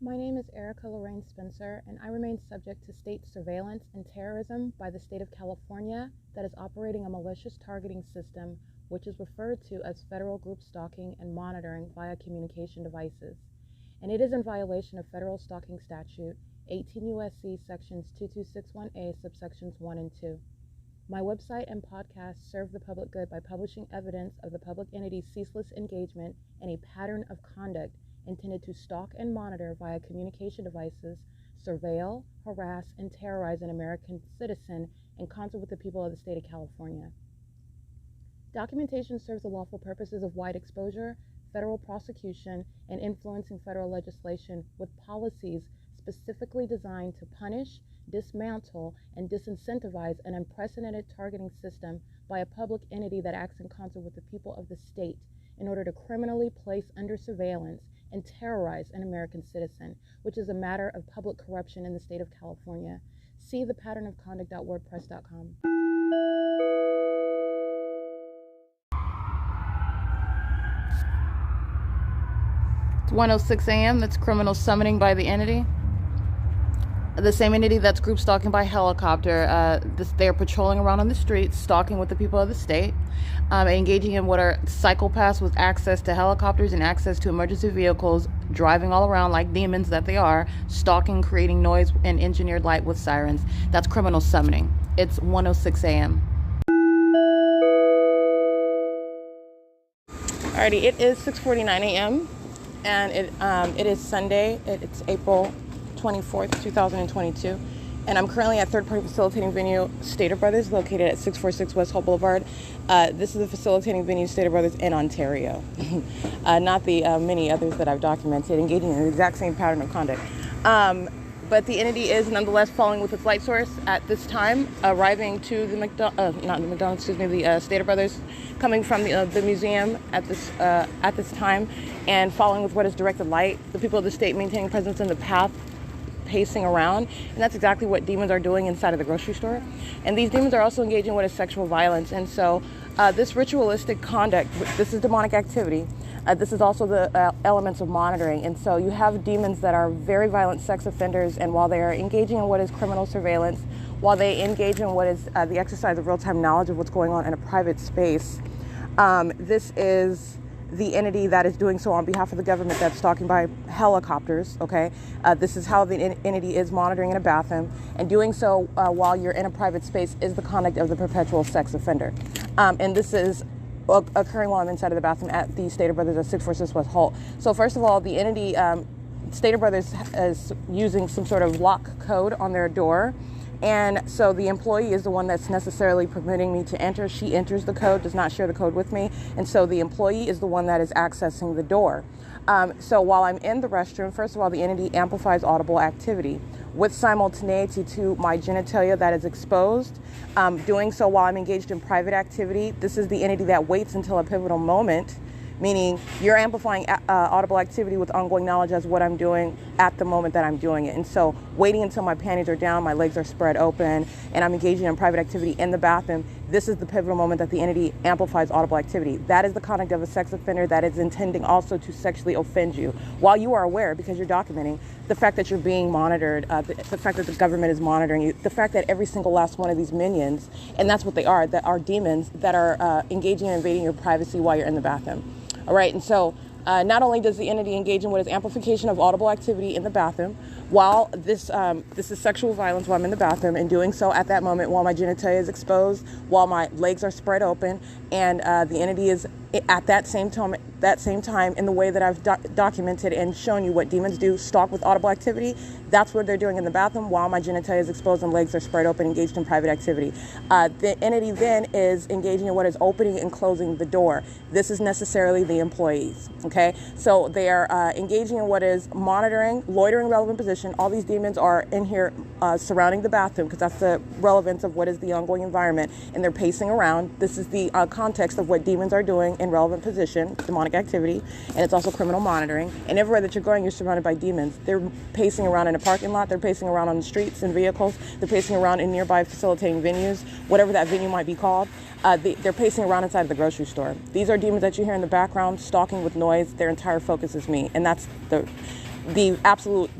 My name is Erica Lorraine Spencer, and I remain subject to state surveillance and terrorism by the state of California that is operating a malicious targeting system, which is referred to as federal group stalking and monitoring via communication devices. And it is in violation of federal stalking statute 18 U.S.C. sections 2261A subsections 1 and 2. My website and podcast serve the public good by publishing evidence of the public entity's ceaseless engagement in a pattern of conduct intended to stalk and monitor via communication devices, surveil, harass, and terrorize an American citizen in concert with the people of the state of California. Documentation serves the lawful purposes of wide exposure, federal prosecution, and influencing federal legislation with policies specifically designed to punish, dismantle, and disincentivize an unprecedented targeting system by a public entity that acts in concert with the people of the state in order to criminally place under surveillance and terrorize an American citizen, which is a matter of public corruption in the state of California. See thepatternofconduct.wordpress.com. It's 1:06 a.m. That's criminal summoning by the entity. The same entity that's group stalking by helicopter. They're patrolling around on the streets, stalking with the people of the state, engaging in what are psychopaths with access to helicopters and access to emergency vehicles, driving all around like demons that they are, stalking, creating noise and engineered light with sirens. That's criminal summoning. It's 1:06 a.m. Alrighty, it is 6:49 a.m. and it is Sunday. It's April 24th, 2022, and I'm currently at third-party facilitating venue Stater Brothers, located at 646 West Hope Boulevard. This is the facilitating venue Stater Brothers in Ontario, not the many others that I've documented, engaging in the exact same pattern of conduct. But the entity is nonetheless following with its light source at this time, arriving to the Stater Brothers, coming from the museum at this time, and following with what is directed light. The people of the state maintaining presence in the path, pacing around, and that's exactly what demons are doing inside of the grocery store. And these demons are also engaging in what is sexual violence. And so this ritualistic conduct, this is demonic activity. This is also the elements of monitoring. And so you have demons that are very violent sex offenders, and while they are engaging in what is criminal surveillance, while they engage in what is the exercise of real-time knowledge of what's going on in a private space, this is the entity that is doing so on behalf of the government that's stalking by helicopters, okay? This is how the entity is monitoring in a bathroom, and doing so while you're in a private space is the conduct of the perpetual sex offender. And this is occurring while I'm inside of the bathroom at the Stater Brothers at 646 West Holt. So first of all, the entity, Stater Brothers, is using some sort of lock code on their door. And so the employee is the one that's necessarily permitting me to enter. She enters the code, does not share the code with me. And so the employee is the one that is accessing the door. So while I'm in the restroom, first of all, the entity amplifies audible activity with simultaneity to my genitalia that is exposed. Doing so while I'm engaged in private activity. This is the entity that waits until a pivotal moment, meaning you're amplifying audible activity with ongoing knowledge as what I'm doing at the moment that I'm doing it. And so waiting until my panties are down, my legs are spread open, and I'm engaging in private activity in the bathroom, this is the pivotal moment that the entity amplifies audible activity. That is the conduct of a sex offender that is intending also to sexually offend you, while you are aware, because you're documenting, the fact that you're being monitored, the fact that the government is monitoring you, the fact that every single last one of these minions, and that's what they are, that are demons that are engaging and invading your privacy while you're in the bathroom. All right, and so not only does the entity engage in what is amplification of audible activity in the bathroom, while this is sexual violence while I'm in the bathroom, and doing so at that moment while my genitalia is exposed, while my legs are spread open, and the entity is at that same time in the way that I've documented and shown you what demons do, stalk with audible activity. That's what they're doing in the bathroom while my genitalia is exposed and legs are spread open, engaged in private activity. The entity then is engaging in what is opening and closing the door. This is necessarily the employees, okay? So they are engaging in what is monitoring, loitering relevant position. All these demons are in here surrounding the bathroom, because that's the relevance of what is the ongoing environment, and they're pacing around. This is the context of what demons are doing in relevant position, demonic activity, and it's also criminal monitoring. And everywhere that you're going, you're surrounded by demons. They're pacing around in a parking lot, they're pacing around on the streets and vehicles, they're pacing around in nearby facilitating venues, whatever that venue might be called. They're pacing around inside of the grocery store. These are demons that you hear in the background, stalking with noise. Their entire focus is me, and that's the absolute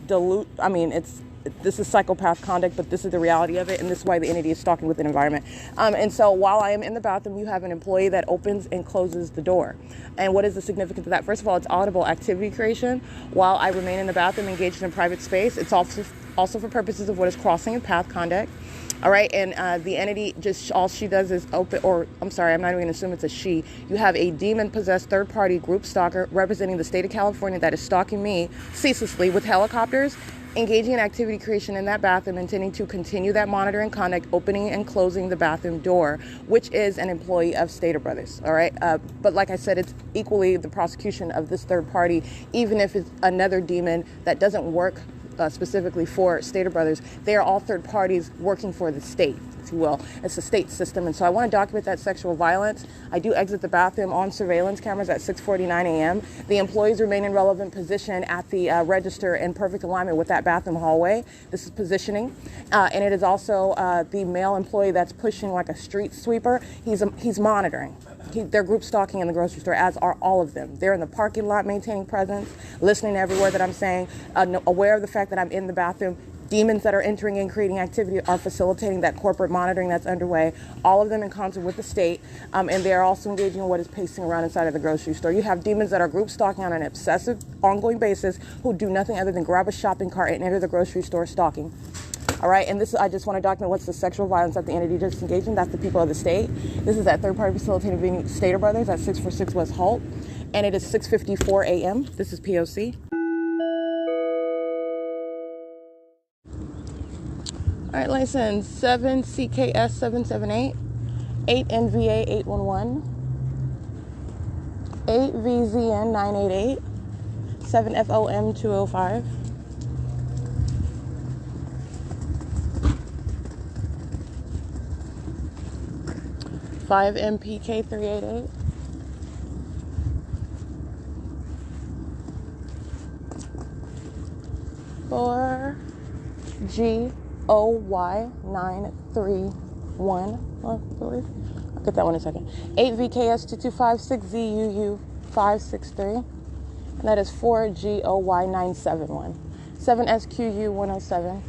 this is psychopath conduct, but this is the reality of it, and this is why the entity is stalking within environment. And so while I am in the bathroom, you have an employee that opens and closes the door. And what is the significance of that? First of all, it's audible activity creation while I remain in the bathroom engaged in private space. It's also for purposes of what is crossing a path conduct. All right, and the entity, just all she does is open, or I'm sorry, I'm not even going to assume it's a she. You have a demon-possessed third-party group stalker representing the state of California that is stalking me ceaselessly with helicopters, engaging in activity creation in that bathroom, intending to continue that monitoring conduct, opening and closing the bathroom door, which is an employee of Stater Brothers. All right, but like I said, it's equally the prosecution of this third party, even if it's another demon that doesn't work specifically for Stater Brothers. They are all third parties working for the state, if you will. It's the state system. And so I want to document that sexual violence. I do exit the bathroom on surveillance cameras at 6:49 a.m. The employees remain in relevant position at the register in perfect alignment with that bathroom hallway. This is positioning. And it is also the male employee that's pushing like a street sweeper. He's monitoring. They're group stalking in the grocery store, as are all of them. They're in the parking lot maintaining presence, listening to every word that I'm saying, aware of the fact that I'm in the bathroom. Demons that are entering and creating activity are facilitating that corporate monitoring that's underway, all of them in concert with the state, and they are also engaging in what is pacing around inside of the grocery store. You have demons that are group stalking on an obsessive, ongoing basis who do nothing other than grab a shopping cart and enter the grocery store stalking. All right, and I just want to document what's the sexual violence that the entity just engaged in. That's the people of the state. This is that third-party facilitating venue, Stater Brothers, at 646 West Holt, and it is 6:54 a.m. This is P.O.C. All right, license 7CKS 778, 8NVA 811, 8VZN 988, 7FOM 205. 5MPK 388, 4GOY 931, I believe. I'll get that one in a second. 8VKS 225, 6ZUU 563, and that is 4GOY 971, 7SQU 107.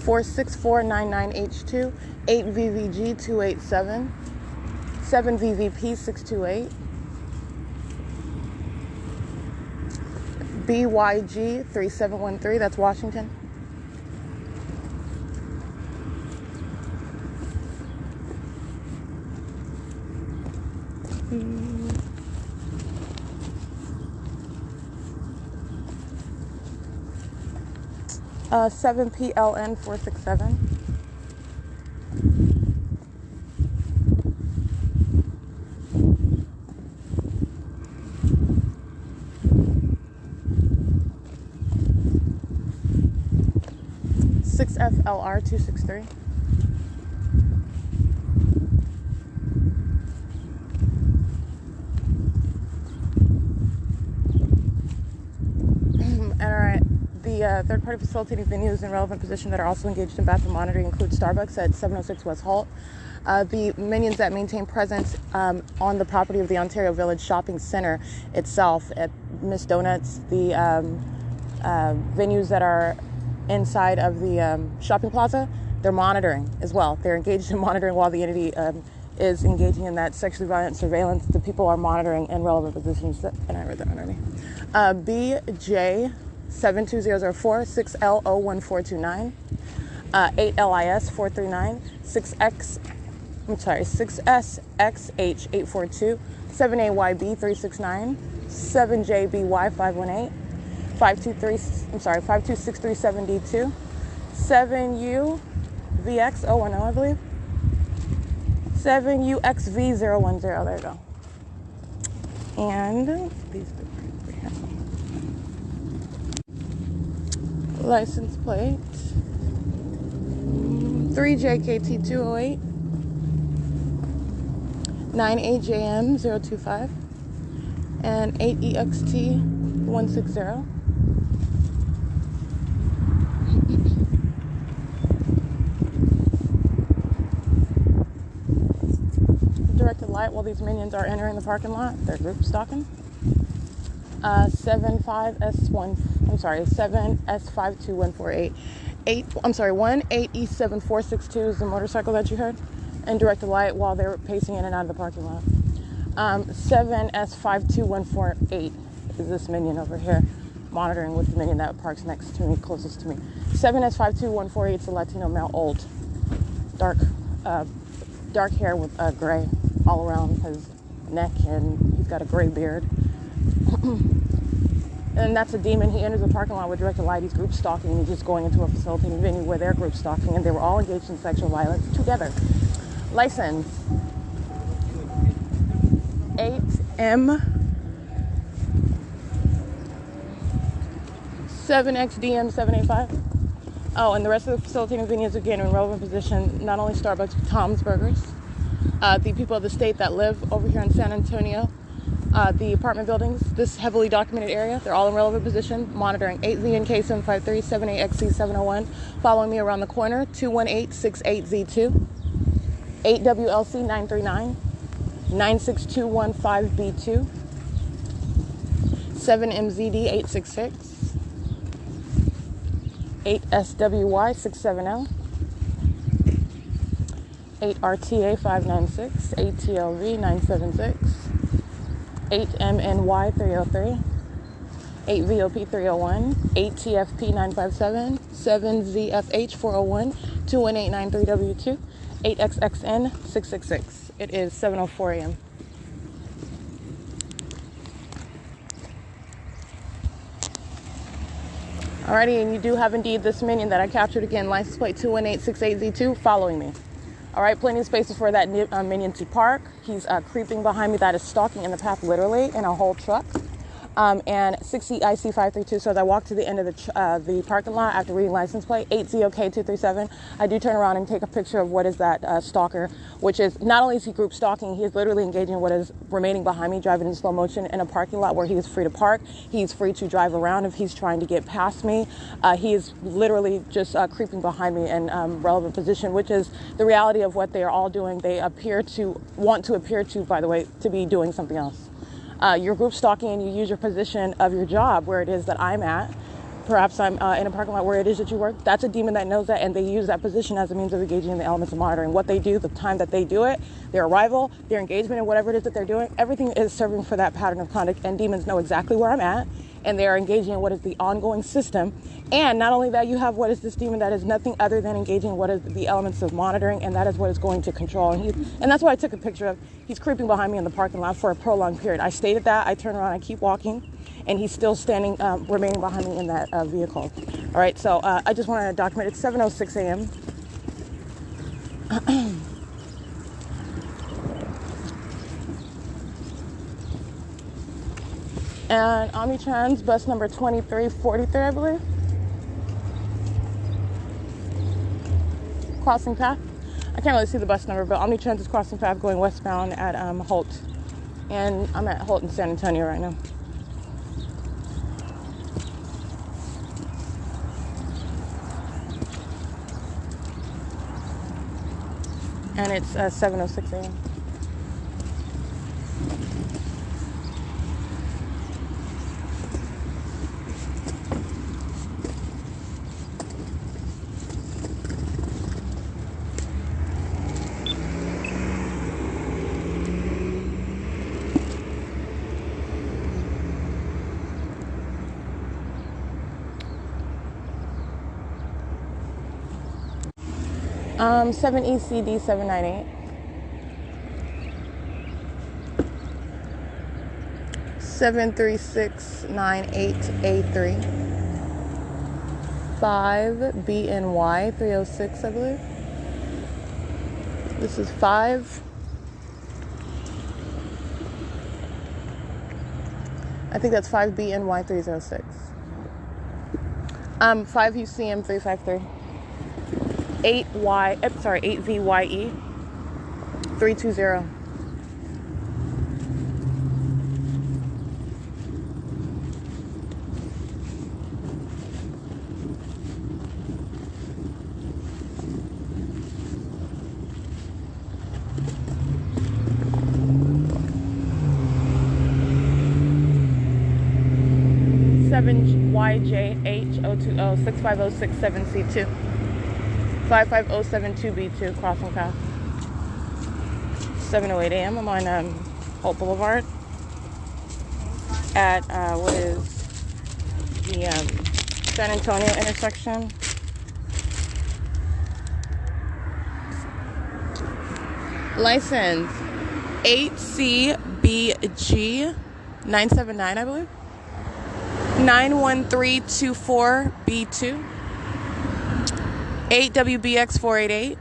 46499H2, 8VVG 287, 7VVP 628, BYG 3713, that's Washington. Uh, 7PLN 467. FLR 263. Alright, the third-party facilitating venues in relevant position that are also engaged in bathroom monitoring include Starbucks at 706 West Holt. The minions that maintain presence on the property of the Ontario Village Shopping Center itself at Miss Donuts, the venues that are inside of the shopping plaza, they're monitoring as well. They're engaged in monitoring while the entity is engaging in that sexually violent surveillance. The people are monitoring in relevant positions. And I read that underneath. BJ 72004, 6L01429, 8LIS 439, 6SXH 842, 7AYB 369, 7JBY 518, 52637D2, 7UVX010, I believe, 7UXV010, there you go. And these license plate 3JKT208, 9AJM025, and 8EXT160. light while these minions are entering the parking lot. They're group stalking. 7S52148. 18E7462 is the motorcycle that you heard. And direct the light while they were pacing in and out of the parking lot. 7S52148 is this minion over here, monitoring with the minion that parks next to me, closest to me. 7S52148 is a Latino male, old, dark hair with gray all around his neck, and he's got a gray beard. And that's a demon. He enters the parking lot with directed light. He's group stalking, and he's just going into a facilitating venue where they're group stalking, and they were all engaged in sexual violence together. License 8M 7XDM785. Oh, and the rest of the facilitating venues again in relevant position, not only Starbucks, but Tom's Burgers. The people of the state that live over here in San Antonio, the apartment buildings, this heavily documented area, they're all in relevant position, monitoring 8ZNK753, 78XC701, following me around the corner, 21868Z2, 8WLC939, 96215B2, 7MZD866, 8SWY670, 8RTA596, 8TLV976, 8MNY303, 8VOP301, 8TFP957, 7ZFH401, 21893W2, 8XXN666. It is 7:04 a.m. Alrighty, and you do have indeed this minion that I captured again, license plate 21868Z2, following me. Alright, plenty of spaces for that minion to park. He's creeping behind me, that is stalking in the path literally, in a whole truck. And 60IC532, so as I walk to the end of the parking lot after reading license plate, 8ZOK237, I do turn around and take a picture of what is that stalker, which is, not only is he group stalking, he is literally engaging what is remaining behind me, driving in slow motion in a parking lot where he is free to park. He's free to drive around if he's trying to get past me. He is literally just creeping behind me in relevant position, which is the reality of what they are all doing. They want to appear to, by the way, to be doing something else. You're group stalking and you use your position of your job where it is that I'm at. Perhaps I'm in a parking lot where it is that you work. That's a demon that knows that, and they use that position as a means of engaging in the elements of monitoring. What they do, the time that they do it, their arrival, their engagement in whatever it is that they're doing, everything is serving for that pattern of conduct, and demons know exactly where I'm at, and they are engaging in what is the ongoing system. And not only that, you have what is this demon that is nothing other than engaging in what is the elements of monitoring, and that is what is going to control. And that's what I took a picture of. He's creeping behind me in the parking lot for a prolonged period. I stated that, I turn around, I keep walking, and he's still standing, remaining behind me in that vehicle. All right, so I just want to document, it's 7:06 a.m. And Omnitrans, bus number 2343, I believe. Crossing path. I can't really see the bus number, but Omnitrans is crossing path going westbound at Holt. And I'm at Holt in San Antonio right now. And it's 7:06 a.m. Um, 7ECD798. 73698A3. 5BNY306, I believe. This is 5. I think that's 5BNY306. 5UCM353. 8VYE 320. 7YJH020-65067C2. 55072B2, crossing path. 7:08 a.m. I'm on Hope Boulevard at what is the San Antonio intersection. License 8CBG 979, I believe. 91324B2. 8WBX 488.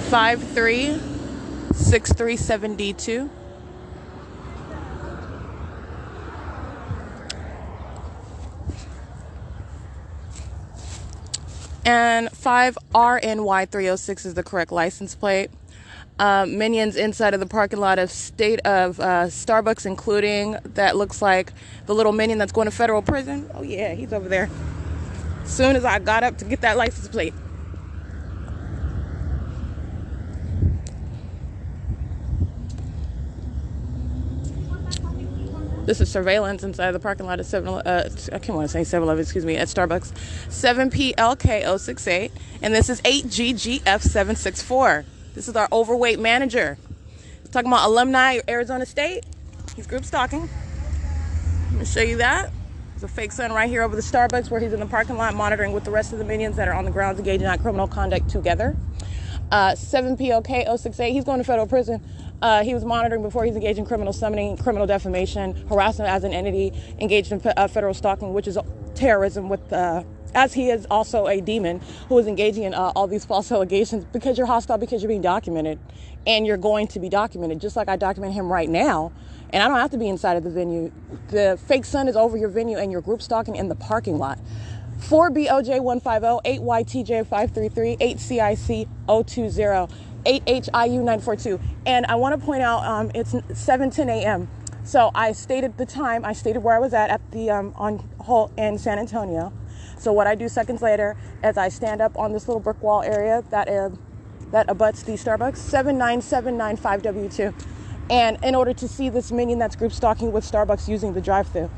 53637D2. And 5RNY306 is the correct license plate. Minions inside of the parking lot of Starbucks, including that looks like the little minion that's going to federal prison. Oh yeah, he's over there. As soon as I got up to get that license plate. This is surveillance inside the parking lot of I can't want to say 7-Eleven, excuse me, at Starbucks. 7PLK068, and this is 8GGF764. This is our overweight manager. Talking about alumni of Arizona State. He's group stalking. Let me show you that. There's a fake sun right here over the Starbucks where he's in the parking lot monitoring with the rest of the minions that are on the grounds engaging in criminal conduct together. 7PLK068, he's going to federal prison. He was monitoring before he's engaged in criminal summoning, criminal defamation, harassment as an entity, engaged in federal stalking, which is terrorism with, as he is also a demon who is engaging in all these false allegations because you're hostile, because you're being documented, and you're going to be documented, just like I document him right now, and I don't have to be inside of the venue. The fake sun is over your venue and you're group stalking in the parking lot. 4BOJ150, 8YTJ533, 8CIC020. 8HIU942, and I want to point out it's 7:10 a.m. So I stated the time. I stated where I was at the on Holt in San Antonio. So what I do seconds later is I stand up on this little brick wall area that abuts the Starbucks, 79795W2, and in order to see this minion that's group stalking with Starbucks using the drive-thru.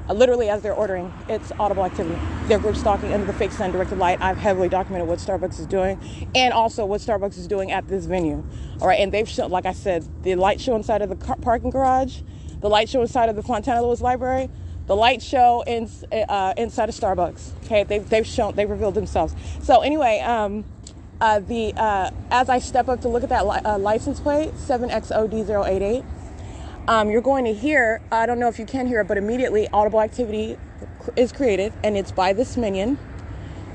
Literally as they're ordering, it's audible activity. They're group stalking under the fake sun directed light. I've heavily documented what Starbucks is doing and also what Starbucks is doing at this venue. All right, and they've shown, like I said, the light show inside of the parking garage, the light show inside of the Fontana Lewis Library, the light show inside of Starbucks. Okay, they've revealed themselves. So anyway, as I step up to look at that license plate, 7XOD088. You're going to hear, I don't know if you can hear it, but immediately audible activity is created, and it's by this minion,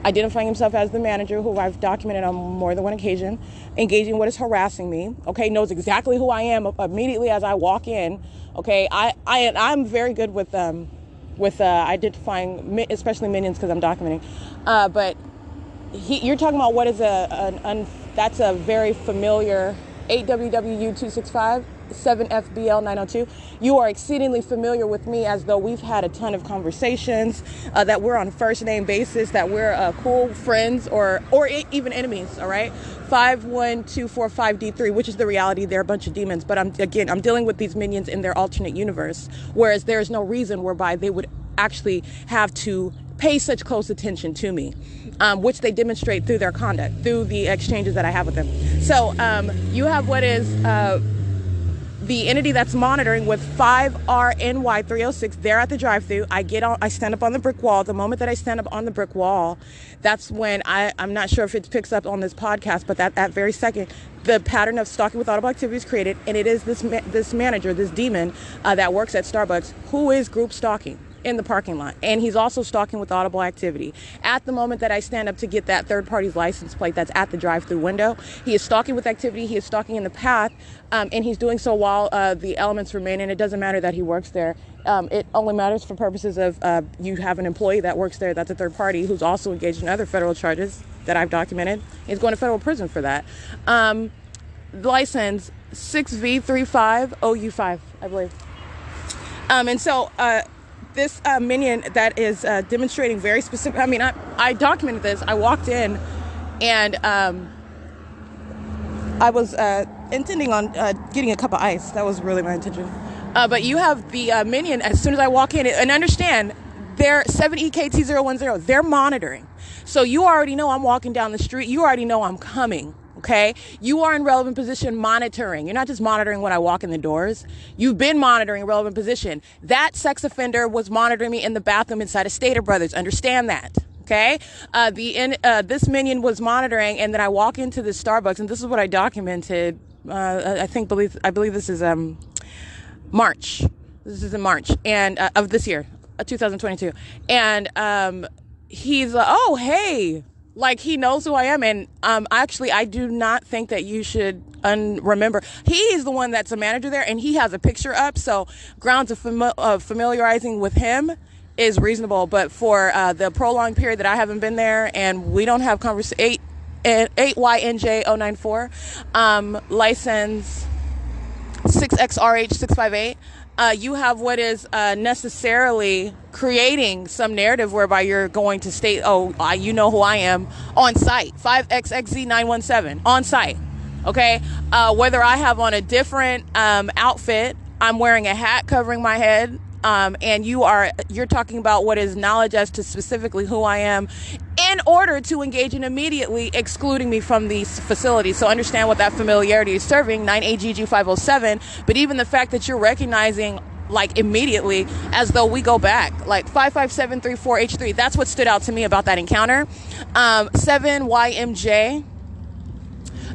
identifying himself as the manager, who I've documented on more than one occasion, engaging what is harassing me, okay, knows exactly who I am immediately as I walk in, okay. I'm very good with identifying, especially minions, because I'm documenting, but you're talking about what is that's a very familiar 8WWU265, 7FBL902. You are exceedingly familiar with me, as though we've had a ton of conversations, that we're on first name basis, that we're cool friends or even enemies. All right, 51245D3, which is the reality. They're a bunch of demons, but I'm dealing with these minions in their alternate universe, whereas there's no reason whereby they would actually have to pay such close attention to me, which they demonstrate through their conduct, through the exchanges that I have with them. So you have what is the entity that's monitoring with 5RNY306 there at the drive-thru. I stand up on the brick wall. The moment that I stand up on the brick wall, that's when I'm not sure if it picks up on this podcast, but that very second, the pattern of stalking with audible activity is created, and it is this manager, this demon that works at Starbucks, who is group stalking in the parking lot, and he's also stalking with audible activity. At the moment that I stand up to get that third party's license plate that's at the drive-thru window, he is stalking with activity, he is stalking in the path, and he's doing so while the elements remain, and it doesn't matter that he works there. It only matters for purposes of you have an employee that works there that's a third party who's also engaged in other federal charges that I've documented. He's going to federal prison for that. License 6V35OU5, I believe. And so this minion that is demonstrating very specific, I mean, I documented this. I walked in and I was intending on getting a cup of ice. That was really my intention. But you have the minion as soon as I walk in. And understand, they're 7EKT010. They're monitoring. So you already know I'm walking down the street. You already know I'm coming. Okay, you are in relevant position monitoring. You're not just monitoring when I walk in the doors. You've been monitoring relevant position. That sex offender was monitoring me in the bathroom inside of Stater Brothers. Understand that. Okay, this minion was monitoring, and then I walk into this Starbucks, and this is what I documented. I believe this is March. This is in March and of this year, 2022, and he's like, oh hey. Like, he knows who I am, and actually, I do not think that you should remember. He's the one that's a manager there, and he has a picture up, so grounds of familiarizing with him is reasonable. But for the prolonged period that I haven't been there, and we don't have 8YNJ094, license 6XRH658, you have what is necessarily creating some narrative whereby you're going to state, you know who I am, on site. 5XXZ917, on site. Okay? Whether I have on a different outfit, I'm wearing a hat covering my head, and you're talking about what is knowledge as to specifically who I am in order to engage in immediately excluding me from these facilities. So understand what that familiarity is serving, 9AGG507. But even the fact that you're recognizing, like, immediately, as though we go back, like 55734H3, that's what stood out to me about that encounter. 7YMJ.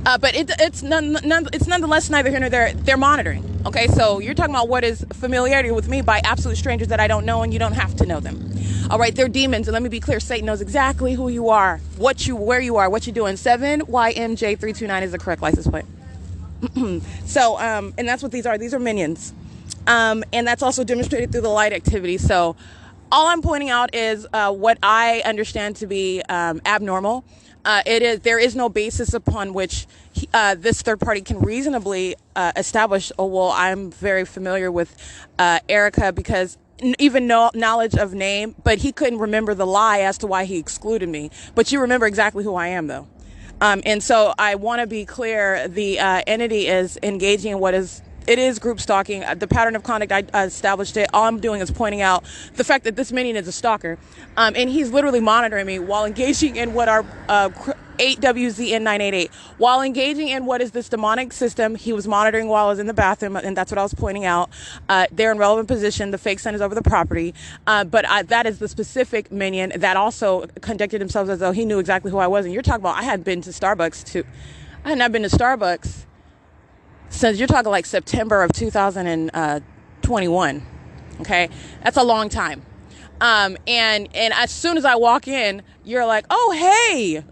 But it's nonetheless neither here nor there. They're monitoring. Okay, so you're talking about what is familiarity with me by absolute strangers that I don't know, and you don't have to know them. All right, they're demons, and let me be clear. Satan knows exactly who you are, where you are, what you're doing. 7YMJ329 is the correct license plate. So, and that's what these are. These are minions, and that's also demonstrated through the light activity. So, all I'm pointing out is what I understand to be abnormal. There is no basis upon which this third party can reasonably establish, I'm very familiar with Erica, because even no knowledge of name, but he couldn't remember the lie as to why he excluded me. But you remember exactly who I am, though. And so I want to be clear, the entity is engaging in it is group stalking. The pattern of conduct, I established it. All I'm doing is pointing out the fact that this minion is a stalker. And he's literally monitoring me while engaging in what our 8WZN988. While engaging in what is this demonic system, he was monitoring while I was in the bathroom, and that's what I was pointing out. They're in relevant position. The fake sun is over the property. But that is the specific minion that also conducted himself as though he knew exactly who I was. And you're talking about, I had not been to Starbucks since, you're talking like September of 2021. Okay, that's a long time. And as soon as I walk in, you're like, oh hey.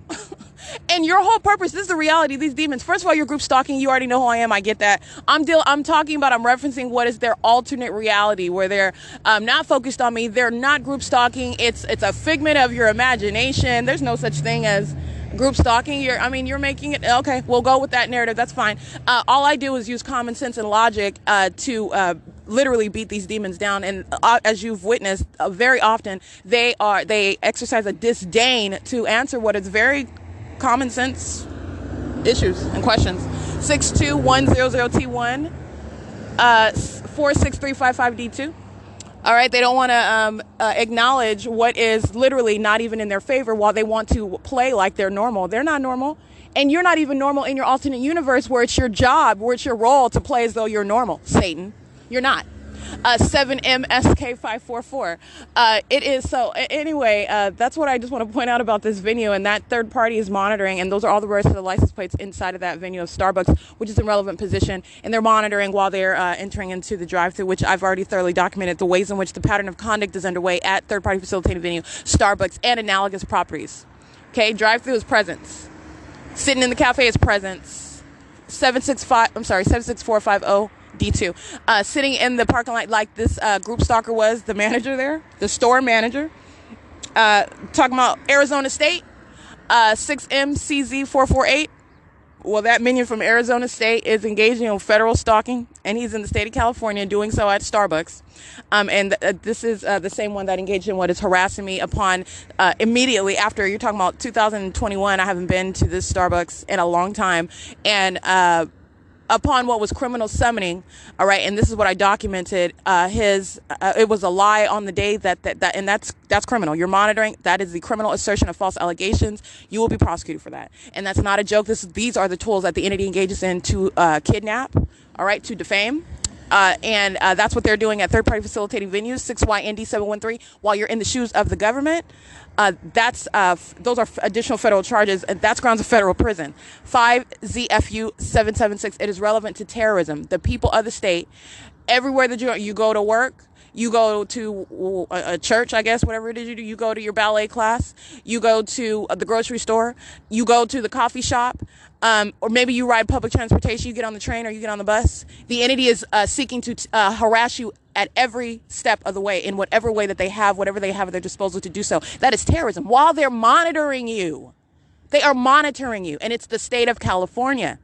And your whole purpose, this is the reality of these demons. First of all, you're group stalking. You already know who I am. I get that. I'm referencing what is their alternate reality, where they're not focused on me. They're not group stalking. It's a figment of your imagination. There's no such thing as group stalking. You're making it. Okay, we'll go with that narrative. That's fine. All I do is use common sense and logic to literally beat these demons down. And as you've witnessed, very often they exercise a disdain to answer what is very common sense issues and questions. 62100T1, 46355D2. All right, they don't want to acknowledge what is literally not even in their favor, while they want to play like they're normal. They're not normal, and you're not even normal in your alternate universe, where it's your job, where it's your role to play as though you're normal. Satan, you're not. 7MSK544. It is so. Anyway, that's what I just want to point out about this venue, and that third party is monitoring, and those are all the rest of the license plates inside of that venue of Starbucks, which is in relevant position, and they're monitoring while they're entering into the drive-thru, which I've already thoroughly documented the ways in which the pattern of conduct is underway at third party facilitated venue, Starbucks, and analogous properties. Okay, drive-thru is presence. Sitting in the cafe is presence. 76450. D2, sitting in the parking lot like this group stalker was, the manager there, the store manager, talking about Arizona State, 6MCZ448. Well, that minion from Arizona State is engaging in federal stalking, and he's in the state of California doing so at Starbucks. And this is the same one that engaged in what is harassing me upon immediately after. You're talking about 2021. I haven't been to this Starbucks in a long time, and upon what was criminal summoning, all right, and this is what I documented, it was a lie on the day that and that's criminal. You're monitoring. That is the criminal assertion of false allegations. You will be prosecuted for that. And that's not a joke. These are the tools that the entity engages in to kidnap, all right, to defame. And that's what they're doing at third-party facilitating venues, 6YND713, while you're in the shoes of the government. Those are additional federal charges, and that's grounds of federal prison. 5ZFU776, it is relevant to terrorism. The people of the state, everywhere that you go to work, you go to a church, I guess, whatever it is you do. You go to your ballet class. You go to the grocery store. You go to the coffee shop. Or maybe you ride public transportation. You get on the train or you get on the bus. The entity is seeking to harass you at every step of the way, in whatever way that they have, whatever they have at their disposal to do so. That is terrorism. While they're monitoring you, they are monitoring you. And it's the state of California.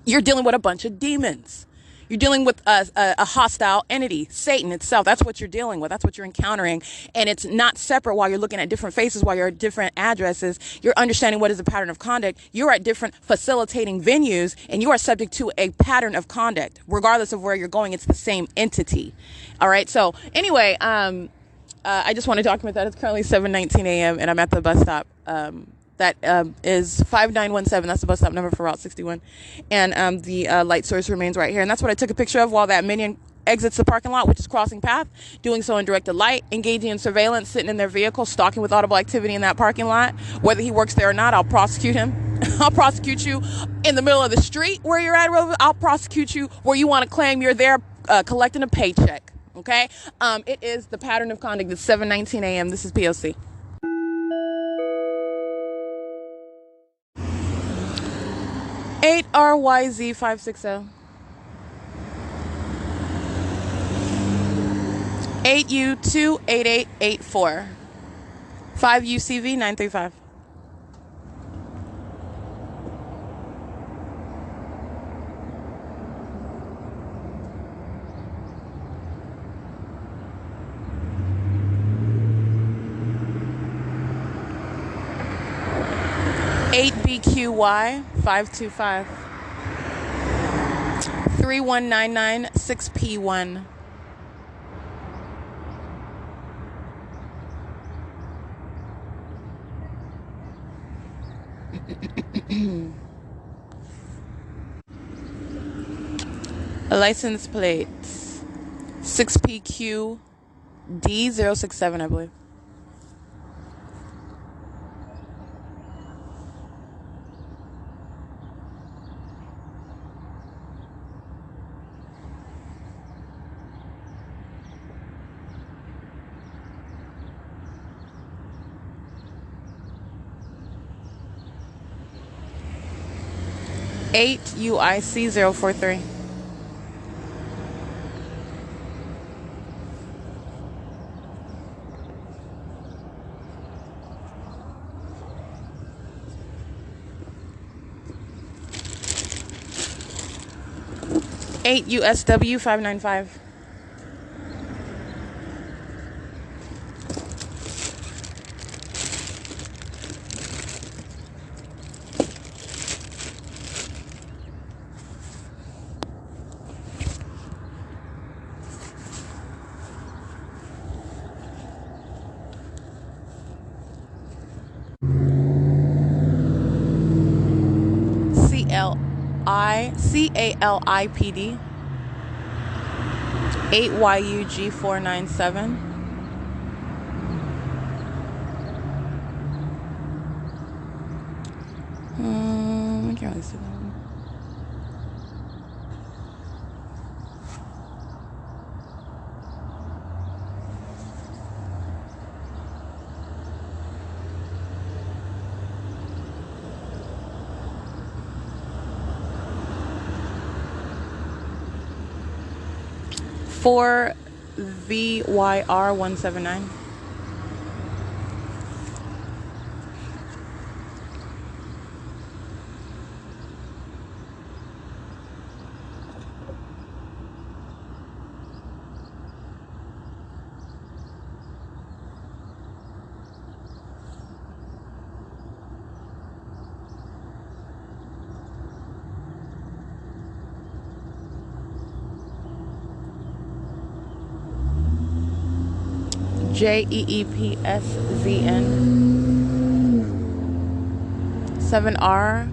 You're dealing with a bunch of demons. You're dealing with a hostile entity, Satan itself. That's what you're dealing with. That's what you're encountering. And it's not separate while you're looking at different faces, while you're at different addresses. You're understanding what is a pattern of conduct. You're at different facilitating venues, and you are subject to a pattern of conduct. Regardless of where you're going, it's the same entity. All right. So anyway, I just want to document that. It's currently 7:19 a.m. and I'm at the bus stop. That is 5917. That's the bus stop number for Route 61. And the light source remains right here. And that's what I took a picture of while that minion exits the parking lot, which is crossing path, doing so in directed light, engaging in surveillance, sitting in their vehicle, stalking with audible activity in that parking lot. Whether he works there or not, I'll prosecute him. I'll prosecute you in the middle of the street where you're at. I'll prosecute you where you want to claim you're there collecting a paycheck. Okay? It is the pattern of conduct. It's 7:19 a.m. This is P.O.C. 8RYZ560. 8U28884. 5UCV935. BQY 525 3199 6P1. License plates 6PQD067, I believe. UIC043. USW 595. CALIPD 8YUG497. I can't really see that one. For VYR179. JEEPSZN 7R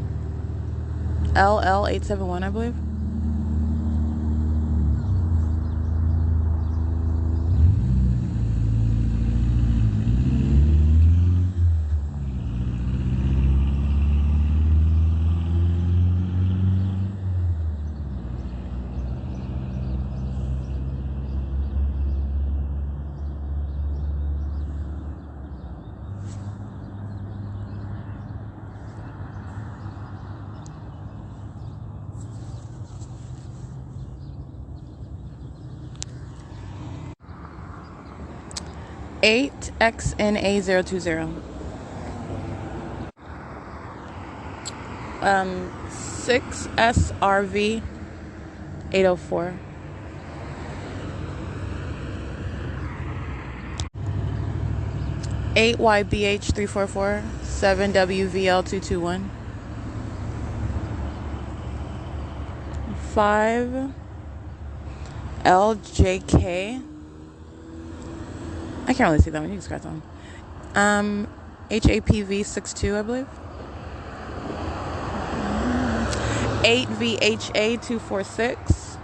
LL871, I believe. XNA020. 6SRV 804. 8YBH 344. 7WVL 221. 5LJK. I can't really see that one. You can scratch on. HAPV 62, I believe. 8VHA 246.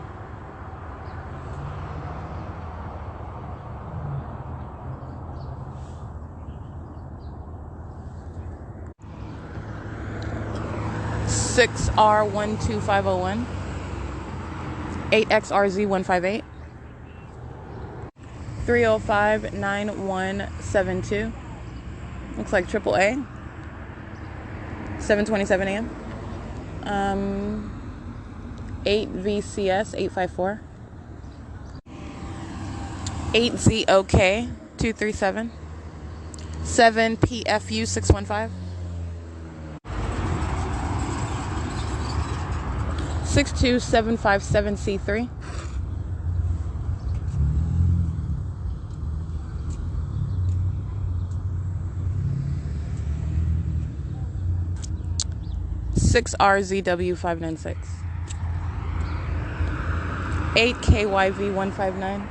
6R12501. 8XRZ158. 3059172. Looks like AAA. 7:27 a.m. 8VCS 854. 8ZOK 237. 7PFU 615. 62757C3. 6RZW596. 8KYV159.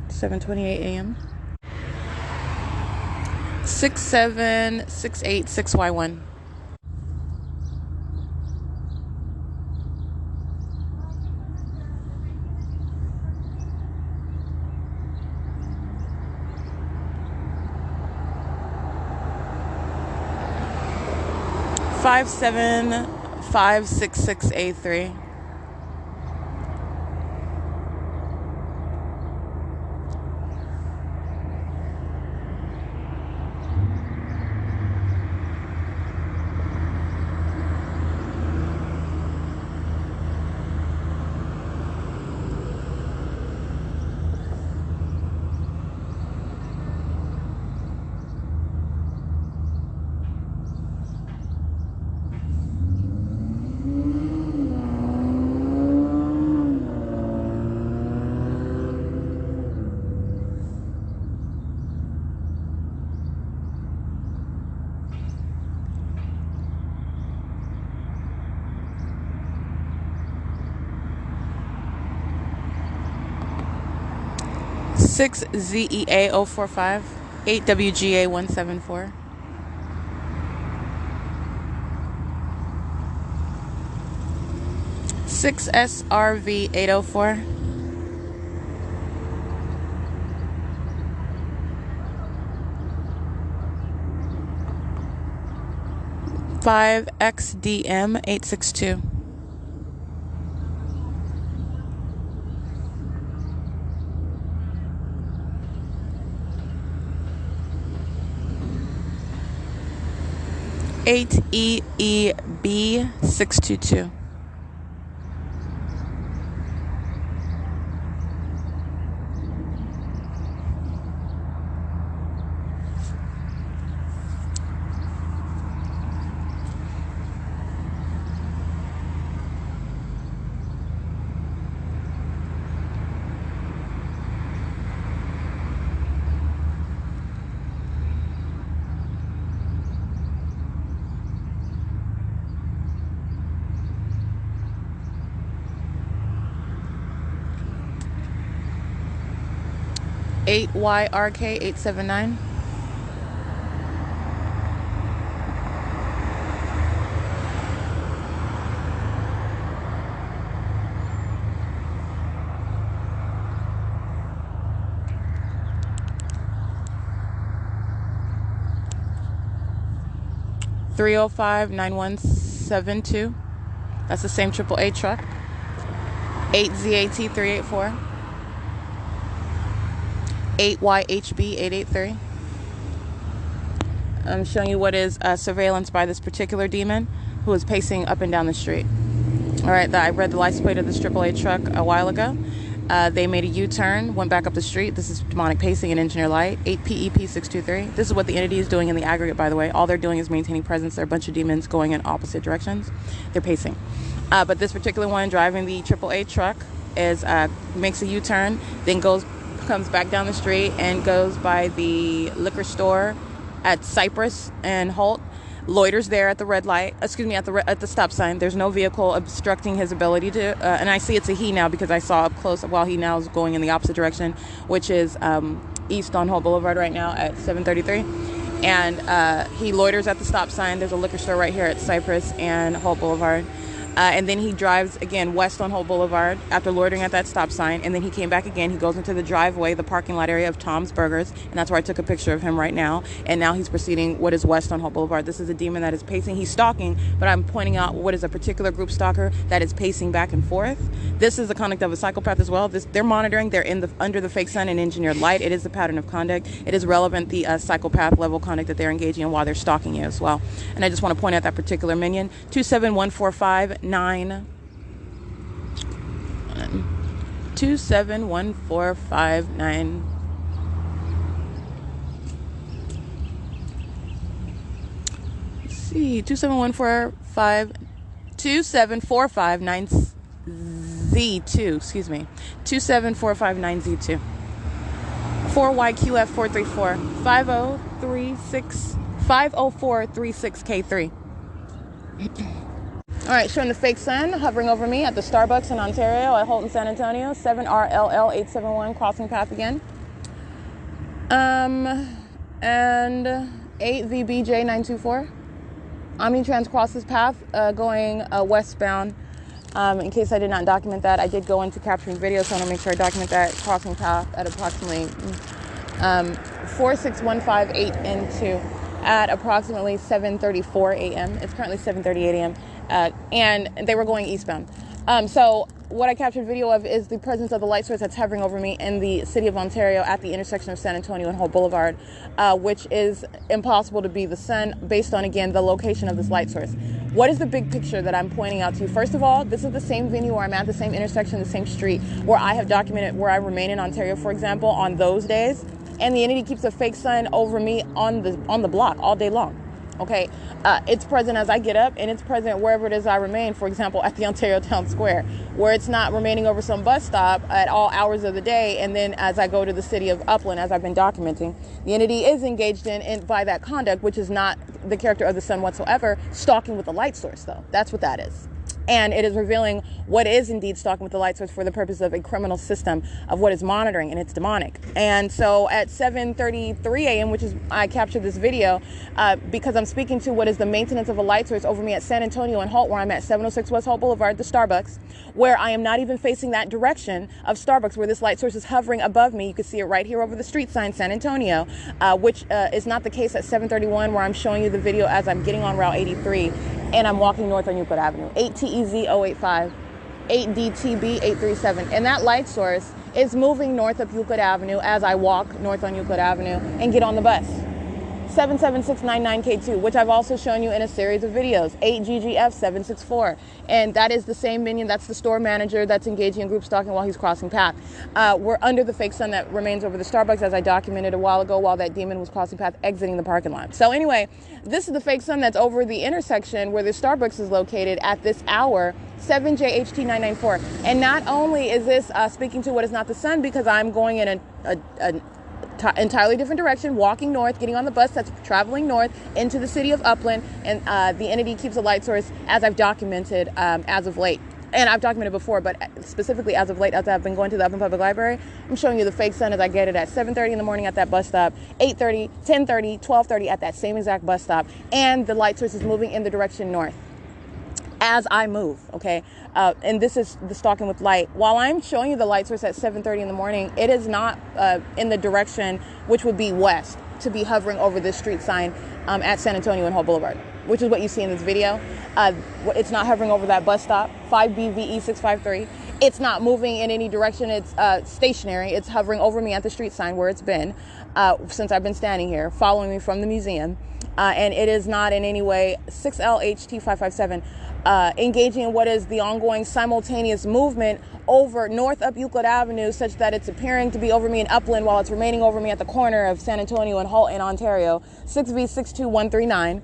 7:28 a.m. 67686Y1. 57566A3. 6ZEA045. 8WGA174. 6SRV804. 5XDM862. 8EEB622. 8YRK879. (305-9172). That's the same AAA truck. 8ZAT384. 8YHB883. I'm showing you what is surveillance by this particular demon who is pacing up and down the street. All right, I read the license plate of this AAA truck a while ago. They made a U-turn, went back up the street. This is demonic pacing and engineer light. 8PEP623. This is what the entity is doing in the aggregate, by the way. All they're doing is maintaining presence. They're a bunch of demons going in opposite directions. They're pacing. But this particular one driving the AAA truck makes a U-turn, then comes back down the street and goes by the liquor store at S.I.I.S and Holt. Loiters there at the red light, at the stop sign. There's no vehicle obstructing his ability to, and I see it's a he now because I saw up close while he now is going in the opposite direction, which is east on Holt Boulevard right now at 733. And he loiters at the stop sign. There's a liquor store right here at S.I.I.S and Holt Boulevard. And then he drives again west on Holt Boulevard after loitering at that stop sign. And then he came back again. He goes into the driveway, the parking lot area of Tom's Burgers. And that's where I took a picture of him right now. And now he's proceeding what is west on Holt Boulevard. This is a demon that is pacing. He's stalking, but I'm pointing out what is a particular group stalker that is pacing back and forth. This is the conduct of a psychopath as well. They're monitoring. They're under the fake sun and engineered light. It is the pattern of conduct. It is relevant, the psychopath level conduct that they're engaging in while they're stalking you as well. And I just want to point out that particular minion. 271459. 271459. Let's see, 27459Z2, excuse me, 27459Z2. 4YQF434 50436K3. All right, showing the fake sun hovering over me at the Starbucks in Ontario at Holt and San Antonio. 7RLL871 crossing path again. And 8VBJ924. Omnitrans crosses path going westbound. In case I did not document that, I did go into capturing video, so I want to make sure I document that crossing path at approximately 46158 into at approximately 7:34 a.m. It's currently 7:38 a.m. And they were going eastbound. So what I captured video of is the presence of the light source that's hovering over me in the city of Ontario at the intersection of San Antonio and Holt Boulevard, which is impossible to be the sun based on, again, the location of this light source. What is the big picture that I'm pointing out to you? First of all, this is the same venue where I'm at, the same intersection, the same street where I have documented where I remain in Ontario, for example, on those days. And the entity keeps a fake sun over me on the block all day long. Okay, it's present as I get up, and it's present wherever it is I remain, for example, at the Ontario Town Square, where it's not remaining over some bus stop at all hours of the day, and then as I go to the city of Upland, as I've been documenting, the entity is engaged in by that conduct, which is not the character of the sun whatsoever, stalking with the light source, though. That's what that is. And it is revealing what is indeed stalking with the light source for the purpose of a criminal system of what is monitoring, and it's demonic. And so at 7:33 a.m., which is I captured this video because I'm speaking to what is the maintenance of a light source over me at San Antonio and Holt, where I'm at 706 West Holt Boulevard, the Starbucks, where I am not even facing that direction of Starbucks, where this light source is hovering above me. You can see it right here over the street sign, San Antonio, which is not the case at 7:31, where I'm showing you the video as I'm getting on Route 83. And I'm walking north on Euclid Avenue. 8TEZ085, 8DTB837. And that light source is moving north up Euclid Avenue as I walk north on Euclid Avenue and get on the bus. 77699K2, which I've also shown you in a series of videos. 8GGF764. And that is the same minion. That's the store manager that's engaging in group stalking while he's crossing path. We're under the fake sun that remains over the Starbucks, as I documented a while ago, while that demon was crossing path, exiting the parking lot. So anyway, this is the fake sun that's over the intersection where the Starbucks is located at this hour, 7JHT994. And not only is this speaking to what is not the sun, because I'm going in an entirely different direction, walking north, getting on the bus that's traveling north into the city of Upland, and the entity keeps a light source, as I've documented as of late. and I've documented before, but specifically as of late, as I've been going to the Upland Public Library, I'm showing you the fake sun as I get it at 7:30 in the morning at that bus stop, 8:30, 10:30, 12:30 at that same exact bus stop, and the light source is moving in the direction north as I move, okay? And this is the stalking with light. While I'm showing you the light source at 7:30 in the morning, it is not in the direction which would be west to be hovering over this street sign at San Antonio and Hope Boulevard, which is what you see in this video. It's not hovering over that bus stop, 5BVE653. It's not moving in any direction. It's stationary. It's hovering over me at the street sign where it's been since I've been standing here, following me from the museum. And it is not in any way 6LHT557 engaging in what is the ongoing simultaneous movement over north up Euclid Avenue, such that it's appearing to be over me in Upland while it's remaining over me at the corner of San Antonio and Holt in Ontario, 6V62139.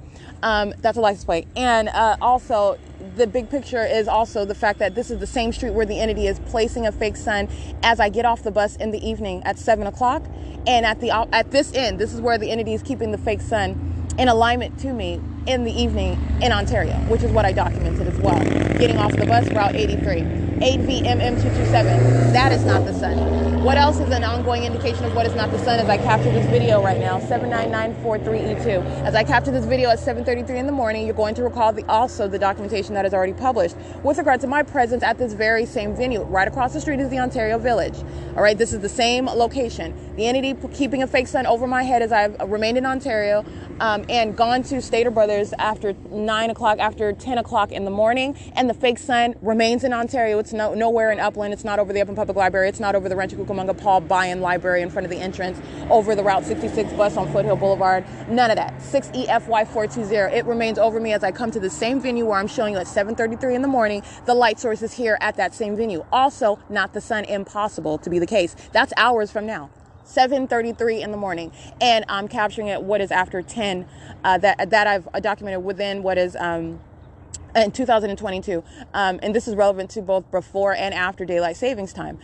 That's a license plate. And also, the big picture is also the fact that this is the same street where the entity is placing a fake sun as I get off the bus in the evening at 7 o'clock. And at this end, this is where the entity is keeping the fake sun in alignment to me in the evening in Ontario, which is what I documented as well. Getting off the bus, Route 83, 8VMM227. That is not the sun. What else is an ongoing indication of what is not the sun as I capture this video right now? 79943E2. As I capture this video at 7:33 in the morning, you're going to recall also the documentation that is already published with regard to my presence at this very same venue. Right across the street is the Ontario Village. All right, this is the same location. The entity keeping a fake sun over my head as I've remained in Ontario and gone to Stater Brothers after 9 o'clock, after 10 o'clock in the morning, and the fake sun remains in Ontario. It's nowhere in Upland. It's not over the Upland Public Library. It's not over the Rancho Cucamonga Paul Buy-in Library in front of the entrance, over the Route 66 bus on Foothill Boulevard. None of that. 6EFY420. It remains over me as I come to the same venue where I'm showing you at 7:33 in the morning. The light source is here at that same venue. Also, not the sun. Impossible to be the case. That's hours from now. 7:33 in the morning, and I'm capturing it what is after 10 that I've documented within what is in 2022, and this is relevant to both before and after daylight savings time,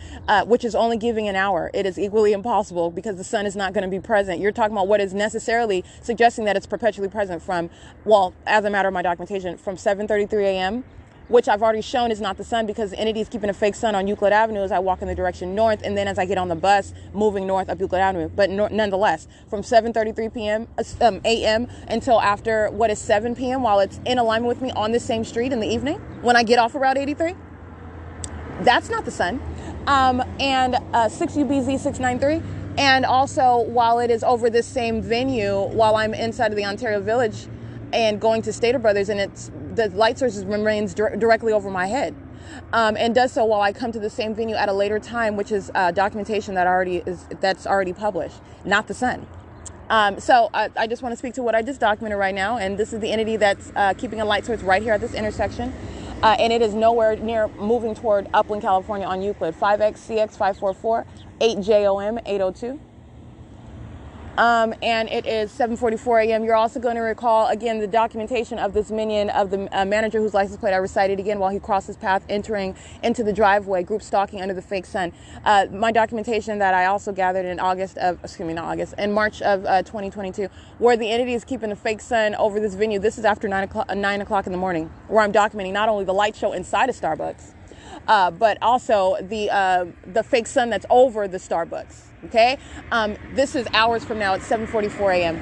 which is only giving an hour. It is equally impossible because the sun is not going to be present. You're talking about what is necessarily suggesting that it's perpetually present from, well, as a matter of my documentation, from 7:33 a.m., which I've already shown is not the sun because the entity is keeping a fake sun on Euclid Avenue as I walk in the direction north, and then as I get on the bus moving north up Euclid Avenue. But nonetheless, from 7:33 a.m. until after what is 7 p.m. while it's in alignment with me on this same street in the evening when I get off of Route 83, that's not the sun. And 6UBZ693. And also, while it is over this same venue, while I'm inside of the Ontario Village and going to Stater Brothers, and the light source remains directly over my head, and does so while I come to the same venue at a later time, which is documentation that's already published, not the sun. So I just want to speak to what I just documented right now, and this is the entity that's keeping a light source right here at this intersection, and it is nowhere near moving toward Upland, California on Euclid, 5XCX544, 8JOM 802. And it is 7:44 a.m. You're also going to recall, again, the documentation of this minion of the manager whose license plate I recited again while he crossed his path entering into the driveway, group stalking under the fake sun. My documentation that I also gathered in in March of 2022, where the entity is keeping the fake sun over this venue. This is after 9 o'clock in the morning, where I'm documenting not only the light show inside of Starbucks, but also the fake sun that's over the Starbucks. Okay, this is hours from now at 7:44 a.m.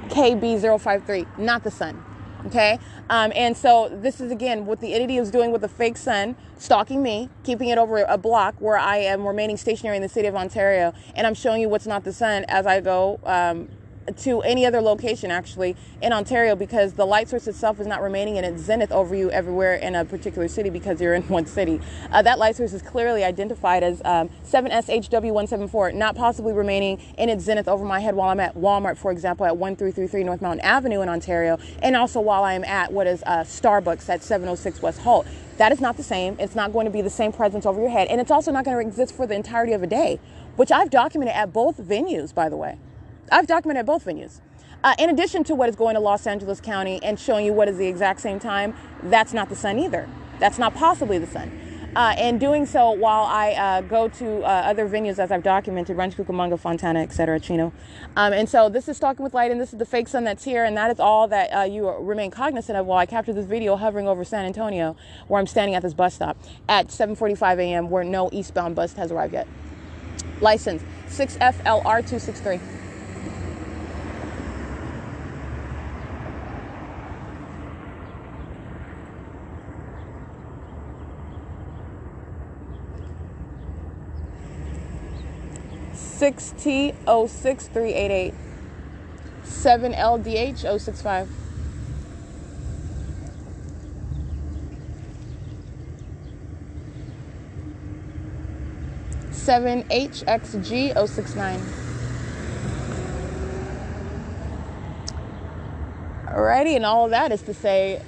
8TKB053, not the sun. Okay, and so this is again what the entity is doing with the fake sun, stalking me, keeping it over a block where I am remaining stationary in the city of Ontario, and I'm showing you what's not the sun as I go to any other location actually in Ontario, because the light source itself is not remaining in its zenith over you everywhere in a particular city because you're in one city. That light source is clearly identified as 7SHW174, not possibly remaining in its zenith over my head while I'm at Walmart, for example, at 1333 North Mountain Avenue in Ontario, and also while I am at what is Starbucks at 706 West Holt. That is not the same. It's not going to be the same presence over your head, and it's also not going to exist for the entirety of a day, which I've documented at both venues, by the way. I've documented both venues. In addition to what is going to Los Angeles County and showing you what is the exact same time, that's not the sun either. That's not possibly the sun. and doing so while I go to other venues as I've documented, Ranch Cucamonga, Fontana, etc., Chino. And so this is Stalking with Light, and this is the fake sun that's here, and that is all that you remain cognizant of while I capture this video hovering over San Antonio, where I'm standing at this bus stop at 7:45 a.m., where no eastbound bus has arrived yet. License 6FLR263. T06 388 7LDH 065 7HXG 069. Alrighty, and all of that is to say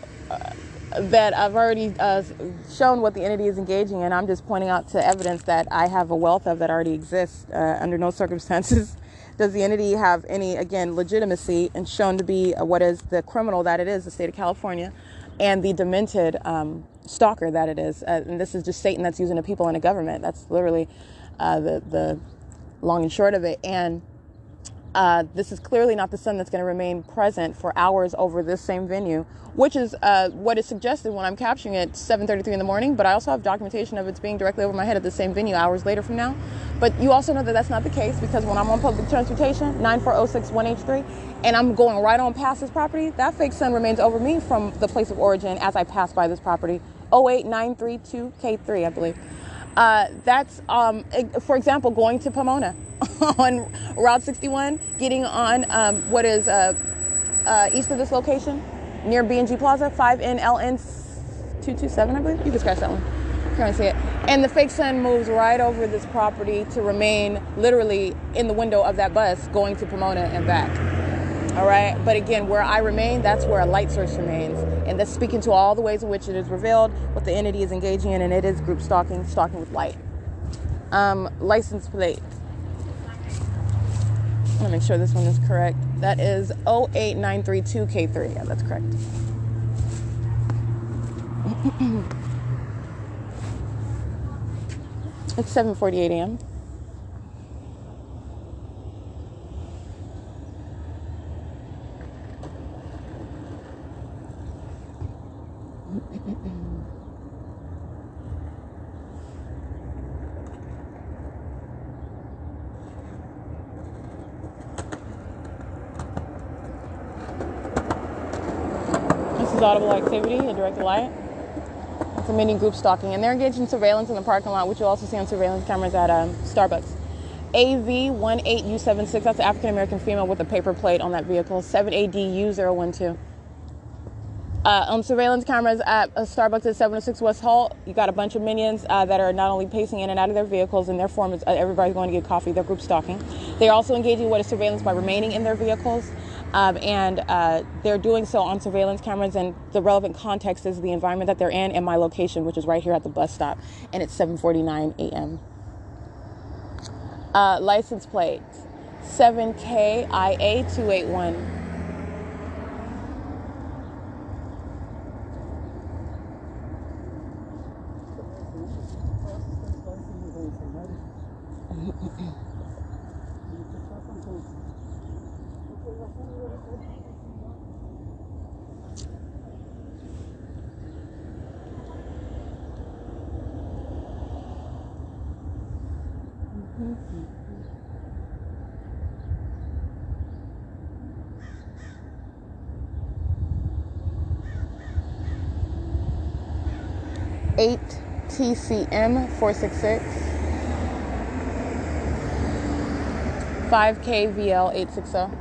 that I've already shown what the entity is engaging in. I'm just pointing out to evidence that I have a wealth of that already exists. Under no circumstances does the entity have any, again, legitimacy, and shown to be what is the criminal that it is, the state of California, and the demented stalker that it is. And this is just Satan that's using the people in a government. That's literally the long and short of it. And this is clearly not the sun that's going to remain present for hours over this same venue, which is what is suggested when I'm capturing it at 7:33 in the morning. But I also have documentation of it's being directly over my head at the same venue hours later from now. But you also know that that's not the case, because when I'm on public transportation, 94061H3, and I'm going right on past this property, that fake sun remains over me from the place of origin as I pass by this property, 08932K3, I believe. That's, for example, going to Pomona on Route 61, getting on what is east of this location, near B&G Plaza, 5NLN227, I believe. You can scratch that one. Can't see it. And the fake sun moves right over this property to remain literally in the window of that bus going to Pomona and back. All right. But again, where I remain, that's where a light source remains. And that's speaking to all the ways in which it is revealed what the entity is engaging in, and it is group stalking, stalking with light. License plate. I'm going to make sure this one is correct. That is 08932K3. Yeah, that's correct. It's 7:48 a.m. This is audible activity, a direct light. It's a mini group stalking, and they're engaged in surveillance in the parking lot, which you'll also see on surveillance cameras at Starbucks. AV18U76, that's an African-American female with a paper plate on that vehicle, 7ADU012. On surveillance cameras at Starbucks at 706 West Hall, you got a bunch of minions that are not only pacing in and out of their vehicles, in their form is everybody's going to get coffee, they're group stalking. They're also engaging in what is surveillance by remaining in their vehicles. And they're doing so on surveillance cameras, and the relevant context is the environment that they're in and my location, which is right here at the bus stop, and it's 7:49 a.m. License plate 7KIA281. TCM 466 5KVL 860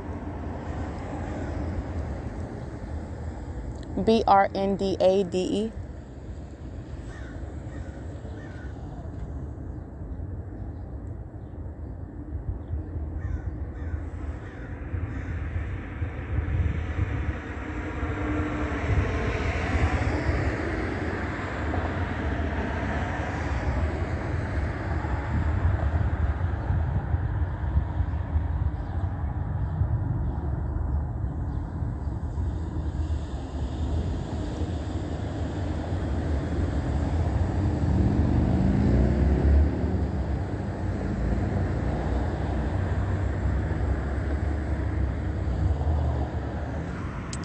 BRNDADE.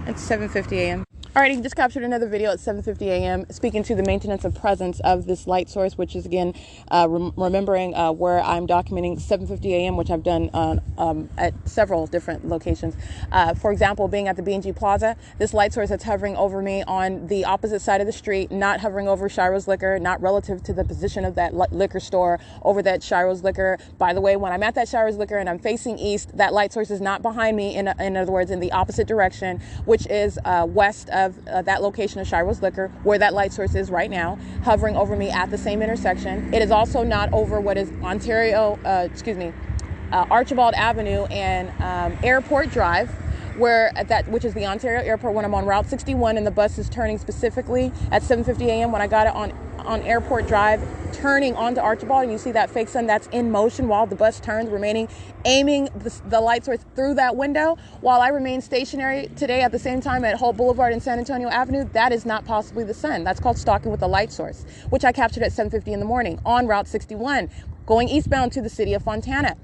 It's 7:50 a.m. Alrighty, just captured another video at 7:50 a.m. speaking to the maintenance of presence of this light source, which is again remembering where I'm documenting 7:50 a.m., which I've done at several different locations. For example, being at the B&G Plaza, this light source that's hovering over me on the opposite side of the street, not hovering over Shiro's Liquor, not relative to the position of that liquor store over that Shiro's Liquor. By the way, when I'm at that Shiro's Liquor and I'm facing east, that light source is not behind me, in other words, in the opposite direction, which is west of that location of Shiro's Liquor, where that light source is right now, hovering over me at the same intersection. It is also not over what is Archibald Avenue and Airport Drive, which is the Ontario Airport, when I'm on Route 61 and the bus is turning specifically at 7:50 a.m. when I got it on Airport Drive, turning onto Archibald, and you see that fake sun that's in motion while the bus turns, aiming the light source through that window while I remain stationary today at the same time at Holt Boulevard and San Antonio Avenue. That is not possibly the sun. That's called stalking with a light source, which I captured at 7:50 in the morning on Route 61, going eastbound to the city of Fontana,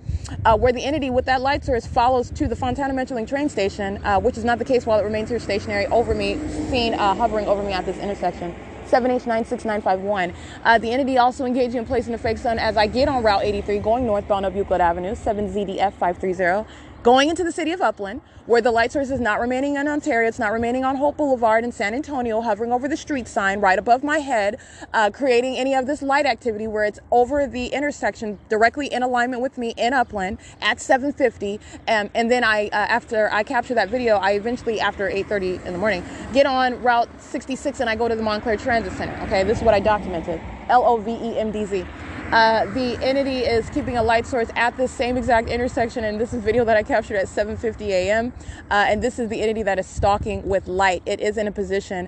where the entity with that light source follows to the Fontana Metrolink train station, which is not the case while it remains here stationary over me, seen hovering over me at this intersection. 7H96951. The entity also engaging in placing a fake sun as I get on Route 83 going northbound up Euclid Avenue, 7ZDF530, going into the city of Upland, where the light source is not remaining in Ontario. It's not remaining on Holt Boulevard in San Antonio, hovering over the street sign right above my head, creating any of this light activity where it's over the intersection directly in alignment with me in Upland at 7:50. And then after I capture that video, I eventually, after 8:30 in the morning, get on Route 66 and I go to the Montclair Transit Center. Okay, this is what I documented. LOVEMDZ. The entity is keeping a light source at this same exact intersection, and this is video that I captured at 7:50 a.m. And this is the entity that is stalking with light. It is in a position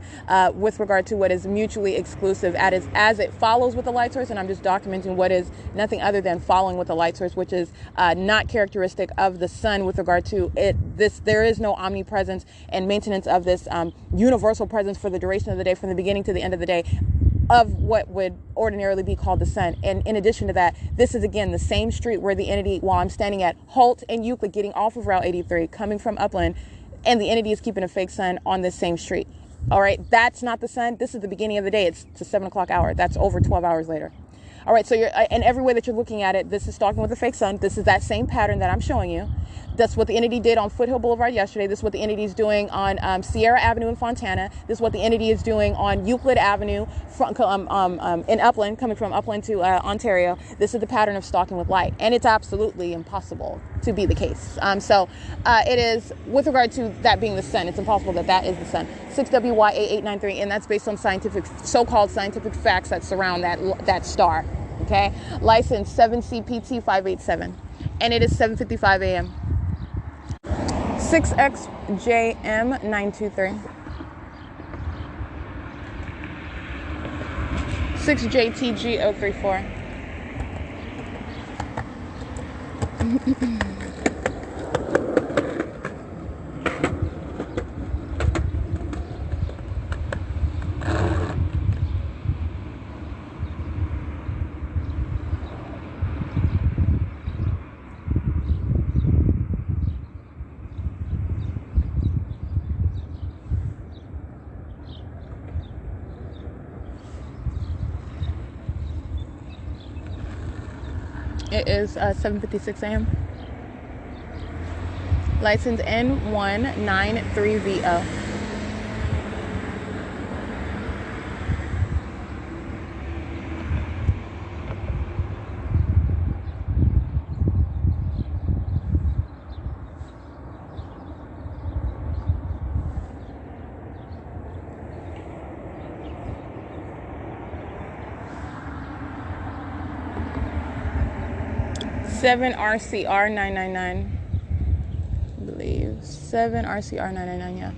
with regard to what is mutually exclusive as it follows with the light source, and I'm just documenting what is nothing other than following with the light source, which is not characteristic of the sun with regard to it. There is no omnipresence and maintenance of this universal presence for the duration of the day, from the beginning to the end of the day, of what would ordinarily be called the sun. And in addition to that, this is again the same street where the entity, while I'm standing at Holt and Euclid getting off of Route 83 coming from Upland, and the entity is keeping a fake sun on this same street. All right, that's not the sun. This is the beginning of the day. It's the 7 o'clock hour. That's over 12 hours later. All right, so in every way that you're looking at it, this is stalking with a fake sun. This is that same pattern that I'm showing you. That's what the entity did on Foothill Boulevard yesterday. This is what the entity is doing on Sierra Avenue in Fontana. This is what the entity is doing on Euclid Avenue in Upland, coming from Upland to Ontario. This is the pattern of stalking with light, and it's absolutely impossible to be the case. So it is, with regard to that being the sun, it's impossible that is the sun. 6WYA893, and that's based on so-called scientific facts that surround that star. Okay, license 7CPT587, and it is 7:55 a.m. 6XJM923. 6JTG034. It is 7:56 a.m. License N193VO. Seven RCR 999, I believe. 7 RCR 999, yeah.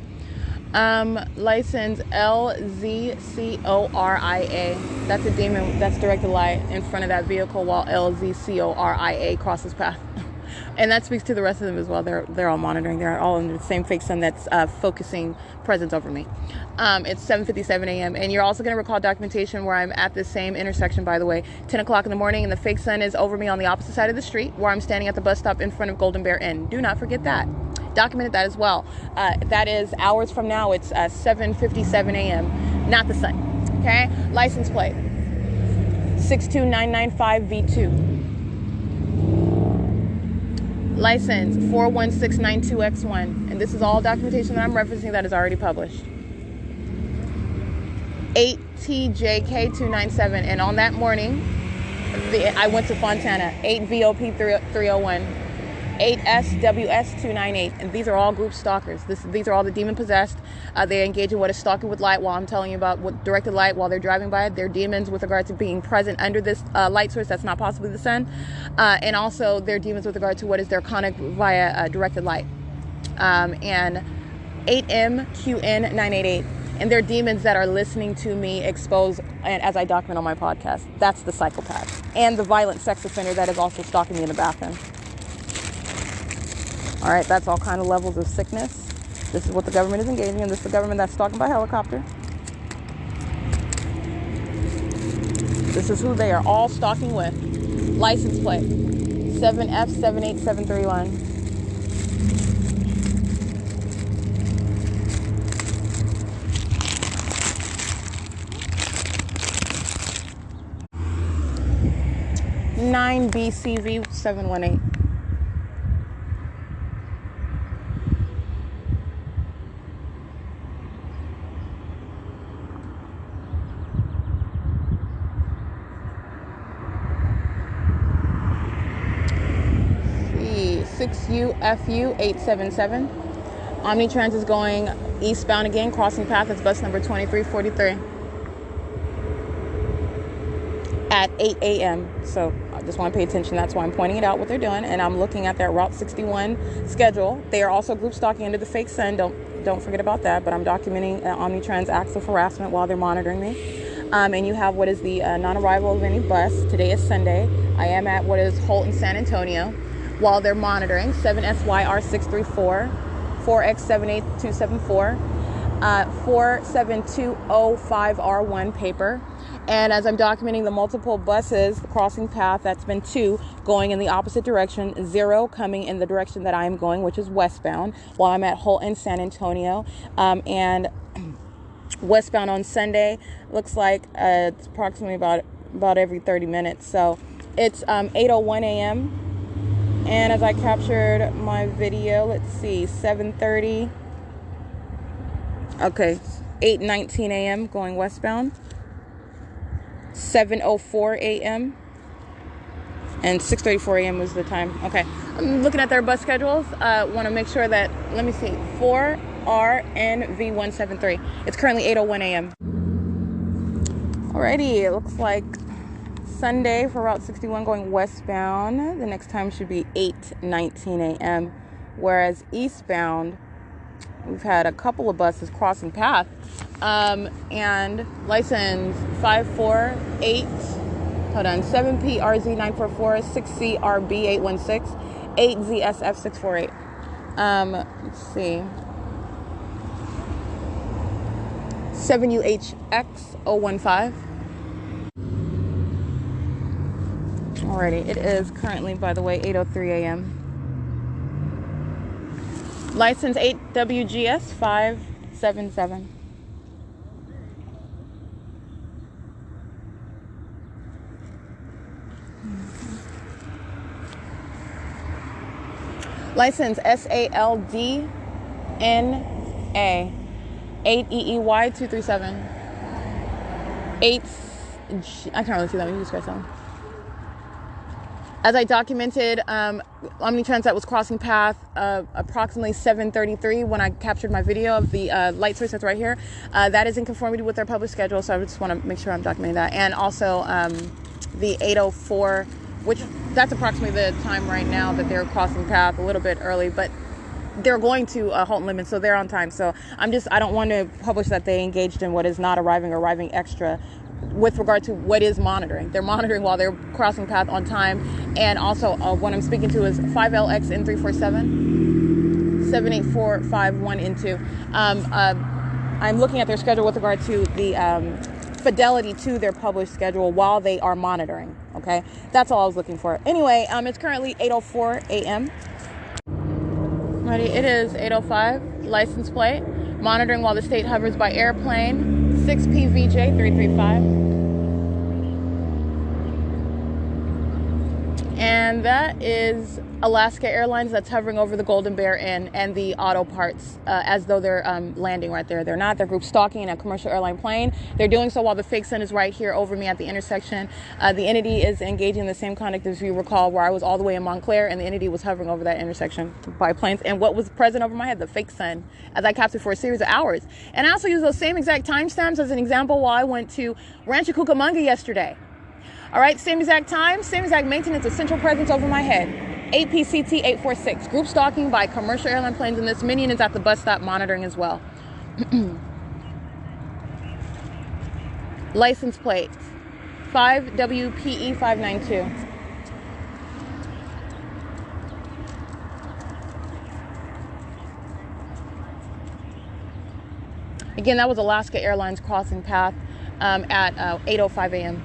License LZCORIA. That's a demon that's directed light in front of that vehicle while LZCORIA crosses path. And that speaks to the rest of them as well. They're all monitoring. They're all under the same fake sun that's focusing presence over me. It's 7:57 a.m. And you're also going to recall documentation where I'm at this same intersection, by the way, 10 o'clock in the morning, and the fake sun is over me on the opposite side of the street where I'm standing at the bus stop in front of Golden Bear Inn. Do not forget that. Documented that as well. That is hours from now. It's 7:57 a.m. Not the sun. Okay. License plate 62995V2. License 41692X1. And this is all documentation that I'm referencing that is already published. 8TJK297. And on that morning, I went to Fontana. 8VOP301. 8SWS298. And these are all group stalkers. These are all the demon possessed. They engage in what is stalking with light, while I'm telling you about what directed light while they're driving by. They're demons with regard to being present under this light source that's not possibly the sun. And also they're demons with regard to what is their conic via directed light. And 8MQN988. And they're demons that are listening to me expose, and as I document on my podcast. That's the psychopath. And the violent sex offender that is also stalking me in the bathroom. All right, that's all kind of levels of sickness. This is what the government is engaging in. This is the government that's stalking by helicopter. This is who they are all stalking with. License plate 7F78731. (9BCV718). UFU877. Omnitrans is going eastbound again, crossing path. It's bus number 2343 at 8 a.m. So I just want to pay attention. That's why I'm pointing it out what they're doing, and I'm looking at their Route 61 schedule. They are also group stalking under the fake sun. Don't forget about that. But I'm documenting Omnitrans acts of harassment while they're monitoring me. And you have what is the non-arrival of any bus. Today is Sunday. I am at what is Holt in San Antonio. While they're monitoring 7SYR634, 4X78274, 47205R1 paper. And as I'm documenting the multiple buses crossing path, that's been 2 going in the opposite direction, 0 coming in the direction that I am going, which is westbound, while I'm at Holt in San Antonio. And westbound on Sunday looks like it's approximately about every 30 minutes. So it's 8:01 a.m. And as I captured my video, let's see, 7:30. Okay, 8:19 a.m. going westbound. 7:04 a.m. and 6:34 a.m. was the time. Okay, I'm looking at their bus schedules. Want to make sure that, let me see, 4RNV173. It's currently 8:01 a.m. Alrighty, it looks like Sunday for Route 61 going westbound. The next time should be 8:19 a.m. Whereas eastbound, we've had a couple of buses crossing path. And license 548, 7PRZ944, 6CRB816, 8ZSF648. Let's see. 7UHX015. Alrighty, it is currently, by the way, 8:03 a.m. License 8WGS577. License SALDNA 8EEY237. 8. I can't really see that. Maybe you guys on. As I documented, Omnitrans that was crossing path approximately 7:33 when I captured my video of the light source that's right here. That is in conformity with their published schedule, so I just want to make sure I'm documenting that. And also the 8:04, which that's approximately the time right now that they're crossing path, a little bit early, but they're going to Holt and Limon, so they're on time. So I don't want to publish that they engaged in what is not arriving or arriving extra with regard to what is monitoring. They're monitoring while they're crossing path on time. And also what I'm speaking to is 5LXN347, 78451N2. I'm looking at their schedule with regard to the fidelity to their published schedule while they are monitoring. Okay, that's all I was looking for. Anyway, it's currently 8:04 a.m. Ready? It is 8:05. License plate. Monitoring while the state hovers by airplane. 6PVJ335. And that is Alaska Airlines that's hovering over the Golden Bear Inn and the auto parts as though they're landing right there. They're not. They're group stalking in a commercial airline plane. They're doing so while the fake sun is right here over me at the intersection. The entity is engaging in the same conduct as you recall where I was all the way in Montclair and the entity was hovering over that intersection by planes. And what was present over my head? The fake sun as I captured for a series of hours. And I also use those same exact timestamps as an example while I went to Rancho Cucamonga yesterday. All right, same exact time, same exact maintenance of central presence over my head. 8PCT 846. Group stalking by commercial airline planes, and this minion is at the bus stop monitoring as well. License plate 5WPE 592. Again, that was Alaska Airlines crossing path at 8:05 a.m.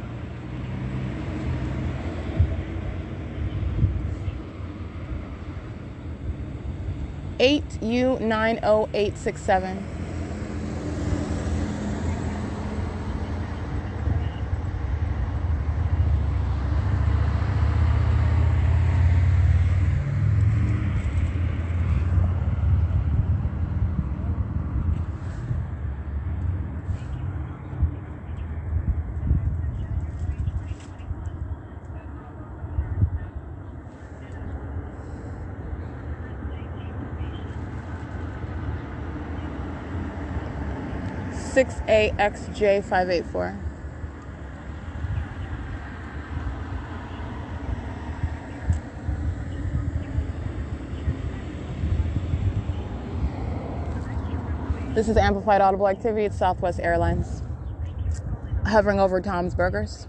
8U90867. AXJ584. This is amplified audible activity. It's Southwest Airlines hovering over Tom's Burgers.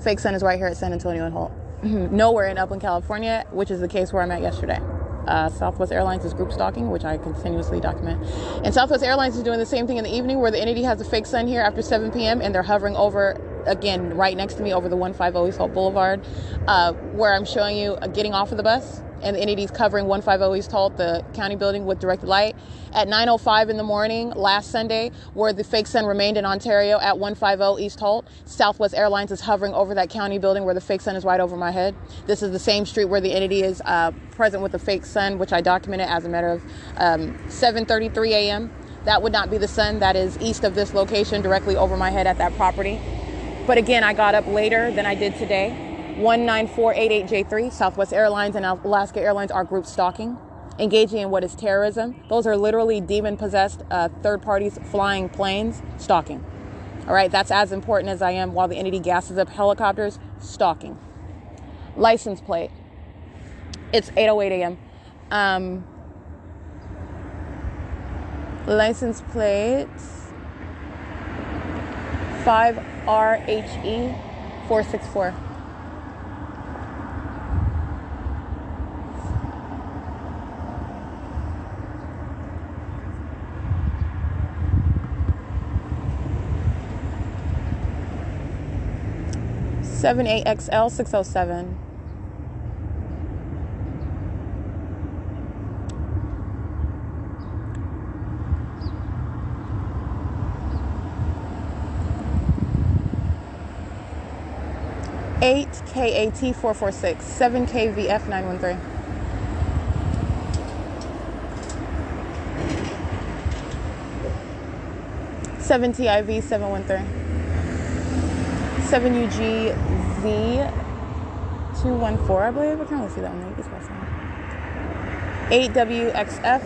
Fake sun is right here at San Antonio and Holt. Nowhere in Upland, California, which is the case where I'm at yesterday. Southwest Airlines is group stalking, which I continuously document. And Southwest Airlines is doing the same thing in the evening where the entity has a fake sun here after 7 p.m. and they're hovering over, again, right next to me over the 150 East Holt Boulevard, where I'm showing you getting off of the bus. And the entity's covering 150 East Holt, the county building with directed light. At 9:05 in the morning last Sunday, where the fake sun remained in Ontario at 150 East Holt, Southwest Airlines is hovering over that county building where the fake sun is right over my head. This is the same street where the entity is present with the fake sun, which I documented as a matter of 7:33 a.m. That would not be the sun. That is east of this location, directly over my head at that property. But again, I got up later than I did today. 19488J3, Southwest Airlines and Alaska Airlines are group stalking, engaging in what is terrorism. Those are literally demon-possessed third parties flying planes, stalking. All right, that's as important as I am while the entity gasses up helicopters, stalking. License plate. It's 8:08 a.m. License plate 5RHE 464. Seven AXL 607. Eight KAT 446 7 KVF 913. Seven TIV 713. 7UGZ 214, I believe. I can only see that on the express line. 8WXF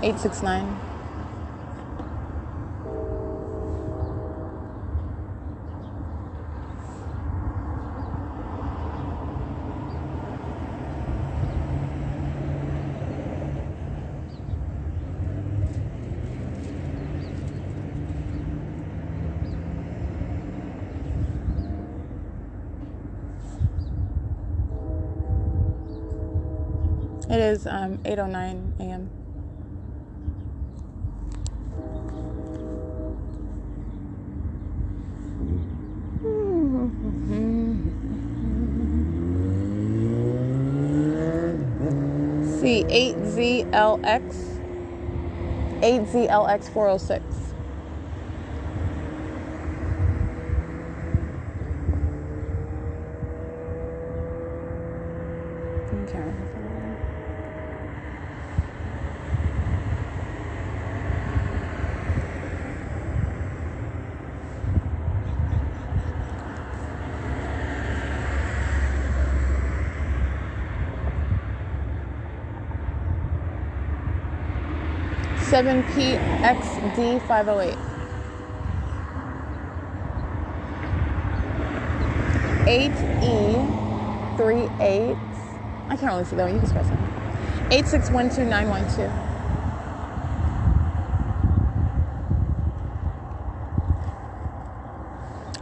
869. It is 8:09 a.m. C 8ZLX 406. Okay. 7PXD 508. 8E38. I can't really see that one. You can spell something. 8612912.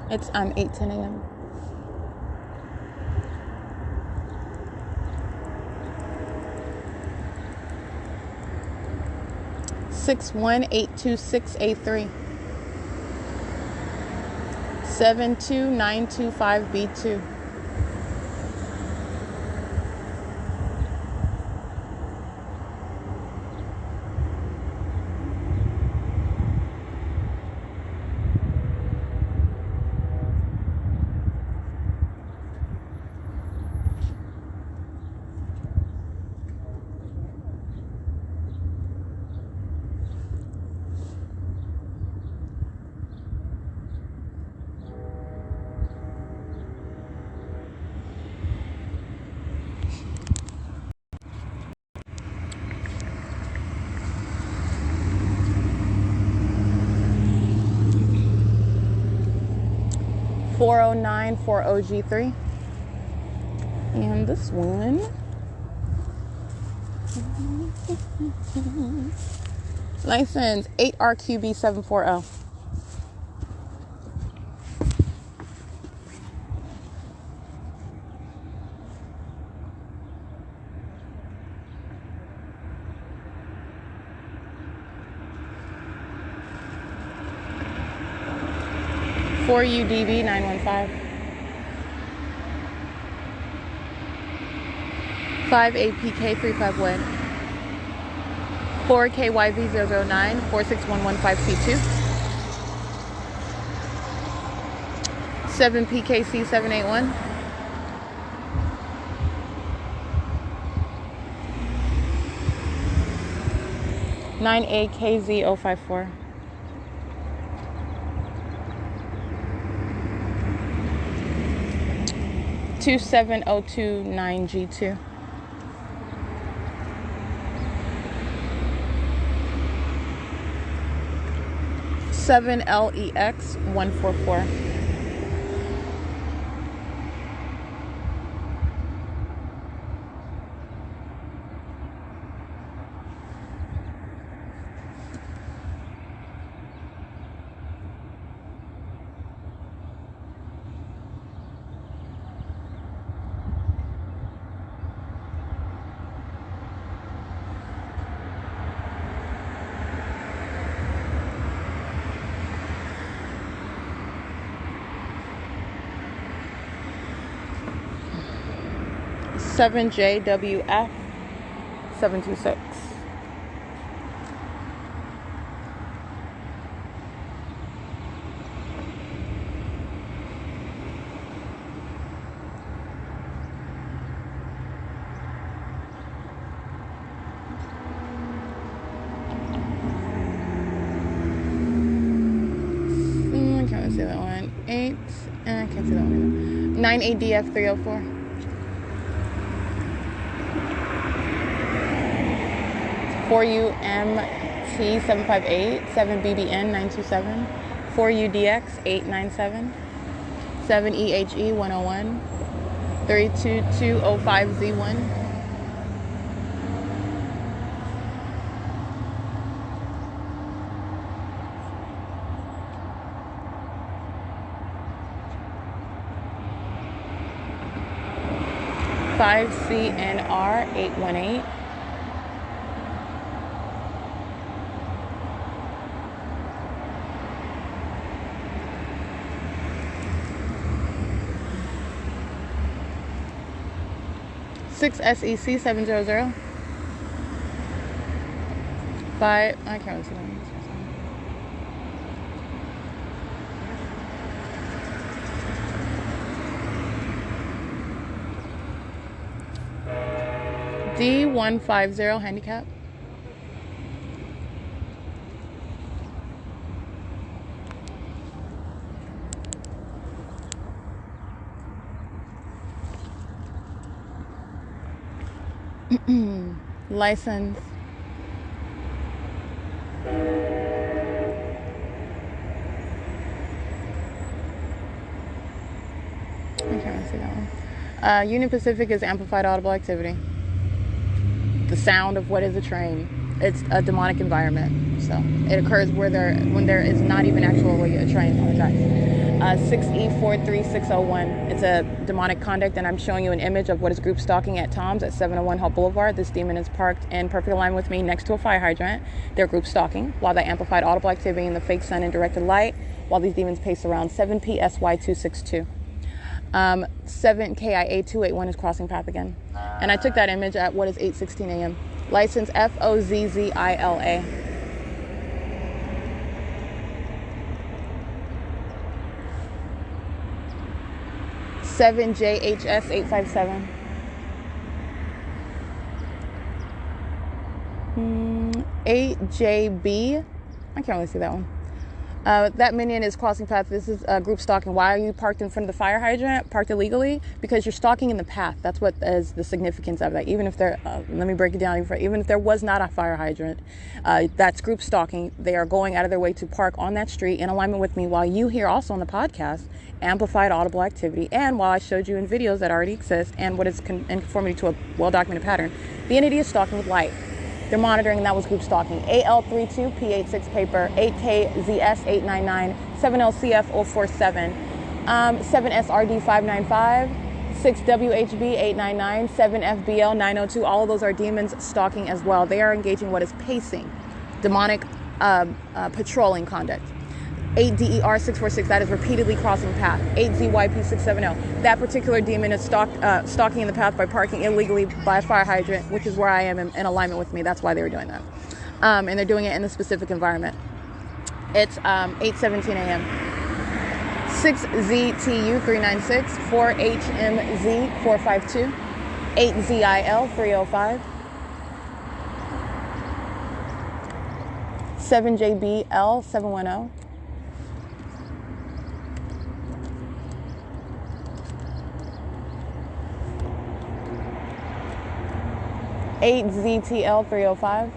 It's 8:10 a.m. Six 18268 72925B2. $40940G3. And this one, license 8RQB740. For UDB 915. 5APK35 Wood. 4KYV009 46115C2. 7PKC781. 9AKZ054. 27029G2. 7LEX144. $7JWF 726. I can't see that one. 8. I can't see that one either. 9ADF 304. 4UMT758, 7BBN927, 4UDX 897, 7EHE101, 32205Z1. $5CNR 818. 6SEC 700. By, I can't really see them. D150 handicap. License. I can't really see that one. Union Pacific is amplified audible activity. The sound of what is a train. It's a demonic environment. So it occurs when there is not even actually a train on the tracks. 6E43601. It's a demonic conduct, and I'm showing you an image of what is group stalking at Tom's at 701 Hall Boulevard. This demon is parked in perfect alignment with me next to a fire hydrant. They're group stalking while they amplified audible activity in the fake sun and directed light while these demons pace around 7PSY262. 7KIA281 is crossing path again. And I took that image at what is 8:16 a.m. License FOZZILA. JHS857. 8JB. I can't really see that one. That minion is crossing path. This is group stalking. Why are you parked in front of the fire hydrant? Parked illegally? Because you're stalking in the path. That's what is the significance of that. Even if there, let me break it down. Even if there was not a fire hydrant, that's group stalking. They are going out of their way to park on that street in alignment with me while you hear also on the podcast amplified audible activity, and while I showed you in videos that already exist and what is in conformity to a well-documented pattern. The entity is stalking with light. They're monitoring, and that was group stalking. AL32P86 paper, 8KZS899, 7LCF047, 7SRD595, 6WHB899, 7FBL902. All of those are demons stalking as well. They are engaging what is pacing, demonic patrolling conduct. 8DER646, that is repeatedly crossing path. 8ZYP670, that particular demon is stalking in the path by parking illegally by a fire hydrant, which is where I am in alignment with me. That's why they were doing that. And they're doing it in the specific environment. It's 8:17 a.m. 6ZTU396, 4HMZ452, 8ZIL305, 7JBL710, 8ZTL305,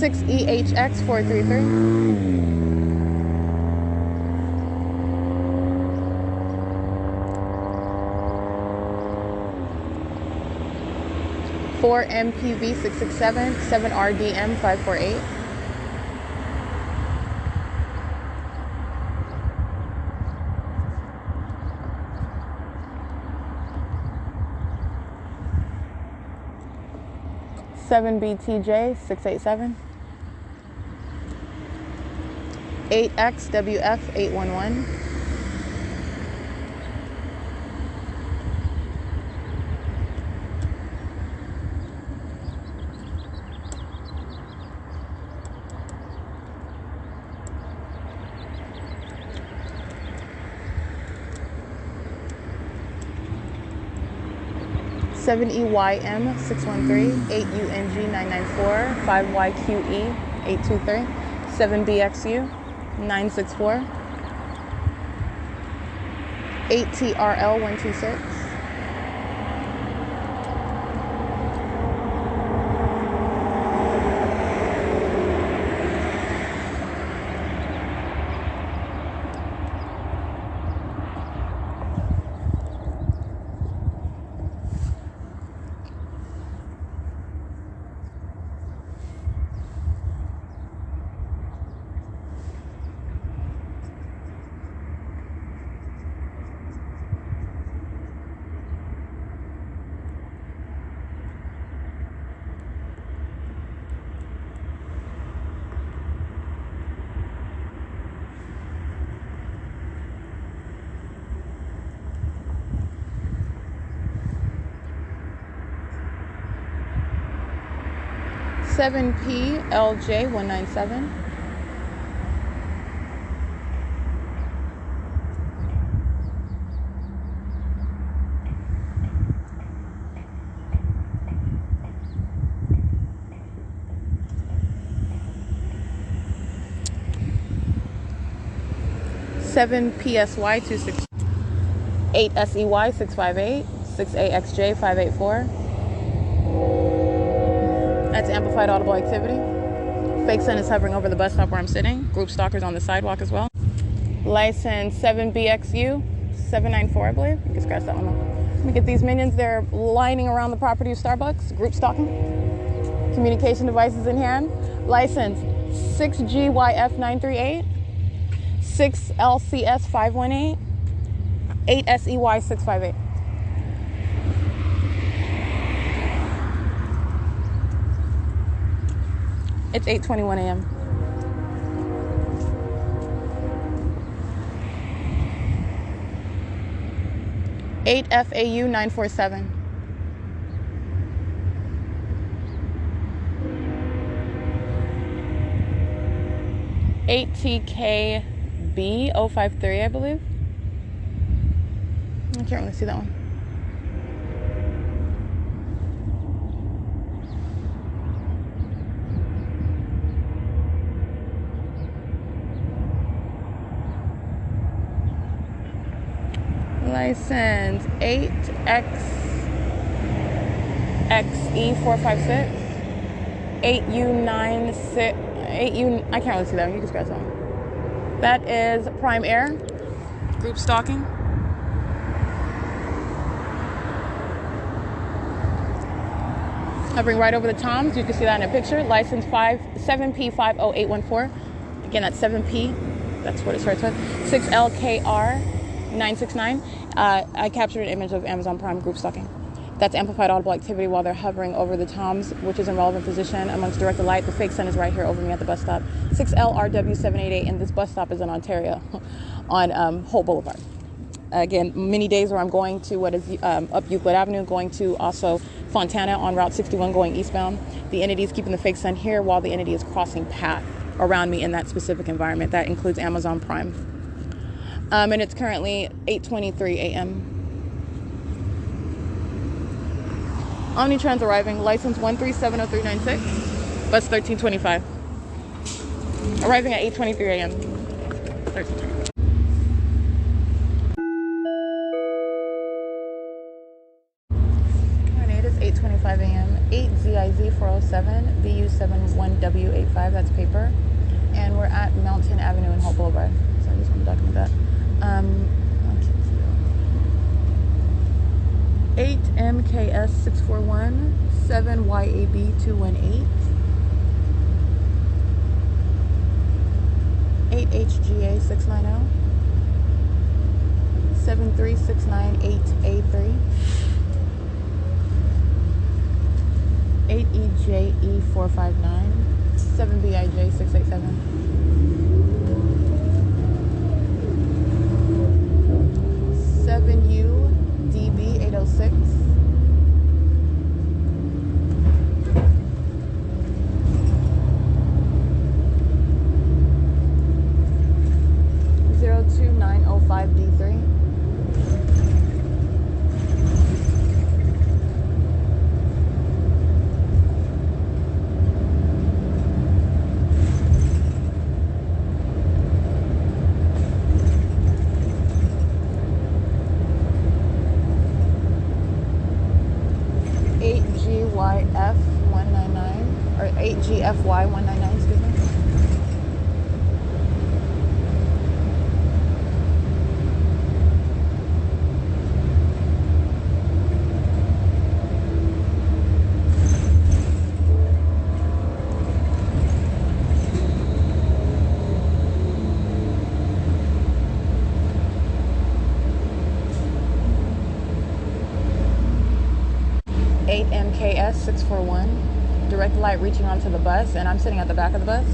6EHX433, 4MPV667, 7RDM548, 7BTJ687, 8XWF811, 7EYM613, 8UNG994, 5YQE823, 7BXU964, 8TRL126, 8 7PLJ197. Seven PSY 26, 8 SEY 658, 6 AXJ 584. That's amplified audible activity. Fake sun is hovering over the bus stop where I'm sitting. Group stalkers on the sidewalk as well. License 7BXU 794, I believe. You can scratch that one off. Let me get these minions. They're lining around the property of Starbucks. Group stalking. Communication devices in hand. License 6GYF938, 6LCS 518, 8 SEY 658. It's 8:21 a.m. Eight FAU 947. Eight TKB 053, I believe. I can't really see that one. License 8XXE456, 8U96, 8U, I can't really see that one, you can scratch that one. That is Prime Air, group stalking. Hovering right over the toms, you can see that in a picture. License 7P50814, again that's 7P, that's what it starts with, 6LKR 969. I captured an image of Amazon Prime group stalking. That's amplified audible activity while they're hovering over the toms, which is in relevant position amongst directed light. The fake sun is right here over me at the bus stop. 6LRW788, and this bus stop is in Ontario on Holt Boulevard. Again, many days where I'm going to what is up Euclid Avenue, going to also Fontana on Route 61 going eastbound. The entity is keeping the fake sun here while the entity is crossing path around me in that specific environment. That includes Amazon Prime. And it's currently 8:23 a.m. Omnitrans arriving, license 1370396, bus 1325. Arriving at 8:23 a.m. 1325. It is 8:25 a.m. 8ZIZ407 BU71W85. That's paper, and we're at Mountain Avenue and Holt Boulevard. So I just want to document that. 8 MKS 641, 7 YAB 218, 8 HGA 690, 73698A3, 8 EJE 459, 7 BIJ 687. 7U DB 806, 02905 D3, 8GYF 199, or 8GFY 199, excuse me. MKS 641, direct light reaching onto the bus, and I'm sitting at the back of the bus.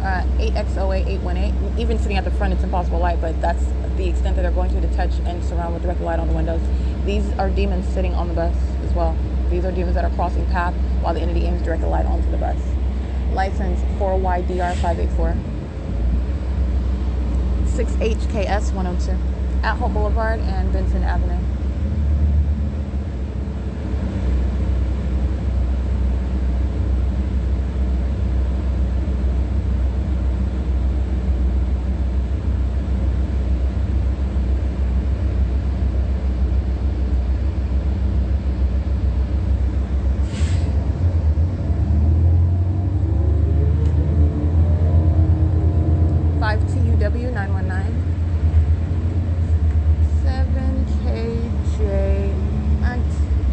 8X08 818. Even sitting at the front, it's impossible light, but that's the extent that they're going to touch and surround with direct light on the windows. These are demons sitting on the bus as well. These are demons that are crossing path while the entity aims direct the light onto the bus. License 4YDR584. 6HKS 102. At Hope Boulevard and Benson Avenue. TUW 919 7KJ. I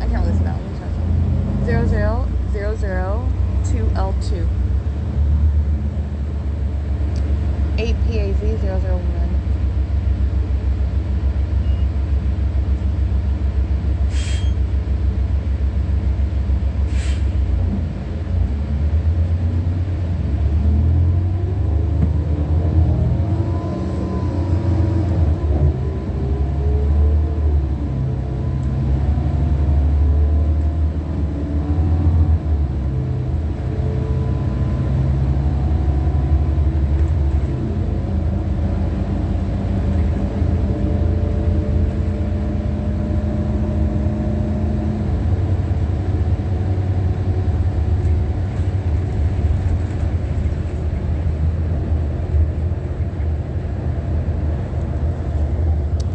can't really see that one. 00002L2 8PAZ 001.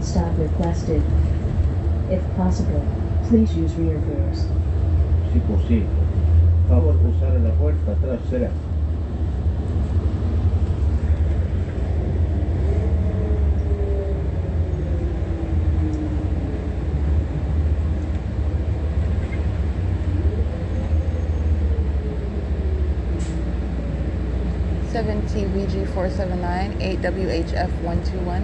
Stop requested. If possible, please use rear doors. Si posible. Favor usar la puerta trasera. Seven TVG 479 8WHF 121.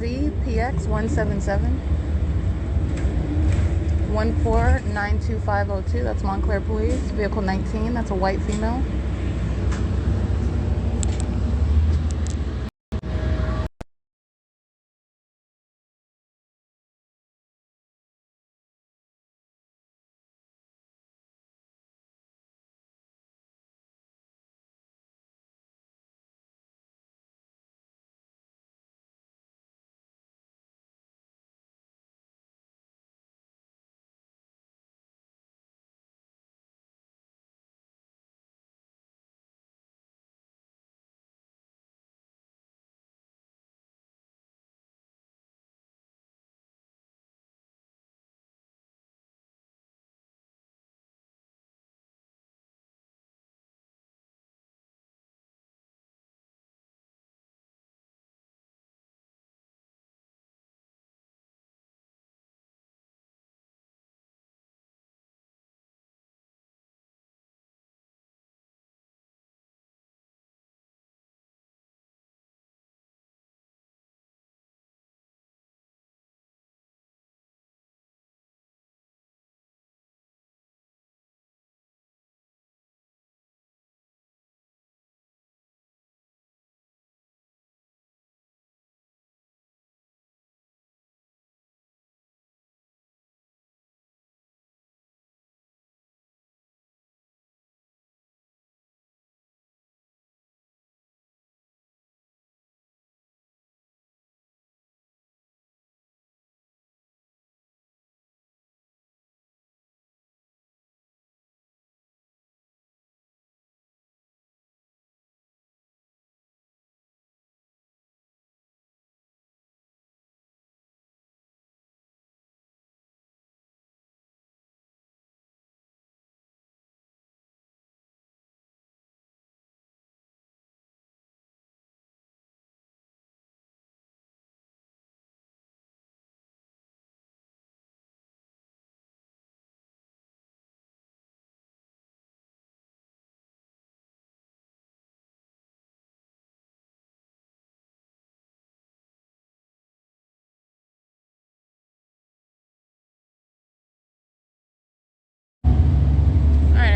ZPX 177 1492502. That's Montclair Police. Vehicle 19. That's a white female.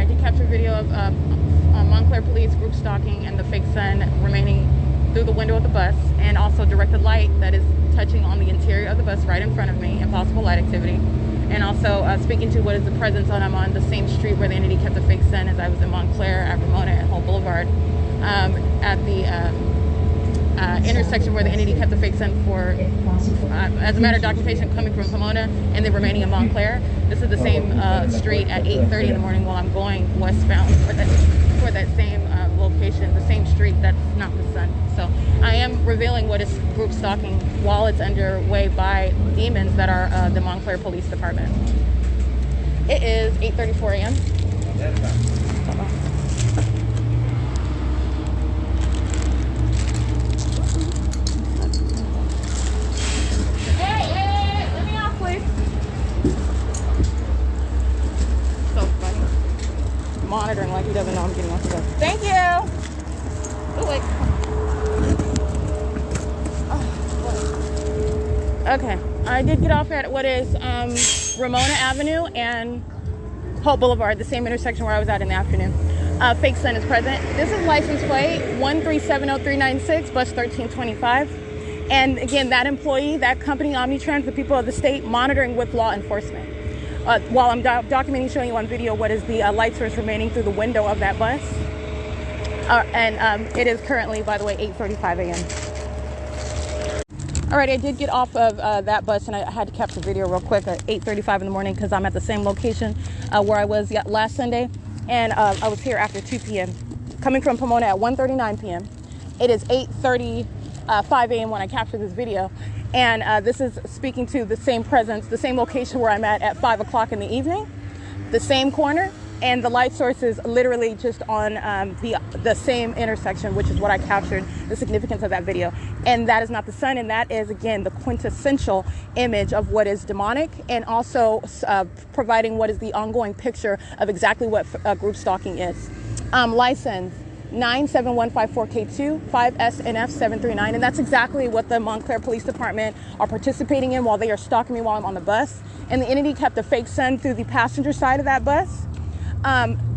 did capture video of Montclair police group stalking and the fake sun remaining through the window of the bus, and also directed light that is touching on the interior of the bus right in front of me, impossible light activity. And also speaking to what is the presence on, I'm on the same street where the entity kept the fake sun as I was in Montclair, at Ramona, and Hope Boulevard, at the intersection where the entity kept the fake sun for, as a matter of documentation, coming from Pomona and then remaining in Montclair. This is the same street at 8:30 in the morning while I'm going westbound for that same location, the same street that's not the sun. So I am revealing what is group stalking while it's underway by demons that are the Montclair Police Department. It is 8:34 a.m. Hey, let me off, please. So funny. Monitoring like he doesn't know I'm getting off the bus. Thank you. Oh, wait. Okay, I did get off at what is Ramona Avenue and Hope Boulevard, the same intersection where I was at in the afternoon. Fake sun is present. This is license plate 1370396, bus 1325. And again, that employee, that company, Omnitrans, the people of the state, monitoring with law enforcement. While I'm documenting, showing you on video what is the light source remaining through the window of that bus. It is currently, by the way, 8:35 a.m. All right, I did get off of that bus, and I had to capture video real quick at 8:35 in the morning because I'm at the same location where I was last Sunday, and I was here after 2 p.m. coming from Pomona at 1:39 p.m. It is 8:35 a.m. when I captured this video, and this is speaking to the same presence, the same location where I'm at 5 o'clock in the evening, the same corner. And the light source is literally just on the same intersection, which is what I captured, the significance of that video. And that is not the sun, and that is, again, the quintessential image of what is demonic, and also providing what is the ongoing picture of exactly what group stalking is. License 97154K2 5SNF739, and that's exactly what the Montclair Police Department are participating in while they are stalking me while I'm on the bus. And the entity kept a fake sun through the passenger side of that bus.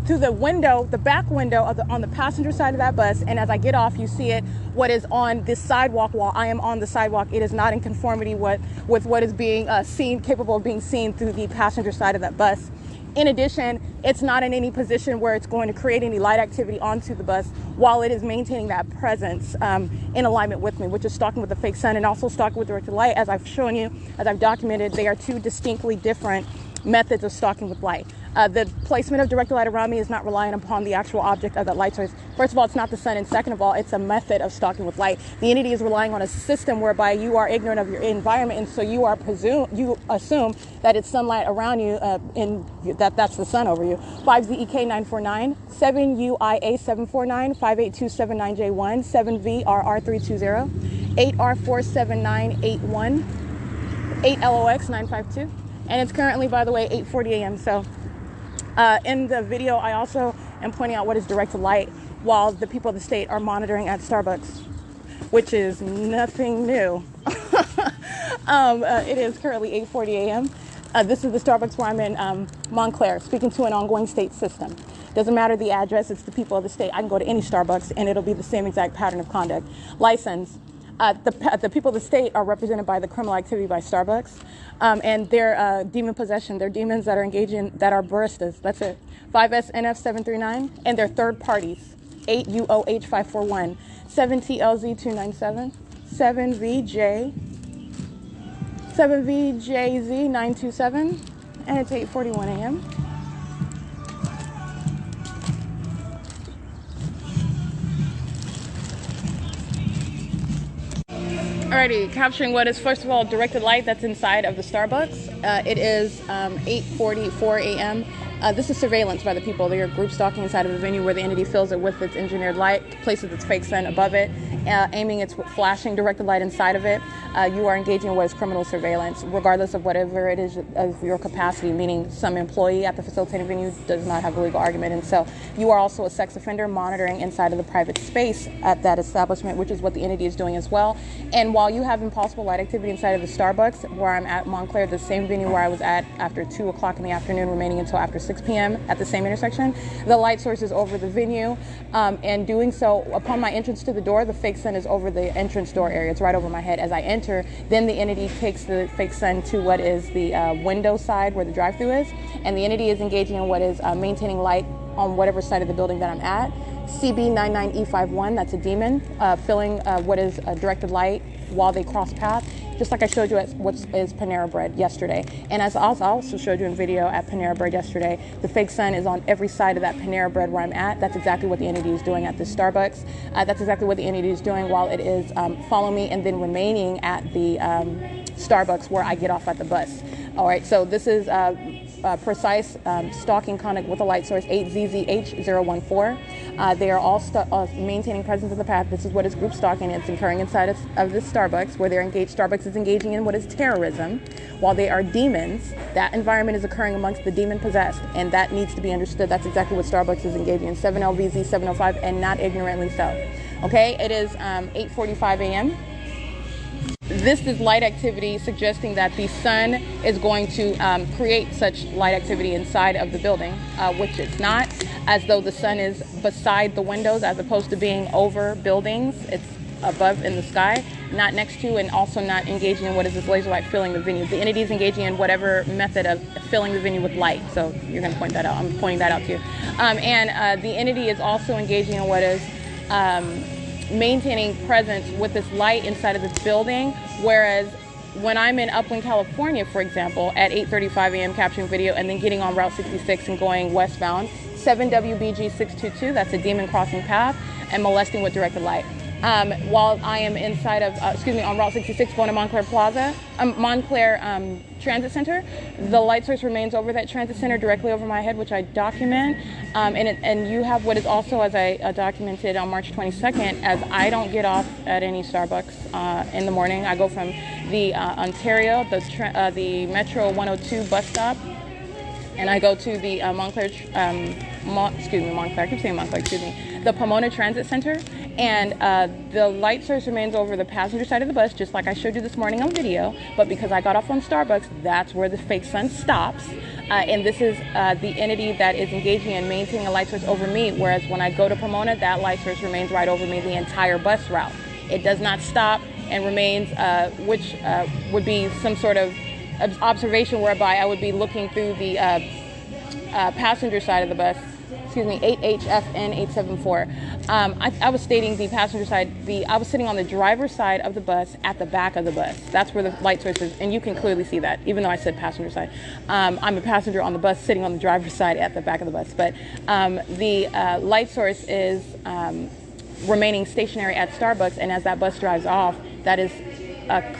Through the window, the back window on the passenger side of that bus, and as I get off, you see it. What is on this sidewalk while I am on the sidewalk, it is not in conformity with what is being seen, capable of being seen through the passenger side of that bus. In addition, it's not in any position where it's going to create any light activity onto the bus while it is maintaining that presence in alignment with me, which is stalking with the fake sun and also stalking with directed light. As I've shown you, as I've documented, they are two distinctly different methods of stalking with light. The placement of directed light around me is not reliant upon the actual object of that light source. First of all, it's not the sun, and second of all, it's a method of stalking with light. The entity is relying on a system whereby you are ignorant of your environment, and so you assume that it's sunlight around you, and that's the sun over you. 5ZEK949, 7UIA749, 58279J1, 7VRR320, 8R47981, 8LOX952. And it's currently, by the way, 8:40 a.m. So in the video, I also am pointing out what is directed light while the people of the state are monitoring at Starbucks, which is nothing new. It is currently 8:40 a.m. This is the Starbucks where I'm in Montclair, speaking to an ongoing state system. Doesn't matter the address, it's the people of the state. I can go to any Starbucks and it'll be the same exact pattern of conduct. License. The people of the state are represented by the criminal activity by Starbucks, and their demon possession. They're demons that are engaging, that are baristas. That's it. 5SNF739, and they're third parties. 8UOH541, 7TLZ297, 7VJZ927, and it's 8:41 a.m. Alrighty, capturing what is, first of all, directed light that's inside of the Starbucks. It is 8:44 a.m. This is surveillance by the people. They are group stalking inside of the venue where the entity fills it with its engineered light, places its fake sun above it, aiming its flashing directed light inside of it. You are engaging in what is criminal surveillance, regardless of whatever it is of your capacity, meaning some employee at the facilitating venue does not have a legal argument. And so you are also a sex offender monitoring inside of the private space at that establishment, which is what the entity is doing as well. And while you have impossible light activity inside of the Starbucks, where I'm at Montclair, the same venue where I was at after 2 o'clock in the afternoon, remaining until after 6 6 p.m. at the same intersection. The light source is over the venue, and doing so, upon my entrance to the door, the fake sun is over the entrance door area. It's right over my head as I enter. Then the entity takes the fake sun to what is the window side where the drive-through is, and the entity is engaging in what is maintaining light on whatever side of the building that I'm at. CB99E51, that's a demon, filling what is directed light while they cross paths, just like I showed you at what is Panera Bread yesterday. And as I also showed you in video at Panera Bread yesterday, the fake sun is on every side of that Panera Bread where I'm at. That's exactly what the entity is doing at this Starbucks. That's exactly what the entity is doing while it is following me and then remaining at the Starbucks where I get off at the bus. All right, so this is precise stalking conduct with a light source 8ZZH014. They are all maintaining presence in the path. This is what is group stalking. It's occurring inside of this Starbucks where they're engaged. Starbucks is engaging in what is terrorism. While they are demons, that environment is occurring amongst the demon possessed, and that needs to be understood. That's exactly what Starbucks is engaging in. 7LVZ 705, and not ignorantly so. Okay, it is 8:45 a.m. This is light activity suggesting that the sun is going to create such light activity inside of the building, which it's not, as though the sun is beside the windows as opposed to being over buildings. It's above in the sky, not next to, and also not engaging in what is this laser light filling the venue. The entity is engaging in whatever method of filling the venue with light. So you're going to point that out. I'm pointing that out to you. And the entity is also engaging in what is maintaining presence with this light inside of this building, whereas when I'm in Upland, California, for example, at 8:35 a.m. capturing video and then getting on Route 66 and going westbound, 7WBG622, that's a demon crossing path and molesting with directed light. While I am inside of, on Route 66 going to Montclair Plaza, Montclair Transit Center, the light source remains over that transit center directly over my head, which I document. And you have what is also, as I documented on March 22nd, as I don't get off at any Starbucks in the morning. I go from the Ontario, the Metro 102 bus stop, and I go to the the Pomona Transit Center, and the light source remains over the passenger side of the bus, just like I showed you this morning on video, but because I got off on Starbucks, that's where the fake sun stops, and this is the entity that is engaging in maintaining a light source over me, whereas when I go to Pomona, that light source remains right over me the entire bus route. It does not stop and remains, which would be some sort of observation whereby I would be looking through the passenger side of the bus, 8HFN874. I was stating the passenger side, I was sitting on the driver's side of the bus at the back of the bus. That's where the light source is, and you can clearly see that, even though I said passenger side. I'm a passenger on the bus sitting on the driver's side at the back of the bus, but the light source is remaining stationary at Starbucks, and as that bus drives off, that is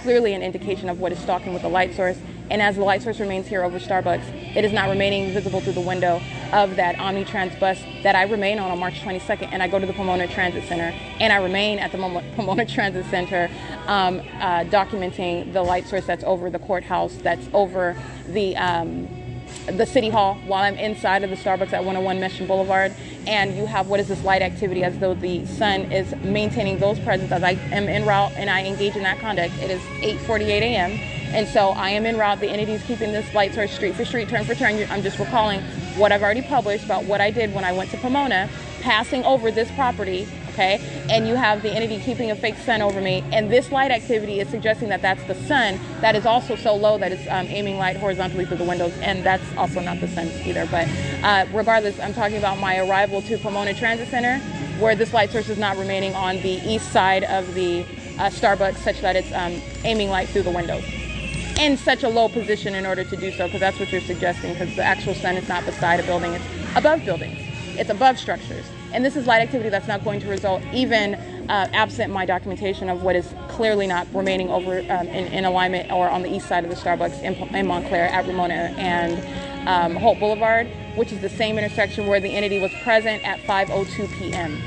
clearly an indication of what is stalking with the light source. And as the light source remains here over Starbucks, it is not remaining visible through the window of that Omnitrans bus that I remain on March 22nd. And I go to the Pomona Transit Center, and I remain at the Pomona Transit Center documenting the light source that's over the courthouse, that's over the City Hall, while I'm inside of the Starbucks at 101 Mission Boulevard. And you have what is this light activity, as though the sun is maintaining those presence as I am en route and I engage in that conduct. It is 8:48 a.m. And so I am en route. The entity is keeping this light source street for street, turn for turn. I'm just recalling what I've already published about what I did when I went to Pomona, passing over this property, okay? And you have the entity keeping a fake sun over me. And this light activity is suggesting that that's the sun that is also so low that it's aiming light horizontally through the windows. And that's also not the sun either. But regardless, I'm talking about my arrival to Pomona Transit Center, where this light source is not remaining on the east side of the Starbucks, such that it's aiming light through the windows. In such a low position in order to do so, because that's what you're suggesting, because the actual sun is not beside a building, it's above buildings, it's above structures. And this is light activity that's not going to result, even absent my documentation of what is clearly not remaining over in alignment or on the east side of the Starbucks in Montclair at Ramona and Hope Boulevard, which is the same intersection where the entity was present at 5:02 p.m.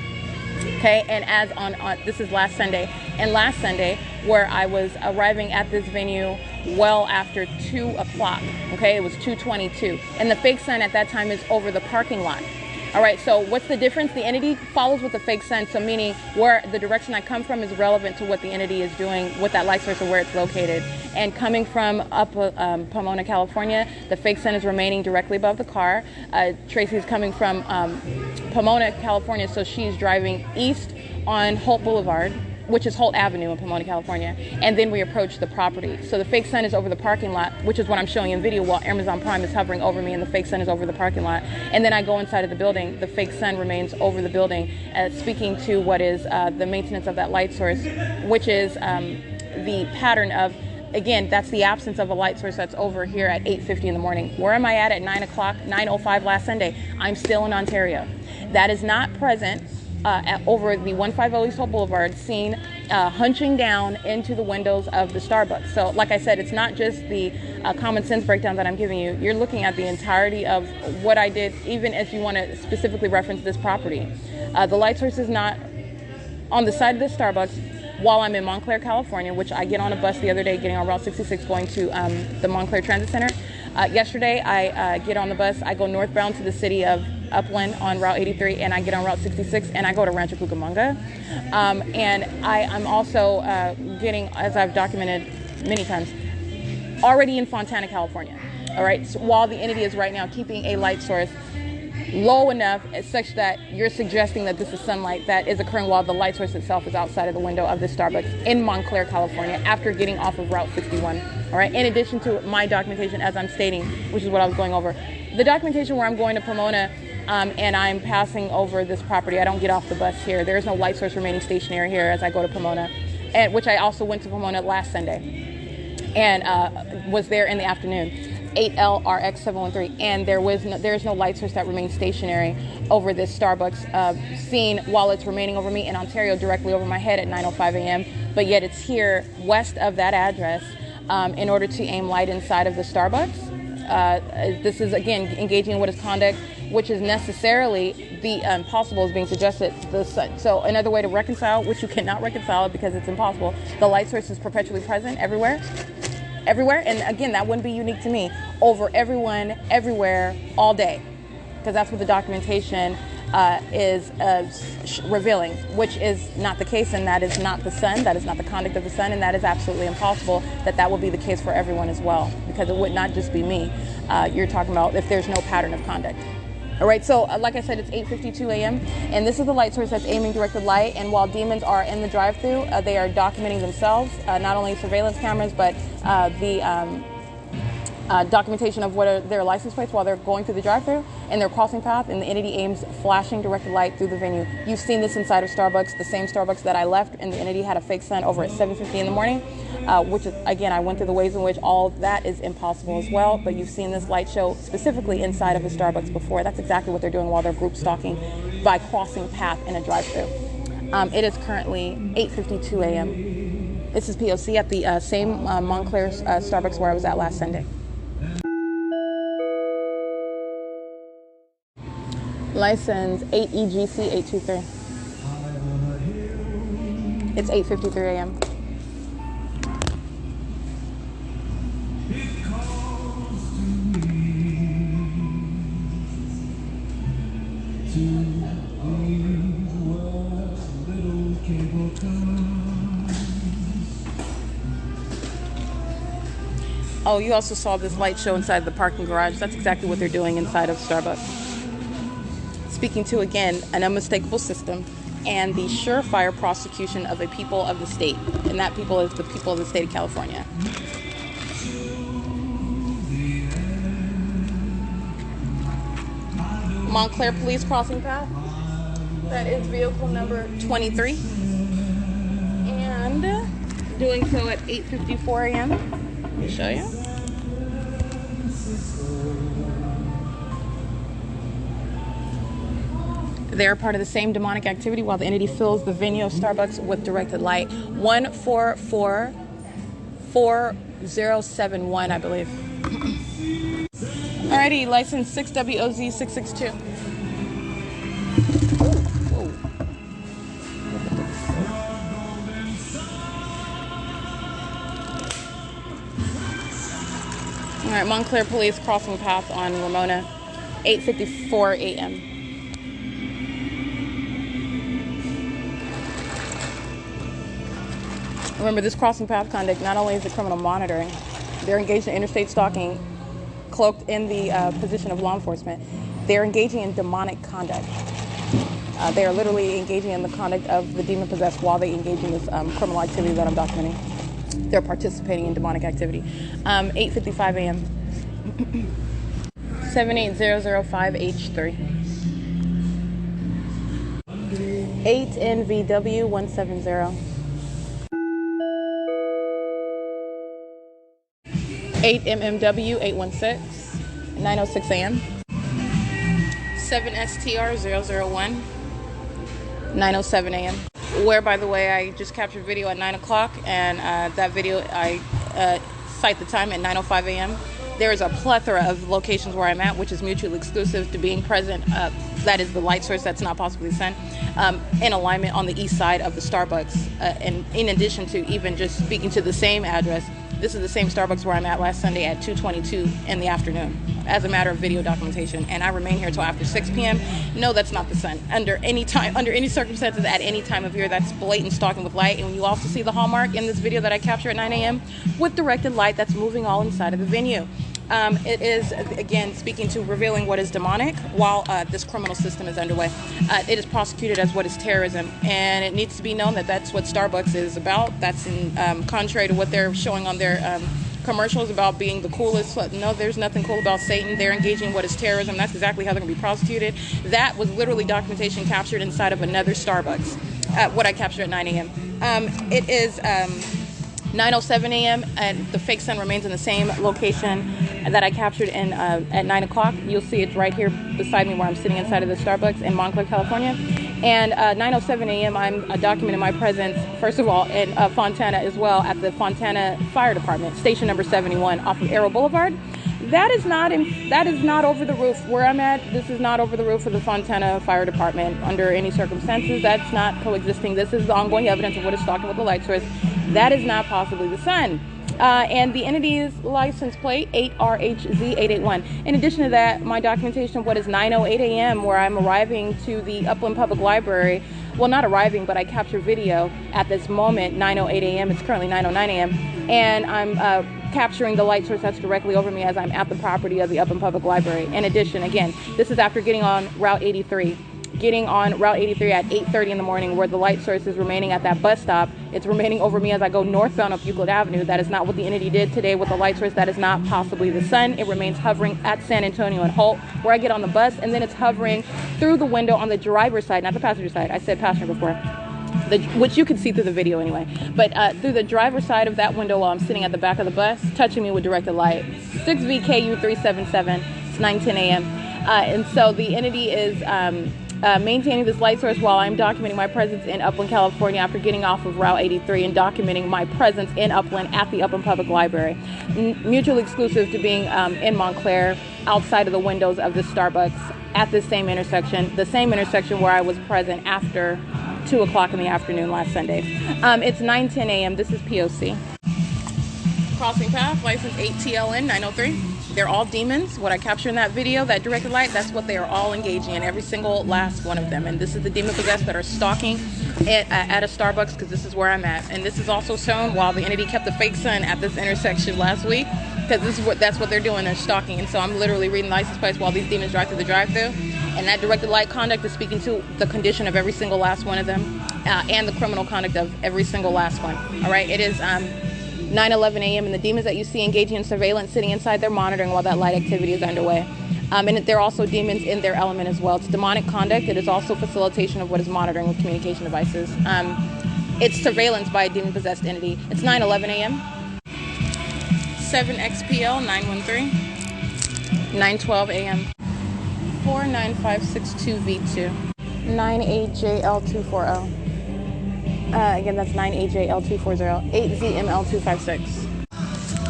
Okay, and as on this is last Sunday, and last Sunday, where I was arriving at this venue well after 2 o'clock, okay, it was 2:22, and the fake sun at that time is over the parking lot. All right, so what's the difference? The entity follows with the fake sun, so meaning where the direction I come from is relevant to what the entity is doing with that light source or where it's located. And coming from up Pomona, California, the fake sun is remaining directly above the car. Tracy's coming from Pomona, California, so she's driving east on Holt Boulevard, which is Holt Avenue in Pomona, California, and then we approach the property. So the fake sun is over the parking lot, which is what I'm showing in video, while Amazon Prime is hovering over me and the fake sun is over the parking lot. And then I go inside of the building, the fake sun remains over the building, speaking to what is the maintenance of that light source, which is the pattern of, again, that's the absence of a light source that's over here at 8:50 in the morning. Where am I at 9 o'clock, 9:05 last Sunday? I'm still in Ontario. That is not present over the 150 East Holt Boulevard, seen hunching down into the windows of the Starbucks. So like I said, it's not just the common sense breakdown that I'm giving you. You're looking at the entirety of what I did, even if you want to specifically reference this property. The light source is not on the side of the Starbucks while I'm in Montclair, California, which I get on a bus the other day getting on Route 66 going to the Montclair Transit Center. Yesterday, I get on the bus. I go northbound to the city of Upland on Route 83, and I get on Route 66, and I go to Rancho Cucamonga. And I'm also getting, as I've documented many times, already in Fontana, California. All right, so while the entity is right now keeping a light source low enough such that you're suggesting that this is sunlight that is occurring while the light source itself is outside of the window of this Starbucks in Montclair, California, after getting off of Route 61. All right, in addition to my documentation, as I'm stating, which is what I was going over, the documentation where I'm going to Pomona and I'm passing over this property. I don't get off the bus here. There is no light source remaining stationary here as I go to Pomona, and which I also went to Pomona last Sunday and was there in the afternoon. 8LRX713, and there is no light source that remains stationary over this Starbucks, seen while it's remaining over me in Ontario, directly over my head at 9:05 a.m. But yet it's here west of that address in order to aim light inside of the Starbucks. This is again engaging in what is conduct, which is necessarily the impossible is being suggested. So another way to reconcile, which you cannot reconcile because it's impossible, the light source is perpetually present everywhere, and again, that wouldn't be unique to me, over everyone, everywhere, all day, because that's what the documentation is revealing, which is not the case, and that is not the sun, that is not the conduct of the sun, and that is absolutely impossible that would be the case for everyone as well, because it would not just be me. You're talking about if there's no pattern of conduct. All right, so like I said, it's 8:52 a.m. and this is the light source that's aiming directed light. And while demons are in the drive-thru, they are documenting themselves, not only surveillance cameras, but the documentation of what are their license plates while they're going through the drive-thru and their crossing path, and the entity aims flashing directed light through the venue. You've seen this inside of Starbucks, the same Starbucks that I left, and the entity had a fake sun over at 7:50 in the morning, which is, again, I went through the ways in which all of that is impossible as well, but you've seen this light show specifically inside of a Starbucks before. That's exactly what they're doing while they're group stalking by crossing path in a drive-thru. It is currently 8:52 a.m. This is P.O.C. at the same Montclair Starbucks where I was at last Sunday. License 8EGC823. It's 8:53 a.m. Oh, you also saw this light show inside the parking garage. That's exactly what they're doing inside of Starbucks. Speaking to, again, an unmistakable system and the surefire prosecution of a people of the state. And that people is the people of the state of California. Montclair Police crossing path. That is vehicle number 23. And doing so at 8:54 a.m. Let me show you. They're part of the same demonic activity while the entity fills the venue of Starbucks with directed light. 1444071, I believe. Alrighty, license 6WOZ662. Alright, Montclair Police crossing path on Ramona, 8:54 a.m. Remember, this crossing path conduct not only is it criminal monitoring, they're engaged in interstate stalking, cloaked in the position of law enforcement. They're engaging in demonic conduct. They are literally engaging in the conduct of the demon-possessed while they engage in this criminal activity that I'm documenting. They're participating in demonic activity. 8:55 a.m. 78005H3. 8NVW170. 8MMW816. 9:06 a.m. 7STR001. 9:07 a.m. Where, by the way, I just captured video at 9 o'clock, and that video I cite the time at 9:05 a.m. There is a plethora of locations where I'm at, which is mutually exclusive to being present. That is the light source that's not possibly the sun, in alignment on the east side of the Starbucks. And in addition to even just speaking to the same address, this is the same Starbucks where I'm at last Sunday at 2:22 in the afternoon, as a matter of video documentation, and I remain here till after 6 p.m. No, that's not the sun. Under any time, under any circumstances, at any time of year, that's blatant stalking with light. And when you also see the hallmark in this video that I capture at 9 a.m. with directed light that's moving all inside of the venue. It is, again, speaking to revealing what is demonic while this criminal system is underway. It is prosecuted as what is terrorism, and it needs to be known that that's what Starbucks is about. That's in contrary to what they're showing on their commercials about being the coolest. No, there's nothing cool about Satan. They're engaging in what is terrorism. That's exactly how they're going to be prosecuted. That was literally documentation captured inside of another Starbucks, what I captured at 9 a.m. It is 9:07 a.m. and the fake sun remains in the same location that I captured in at 9 o'clock. You'll see it's right here beside me where I'm sitting inside of the Starbucks in Montclair, California. And 9:07 a.m. I'm documenting my presence, first of all, in Fontana as well, at the Fontana Fire Department, station number 71 off of Arrow Boulevard. That is not over the roof where I'm at. This is not over the roof of the Fontana Fire Department under any circumstances. That's not coexisting. This is the ongoing evidence of what is stalking with the light source. That is not possibly the sun. And the entity's license plate 8RHZ881. In addition to that, my documentation of what is 9:08 a.m. where I'm arriving to the Upland Public Library. Well, not arriving, but I capture video at this moment, 9:08 a.m. It's currently 9:09 a.m. And I'm capturing the light source that's directly over me as I'm at the property of the Upland Public Library. In addition, again, this is after getting on Route 83. Getting on Route 83 at 8:30 in the morning, where the light source is remaining at that bus stop. It's remaining over me as I go northbound up Euclid Avenue. That is not what the entity did today with the light source. That is not possibly the sun. It remains hovering at San Antonio and Holt, where I get on the bus, and then it's hovering through the window on the driver's side, not the passenger side. I said passenger before. Which you can see through the video anyway, but through the driver's side of that window while I'm sitting at the back of the bus, touching me with directed light. 6VKU377, it's 9:10 a.m. And so the entity is maintaining this light source while I'm documenting my presence in Upland, California after getting off of Route 83 and documenting my presence in Upland at the Upland Public Library. Mutually exclusive to being in Montclair, outside of the windows of the Starbucks at this same intersection, the same intersection where I was present after 2 o'clock in the afternoon last Sunday. It's 9:10 a.m. This is P.O.C. Crossing path, license 8TLN 903. They're all demons. What I capture in that video, that directed light, that's what they are all engaging in, every single last one of them. And this is the demon possessed that are stalking at a Starbucks, because this is where I'm at. And this is also shown while the entity kept the fake sun at this intersection last week, because that's what they're doing. They're stalking. And so I'm literally reading license plates while these demons drive through the drive-thru. And that directed light conduct is speaking to the condition of every single last one of them, and the criminal conduct of every single last one. All right, it is 9:11 a.m. and the demons that you see engaging in surveillance, sitting inside, they're monitoring while that light activity is underway. And they're also demons in their element as well. It's demonic conduct. It is also facilitation of what is monitoring with communication devices. It's surveillance by a demon-possessed entity. It's 9:11 a.m. 7XPL 913. 9:12 a.m. 49562V2. 9AJL240. Again, that's 9AJL240. 8ZML256.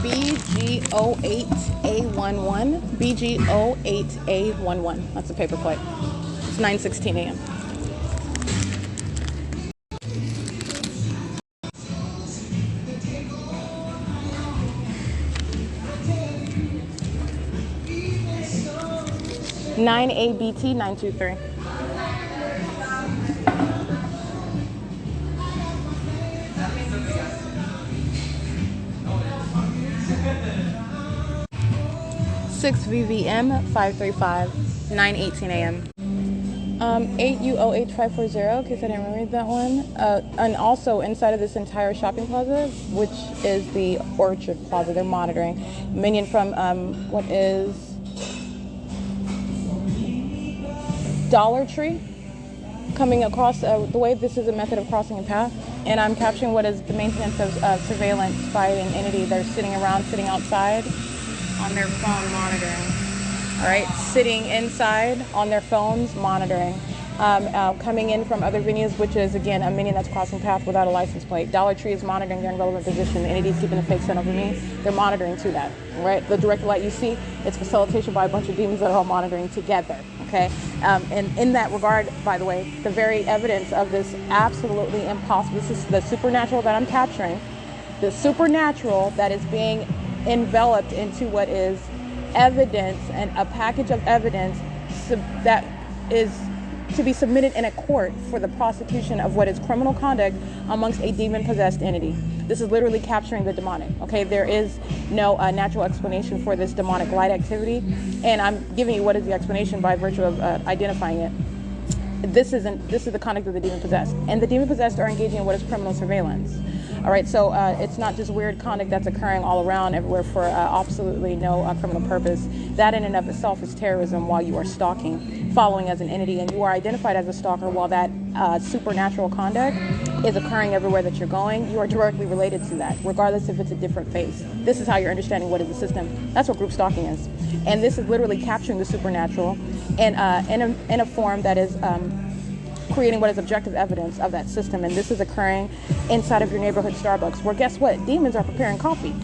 BG08A11. BG08A11. That's a paper plate. It's 9:16 a.m. Nine ABT 923. 6 VVM 535, 9:18 a.m. 8U0H540, in case I didn't read that one. And also inside of this entire shopping plaza, which is the Orchard Plaza, they're monitoring. Minion from what is Dollar Tree, coming across the way. This is a method of crossing a path. And I'm capturing what is the maintenance of surveillance by an entity. They're sitting outside on their phone monitoring. All right, sitting inside on their phones monitoring. Coming in from other venues, which is, again, a minion that's crossing path without a license plate. Dollar Tree is monitoring their irrelevant position. The entity's keeping a fake scent over me. They're monitoring to that, right? The direct light you see, it's facilitation by a bunch of demons that are all monitoring together, okay? And in that regard, by the way, the very evidence of this absolutely impossible, this is the supernatural that I'm capturing, the supernatural that is being enveloped into what is evidence and a package of evidence that is to be submitted in a court for the prosecution of what is criminal conduct amongst a demon-possessed entity. This is literally capturing the demonic, okay? There is no natural explanation for this demonic light activity, and I'm giving you what is the explanation by virtue of identifying it. This is the conduct of the demon-possessed, and the demon-possessed are engaging in what is criminal surveillance. All right, so it's not just weird conduct that's occurring all around everywhere for absolutely no criminal purpose. That in and of itself is terrorism while you are stalking, following as an entity, and you are identified as a stalker while that supernatural conduct is occurring everywhere that you're going. You are directly related to that, regardless if it's a different face. This is how you're understanding what is the system. That's what group stalking is. And this is literally capturing the supernatural and in a form that is creating what is objective evidence of that system. And this is occurring inside of your neighborhood Starbucks, where guess what? Demons are preparing coffee.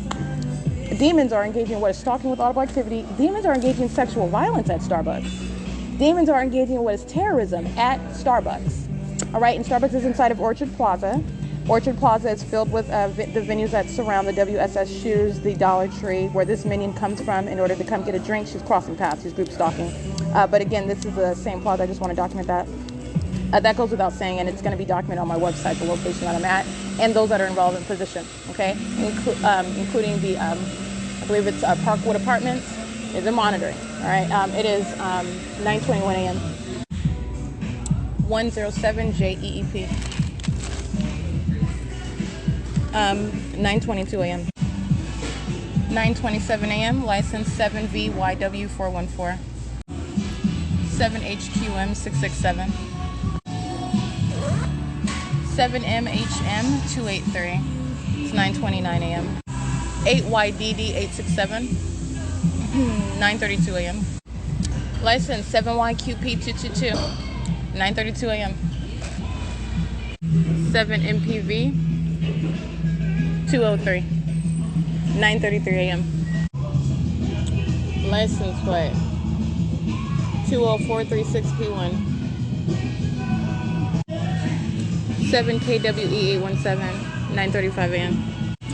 Demons are engaging in what is stalking with audible activity. Demons are engaging in sexual violence at Starbucks. Demons are engaging in what is terrorism at Starbucks. All right, and Starbucks is inside of Orchard Plaza. Orchard Plaza is filled with the venues that surround the W.S.S. Shoes, the Dollar Tree, where this minion comes from in order to come get a drink. She's crossing paths. She's group stalking. But again, this is the same plaza. I just want to document that. That goes without saying, and it's going to be documented on my website, the location that I'm at, and those that are in relevant position, okay? Including the, I believe it's Parkwood Apartments, is in monitoring, all right? It is 9:21 a.m. 107 JEEP. 9:22 a.m. 9:27 a.m. License 7VYW414. 7HQM667. 7MHM283. It's 9:29 a.m. 8YDD867. 9:32 a.m. License 7YQP222. 9:32 a.m. 7MPV 203. 9:33 a.m. License plate 20436P1. 7KWE817. 9:35 a.m.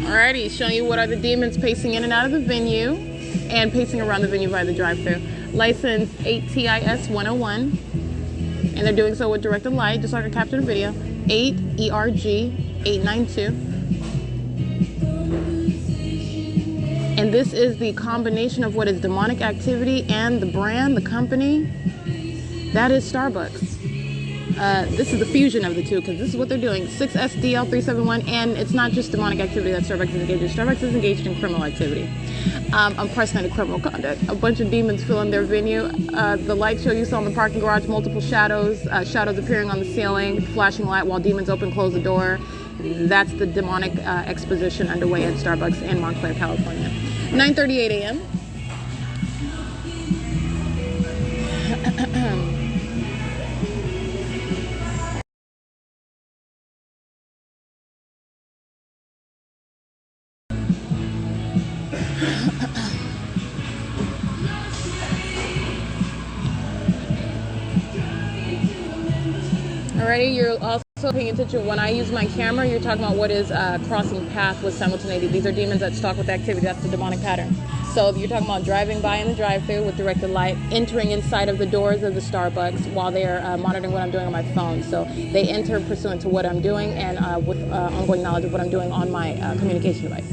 Alrighty, showing you what are the demons pacing in and out of the venue and pacing around the venue via the drive-thru. License 8TIS 101, and they're doing so with directed light, just so I can capture the video. 8ERG 892. And this is the combination of what is demonic activity and the brand, the company, that is Starbucks. This is the fusion of the two, because this is what they're doing. 6SDL371, and it's not just demonic activity that Starbucks is engaged in. Starbucks is engaged in criminal activity. Unprecedented criminal conduct. A bunch of demons filling their venue. The light show you saw in the parking garage, multiple shadows, shadows appearing on the ceiling, flashing light while demons open, close the door. That's the demonic exposition underway at Starbucks in Montclair, California. 9:38 a.m. Alrighty, you're also paying attention when I use my camera. You're talking about what is crossing path with simultaneity. These are demons that stalk with activity. That's the demonic pattern. So you're talking about driving by in the drive-thru with directed light, entering inside of the doors of the Starbucks while they're monitoring what I'm doing on my phone. So they enter pursuant to what I'm doing and with ongoing knowledge of what I'm doing on my communication device.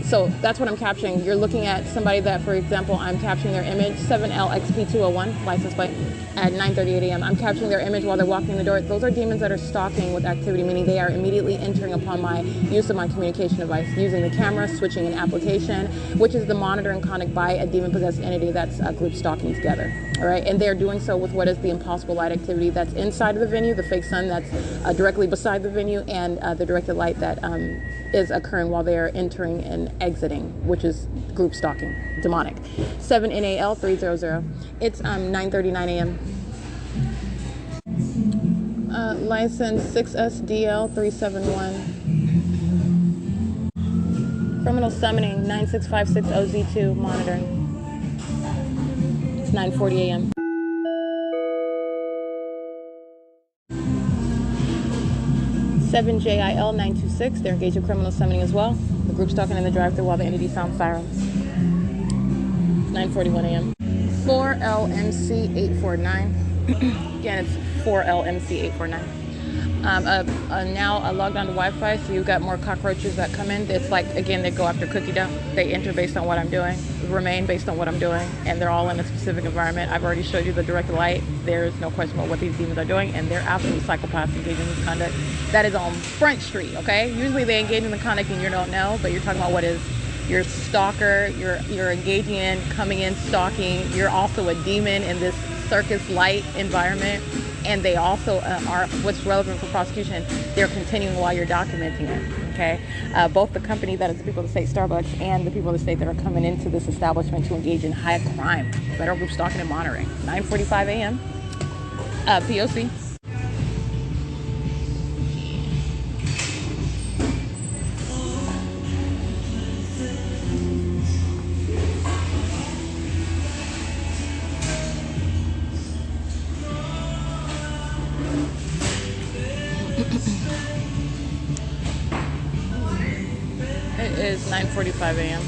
So that's what I'm capturing. You're looking at somebody that, for example, I'm capturing their image, 7LXP201, license plate, at 9:38 a.m. I'm capturing their image while they're walking in the door. Those are demons that are stalking with activity, meaning they are immediately entering upon my use of my communication device, using the camera, switching an application, which is the monitor and conduct by a demon-possessed entity that's group stalking together. All right, and they're doing so with what is the impossible light activity that's inside of the venue, the fake sun that's directly beside the venue, and the directed light that is occurring while they are entering and exiting, which is group stalking, demonic. 7NAL300. It's 9:39 a.m. License 6SDL371. Criminal summoning 96560Z2 monitoring. It's 9:40 a.m. JIL926. They're engaged in criminal summoning as well. The group's talking in the drive-thru while the entity sounds sirens. 9:41 a.m. 4LMC849. Again, it's 4LMC849. Now I logged on to Wi-Fi, so you've got more cockroaches that come in. It's like, again, they go after cookie dough. They enter based on what I'm doing, remain based on what I'm doing, and they're all in a specific environment. I've already showed you the direct light. There's no question about what these demons are doing, and they're absolute psychopaths engaging in this conduct. That is on Front Street, okay? Usually they engage in the conduct and you don't know, but you're talking about what is your stalker, you're engaging in, coming in, stalking. You're also a demon in this circus light environment. And they also are, what's relevant for prosecution, they're continuing while you're documenting it, okay? Both the company, that is the people of the state, Starbucks, and the people of the state that are coming into this establishment to engage in high crime, federal group stalking and monitoring. 9:45 a.m. P.O.C. It is 9:45 a.m.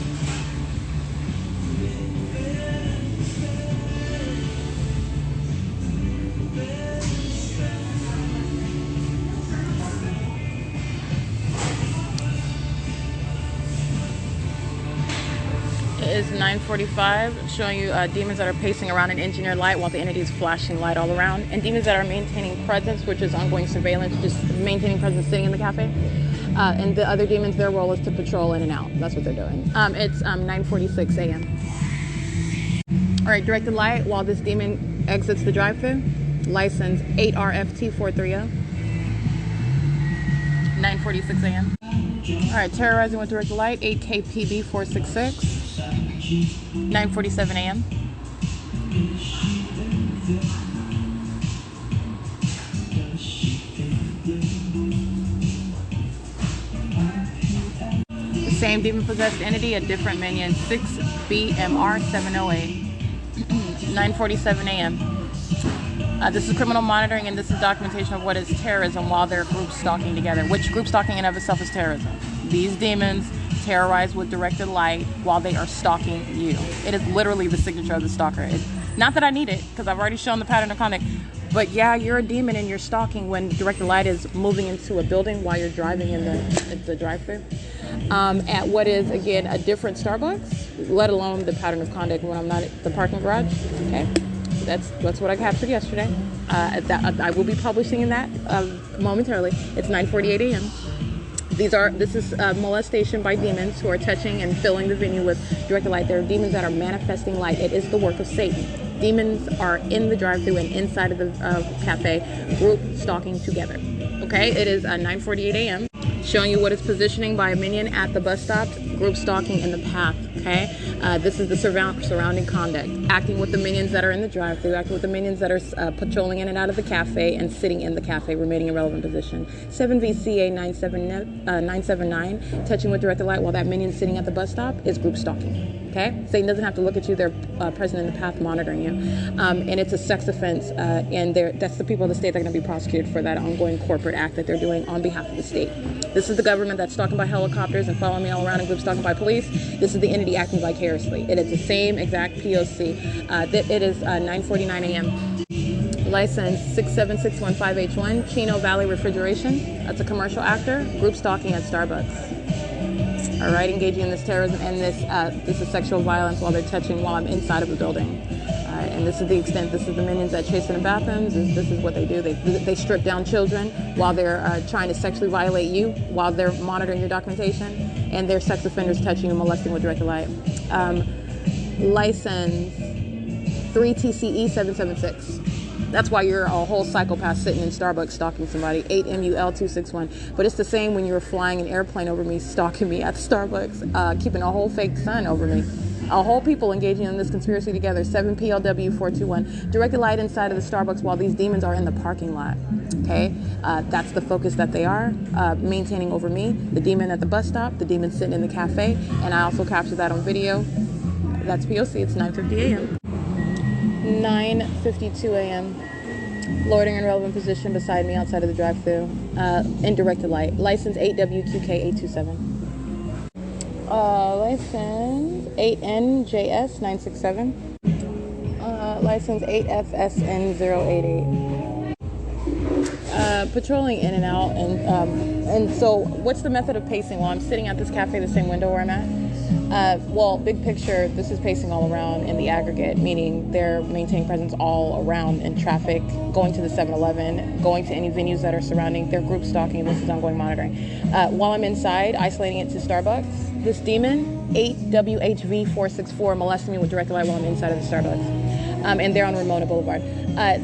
It is 9:45, showing you demons that are pacing around an engineered light while the entity is flashing light all around, and demons that are maintaining presence, which is ongoing surveillance, just maintaining presence sitting in the cafe. And the other demons, their role is to patrol in and out. That's what they're doing. It's 9:46 a.m. All right, directed light while this demon exits the drive-thru. License 8RFT430. 9:46 a.m. All right, terrorizing with directed light 8KPB466. 9:47 a.m. Same demon-possessed entity, a different minion, 6BMR708, 9:47 a.m. This is criminal monitoring, and this is documentation of what is terrorism while they're group stalking together, which group stalking in and of itself is terrorism. These demons terrorize with directed light while they are stalking you. It is literally the signature of the stalker. Not that I need it, because I've already shown the pattern of conduct, but yeah, you're a demon and you're stalking when directed light is moving into a building while you're driving in the drive-thru. At what is, again, a different Starbucks, let alone the pattern of conduct when I'm not at the parking garage. Okay, that's what I captured yesterday. I will be publishing that momentarily. It's 9:48 a.m. This is molestation by demons who are touching and filling the venue with directed light. There are demons that are manifesting light. It is the work of Satan. Demons are in the drive-thru and inside of the cafe, group stalking together. Okay, it is 9:48 a.m. Showing you what is positioning by a minion at the bus stop, group stalking in the path, okay? This is the surrounding conduct. Acting with the minions that are in the drive-thru, acting with the minions that are patrolling in and out of the cafe and sitting in the cafe, remaining in relevant position. 7VCA979, touching with directed light while that minion is sitting at the bus stop is group stalking. Okay, Satan doesn't have to look at you; they're present in the path, monitoring you, and it's a sex offense. And that's the people of the state that are going to be prosecuted for that ongoing corporate act that they're doing on behalf of the state. This is the government that's stalking by helicopters and following me all around in group stalking by police. This is the entity acting vicariously. It is the same exact P.O.C. It is 9:49 a.m. License 67615H1, Chino Valley Refrigeration. That's a commercial actor, group stalking at Starbucks. All right, engaging in this terrorism and this is sexual violence while they're touching while I'm inside of the building. All right, and this is the extent. This is the minions that chase in the bathrooms. This is what they do. They strip down children while they're trying to sexually violate you while they're monitoring your documentation, and they're sex offenders touching and molesting with directed light. License 3TCE 776. That's why you're a whole psychopath sitting in Starbucks stalking somebody. 8MUL261. But it's the same when you were flying an airplane over me, stalking me at Starbucks, keeping a whole fake sun over me. A whole people engaging in this conspiracy together. 7PLW421. Directed light inside of the Starbucks while these demons are in the parking lot. Okay? That's the focus that they are maintaining over me. The demon at the bus stop, the demon sitting in the cafe, and I also captured that on video. That's P.O.C. It's 9:50 a.m. 9:52 a.m. Loitering in relevant position beside me outside of the drive-thru. In directed light. License 8WQK827. License 8NJS967. License 8FSN088. Patrolling in and out, and so what's the method of pacing? Well, I'm sitting at this cafe, the same window where I'm at. Well, big picture, this is pacing all around in the aggregate, meaning they're maintaining presence all around in traffic, going to the 7-Eleven, going to any venues that are surrounding, their group stalking, and this is ongoing monitoring. While I'm inside, isolating it to Starbucks, this demon, 8WHV464, molesting me with directed light while I'm inside of the Starbucks. And they're on Ramona Boulevard.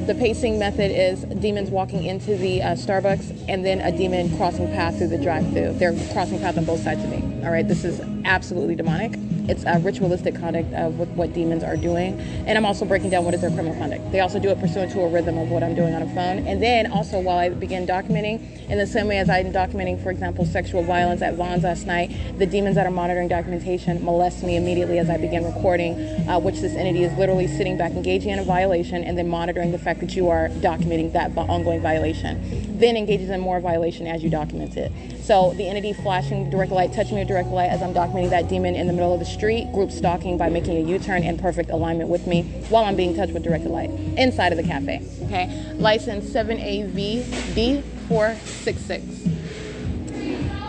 The pacing method is demons walking into the Starbucks and then a demon crossing path through the drive-thru. They're crossing path on both sides of me. All right, this is absolutely demonic. It's a ritualistic conduct of what demons are doing. And I'm also breaking down what is their criminal conduct. They also do it pursuant to a rhythm of what I'm doing on a phone. And then also while I begin documenting, in the same way as I'm documenting, for example, sexual violence at Vaughn's last night, the demons that are monitoring documentation molest me immediately as I begin recording, which this entity is literally sitting back, engaging in a violation, and then monitoring the fact that you are documenting that ongoing violation. Then engages in more violation as you document it. So the entity flashing direct light, touching me with direct light as I'm documenting that demon in the middle of the street, group stalking by making a U-turn in perfect alignment with me while I'm being touched with directed light inside of the cafe. Okay, license 7AVD466,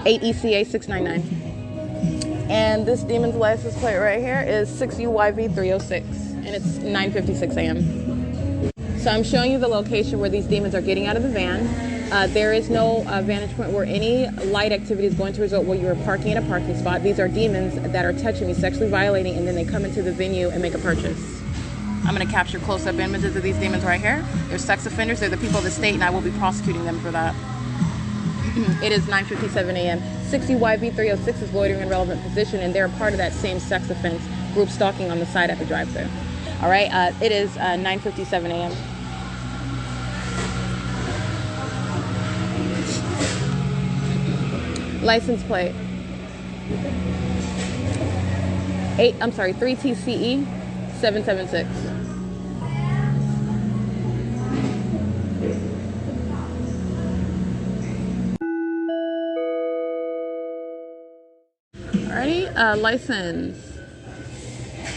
8ECA699. And this demon's license plate right here is 6UYV306, and it's 9:56 a.m. So I'm showing you the location where these demons are getting out of the van. There is no vantage point where any light activity is going to result where you are parking in a parking spot. These are demons that are touching me, sexually violating, and then they come into the venue and make a purchase. I'm going to capture close-up images of these demons right here. They're sex offenders. They're the people of the state, and I will be prosecuting them for that. It is 9:57 a.m. 60YV306 is loitering in relevant position, and they're a part of that same sex offense group stalking on the side at the drive-thru. All right, it is 9:57 a.m. License plate 3TCE 776. Alrighty, license.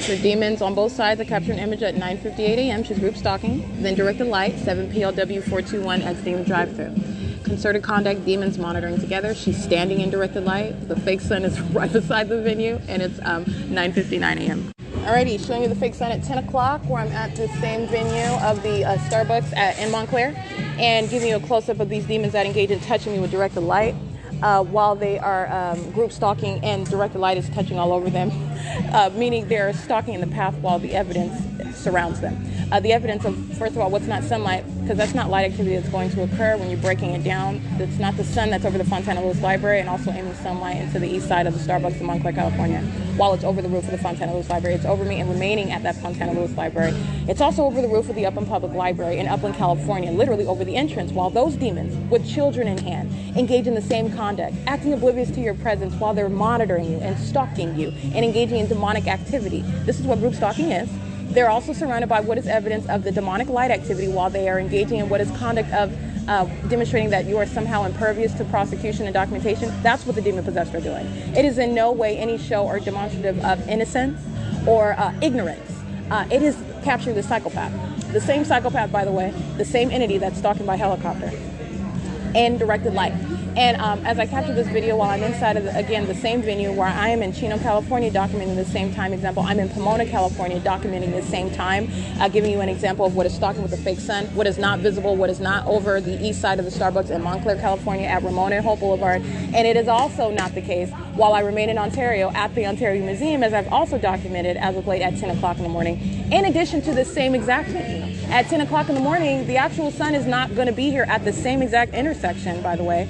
The demons on both sides are capturing an image at 9:58 a.m. She's group stalking. Then directed light, 7PLW421 exiting the drive-thru. Concerted conduct, demons monitoring together. She's standing in directed light. The fake sun is right beside the venue, and it's 9:59 a.m. Alrighty, showing you the fake sun at 10 o'clock, where I'm at the same venue of the Starbucks in Montclair, and giving you a close-up of these demons that engage in touching me with directed light. While they are group stalking and directed light is touching all over them, meaning they're stalking in the path while the evidence surrounds them. The evidence of, first of all, what's not sunlight, because that's not light activity that's going to occur when you're breaking it down. It's not the sun that's over the Fontana Lewis Library and also aiming sunlight into the east side of the Starbucks in Montclair, California. While it's over the roof of the Fontana Lewis Library, it's over me and remaining at that Fontana Lewis Library. It's also over the roof of the Upland Public Library in Upland, California, literally over the entrance, while those demons, with children in hand, engage in the same conduct, acting oblivious to your presence while they're monitoring you and stalking you and engaging in demonic activity. This is what group stalking is. They're also surrounded by what is evidence of the demonic light activity while they are engaging in what is conduct of demonstrating that you are somehow impervious to prosecution and documentation. That's what the demon-possessed are doing. It is in no way any show or demonstrative of innocence or ignorance. It is capturing the psychopath. The same psychopath, by the way, the same entity that's stalking by helicopter. and directed light. And as I capture this video while I'm inside of, again, the same venue where I am in Chino, California, documenting the same time example. I'm in Pomona, California, documenting the same time, giving you an example of what is stalking with the fake sun, what is not visible, what is not over the east side of the Starbucks in Montclair, California, at Ramona and Hope Boulevard. And it is also not the case while I remain in Ontario at the Ontario Museum, as I've also documented as of late at 10 o'clock in the morning. In addition to this same exact venue, at 10 o'clock in the morning, the actual sun is not going to be here at the same exact intersection, by the way,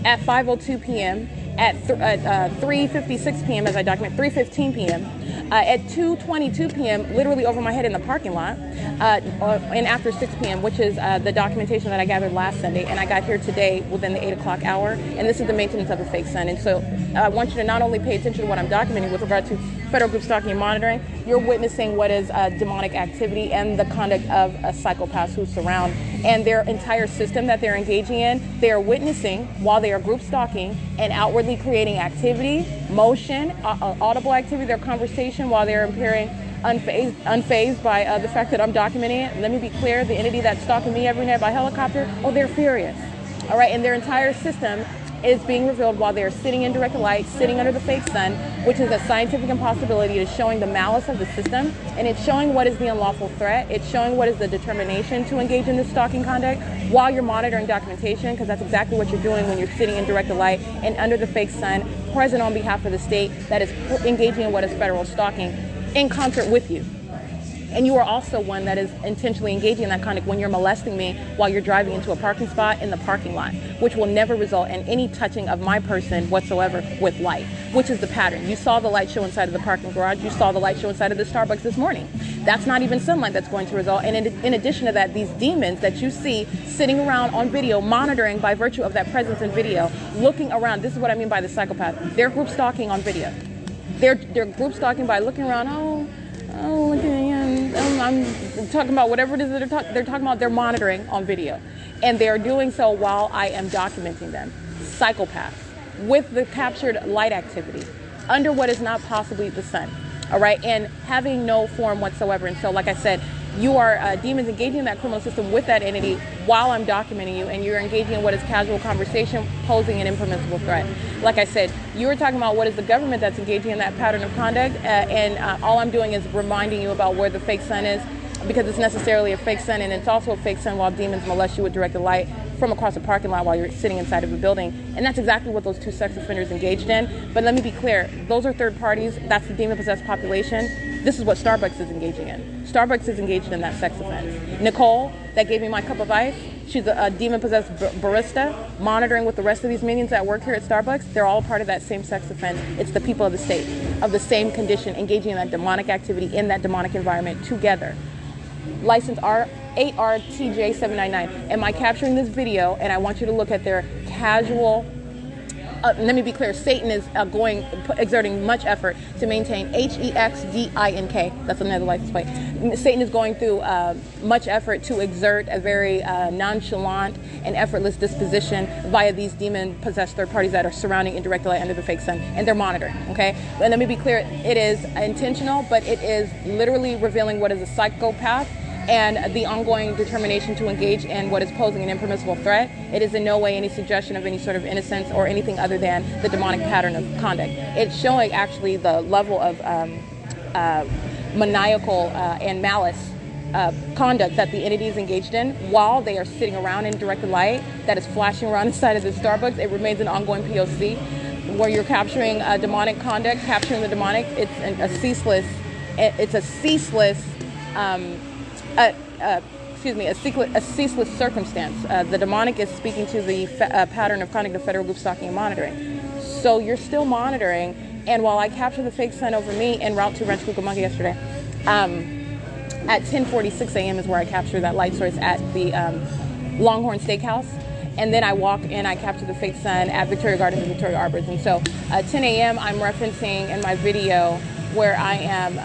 at 5:02 p.m., at 3:56 p.m. as I document, 3:15 p.m., at 2:22 p.m., literally over my head in the parking lot, and after 6 p.m., which is the documentation that I gathered last Sunday, and I got here today within the 8 o'clock hour, and this is the maintenance of a fake sun. And so I want you to not only pay attention to what I'm documenting with regard to federal group stalking and monitoring, you're witnessing what is demonic activity and the conduct of psychopaths who surround, and their entire system that they're engaging in. They are witnessing while they are group stalking and outwardly creating activity, motion, audible activity, their conversation, while they're appearing unfazed by the fact that I'm documenting it. Let me be clear, the entity that's stalking me every night by helicopter, oh, they're furious. All right, and their entire system is being revealed while they're sitting in direct light, sitting under the fake sun, which is a scientific impossibility. It is showing the malice of the system, and it's showing what is the unlawful threat. It's showing what is the determination to engage in this stalking conduct while you're monitoring documentation, because that's exactly what you're doing when you're sitting in direct light and under the fake sun, present on behalf of the state that is engaging in what is federal stalking in concert with you. And you are also one that is intentionally engaging in that conduct when you're molesting me while you're driving into a parking spot in the parking lot, which will never result in any touching of my person whatsoever with light, which is the pattern. You saw the light show inside of the parking garage. You saw the light show inside of the Starbucks this morning. That's not even sunlight that's going to result. And in addition to that, these demons that you see sitting around on video, monitoring by virtue of that presence in video, looking around. This is what I mean by the psychopath. They're group stalking on video. They're group stalking by looking around. I'm talking about whatever it is that they're talking about. They're monitoring on video, and they are doing so while I am documenting them. Psychopaths with the captured light activity under what is not possibly the sun. All right, and having no form whatsoever. And so, like I said, you are demons engaging in that criminal system with that entity while I'm documenting you, and you're engaging in what is casual conversation, posing an impermissible threat. Like I said, you were talking about what is the government that's engaging in that pattern of conduct, and all I'm doing is reminding you about where the fake sun is, because it's necessarily a fake sun, and it's also a fake sun while demons molest you with directed light from across a parking lot while you're sitting inside of a building. And that's exactly what those two sex offenders engaged in. But let me be clear, those are third parties. That's the demon-possessed population. This is what Starbucks is engaging in. Starbucks is engaged in that sex offense. Nicole, that gave me my cup of ice, she's a demon-possessed barista, monitoring with the rest of these minions that work here at Starbucks. They're all part of that same sex offense. It's the people of the state, of the same condition, engaging in that demonic activity in that demonic environment together. License R8RTJ799. Am I capturing this video? And I want you to look at their casual. Let me be clear. Satan is exerting much effort to maintain HEXDINK. That's another license plate. Satan is going through much effort to exert a very nonchalant and effortless disposition via these demon-possessed third parties that are surrounding indirect light under the fake sun, and they're monitoring. Okay, and let me be clear. It is intentional, but it is literally revealing what is a psychopath and the ongoing determination to engage in what is posing an impermissible threat. It is in no way any suggestion of any sort of innocence or anything other than the demonic pattern of conduct. It's showing actually the level of maniacal and malice conduct that the entity is engaged in while they are sitting around in directed light that is flashing around inside of the Starbucks. It remains an ongoing P.O.C. where you're capturing demonic conduct, capturing the demonic. It's a ceaseless circumstance. The demonic is speaking to the pattern of conduct of federal group stalking and monitoring. So you're still monitoring, and while I capture the fake sun over me en route to Rancho Cucamonga yesterday, at 10:46 a.m. is where I capture that light source at the Longhorn Steakhouse. And then I walk and I capture the fake sun at Victoria Gardens and Victoria Arbors. And so 10 a.m. I'm referencing in my video where I am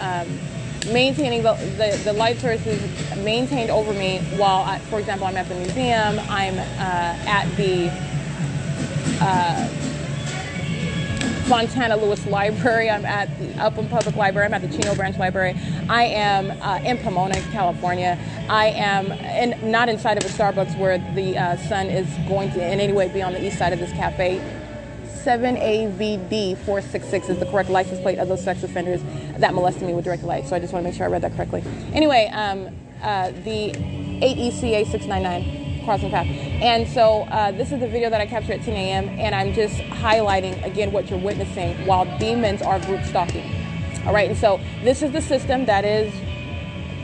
maintaining the light source is maintained over me while, for example, I'm at the museum, I'm at the Fontana Lewis Library, I'm at the Upland Public Library, I'm at the Chino Branch Library, I am in Pomona, California. I am not inside of a Starbucks where the sun is going to in any way be on the east side of this cafe. 7AVD466 is the correct license plate of those sex offenders that molested me with directed light. So I just want to make sure I read that correctly. Anyway, the 8ECA 699 crossing path. And so this is the video that I captured at 10 a.m. and I'm just highlighting again what you're witnessing while demons are group stalking. All right, and so this is the system that is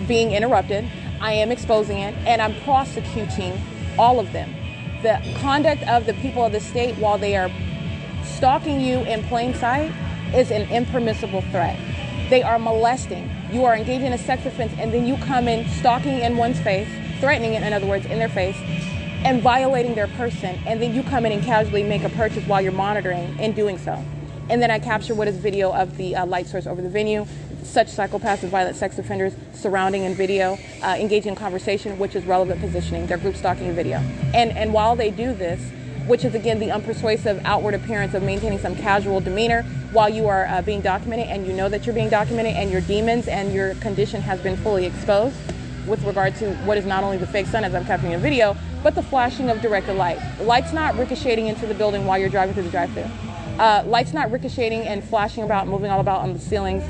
being interrupted. I am exposing it and I'm prosecuting all of them. The conduct of the people of the state while they are stalking you in plain sight is an impermissible threat. They are molesting. You are engaging in a sex offense and then you come in stalking in one's face, threatening it, in other words, in their face, and violating their person. And then you come in and casually make a purchase while you're monitoring in doing so. And then I capture what is video of the light source over the venue. Such psychopaths and violent sex offenders surrounding in video, engaging in conversation, which is relevant positioning. They're group stalking in video. And while they do this, which is again the unpersuasive outward appearance of maintaining some casual demeanor while you are being documented and you know that you're being documented and your demons and your condition has been fully exposed with regard to what is not only the fake sun as I'm capturing a video, but the flashing of directed light. Light's not ricocheting into the building while you're driving through the drive-thru. Light's not ricocheting and flashing about, moving all about on the ceilings,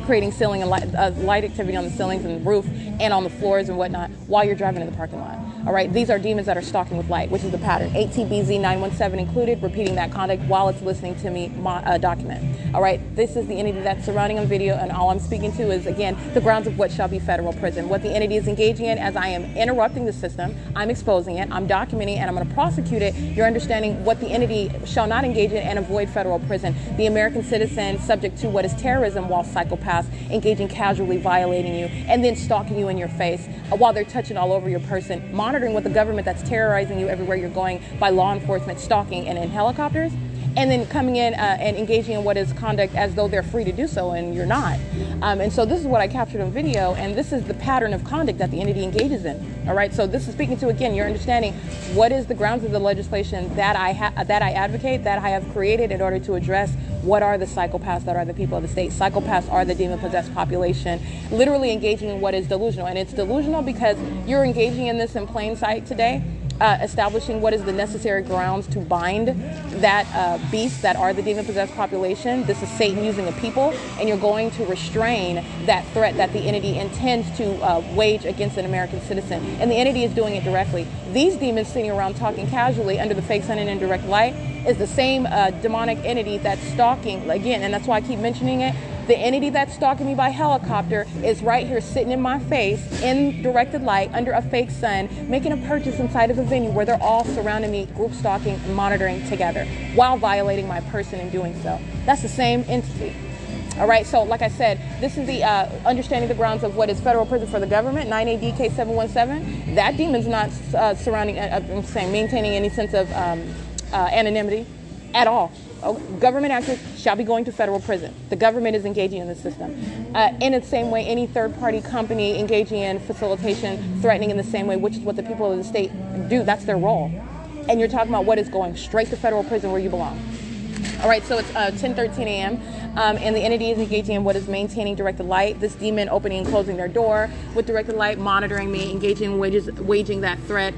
creating ceiling and light activity on the ceilings and the roof and on the floors and whatnot while you're driving in the parking lot. All right, these are demons that are stalking with light, which is the pattern. ATBZ 917 included, repeating that conduct while it's listening to me document. All right, this is the entity that's surrounding on video, and all I'm speaking to is, again, the grounds of what shall be federal prison. What the entity is engaging in as I am interrupting the system, I'm exposing it, I'm documenting, and I'm going to prosecute it. You're understanding what the entity shall not engage in and avoid federal prison. The American citizen subject to what is terrorism while psychopaths engaging casually violating you and then stalking you in your face while they're touching all over your person, monitoring what the government that's terrorizing you everywhere you're going by law enforcement, stalking and in helicopters, and then coming in and engaging in what is conduct as though they're free to do so and you're not. And so this is what I captured on video, and this is the pattern of conduct that the entity engages in. All right, so this is speaking to, again, you're understanding what is the grounds of the legislation that I advocate, that I have created in order to address what are the psychopaths that are the people of the state. Psychopaths are the demon-possessed population, literally engaging in what is delusional. And it's delusional because you're engaging in this in plain sight today, establishing what is the necessary grounds to bind that beast that are the demon-possessed population. This is Satan using a people, and you're going to restrain that threat that the entity intends to wage against an American citizen. And the entity is doing it directly. These demons sitting around talking casually under the fake sun and indirect light is the same demonic entity that's stalking, again, and that's why I keep mentioning it. The entity that's stalking me by helicopter is right here sitting in my face in directed light under a fake sun, making a purchase inside of a venue where they're all surrounding me, group stalking and monitoring together while violating my person in doing so. That's the same entity. All right, so like I said, this is the understanding the grounds of what is federal prison for the government, 9ADK 717. That demon's not maintaining any sense of anonymity at all. Government actors shall be going to federal prison. The government is engaging in the system. In the same way, any third-party company engaging in facilitation, threatening in the same way, which is what the people of the state do. That's their role. And you're talking about what is going straight to federal prison where you belong. All right, so it's 10:13 a.m. And the entity is engaging in what is maintaining directed light. This demon opening and closing their door with directed light, monitoring me, engaging in waging that threat,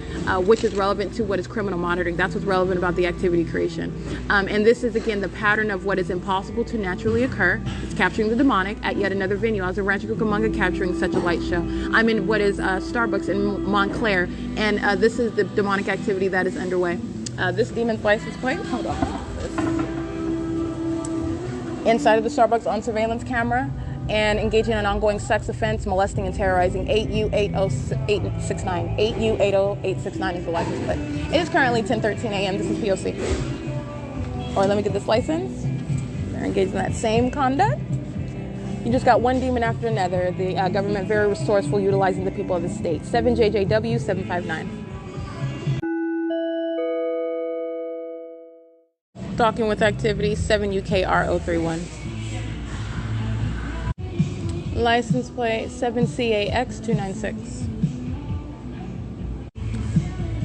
which is relevant to what is criminal monitoring. That's what's relevant about the activity creation. And this is, again, the pattern of what is impossible to naturally occur. It's capturing the demonic at yet another venue. I was in Rancho Cucamonga capturing such a light show. I'm in what is Starbucks in Montclair, and this is the demonic activity that is underway. This demon's license plate, hold on. Inside of the Starbucks on surveillance camera and engaging in an ongoing sex offense, molesting and terrorizing. 8U80869. 8U80869 is the license plate. It is currently 10:13 a.m. This is P.O.C. Or let me get this license. They're engaged in that same conduct. You just got one demon after another. The government very resourceful, utilizing the people of the state. 7JJW 759. Stalking with activity 7UKR031. License plate 7CAX296.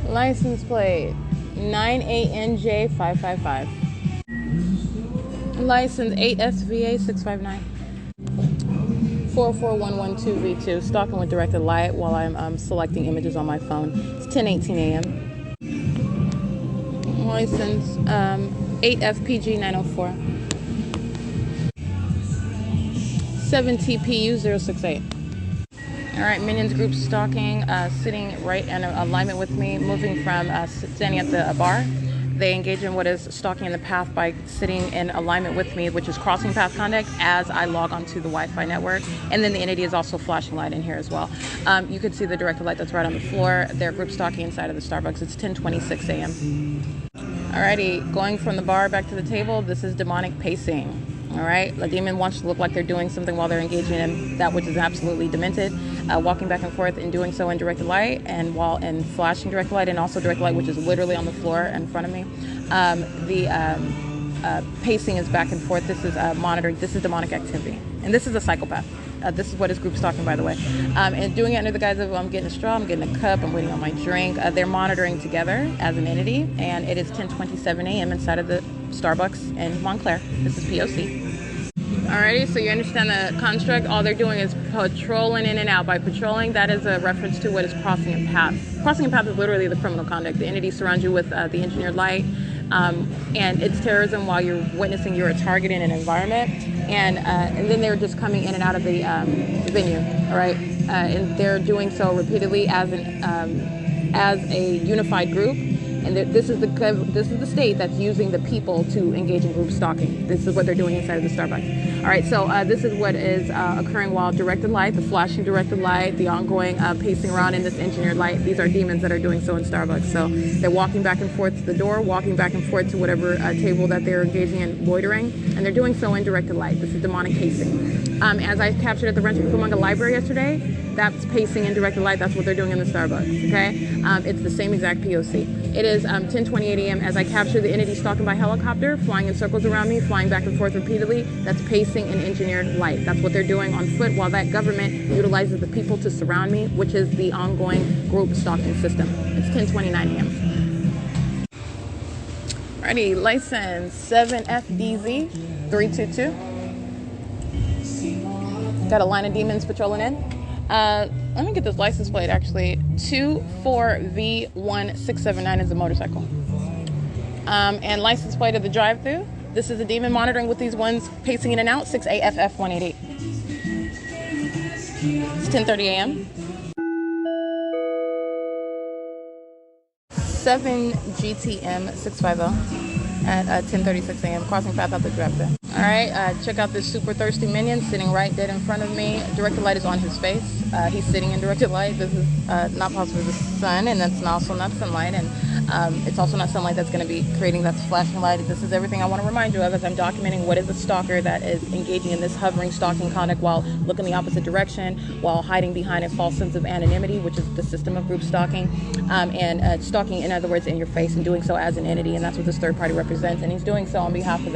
License plate 9ANJ555. License 8SVA659. 44112V2, stalking with directed light while I'm selecting images on my phone. It's 10:18 a.m. License 8FPG 904. 7TPU068. All right, Minions group stalking, sitting right in alignment with me, moving from standing at the bar. They engage in what is stalking in the path by sitting in alignment with me, which is crossing path conduct as I log onto the Wi-Fi network. And then the entity is also flashing light in here as well. You can see the directed light that's right on the floor. They're group stalking inside of the Starbucks. It's 10:26 a.m. Alrighty, going from the bar back to the table, this is demonic pacing. All right, the demon wants to look like they're doing something while they're engaging in that which is absolutely demented, walking back and forth and doing so in directed light, and while in flashing directed light, and also directed light, which is literally on the floor in front of me. The pacing is back and forth. This is monitoring. This is demonic activity, and this is a psychopath. This is what is group stalking, by the way, and doing it under the guise of I'm getting a straw, I'm getting a cup, I'm waiting on my drink. They're monitoring together as an entity, and it is 10:27 a.m. inside of the Starbucks in Montclair. This is P.O.C. Alrighty, so you understand the construct. All they're doing is patrolling in and out. By patrolling, that is a reference to what is crossing a path. Crossing a path is literally the criminal conduct. The entity surrounds you with the engineered light, and it's terrorism while you're witnessing your target in an environment. And then they're just coming in and out of the venue, all right? And they're doing so repeatedly as a unified group. And this is the state that's using the people to engage in group stalking. This is what they're doing inside of the Starbucks. All right, so this is what is occurring while directed light, the flashing directed light, the ongoing pacing around in this engineered light. These are demons that are doing so in Starbucks. So they're walking back and forth to the door, walking back and forth to whatever table that they're engaging in loitering, and they're doing so in directed light. This is demonic pacing. As I captured at the Rancho Cucamonga Library yesterday, that's pacing in directed light. That's what they're doing in the Starbucks, okay? It's the same exact P.O.C. It is 10:28 a.m. as I capture the entity stalking by helicopter, flying in circles around me, flying back and forth repeatedly. That's pacing in engineered light. That's what they're doing on foot while that government utilizes the people to surround me, which is the ongoing group stalking system. It's 10:29 a.m. Alrighty, license 7FDZ322. Got a line of demons patrolling in. Let me get this license plate, actually. 24V1679 is the motorcycle. And license plate of the drive-thru. This is a demon monitoring with these ones pacing in and out, 6AFF188. It's 10:30 a.m. 7GTM650 at 10:36 a.m. crossing path out the drive-thru. All right, check out this super thirsty minion sitting right dead in front of me. Directed light is on his face. He's sitting in directed light. This is not possibly the sun, and that's also not sunlight, and it's also not sunlight that's going to be creating that flashing light. This is everything I want to remind you of as I'm documenting what is a stalker that is engaging in this hovering stalking conduct while looking the opposite direction, while hiding behind a false sense of anonymity, which is the system of group stalking, and stalking, in other words, in your face, and doing so as an entity, and that's what this third party represents, and he's doing so on behalf of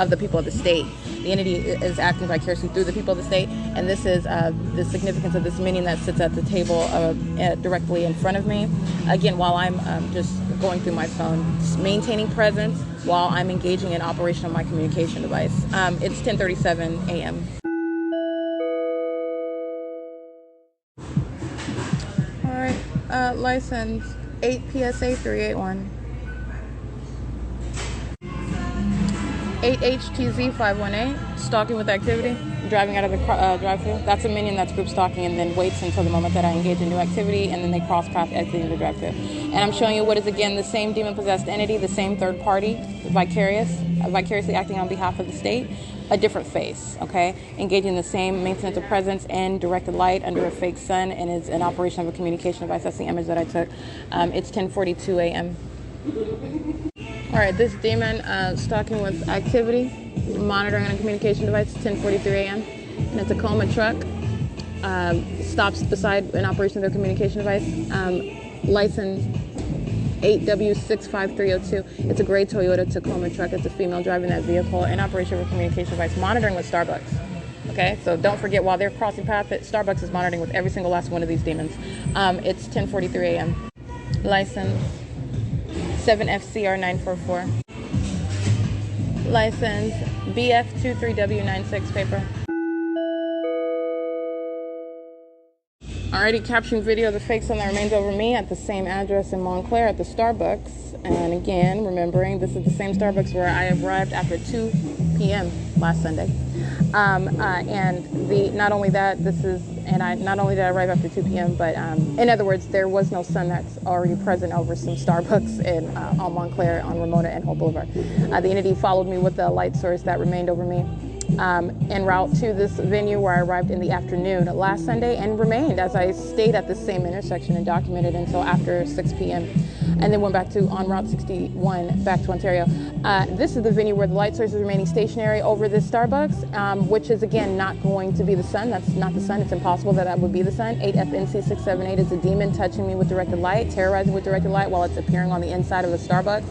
the people of the state. The entity is acting vicariously through the people of the state, and this is the significance of this minion that sits at the table directly in front of me. Again, while I'm just going through my phone, maintaining presence while I'm engaging in operation of my communication device. It's 10:37 a.m. All right, license 8PSA381. 8HTZ518, stalking with activity, driving out of the drive-thru. That's a minion that's group stalking and then waits until the moment that I engage in new activity, and then they cross path exiting the drive-thru. And I'm showing you what is, again, the same demon-possessed entity, the same third party, vicariously acting on behalf of the state, a different face, okay? Engaging the same maintenance of presence and directed light under a fake sun, and is an operation of a communication device. That's the image that I took. It's 10:42 a.m. All right, this demon stalking with activity, monitoring on a communication device, 10:43 a.m. And it's a Tacoma truck. Stops beside an operation of their communication device. License 8W65302. It's a gray Toyota Tacoma truck. It's a female driving that vehicle in operation of a communication device, monitoring with Starbucks. Okay, so don't forget, while they're crossing paths, Starbucks is monitoring with every single last one of these demons. It's 10:43 a.m. License 7FCR944. License BF23W96 paper. Already capturing video of the fake sun that remains over me at the same address in Montclair at the Starbucks. And again, remembering this is the same Starbucks where I arrived after 2 p.m. last Sunday. And not only that, not only did I arrive after 2 p.m., but in other words, there was no sun that's already present over some Starbucks on Montclair on Ramona and Hope Boulevard. The entity followed me with the light source that remained over me en route to this venue where I arrived in the afternoon last Sunday and remained as I stayed at the same intersection and documented until after 6 p.m. and then went back to on Route 61 back to Ontario. This is the venue where the light source is remaining stationary over this Starbucks, which is again not going to be the sun. That's not the sun. It's impossible that would be the sun. 8FNC678 is a demon touching me with directed light, terrorizing with directed light while it's appearing on the inside of a Starbucks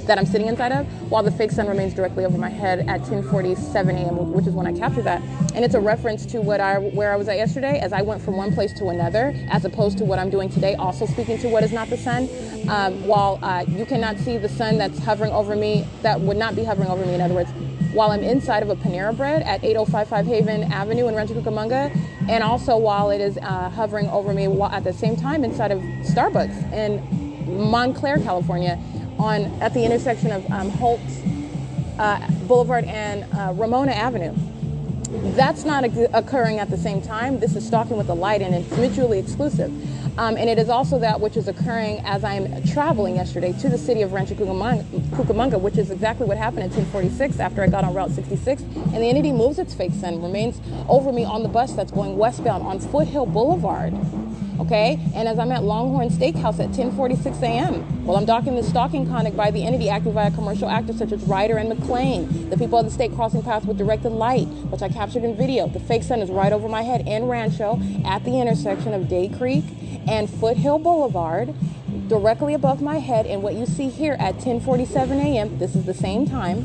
that I'm sitting inside of, while the fake sun remains directly over my head at 10:47 a.m., which is when I captured that. And it's a reference to where I was at yesterday, as I went from one place to another, as opposed to what I'm doing today, also speaking to what is not the sun. While you cannot see the sun that's hovering over me, that would not be hovering over me, in other words, while I'm inside of a Panera Bread at 8055 Haven Avenue in Rancho Cucamonga, and also while it is hovering over me at the same time inside of Starbucks in Montclair, California, at the intersection of Holt Boulevard and Ramona Avenue. That's not occurring at the same time. This is stalking with the light, and it's mutually exclusive. And it is also that which is occurring as I'm traveling yesterday to the city of Rancho Cucamonga, which is exactly what happened at 10:46 after I got on Route 66. And the entity moves its fake sun, remains over me on the bus that's going westbound on Foothill Boulevard. Okay, and as I'm at Longhorn Steakhouse at 10:46 a.m., well, I'm docking the stalking conduct by the entity acting via commercial actors such as Ryder and McLean, the people of the state crossing paths with directed light, which I captured in video. The fake sun is right over my head in Rancho at the intersection of Day Creek and Foothill Boulevard, directly above my head. And what you see here at 10:47 a.m., this is the same time.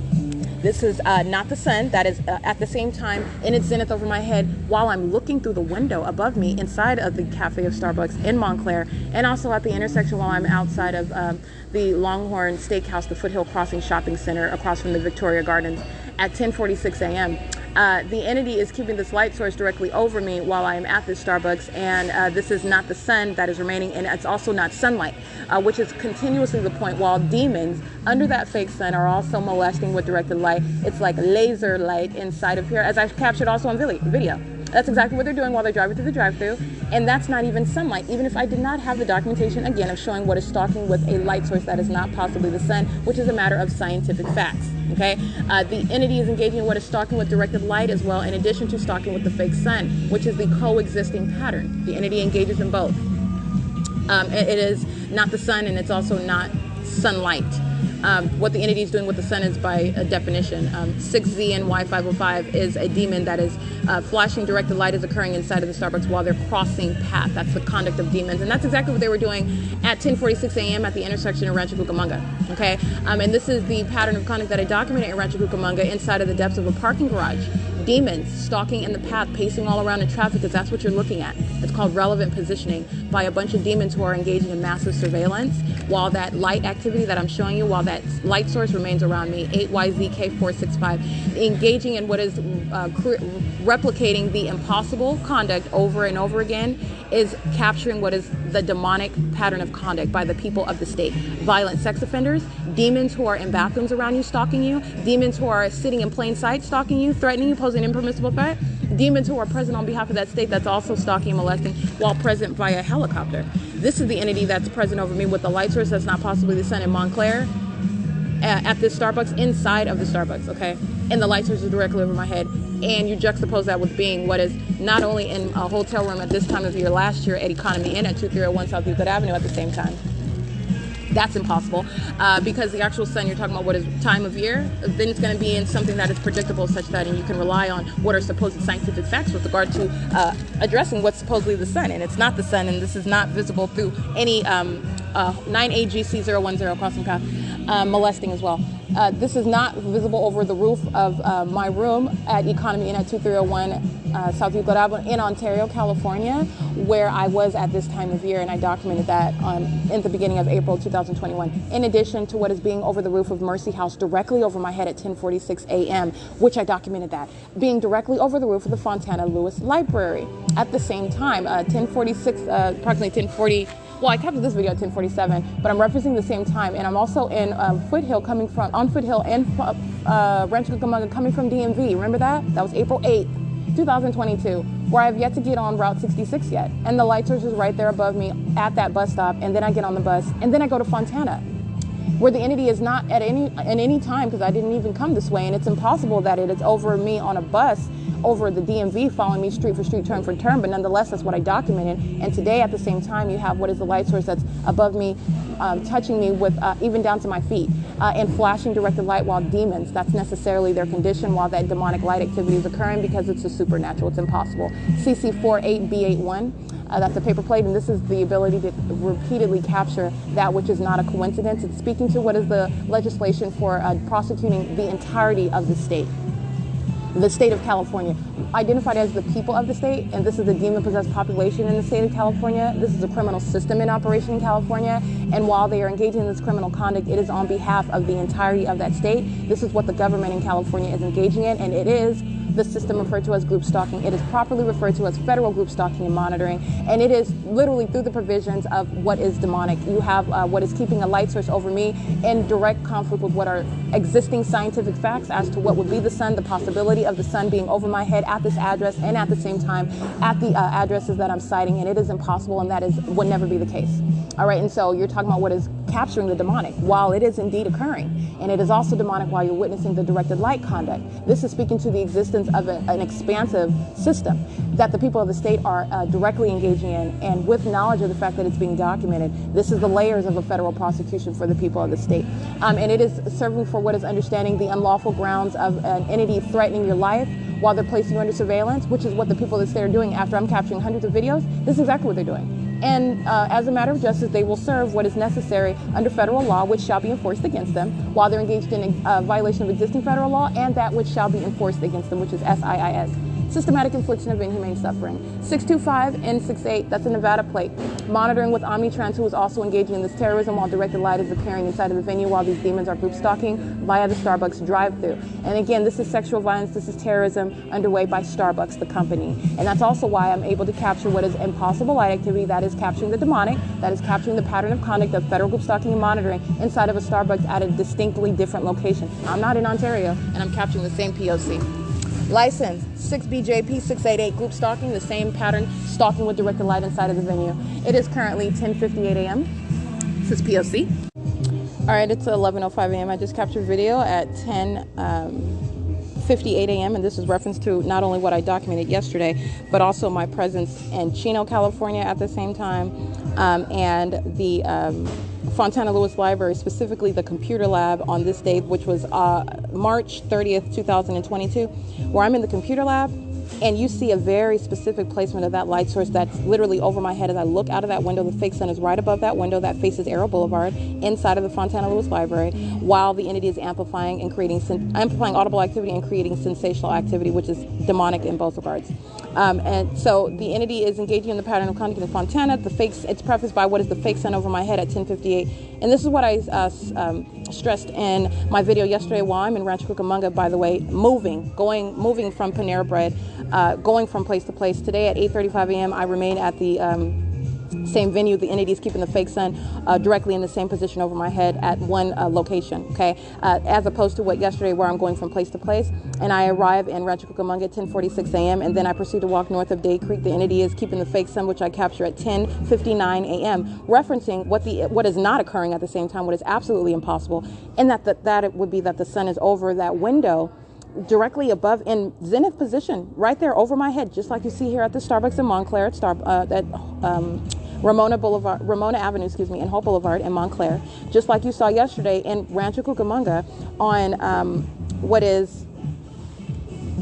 This is not the sun. That is at the same time in its zenith over my head while I'm looking through the window above me inside of the cafe of Starbucks in Montclair, and also at the intersection while I'm outside of the Longhorn Steakhouse, the Foothill Crossing Shopping Center across from the Victoria Gardens at 10:46 a.m. The entity is keeping this light source directly over me while I am at this Starbucks, and this is not the sun that is remaining, and it's also not sunlight, which is continuously the point, while demons under that fake sun are also molesting with directed light. It's like laser light inside of here, as I captured also on video. That's exactly what they're doing while they're driving through the drive-thru, and that's not even sunlight, even if I did not have the documentation, again, of showing what is stalking with a light source that is not possibly the sun, which is a matter of scientific facts, okay? The entity is engaging in what is stalking with directed light as well, in addition to stalking with the fake sun, which is the coexisting pattern. The entity engages in both. It is not the sun, and it's also not sunlight. What the entity is doing with the sun is by definition. 6ZNY505 is a demon that is flashing directed light is occurring inside of the Starbucks while they're crossing path. That's the conduct of demons. And that's exactly what they were doing at 10:46 a.m. at the intersection of Rancho Cucamonga. Okay? And this is the pattern of conduct that I documented in Rancho Cucamonga inside of the depths of a parking garage. Demons stalking in the path, pacing all around in traffic, because that's what you're looking at. It's called relevant positioning by a bunch of demons who are engaging in massive surveillance while that light activity that I'm showing you, while that light source remains around me, 8YZK465, engaging in what is replicating the impossible conduct over and over again, is capturing what is the demonic pattern of conduct by the people of the state. Violent sex offenders, demons who are in bathrooms around you stalking you, demons who are sitting in plain sight stalking you, threatening you, posing impermissible threat, demons who are present on behalf of that state that's also stalking and molesting while present via helicopter. This is the entity that's present over me with the light source that's not possibly the sun in Montclair at this Starbucks, inside of the Starbucks, okay? And the light source is directly over my head. And you juxtapose that with being what is not only in a hotel room at this time of year last year at Economy Inn at 2301 South Euclid Avenue at the same time. That's impossible because the actual sun, you're talking about what is time of year, then it's going to be in something that is predictable such that, and you can rely on what are supposed scientific facts with regard to addressing what's supposedly the sun, and it's not the sun, and this is not visible through any 9AGC010 crossing path. molesting as well. This is not visible over the roof of my room at Economy Inn at 2301 South Euclid in Ontario, California, where I was at this time of year, and I documented that in the beginning of April 2021. In addition to what is being over the roof of Mercy House directly over my head at 10:46 a.m., which I documented that, being directly over the roof of the Fontana Lewis Library. At the same time, 10:46, approximately 10:40. Well, I captured this video at 10:47, but I'm referencing the same time, and I'm also in Foothill, on Foothill and Rancho Cucamonga, coming from DMV. Remember that? That was April 8th, 2022, where I have yet to get on Route 66 yet, and the light source is right there above me at that bus stop, and then I get on the bus, and then I go to Fontana, where the entity is not at any time, because I didn't even come this way, and it's impossible that it is over me on a bus over the DMV, following me street for street, turn for turn, but nonetheless, that's what I documented. And today, at the same time, you have what is the light source that's above me, touching me with even down to my feet, and flashing directed light while demons, that's necessarily their condition while that demonic light activity is occurring, because it's a supernatural, it's impossible. CC48B81. That's a paper plate, and this is the ability to repeatedly capture that which is not a coincidence. It's speaking to what is the legislation for prosecuting the entirety of the state of California, identified as the people of the state, and this is the demon-possessed population in the state of California. This is a criminal system in operation in California, and while they are engaging in this criminal conduct, it is on behalf of the entirety of that state. This is what the government in California is engaging in, and it is the system referred to as group stalking. It is properly referred to as federal group stalking and monitoring, and it is literally through the provisions of what is demonic. You have what is keeping a light source over me in direct conflict with what are existing scientific facts as to what would be the sun, the possibility of the sun being over my head at this address, and at the same time at the addresses that I'm citing, and it is impossible, and that would never be the case. All right, and so you're talking about what is capturing the demonic while it is indeed occurring, and it is also demonic while you're witnessing the directed light conduct. This is speaking to the existence of an expansive system that the people of the state are directly engaging in, and with knowledge of the fact that it's being documented. This is the layers of a federal prosecution for the people of the state, and it is serving for what is understanding the unlawful grounds of an entity threatening your life while they're placing you under surveillance, which is what the people of the state are doing. After I'm capturing hundreds of videos, this is exactly what they're doing. And as a matter of justice, they will serve what is necessary under federal law, which shall be enforced against them while they're engaged in a violation of existing federal law, and that which shall be enforced against them, which is S.I.I.S. Systematic infliction of inhumane suffering. 625N68, that's a Nevada plate. Monitoring with Omnitrans, who is also engaging in this terrorism while directed light is occurring inside of the venue while these demons are group stalking via the Starbucks drive-thru. And again, this is sexual violence, this is terrorism underway by Starbucks, the company. And that's also why I'm able to capture what is impossible light activity, that is capturing the demonic, that is capturing the pattern of conduct of federal group stalking and monitoring inside of a Starbucks at a distinctly different location. I'm not in Ontario, and I'm capturing the same P.O.C. License 6BJP688, group stalking, the same pattern, stalking with directed light inside of the venue. It is currently 10:58 a.m. This is P.O.C. All right, it's 11:05 a.m. I just captured video at 10:58 a.m. and this is reference to not only what I documented yesterday, but also my presence in Chino, California at the same time, and the Fontana Lewis Library, specifically the computer lab on this date, which was March 30th, 2022, where I'm in the computer lab, and you see a very specific placement of that light source that's literally over my head as I look out of that window. The fake sun is right above that window that faces Arrow Boulevard inside of the Fontana Lewis Library, while the entity is amplifying and amplifying audible activity and creating sensational activity, which is demonic in both regards. And so the entity is engaging in the pattern of conduct in Fontana. It's prefaced by what is the fake sun over my head at 10:58. And this is what I stressed in my video yesterday while I'm in Rancho Cucamonga, by the way, moving from Panera Bread, going from place to place. Today at 8:35 a.m. I remain at the same venue. The entity is keeping the fake sun directly in the same position over my head at one location, okay? As opposed to what yesterday where I'm going from place to place, and I arrive in Rancho Cucamonga at 10:46 a.m. and then I proceed to walk north of Day Creek. The entity is keeping the fake sun, which I capture at 10:59 a.m., referencing what is not occurring at the same time, what is absolutely impossible, and that it would be that the sun is over that window directly above in zenith position right there over my head, just like you see here at the Starbucks in Montclair at Ramona Avenue, and Hope Boulevard in Montclair, just like you saw yesterday in Rancho Cucamonga on what is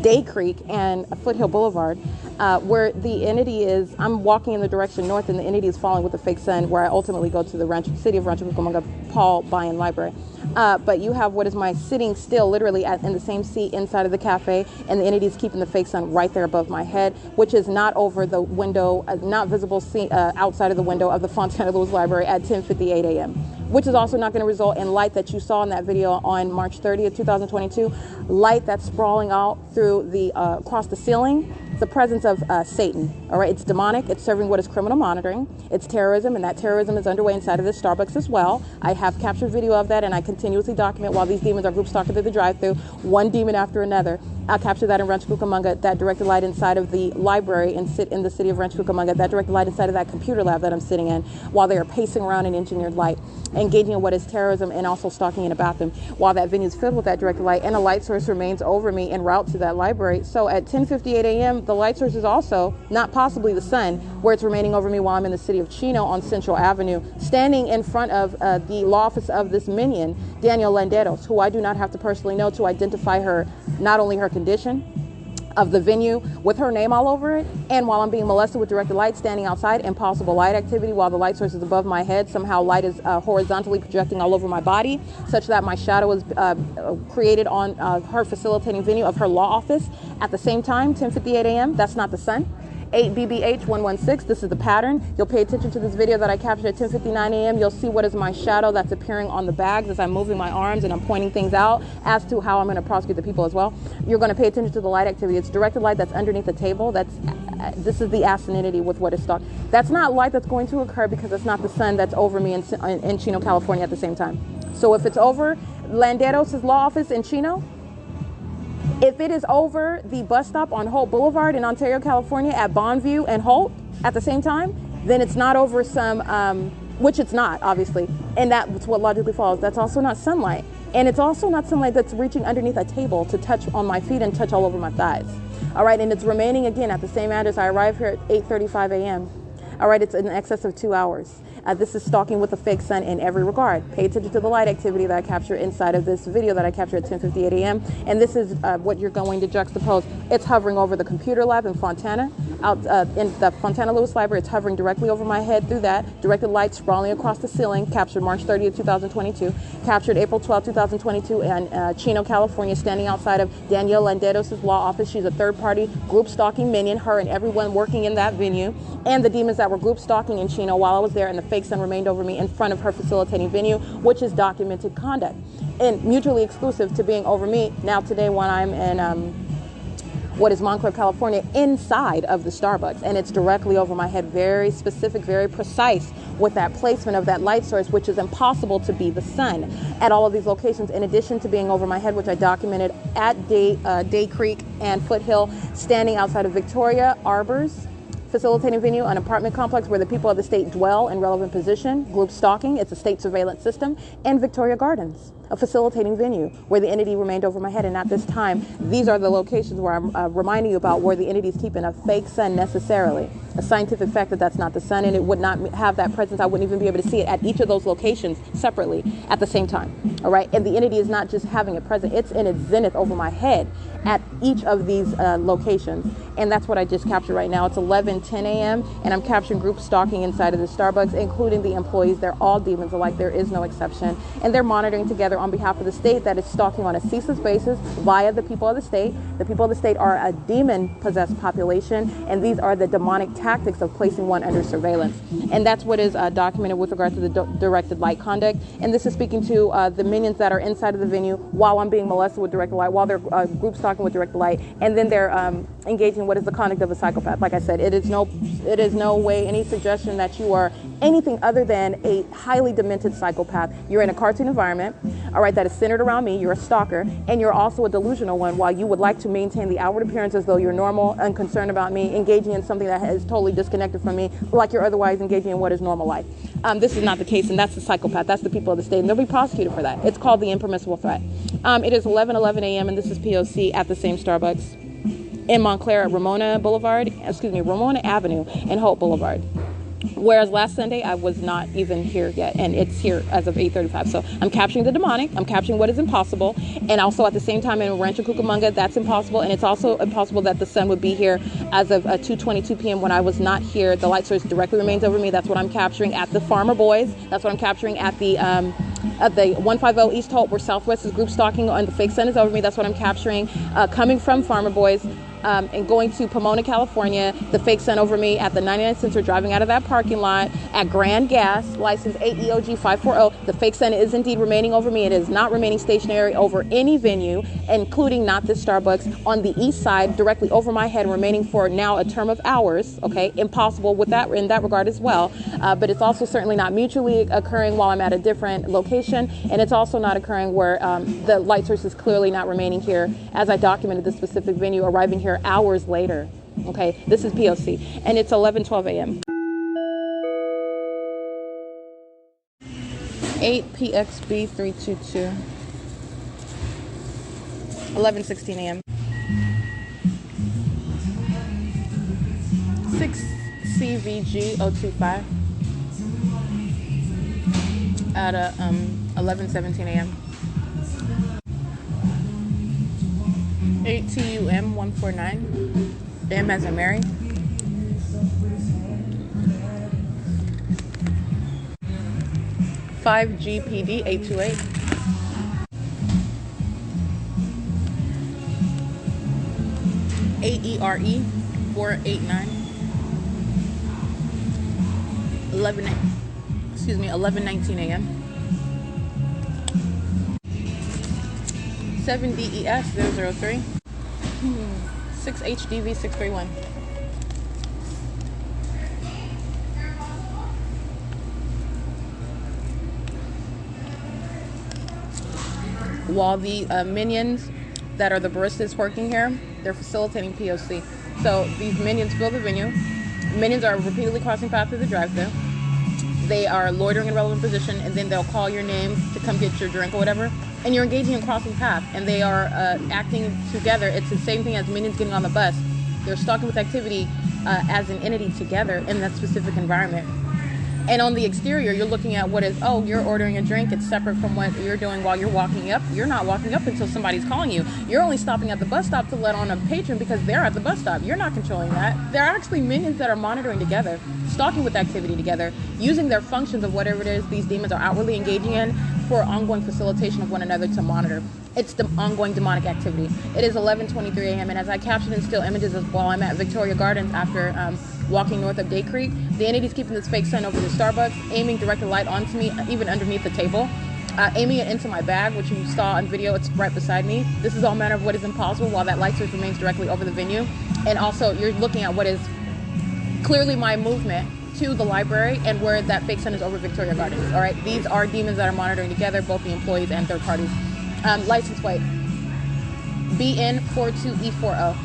Day Creek and Foothill Boulevard. where the entity is, I'm walking in the direction north and the entity is falling with the fake sun, where I ultimately go to the city of Rancho Cucamonga Paul Buy-in Library. But you have what is my sitting still literally in the same seat inside of the cafe, and the entity is keeping the fake sun right there above my head, which is not over the window, not visible outside of the window of the Fontana Lewis Library at 10:58 a.m., which is also not going to result in light that you saw in that video on March 30th, 2022, light that's sprawling out through the across the ceiling. The presence of Satan, all right? It's demonic. It's serving what is criminal monitoring. It's terrorism, and that terrorism is underway inside of this Starbucks as well. I have captured video of that, and I continuously document while these demons are group stalking through the drive-thru, one demon after another. I'll capture that in Rancho Cucamonga, that directed light inside of the library, and sit in the city of Rancho Cucamonga, that directed light inside of that computer lab that I'm sitting in, while they are pacing around in engineered light, engaging in what is terrorism and also stalking in a bathroom, while that venue is filled with that directed light, and a light source remains over me en route to that library. So at 10:58 a.m., the light source is also not possibly the sun, where it's remaining over me while I'm in the city of Chino on Central Avenue, standing in front of the law office of this minion, Daniel Landeros, who I do not have to personally know to identify her, not only her condition of the venue with her name all over it, and while I'm being molested with directed light, standing outside, impossible light activity while the light source is above my head. Somehow light is horizontally projecting all over my body, such that my shadow is created on her facilitating venue of her law office at the same time, 10:58 a.m. That's not the sun. 8BBH116, this is the pattern. You'll pay attention to this video that I captured at 10:59 a.m. You'll see what is my shadow that's appearing on the bags as I'm moving my arms and I'm pointing things out as to how I'm going to prosecute the people as well. You're going to pay attention to the light activity. It's directed light that's underneath the table. This is the asininity with what is stalked. That's not light that's going to occur because it's not the sun that's over me in Chino, California at the same time. So if it's over Landeros' law office in Chino, if it is over the bus stop on Holt Boulevard in Ontario, California at Bonneview and Holt at the same time, then it's not over some, which it's not, obviously. And that's what logically follows. That's also not sunlight. And it's also not sunlight that's reaching underneath a table to touch on my feet and touch all over my thighs. All right, and it's remaining again at the same address. I arrived here at 8:35 a.m. All right, it's in excess of 2 hours. This is stalking with a fake sun in every regard. Pay attention to the light activity that I captured inside of this video that I captured at 10:58 a.m. And this is what you're going to juxtapose. It's hovering over the computer lab in Fontana, out in the Fontana Lewis Library. It's hovering directly over my head through that. Directed light sprawling across the ceiling. Captured March 30th, 2022. Captured April 12th, 2022 in Chino, California, standing outside of Danielle Landeros' law office. She's a third-party group stalking minion, her and everyone working in that venue, and the demons that were group stalking in Chino while I was there, and the fake sun remained over me in front of her facilitating venue, which is documented conduct and mutually exclusive to being over me now today when I'm in what is Montclair, California, inside of the Starbucks, and it's directly over my head. Very specific, very precise with that placement of that light source, which is impossible to be the sun at all of these locations, in addition to being over my head, which I documented at Day Creek and Foothill, standing outside of Victoria Arbors facilitating venue, an apartment complex where the people of the state dwell in relevant position, group stalking, it's a state surveillance system, and Victoria Gardens, a facilitating venue where the entity remained over my head. And at this time, these are the locations where I'm reminding you about where the entity is keeping a fake sun necessarily. A scientific fact that that's not the sun, and it would not have that presence. I wouldn't even be able to see it at each of those locations separately at the same time. All right. And the entity is not just having it present, it's in its zenith over my head at each of these locations. And that's what I just captured right now. It's 11:10 a.m. and I'm capturing group stalking inside of the Starbucks, including the employees. They're all demons alike. There is no exception. And they're monitoring together on behalf of the state that is stalking on a ceaseless basis via the people of the state. The people of the state are a demon-possessed population, and these are the demonic tactics of placing one under surveillance. And that's what is documented with regard to the directed light conduct. And this is speaking to the minions that are inside of the venue while I'm being molested with directed light, while they're group stalking with directed light, and then they're engaging in what is the conduct of a psychopath. Like I said, it is no way any suggestion that you are anything other than a highly demented psychopath. You're in a cartoon environment, all right, that is centered around me. You're a stalker, and you're also a delusional one, while you would like to maintain the outward appearance as though you're normal, unconcerned about me, engaging in something that is totally disconnected from me, like you're otherwise engaging in what is normal life. This is not the case, and that's the psychopath. That's the people of the state, and they'll be prosecuted for that. It's called the impermissible threat. It is 11:11 a.m., and this is P.O.C. at the same Starbucks in Montclair at Ramona Avenue and Hope Boulevard. Whereas last Sunday, I was not even here yet, and it's here as of 8:35. So I'm capturing the demonic, I'm capturing what is impossible, and also at the same time in Rancho Cucamonga, that's impossible, and it's also impossible that the sun would be here as of 2:22 p.m. when I was not here. The light source directly remains over me. That's what I'm capturing at the Farmer Boys. That's what I'm capturing at the 150 East Hope, where Southwest is group stalking, and the fake sun is over me. That's what I'm capturing coming from Farmer Boys. And going to Pomona, California, the fake sun over me at the 99 cents. We're driving out of that parking lot at Grand Gas, license 8EOG 540. The fake sun is indeed remaining over me. It is not remaining stationary over any venue, including not this Starbucks, on the east side, directly over my head, remaining for now a term of hours. Okay, impossible with that in that regard as well. But it's also certainly not mutually occurring while I'm at a different location, and it's also not occurring where the light source is clearly not remaining here as I documented the specific venue, arriving here hours later. Okay, this is P.O.C. and it's 11:12 a.m. 8 PXB 322. 11:16 a.m. 6 CVG 025 at 11:17 a.m. 8 TUM 149. M as in Mary. 5 GPD 828. 8 ERE 489. 11:19 a.m. 7 DES 003. 6 HDV 631. While the minions that are the baristas working here, they're facilitating P.O.C. So these minions fill the venue. Minions are repeatedly crossing paths through the drive-thru. They are loitering in relevant position, and then they'll call your name to come get your drink or whatever. And you're engaging in crossing path, and they are acting together. It's the same thing as minions getting on the bus. They're stalking with activity as an entity together in that specific environment. And on the exterior, you're looking at what is, oh, you're ordering a drink. It's separate from what you're doing while you're walking up. You're not walking up until somebody's calling you. You're only stopping at the bus stop to let on a patron because they're at the bus stop. You're not controlling that. There are actually minions that are monitoring together, stalking with activity together, using their functions of whatever it is these demons are outwardly engaging in for ongoing facilitation of one another to monitor. It's the ongoing demonic activity. It is 11:23 a.m. and as I captured in still images as while I'm at Victoria Gardens after walking north of Day Creek, the entity's keeping this fake sun over the Starbucks, aiming directed light onto me, even underneath the table, aiming it into my bag, which you saw on video. It's right beside me. This is all manner of what is impossible while that light source remains directly over the venue. And also, you're looking at what is clearly my movement to the library and where that fake sun is over Victoria Gardens. All right, these are demons that are monitoring together, both the employees and third parties. License plate BN42E40.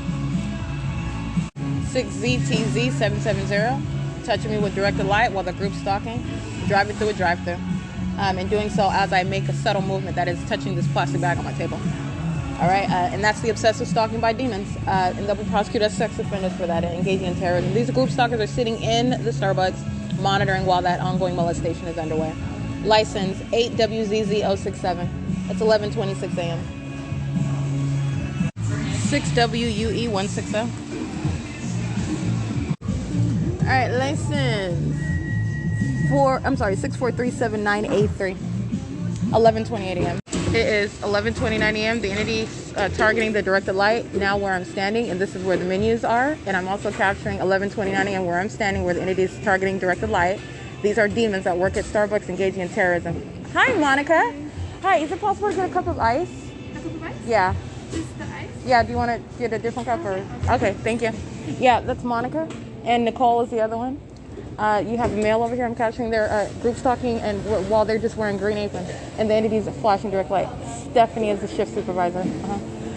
6ZTZ770, touching me with directed light while the group's stalking, driving through a drive-thru, and doing so as I make a subtle movement that is touching this plastic bag on my table. All right, and that's the obsessive stalking by demons, and they'll be prosecuted as sex offenders for that and engaging in terrorism. These group stalkers are sitting in the Starbucks, monitoring while that ongoing molestation is underway. License 8WZZ067. It's 11:26 a.m. 6WUE160. All right, license 64379A3. 11:28 a.m. It is 11:29 a.m. The entity targeting the directed light now where I'm standing, and this is where the menus are. And I'm also capturing 11:29 a.m. where I'm standing, where the entity is targeting directed light. These are demons that work at Starbucks engaging in terrorism. Hi, Monica. Hi, is it possible to get a cup of ice? A cup of ice? Yeah. Just the ice? Yeah, do you want to get a different cup or? Okay, thank you. Yeah, that's Monica. And Nicole is the other one. You have a male over here. I'm capturing their group stalking, and while they're just wearing green aprons, and the entities are flashing direct light. Stephanie is the shift supervisor.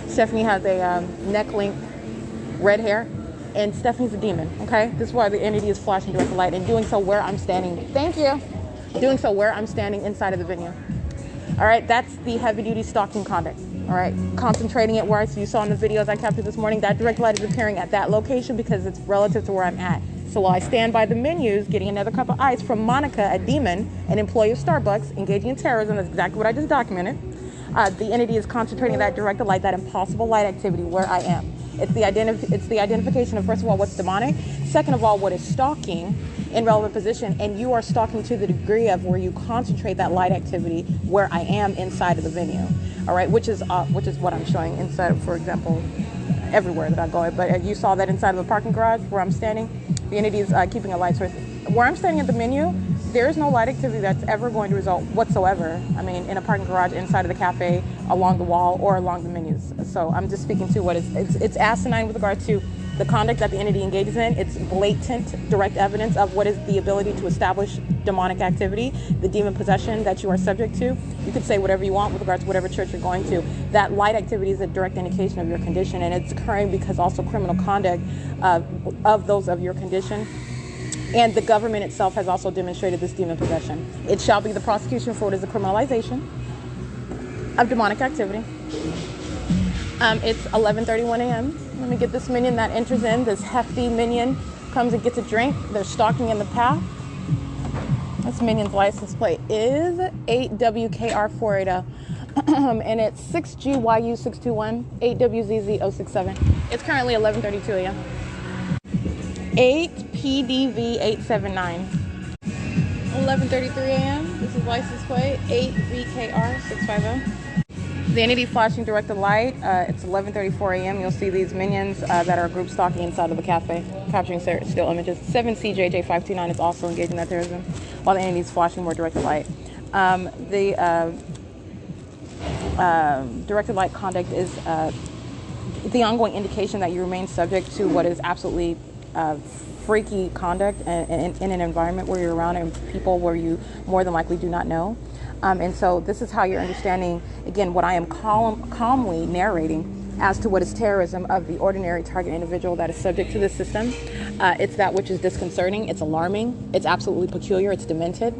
Stephanie has a neck length red hair, and Stephanie's a demon. Okay, this is why the entity is flashing direct light and doing so where I'm standing. Thank you. Doing so where I'm standing inside of the venue. All right, that's the heavy duty stalking conduct. All right, concentrating it where you saw in the videos I captured this morning. That direct light is appearing at that location because it's relative to where I'm at. So while I stand by the menus, getting another cup of ice from Monica, a demon, an employee of Starbucks, engaging in terrorism, that's exactly what I just documented. The entity is concentrating that directed light, that impossible light activity where I am. It's the identification of, first of all, what's demonic. Second of all, what is stalking in relevant position. And you are stalking to the degree of where you concentrate that light activity where I am inside of the venue. All right, which is what I'm showing inside of, for example, everywhere that I go. But you saw that inside of the parking garage where I'm standing, the entity is keeping a light source. Where I'm standing at the menu, there is no light activity that's ever going to result whatsoever. I mean, in a parking garage, inside of the cafe, along the wall, or along the menus. So I'm just speaking to what it's asinine with regard to the conduct that the entity engages in. It's blatant, direct evidence of what is the ability to establish demonic activity, the demon possession that you are subject to. You could say whatever you want with regard to whatever church you're going to. That light activity is a direct indication of your condition, and it's occurring because also criminal conduct of those of your condition. And the government itself has also demonstrated this demon possession. It shall be the prosecution for what is the criminalization of demonic activity. It's 11:31 a.m. Let me get this minion that enters in. This hefty minion comes and gets a drink. They're stalking in the path. This minion's license plate is 8WKR480. And it's 6GYU621 8WZZ067. It's currently 11:32 a.m. 8PDV879. 11:33 a.m. This is license plate 8VKR650. The entity flashing directed light. It's 11:34 a.m. You'll see these minions that are group stalking inside of the cafe, capturing still images. 7CJJ529 is also engaging that terrorism, while the entity is flashing more directed light. The directed light conduct is the ongoing indication that you remain subject to what is absolutely freaky conduct in an environment where you're around and people where you more than likely do not know. And so this is how you're understanding, again, what I am calmly narrating as to what is terrorism of the ordinary target individual that is subject to this system. It's that which is disconcerting, it's alarming, it's absolutely peculiar, it's demented,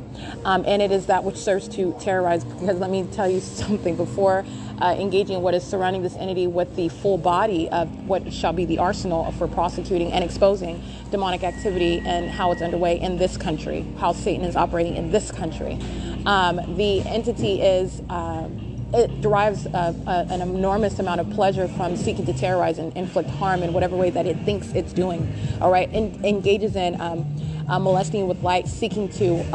and it is that which serves to terrorize. Because let me tell you something, before engaging what is surrounding this entity with the full body of what shall be the arsenal for prosecuting and exposing demonic activity and how it's underway in this country, how Satan is operating in this country. The entity is, it derives an enormous amount of pleasure from seeking to terrorize and inflict harm in whatever way that it thinks it's doing, all right? Engages in molesting you with light, seeking to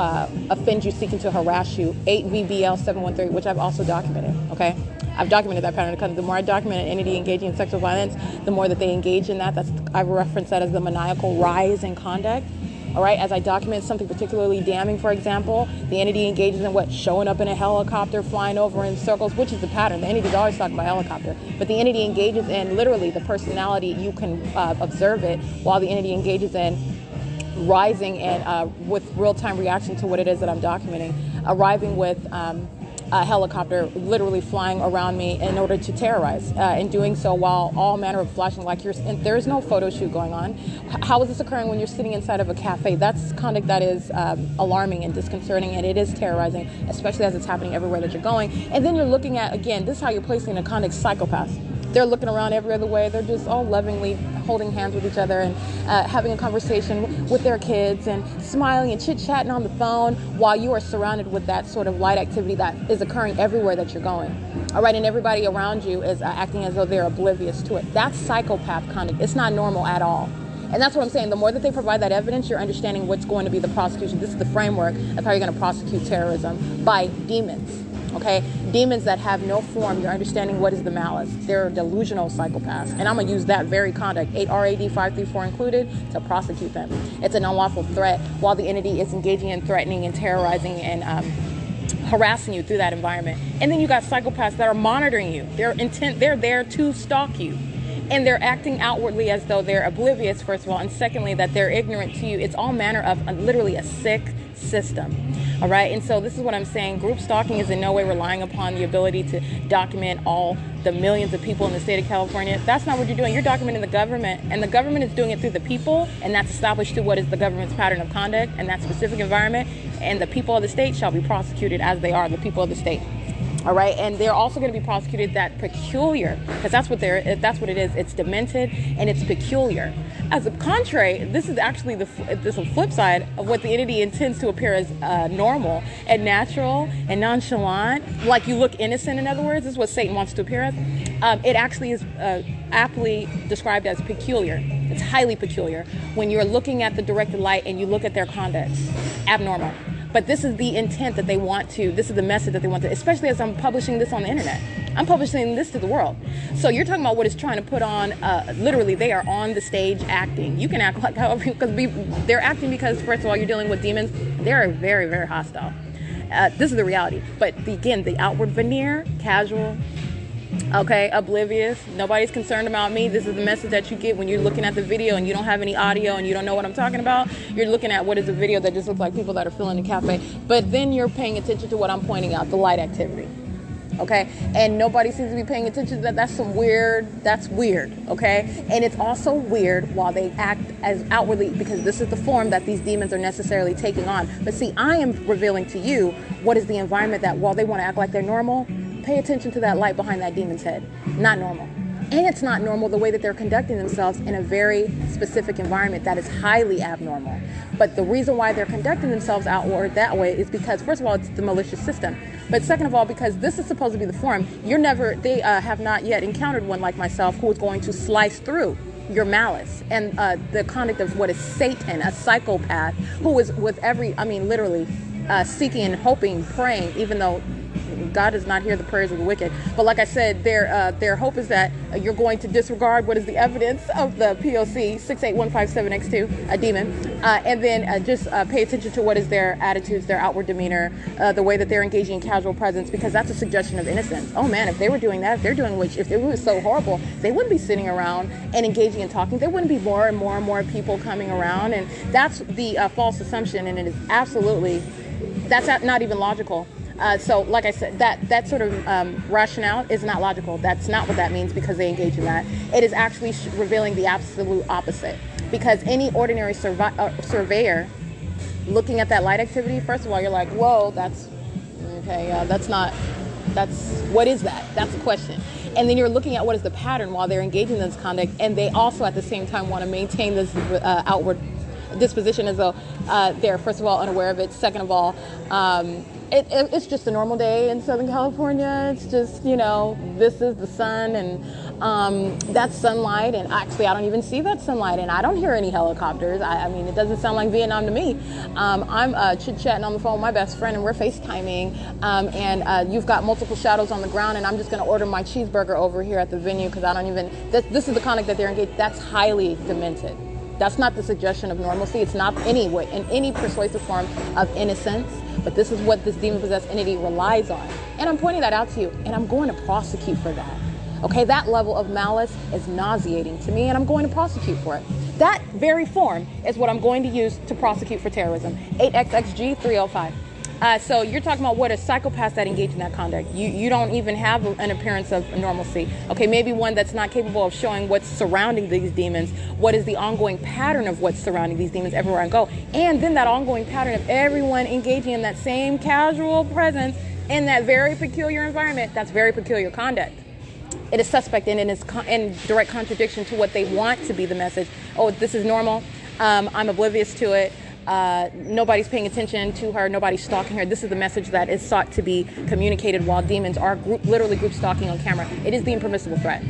offend you, seeking to harass you. 8VBL713, which I've also documented, okay? I've documented that pattern because the more I document an entity engaging in sexual violence, the more that they engage in that. I've referenced that as the maniacal rise in conduct. All right, as I document something particularly damning, for example, the entity engages in what? Showing up in a helicopter, flying over in circles, which is the pattern. The entity's always talking about helicopter. But the entity engages in literally the personality. You can observe it while the entity engages in rising and with real-time reaction to what it is that I'm documenting, arriving with a helicopter literally flying around me in order to terrorize, and doing so while all manner of flashing like there is no photo shoot going on. How is this occurring when you're sitting inside of a cafe? That's conduct that is alarming and disconcerting, and it is terrorizing, especially as it's happening everywhere that you're going. And then you're looking at, again, this is how you're placing a conduct psychopath. They're looking around every other way. They're just all lovingly holding hands with each other and having a conversation with their kids and smiling and chit-chatting on the phone while you are surrounded with that sort of light activity that is occurring everywhere that you're going. All right, and everybody around you is acting as though they're oblivious to it. That's psychopath conduct. It's not normal at all. And that's what I'm saying. The more that they provide that evidence, you're understanding what's going to be the prosecution. This is the framework of how you're going to prosecute terrorism by demons. Okay, demons that have no form. You're understanding what is the malice. They're delusional psychopaths, and I'm gonna use that very conduct, 8RAD534 included, to prosecute them. It's an unlawful threat while the entity is engaging in threatening and terrorizing and harassing you through that environment. And then you got psychopaths that are monitoring you. They're there to stalk you. And they're acting outwardly as though they're oblivious, first of all, and secondly, that they're ignorant to you. It's all manner of literally a sick system. All right, and so this is what I'm saying. Group stalking is in no way relying upon the ability to document all the millions of people in the state of California. That's not what you're doing. You're documenting the government, and the government is doing it through the people, and that's established through what is the government's pattern of conduct in that specific environment, and the people of the state shall be prosecuted as they are the people of the state. All right, and they're also going to be prosecuted that peculiar, because that's what it is. It's demented and it's peculiar. As a contrary, this is actually the flip side of what the entity intends to appear as normal and natural and nonchalant, like you look innocent. In other words, this is what Satan wants to appear as. It actually is aptly described as peculiar. It's highly peculiar when you're looking at the directed light and you look at their conduct. Abnormal. But this is the intent that they want to, this is the message that they want to, especially as I'm publishing this on the internet. I'm publishing this to the world. So you're talking about what it's trying to put on, literally they are on the stage acting. You can act like however, because they're acting because, first of all, you're dealing with demons. They're very, very hostile. This is the reality. But again, the outward veneer, casual, okay, oblivious, nobody's concerned about me. This is the message that you get when you're looking at the video and you don't have any audio and you don't know what I'm talking about. You're looking at what is a video that just looks like people that are filling the cafe, but then you're paying attention to what I'm pointing out, the light activity, okay? And nobody seems to be paying attention to that. That's weird, okay? And it's also weird while they act as outwardly, because this is the form that these demons are necessarily taking on. But see, I am revealing to you what is the environment that while they want to act like they're normal, pay attention to that light behind that demon's head. Not normal. And it's not normal the way that they're conducting themselves in a very specific environment that is highly abnormal. But the reason why they're conducting themselves outward that way is because, first of all, it's the malicious system. But second of all, because this is supposed to be the form, they have not yet encountered one like myself who is going to slice through your malice and the conduct of what is Satan, a psychopath who is literally seeking and hoping, praying, even though God does not hear the prayers of the wicked. But like I said, their hope is that you're going to disregard what is the evidence of the P.O.C. 68157X2, a demon, and then just pay attention to what is their attitudes, their outward demeanor, the way that they're engaging in casual presence, because that's a suggestion of innocence. Oh man, if they were doing that, if it was so horrible, they wouldn't be sitting around and engaging and talking. There wouldn't be more and more and more people coming around, and that's the false assumption, and it is absolutely, that's not even logical. So like I said, that sort of rationale is not logical. That's not what that means because they engage in that. It is actually revealing the absolute opposite. Because any ordinary surveyor looking at that light activity, first of all, you're like, whoa, what is that? That's the question. And then you're looking at what is the pattern while they're engaging in this conduct, and they also at the same time want to maintain this outward disposition as though they're, first of all, unaware of it. Second of all, it's just a normal day in Southern California. It's just, this is the sun, and that's sunlight, and actually I don't even see that sunlight, and I don't hear any helicopters. I mean, it doesn't sound like Vietnam to me. I'm chit-chatting on the phone with my best friend, and we're FaceTiming, and you've got multiple shadows on the ground, and I'm just going to order my cheeseburger over here at the venue because I don't even, this is the conduct that they're engaged. That's highly demented. That's not the suggestion of normalcy. It's not in any persuasive form of innocence, but this is what this demon-possessed entity relies on. And I'm pointing that out to you, and I'm going to prosecute for that. Okay, that level of malice is nauseating to me, and I'm going to prosecute for it. That very form is what I'm going to use to prosecute for terrorism. 8XXG 305. So you're talking about what a psychopath that engage in that conduct. You don't even have an appearance of normalcy. Okay, maybe one that's not capable of showing what's surrounding these demons, what is the ongoing pattern of what's surrounding these demons everywhere I go, and then that ongoing pattern of everyone engaging in that same casual presence in that very peculiar environment. That's very peculiar conduct. It is suspect, and it is in direct contradiction to what they want to be the message. Oh, this is normal. I'm oblivious to it. Nobody's paying attention to her. Nobody's stalking her. This is the message that is sought to be communicated while demons are literally group stalking on camera. It is the impermissible threat.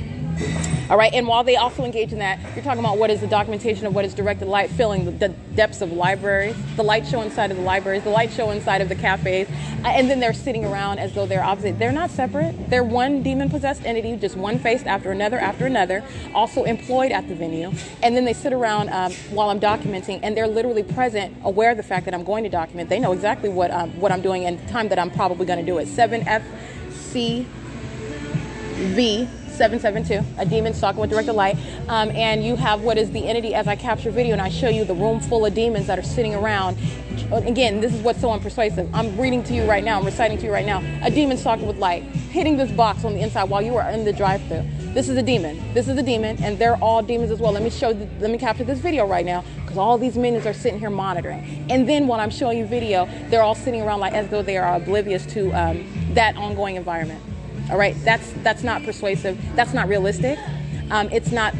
All right, and while they also engage in that, you're talking about what is the documentation of what is directed light filling the depths of libraries, the light show inside of the libraries, the light show inside of the cafes, and then they're sitting around as though they're opposite. They're not separate. They're one demon-possessed entity, just one face after another, also employed at the venue. And then they sit around while I'm documenting, and they're literally present, aware of the fact that I'm going to document. They know exactly what I'm doing and the time that I'm probably going to do it. 7FCV 772, a demon stalking with directed light, and you have what is the entity as I capture video, and I show you the room full of demons that are sitting around. Again, this is what's so unpersuasive. I'm reading to you right now, I'm reciting to you right now, a demon stalking with light, hitting this box on the inside while you are in the drive-thru. This is a demon, and they're all demons as well. Let me capture this video right now, because all these minions are sitting here monitoring. And then while I'm showing you video, they're all sitting around like as though they are oblivious to that ongoing environment. All right, that's not persuasive. That's not realistic. It's not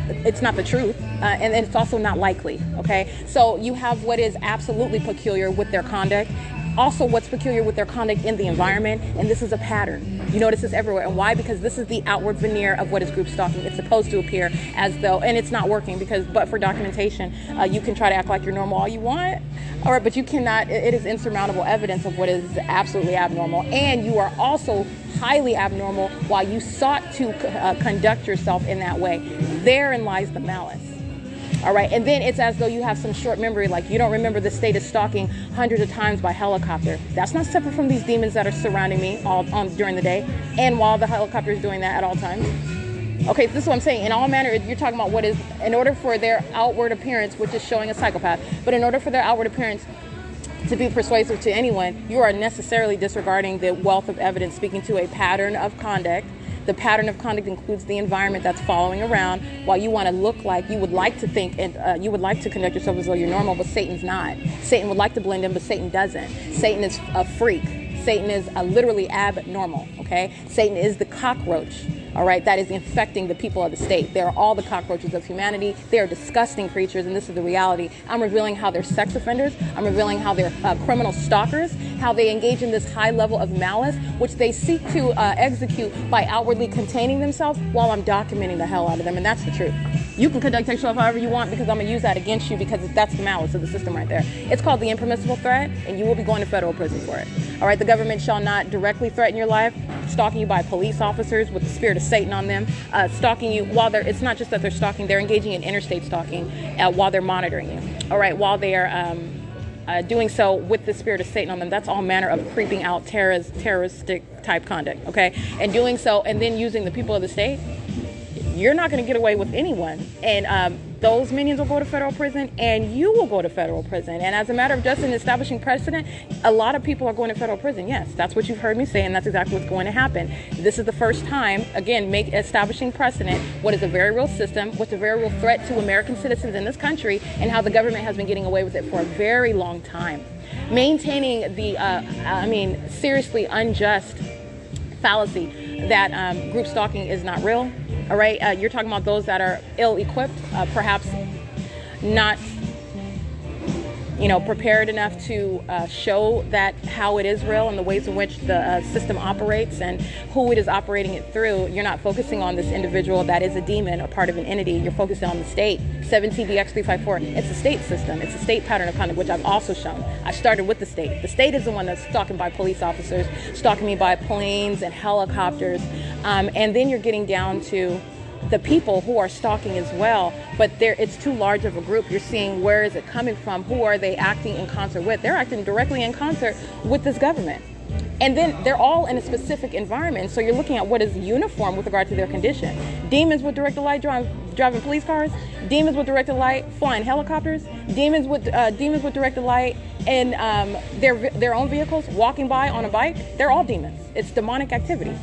the truth, and it's also not likely. Okay, so you have what is absolutely peculiar with their conduct. Also, what's peculiar with their conduct in the environment, and this is a pattern. You notice this everywhere. And why? Because this is the outward veneer of what is group stalking. It's supposed to appear as though, and it's not working because, but for documentation, you can try to act like you're normal all you want, all right, but you cannot. It is insurmountable evidence of what is absolutely abnormal, and you are also highly abnormal while you sought to conduct yourself in that way. Therein lies the malice. All right, and then it's as though you have some short memory, like you don't remember the state of stalking hundreds of times by helicopter. That's not separate from these demons that are surrounding me during the day, and while the helicopter is doing that at all times. Okay, this is what I'm saying. In all manner, you're talking about what is, in order for their outward appearance, which is showing a psychopath, but in order for their outward appearance to be persuasive to anyone, you are necessarily disregarding the wealth of evidence speaking to a pattern of conduct. The pattern of conduct includes the environment that's following around, while you want to look like, you would like to think, and you would like to conduct yourself as though you're normal, but Satan's not. Satan would like to blend in, but Satan doesn't. Satan is a freak. Satan is literally abnormal, okay? Satan is the cockroach, all right, that is infecting the people of the state. They are all the cockroaches of humanity. They are disgusting creatures, and this is the reality. I'm revealing how they're sex offenders. I'm revealing how they're criminal stalkers, how they engage in this high level of malice, which they seek to execute by outwardly containing themselves while I'm documenting the hell out of them, and that's the truth. You can conduct yourself however you want because I'm going to use that against you because that's the malice of the system right there. It's called the impermissible threat, and you will be going to federal prison for it. All right, the government shall not directly threaten your life, stalking you by police officers with the spirit of Satan on them, stalking you while it's not just that they're stalking, they're engaging in interstate stalking while they're monitoring you. All right, while they are doing so with the spirit of Satan on them. That's all manner of creeping out terroristic type conduct, okay? And doing so, and then using the people of the state, you're not going to get away with anyone. And those minions will go to federal prison, and you will go to federal prison. And as a matter of justice and establishing precedent, a lot of people are going to federal prison. Yes, that's what you've heard me say, and that's exactly what's going to happen. This is the first time, again, establishing precedent, what is a very real system, what's a very real threat to American citizens in this country, and how the government has been getting away with it for a very long time. Maintaining the, seriously unjust fallacy that group stalking is not real. All right, you're talking about those that are ill-equipped, perhaps not, prepared enough to show that how it is real and the ways in which the system operates and who it is operating it through. You're not focusing on this individual that is a demon, a part of an entity. You're focusing on the state. 7TVX354. It's a state system. It's a state pattern of conduct, which I've also shown. I started with the state. The state is the one that's stalking by police officers, stalking me by planes and helicopters, and then you're getting down to the people who are stalking as well, but it's too large of a group. You're seeing where is it coming from, who are they acting in concert with. They're acting directly in concert with this government. And then they're all in a specific environment, so you're looking at what is uniform with regard to their condition. Demons with directed light driving police cars, demons with directed light flying helicopters, demons with directed light in their own vehicles, walking by on a bike. They're all demons. It's demonic activity.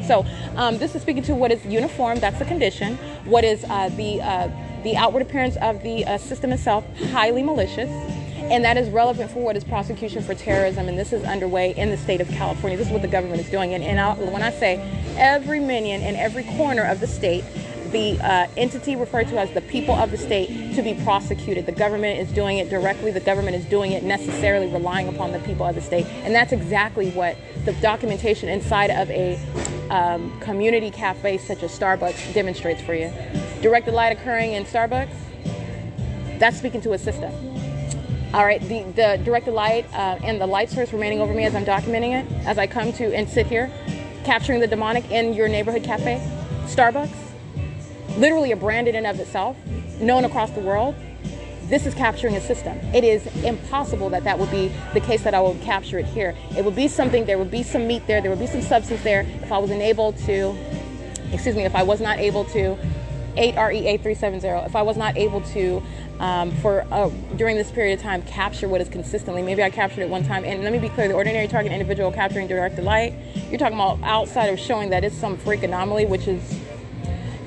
So this is speaking to what is uniform, that's the condition. What is the outward appearance of the system itself, highly malicious, and that is relevant for what is prosecution for terrorism, and this is underway in the state of California. This is what the government is doing, and when I say every minion in every corner of the state, the entity referred to as the people of the state to be prosecuted. The government is doing it directly. The government is doing it necessarily relying upon the people of the state. And that's exactly what the documentation inside of a community cafe such as Starbucks demonstrates for you. Directed light occurring in Starbucks, that's speaking to a system. All right, the directed light and the light source remaining over me as I'm documenting it, as I come to and sit here, capturing the demonic in your neighborhood cafe, Starbucks, literally a brand in and of itself, known across the world. This is capturing a system. It is impossible that would be the case that I would capture it here. It would be something, there would be some meat there, there would be some substance there if I was unable to, if I was not able to, 8REA370, if I was not able to, during this period of time, capture what is consistently, maybe I captured it one time, and let me be clear, the ordinary target individual capturing directed light, you're talking about outside of showing that it's some freak anomaly, which is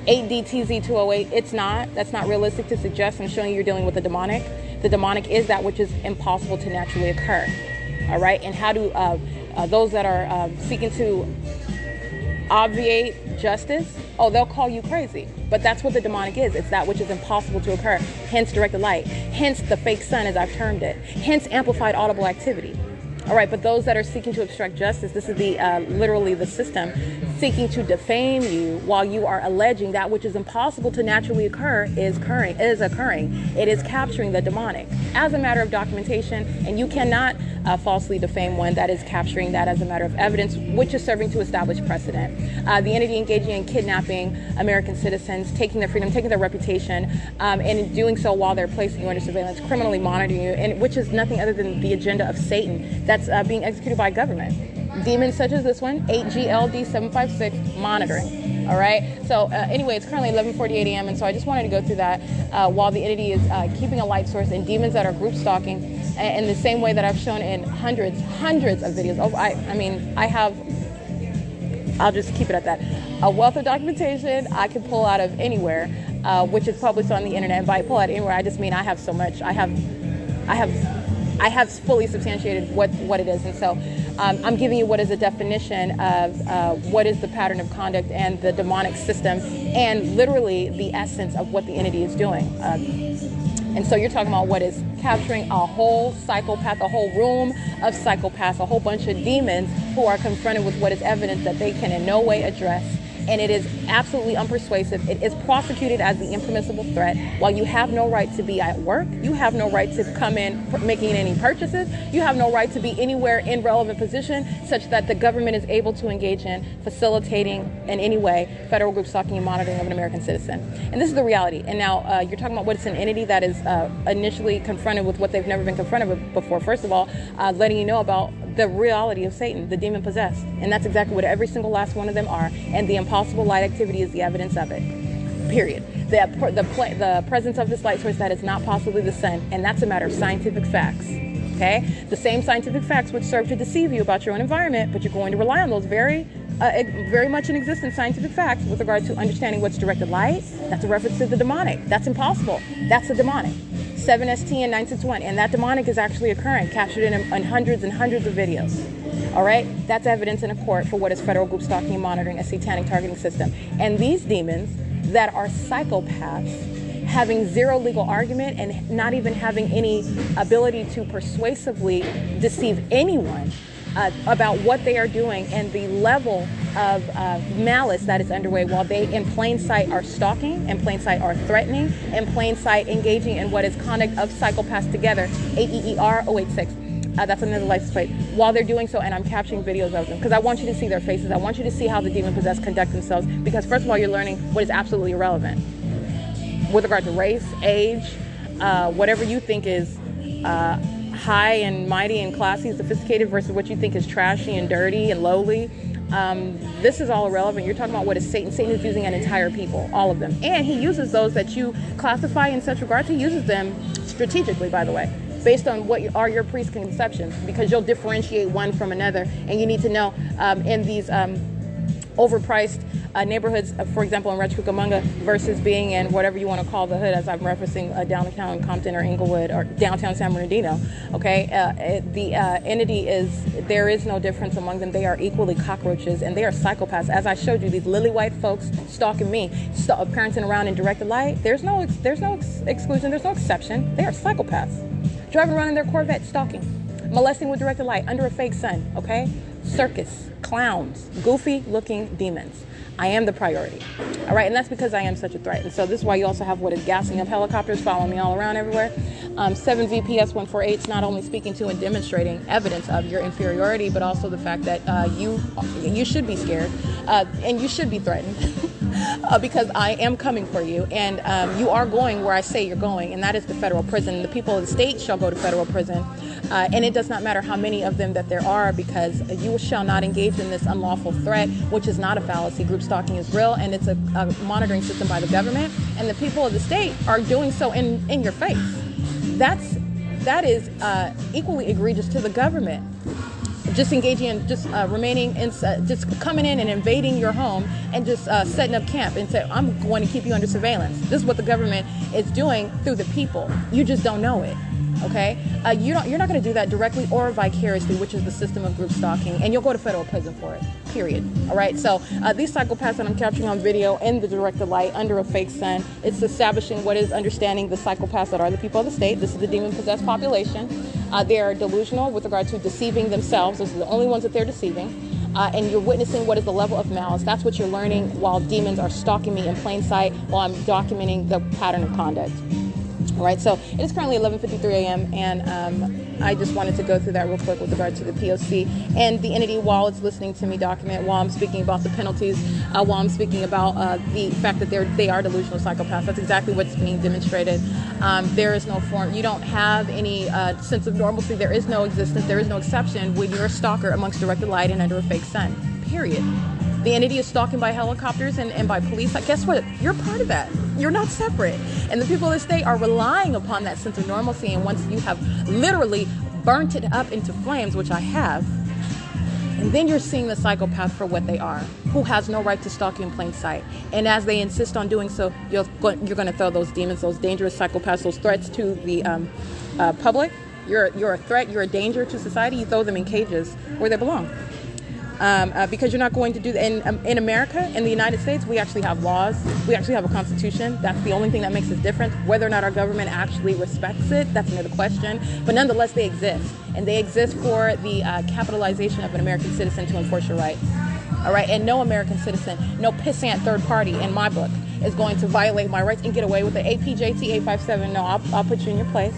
8DTZ208, it's not. That's not realistic to suggest. I'm showing you you're dealing with the demonic. The demonic is that which is impossible to naturally occur. All right, and how to those that are seeking to obviate justice, oh, they'll call you crazy. But that's what the demonic is. It's that which is impossible to occur. Hence directed light. Hence the fake sun, as I've termed it. Hence amplified audible activity. All right, but those that are seeking to obstruct justice, this is the literally the system seeking to defame you while you are alleging that which is impossible to naturally occur is occurring. It is capturing the demonic as a matter of documentation, and you cannot falsely defame one that is capturing that as a matter of evidence, which is serving to establish precedent. The entity engaging in kidnapping American citizens, taking their freedom, taking their reputation, and in doing so while they're placing you under surveillance, criminally monitoring you, and which is nothing other than the agenda of Satan that's being executed by government. Demons such as this one, 8GLD 756, monitoring. All right. So anyway, it's currently 11:48 a.m. and so I just wanted to go through that while the entity is keeping a light source and demons that are group stalking in the same way that I've shown in hundreds of videos. Oh, I'll just keep it at that. A wealth of documentation I can pull out of anywhere, which is published on the internet. And by pull out anywhere, I just mean I have so much. I have fully substantiated what it is, and so I'm giving you what is a definition of what is the pattern of conduct and the demonic system, and literally the essence of what the entity is doing. And so you're talking about what is capturing a whole psychopath, a whole room of psychopaths, a whole bunch of demons who are confronted with what is evidence that they can in no way address. And it is absolutely unpersuasive. It is prosecuted as the impermissible threat. While you have no right to be at work, you have no right to come in making any purchases, you have no right to be anywhere in relevant position such that the government is able to engage in facilitating in any way federal group stalking and monitoring of an American citizen. And this is the reality. And now you're talking about what's an entity that is initially confronted with what they've never been confronted with before. First of all, letting you know about the reality of Satan, the demon possessed. And that's exactly what every single last one of them are. And the impossible light activity is the evidence of it. Period. The presence of this light source that is not possibly the sun. And that's a matter of scientific facts. Okay? The same scientific facts which serve to deceive you about your own environment, but you're going to rely on those very much in existence scientific facts with regard to understanding what's directed light. That's a reference to the demonic. That's impossible. That's the demonic. 7ST and 961, and that demonic is actually occurring, captured in hundreds and hundreds of videos. All right, that's evidence in a court for what is federal group stalking and monitoring, a satanic targeting system. And these demons that are psychopaths, having zero legal argument and not even having any ability to persuasively deceive anyone about what they are doing and the level of malice that is underway while they in plain sight are stalking, in plain sight are threatening, in plain sight engaging in what is conduct of psychopaths together, AEER 086. That's another license plate. While they're doing so, and I'm capturing videos of them, because I want you to see their faces. I want you to see how the demon-possessed conduct themselves, because first of all, you're learning what is absolutely irrelevant with regard to race, age, whatever you think is high and mighty and classy and sophisticated versus what you think is trashy and dirty and lowly. This is all irrelevant. You're talking about what is Satan. Satan is using an entire people, all of them. And he uses those that you classify in such regards. He uses them strategically, by the way, based on what are your preconceptions, because you'll differentiate one from another. And you need to know in these overpriced neighborhoods, for example, in Rancho Cucamonga versus being in whatever you want to call the hood, as I'm referencing downtown Compton or Inglewood or downtown San Bernardino. Okay, the entity is, there is no difference among them. They are equally cockroaches and they are psychopaths. As I showed you, these lily white folks stalking me, parenting around in directed light. There's no exclusion. There's no exception. They are psychopaths. Driving around in their Corvette, stalking, molesting with directed light under a fake sun. Okay, circus, clowns, goofy looking demons. I am the priority. All right, and that's because I am such a threat. And so this is why you also have what is gassing up helicopters following me all around everywhere. 7 VPS 148 is not only speaking to and demonstrating evidence of your inferiority, but also the fact that you should be scared and you should be threatened because I am coming for you, and you are going where I say you're going, and that is the federal prison. The people of the state shall go to federal prison, and it does not matter how many of them that there are, because you shall not engage in this unlawful threat, which is not a fallacy. Group stalking is real, and it's a monitoring system by the government, and the people of the state are doing so in your face. That is equally egregious to the government. Just engaging in, just remaining in, just coming in and invading your home and just setting up camp and say, I'm going to keep you under surveillance. This is what the government is doing through the people. You just don't know it. okay? You're not going to do that directly or vicariously, which is the system of group stalking, and you'll go to federal prison for it, period. All right, so these psychopaths that I'm capturing on video in the directed light under a fake sun, it's establishing what is understanding the psychopaths that are the people of the state. This is the demon-possessed population. They are delusional with regard to deceiving themselves. Those are the only ones that they're deceiving. And you're witnessing what is the level of malice. That's what you're learning while demons are stalking me in plain sight while I'm documenting the pattern of conduct. All right, so it is currently 11:53 a.m. and I just wanted to go through that real quick with regard to the P.O.C. and the entity while it's listening to me document, while I'm speaking about the penalties, while I'm speaking about the fact that they are delusional psychopaths. That's exactly what's being demonstrated. There is no form. You don't have any sense of normalcy. There is no existence. There is no exception when you're a stalker amongst directed light and under a fake sun. Period. The entity is stalking by helicopters and by police. Like, guess what? You're part of that. You're not separate. And the people of the state are relying upon that sense of normalcy. And once you have literally burnt it up into flames, which I have, and then you're seeing the psychopath for what they are, who has no right to stalk you in plain sight. And as they insist on doing so, you're going to throw those demons, those dangerous psychopaths, those threats to the public. You're a threat. You're a danger to society. You throw them in cages where they belong. Because you're not going to do that. In America, in the United States, we actually have laws. We actually have a constitution. That's the only thing that makes us different. Whether or not our government actually respects it, that's another question. But nonetheless, they exist. And they exist for the capitalization of an American citizen to enforce your rights. All right? And no American citizen, no pissant third party in my book is going to violate my rights and get away with it. APJT 857, no, I'll put you in your place.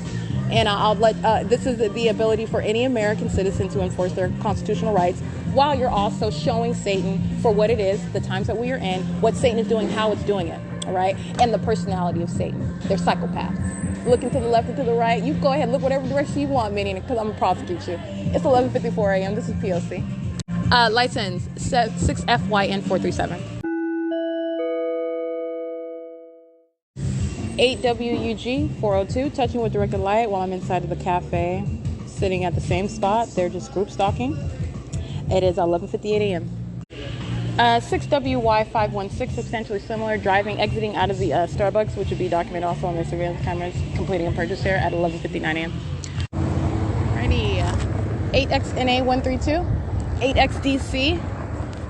And I'll let, this is the ability for any American citizen to enforce their constitutional rights while you're also showing Satan for what it is, the times that we are in, what Satan is doing, how it's doing it, all right? And the personality of Satan. They're psychopaths. Looking to the left and to the right, you go ahead, look whatever direction you want, Minion, because I'm going to prosecute you. It's 11:54 a.m. This is P.O.C. License 6FYN437. 8WUG 402, touching with directed light while I'm inside of the cafe, sitting at the same spot. They're just group stalking. It is 11:58 a.m. 6WY 516, substantially similar, driving, exiting out of the Starbucks, which would be documented also on their surveillance cameras, completing a purchase here at 11:59 a.m. Alrighty, 8XNA 132, 8XDC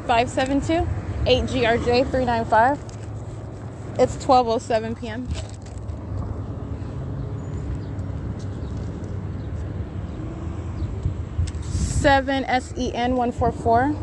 572, 8GRJ 395. It's 12:07 p.m. 7SEN 144.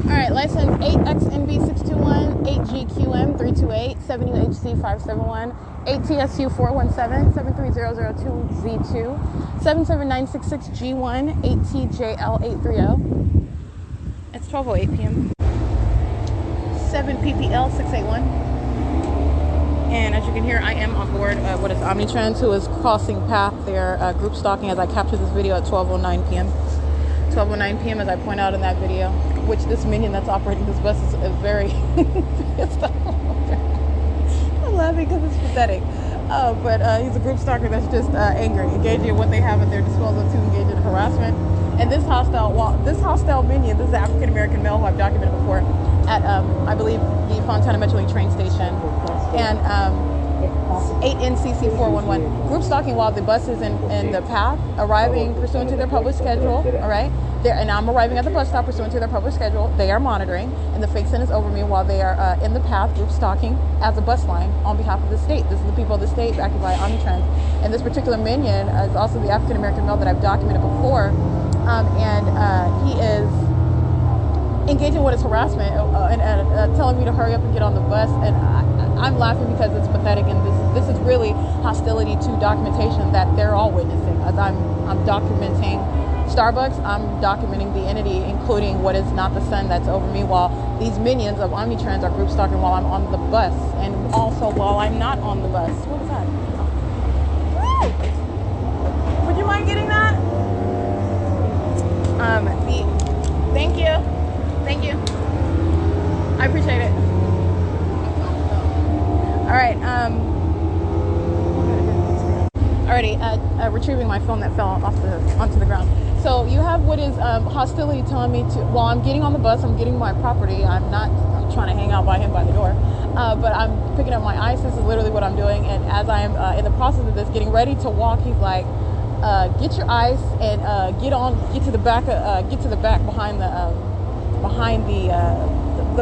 Alright, license 8XNB 621, 8GQM 328, 7UHC 571, 8TSU 417, 73002Z2, 77966G1, 8TJL 830. It's 12:08 p.m. 7PPL 681. And as you can hear, I am on board what is Omnitrans, who is crossing path their group stalking as I capture this video at 12:09 p.m. 12:09 p.m. as I point out in that video, which this minion that's operating this bus is very pissed off. I'm laughing because it's pathetic. But he's a group stalker that's just angry, engaging in what they have at their disposal to engage in harassment. And this hostile minion, this is an African American male who I've documented before at, I believe, the Fontana Metrolink train station. And 8NCC 411. Group stalking while the bus is in the path, arriving pursuant to their published schedule, all right? And I'm arriving at the bus stop pursuant to their published schedule. They are monitoring, and the fake sun is over me while they are in the path, group stalking as a bus line on behalf of the state. This is the people of the state acted by Omnitrans. And this particular minion is also the African American male that I've documented before. He is engaging with his harassment and telling me to hurry up and get on the bus. And I'm laughing because it's pathetic, and this is really hostility to documentation that they're all witnessing. As I'm documenting Starbucks, I'm documenting the entity, including what is not the sun that's over me, while these minions of Omnitrans are group stalking while I'm on the bus, and also while I'm not on the bus. What is that? Woo! Would you mind getting that? Thank you. I appreciate it. Alright, alrighty, retrieving my phone that fell onto the ground. So you have what is hostility telling me to, while I'm getting on the bus, I'm getting my property. I'm not trying to hang out by him by the door, but I'm picking up my ice. This is literally what I'm doing. And as I am in the process of this, getting ready to walk, he's like, get your ice and get to the back behind the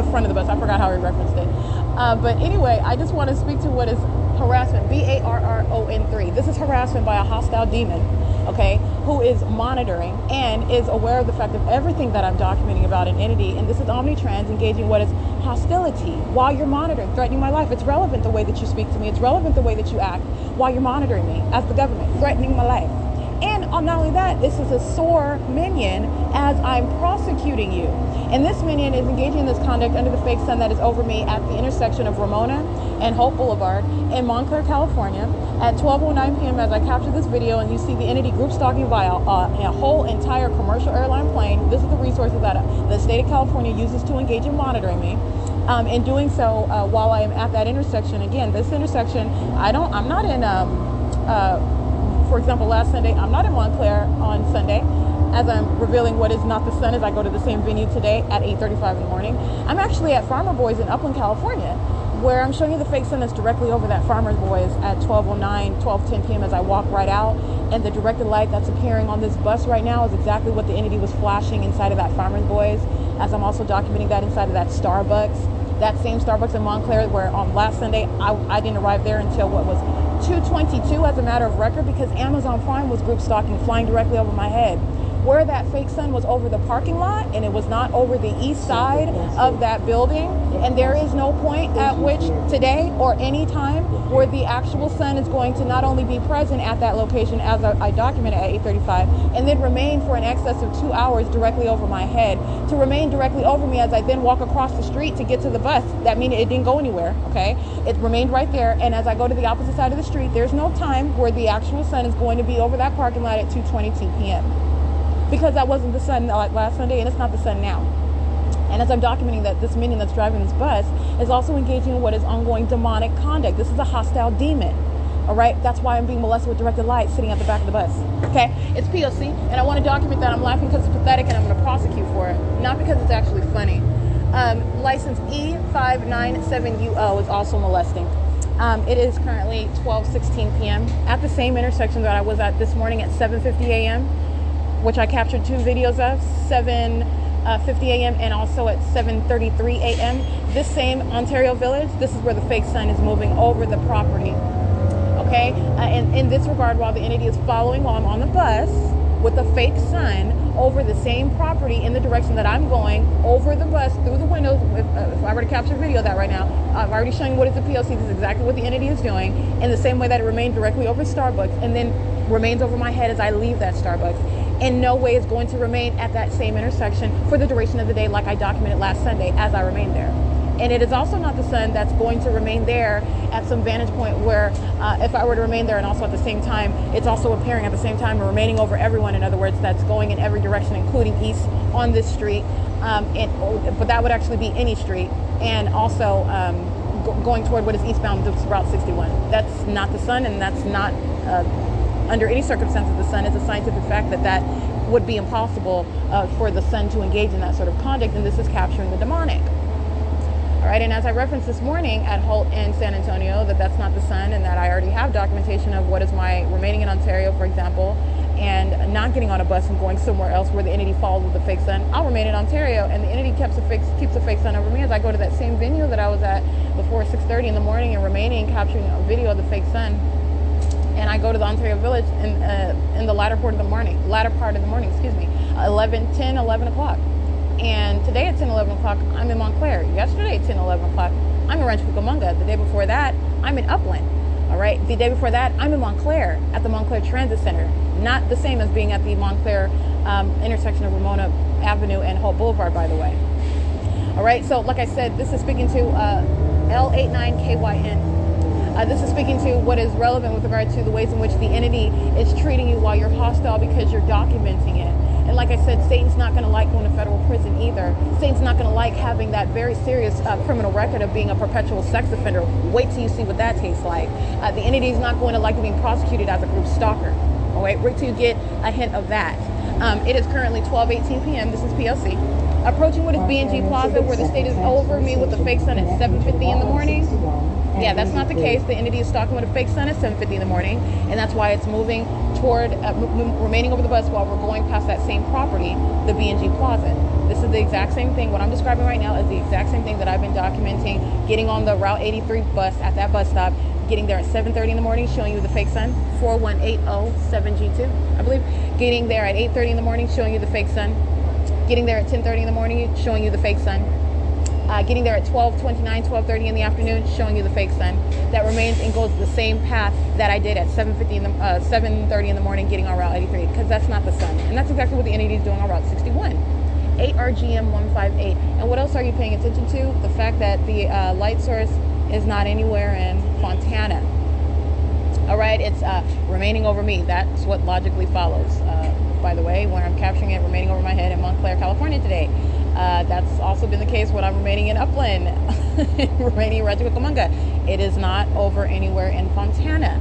front of the bus. I forgot how he referenced it. But anyway, I just want to speak to what is harassment, BARRON3. This is harassment by a hostile demon, okay, who is monitoring and is aware of the fact of everything that I'm documenting about an entity. And this is omnitrans engaging what is hostility while you're monitoring, threatening my life. It's relevant the way that you speak to me. It's relevant the way that you act while you're monitoring me as the government, threatening my life. And not only that, this is a sore minion as I'm prosecuting you. And this minion is engaging in this conduct under the fake sun that is over me at the intersection of Ramona and Hope Boulevard in Montclair, California at 12:09 p.m. as I capture this video, and you see the entity group stalking via a whole entire commercial airline plane. This is the resources that the state of California uses to engage in monitoring me. In doing so, while I am at that intersection, again, this intersection, I'm not in, for example, last Sunday, I'm not in Montclair on Sunday, as I'm revealing what is not the sun as I go to the same venue today at 8:35 in the morning. I'm actually at Farmer Boys in Upland, California, where I'm showing you the fake sun that's directly over that Farmer's Boys at 12:09, 12:10 p.m. as I walk right out. And the directed light that's appearing on this bus right now is exactly what the entity was flashing inside of that Farmer's Boys, as I'm also documenting that inside of that Starbucks, that same Starbucks in Montclair, where on last Sunday, I didn't arrive there until what was 2:22 as a matter of record, because Amazon Prime was group stalking, flying directly over my head. Where that fake sun was over the parking lot, and it was not over the east side of that building. And there is no point at which today or any time where the actual sun is going to not only be present at that location as I documented at 8:35, and then remain for an excess of 2 hours directly over my head, to remain directly over me as I then walk across the street to get to the bus. That means it didn't go anywhere, okay? It remained right there. And as I go to the opposite side of the street, there's no time where the actual sun is going to be over that parking lot at 2:22 p.m. because that wasn't the sun last Sunday, and it's not the sun now. And as I'm documenting that, this minion that's driving this bus is also engaging in what is ongoing demonic conduct. This is a hostile demon, all right? That's why I'm being molested with directed light sitting at the back of the bus, okay? It's P.O.C, and I want to document that. I'm laughing because it's pathetic, and I'm going to prosecute for it, not because it's actually funny. License E597UO is also molesting. It is currently 12:16 p.m. at the same intersection that I was at this morning at 7:50 a.m., which I captured 2 videos of, 7:50 a.m. and also at 7:33 a.m. This same Ontario Village, this is where the fake sun is moving over the property, okay? And in this regard, while the entity is following while I'm on the bus with the fake sun over the same property in the direction that I'm going, over the bus, through the windows, if I were to capture a video of that right now, I've already shown you what is the P.O.C. This is exactly what the entity is doing, in the same way that it remained directly over Starbucks and then remains over my head as I leave that Starbucks. In no way is going to remain at that same intersection for the duration of the day, like I documented last Sunday as I remain there. And it is also not the sun that's going to remain there at some vantage point where if I were to remain there and also at the same time, it's also appearing at the same time and remaining over everyone. In other words, that's going in every direction, including east on this street. But that would actually be any street. And also going toward what is eastbound, this is Route 61. That's not the sun, and that's not under any circumstances the sun. Is a scientific fact that would be impossible for the sun to engage in that sort of conduct, and this is capturing the demonic. All right, and as I referenced this morning at Holt in San Antonio, that's not the sun, and that I already have documentation of what is my remaining in Ontario, for example, and not getting on a bus and going somewhere else where the entity falls with the fake sun. I'll remain in Ontario, and the entity keeps a fake sun over me as I go to that same venue that I was at before 6:30 in the morning and remaining capturing a video of the fake sun. And I go to the Ontario Village in the latter part of the morning, 11 o'clock. And today at 10, 11 o'clock, I'm in Montclair. Yesterday at 10, 11 o'clock, I'm in Rancho Cucamonga. The day before that, I'm in Upland. All right. The day before that, I'm in Montclair at the Montclair Transit Center. Not the same as being at the Montclair intersection of Ramona Avenue and Hope Boulevard, by the way. All right. So like I said, this is speaking to L89KYN. This is speaking to what is relevant with regard to the ways in which the entity is treating you while you're hostile because you're documenting it. And like I said, Satan's not going to like going to federal prison either. Satan's not going to like having that very serious criminal record of being a perpetual sex offender. Wait till you see what that tastes like. The entity is not going to like being prosecuted as a group stalker. All right, wait till you get a hint of that. It is currently 12:18 p.m. This is P.O.C. Approaching what is B&G Plaza, where the state is over me with a fake sun at 7:50 in the morning. Yeah, that's not the case. The entity is stalking with a fake sun at 7:50 in the morning, and that's why it's moving toward, remaining over the bus while we're going past that same property, the B&G Plaza. This is the exact same thing. What I'm describing right now is the exact same thing that I've been documenting, getting on the Route 83 bus at that bus stop, getting there at 7:30 in the morning, showing you the fake sun, 41807G2, I believe. Getting there at 8:30 in the morning, showing you the fake sun. Getting there at 10:30 in the morning, showing you the fake sun. Getting there at 12:29, 12:30 in the afternoon, showing you the fake sun. That remains and goes the same path that I did at 7:30 in the morning, getting on Route 83, because that's not the sun. And that's exactly what the entity is doing on Route 61. 8RGM 158. And what else are you paying attention to? The fact that the light source is not anywhere in Fontana. All right, it's remaining over me. That's what logically follows. By the way, when I'm capturing it remaining over my head in Montclair, California today. That's also been the case when I'm remaining in Upland, remaining in Rancho Cucamonga. It is not over anywhere in Fontana.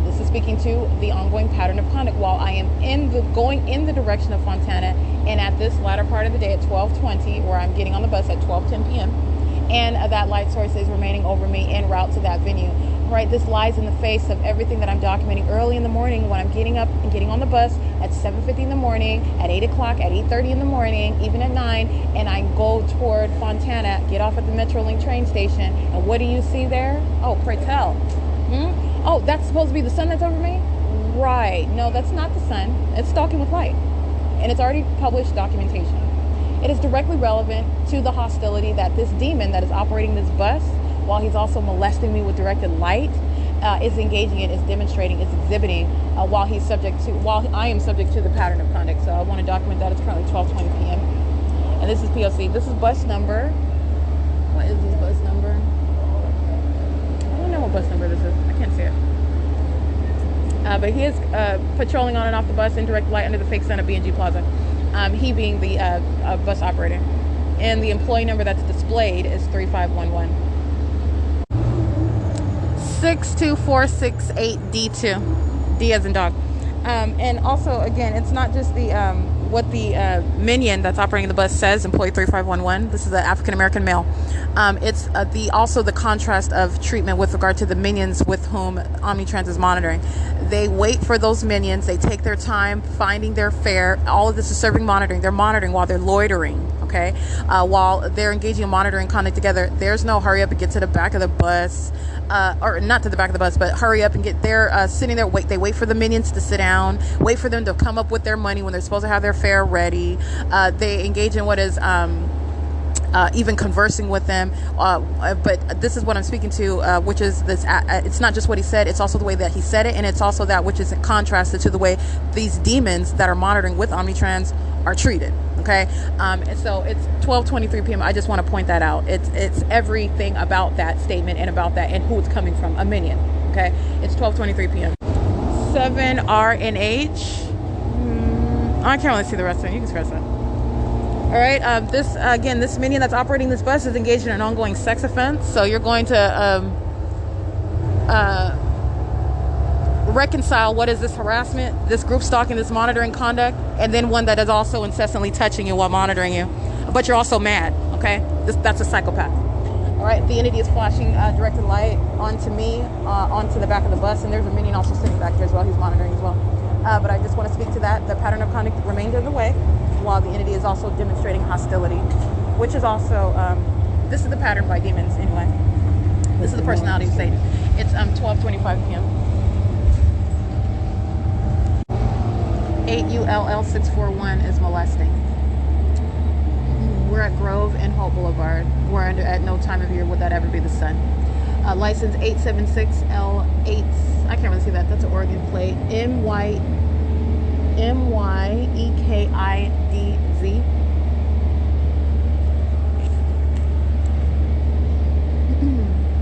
This is speaking to the ongoing pattern of conduct while I am going in the direction of Fontana, and at this latter part of the day at 12:20, where I'm getting on the bus at 12:10 p.m. and that light source is remaining over me en route to that venue. Right, this lies in the face of everything that I'm documenting early in the morning when I'm getting up and getting on the bus at 7:50 in the morning, at 8 o'clock, at 8:30 in the morning, even at 9, and I go toward Fontana, get off at the Metrolink train station, and what do you see there? Oh, pray tell. Oh, that's supposed to be the sun that's over me? Right, no, that's not the sun. It's stalking with light, and it's already published documentation. It is directly relevant to the hostility that this demon that is operating this bus, while he's also molesting me with directed light, is engaging in, is demonstrating, is exhibiting, while I am subject to the pattern of conduct. So I want to document that. It's currently 12:20 p.m. And this is P.O.C. This is bus number. What is this bus number? I don't know what bus number this is. I can't see it. But he is patrolling on and off the bus in direct light under the fake sun at B&G Plaza. He being the bus operator. And the employee number that's displayed is 3511. 62468D2, D as in dog. And also, again, it's not just the what the minion that's operating the bus says, employee 3511. This is an African-American male. It's also the contrast of treatment with regard to the minions with whom Omnitrans is monitoring. They wait for those minions. They take their time finding their fare. All of this is serving monitoring. They're monitoring while they're loitering. Okay, while they're engaging in monitoring conduct together. There's no hurry up and get to the back of the bus, or not to the back of the bus, but hurry up and get there. Sitting there, they wait for the minions to sit down, wait for them to come up with their money when they're supposed to have their fare ready. They engage in what is even conversing with them, but this is what I'm speaking to, which is this. It's not just what he said; it's also the way that he said it, and it's also that which is contrasted to the way these demons that are monitoring with Omnitrans are treated. Okay, and so it's 12:23 p.m. I just want to point that out. It's everything about that statement and about that and who it's coming from. A minion. Okay, it's 12:23 p.m. 7RNH. I can't really see the rest of it. You can scratch that. All right. This minion that's operating this bus is engaged in an ongoing sex offense. So you're going to reconcile what is this harassment, this group stalking, this monitoring conduct, and then one that is also incessantly touching you while monitoring you, but you're also mad. Okay, that's a psychopath. All right, the entity is flashing directed light onto me, onto the back of the bus, and there's a minion also sitting back there as well. He's monitoring as well. But I just want to speak to that. The pattern of conduct remained in the way, while the entity is also demonstrating hostility, which is also this is the pattern by demons anyway. This is the personality of Satan. It's 12:25 p.m. 8ULL641 is molesting. We're at Grove and Hope Boulevard. We're at no time of year would that ever be the sun. License 876L8. I can't really see that. That's an Oregon plate. MYEKIDZ.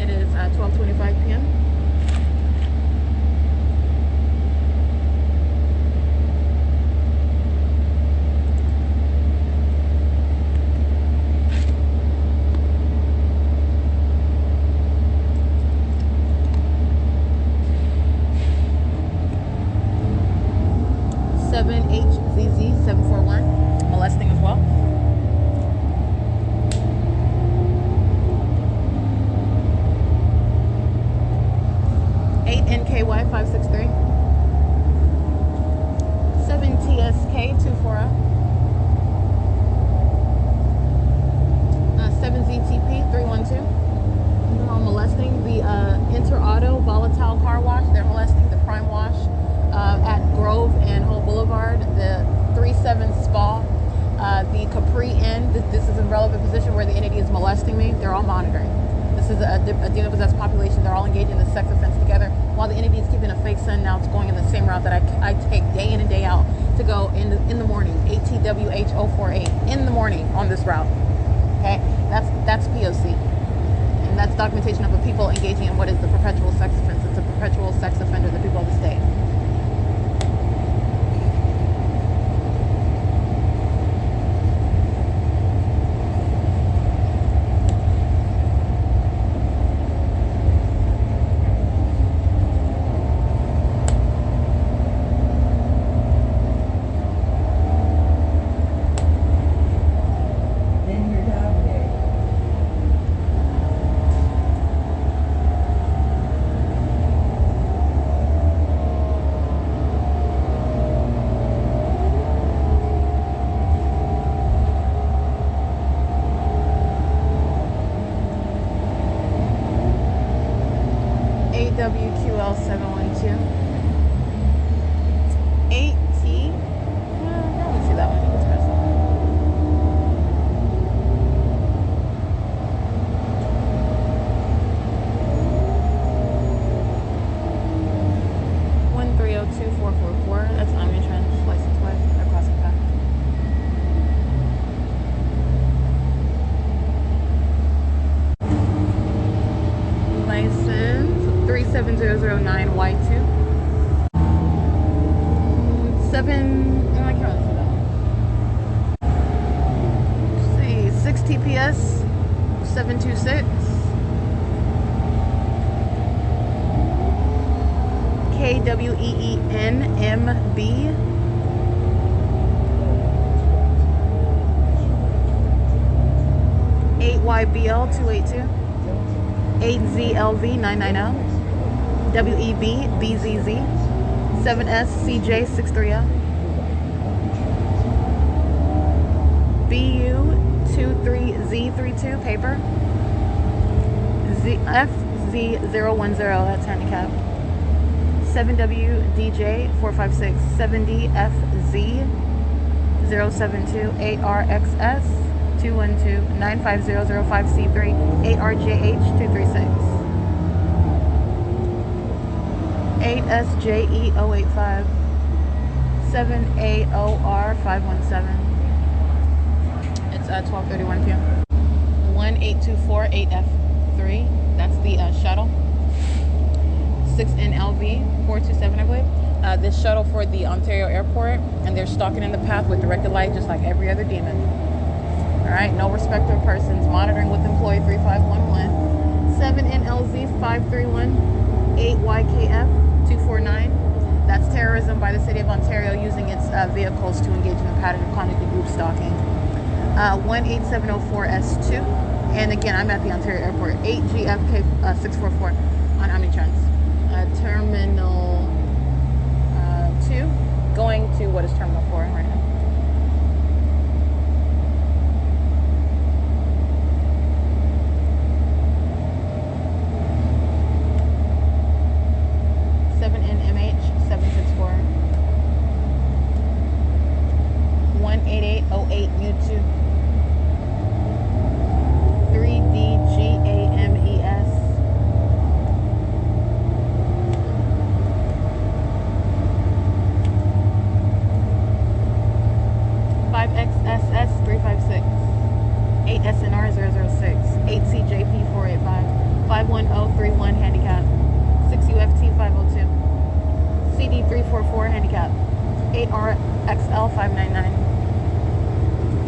It is 12:25 p.m. HZZ KY 563. 7TSK 240. 7ZTP 312. They're all molesting the Inter-Auto Volatile Car Wash. They're molesting the Prime Wash at Grove and Hull Boulevard. The 37 Spa. The Capri Inn. This is a relevant position where the entity is molesting me. They're all monitoring. This is a demon-possessed population. They're all engaged in the sex offense together. While the entity is keeping a fake son, now it's going in the same route that I take day in and day out to go in the morning. ATWH048 in the morning on this route. Okay, that's P.O.C. And that's documentation of a people engaging in what is the perpetual sex offense. It's a perpetual sex offender, the people of the state. WQL 712 8T. I don't see that one. It's missing. 1302444. That's Omnitrans license plate. They're crossing path. License 37009Y2. 7. Oh, I can't really see that one. Let's see, 6 TPS 726. KWEENMB 8YBL 282. 8ZLV 990. WEB BZZ 7SCJ 630. BU 23Z32 paper. FZ010, that's handicap. 7WDJ 456. 7DFZ072. 8RXS 212 95005C3 8RJH 236 8SJE 085 7AOR 517. It's 12:31 p.m. 1824 8F3. That's the shuttle. 6NLV 427, I believe. This shuttle for the Ontario airport, and they're stalking in the path with directed light, just like every other demon. Alright, no respect of persons, monitoring with employee 3511. 7NLZ 531 8YKF 249. That's terrorism by the city of Ontario using its vehicles to engage in a pattern of conduct and group stalking. 18704S2. And again, I'm at the Ontario airport. 8GFK 644 on Omnitrans. Terminal 2, going to what is Terminal 4 right now. NMH 764 18808 U2 3DGAMES 5XSS 356 8SNR 006 8CJP 485 51031 handicap 6UFT 502 CD 344 handicap 8RXL 599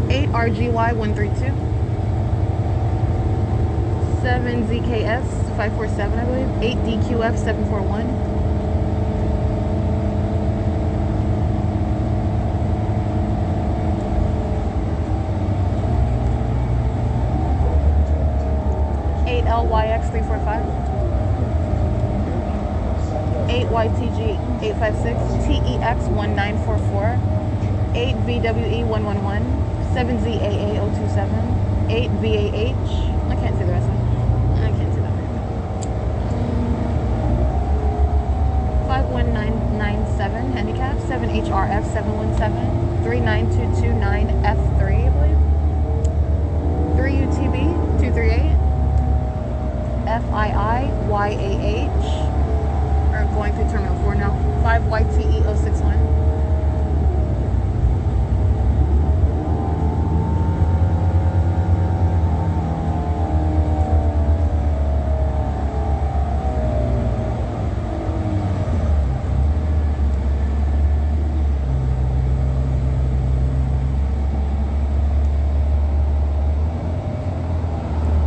8RGY 132 7ZKS 547, I believe 8DQF 741 8LYX 345 8YTG 856, TEX 1944, 8VWE 111, 7ZAA 027, 8VAH. I can't see the rest of it. I can't see that. 51997 handicap, 7HRF 717, 39229F3, I believe. 3UTB 238, FIIYAH. We're going through Terminal 4 now. 5YTE 061.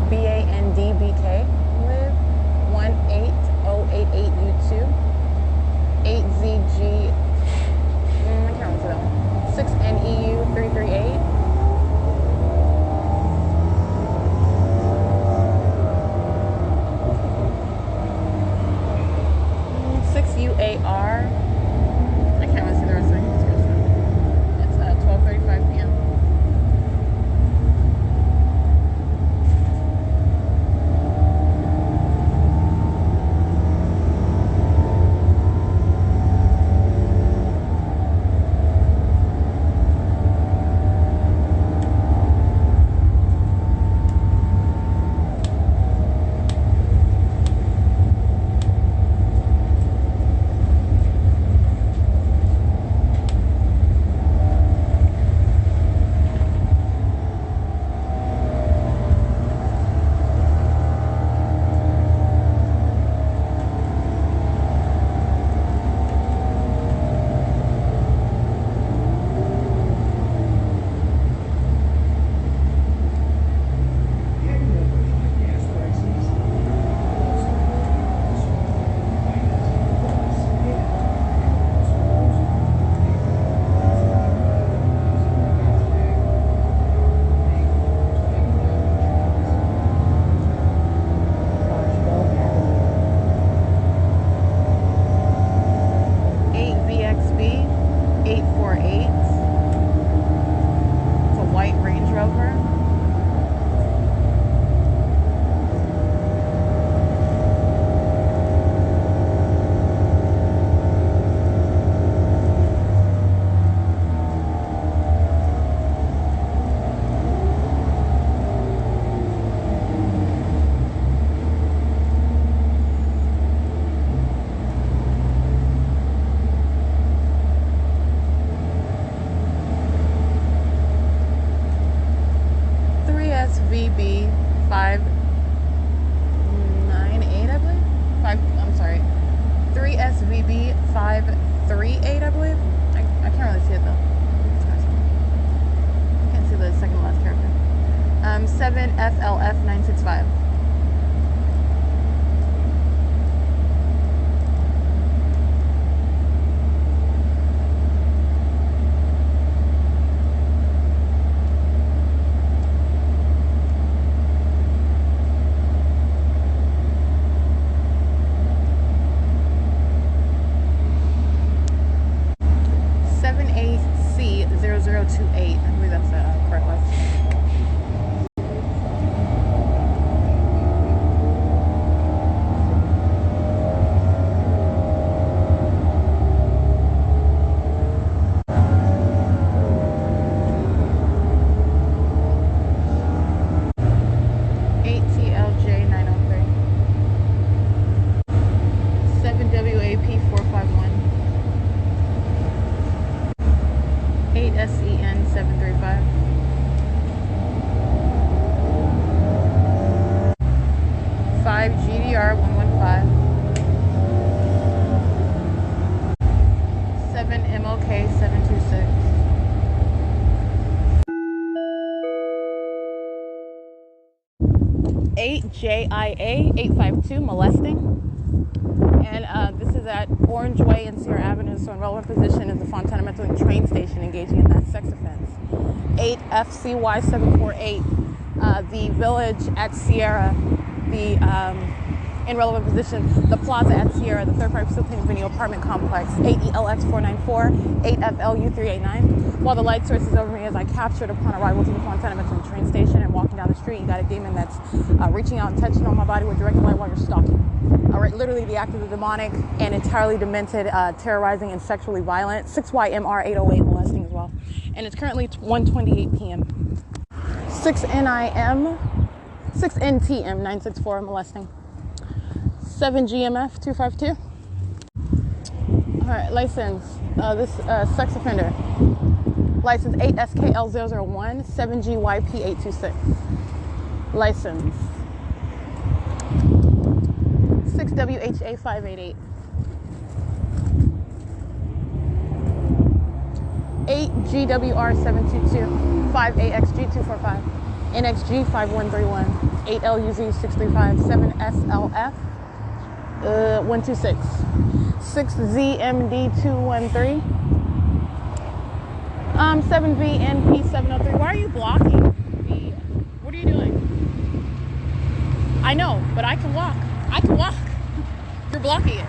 BANDBK with 18088U2, 8ZG, I can't remember that one, 6NEU338, 6UAR, I can't really see the rest of it. It's 12:35 p.m. VB 598, I believe. I'm sorry. 3SVB 538, I believe. I can't really see it though. I can't see the second last character. 7FLF 965. C0028. I believe that's the correct one. SEN 735. 5 GDR 115. 7 MOK 726. 8 JIA 852 molesting. And this is at Orange Way and Sierra Avenue, so in relevant position is the Fontana Mental train station engaging in that sex offense. 8 FCY 748, the village at Sierra, the in relevant position, the plaza at Sierra, the third-party facilitating venue apartment complex, 8ELX494, 8FLU389. While the light source is over me as I captured upon arrival to the Swan Tenements from the train station and walking down the street, you got a demon that's reaching out and touching on my body with direct light while you're stalking. Literally the act of the demonic and entirely demented, terrorizing and sexually violent. 6YMR808 molesting as well. And it's currently 1:28 p.m. 6NTM 964 molesting. 7GMF 252. All right, license. This sex offender. License 8SKL001 7GYP826. License 6WHA588. 8GWR722 5AXG245 NXG5131 8LUZ635 7SLF 126 6ZMD213 7VNP703. Why are you blocking me? What are you doing? I know, but I can walk. I can walk. You're blocking it.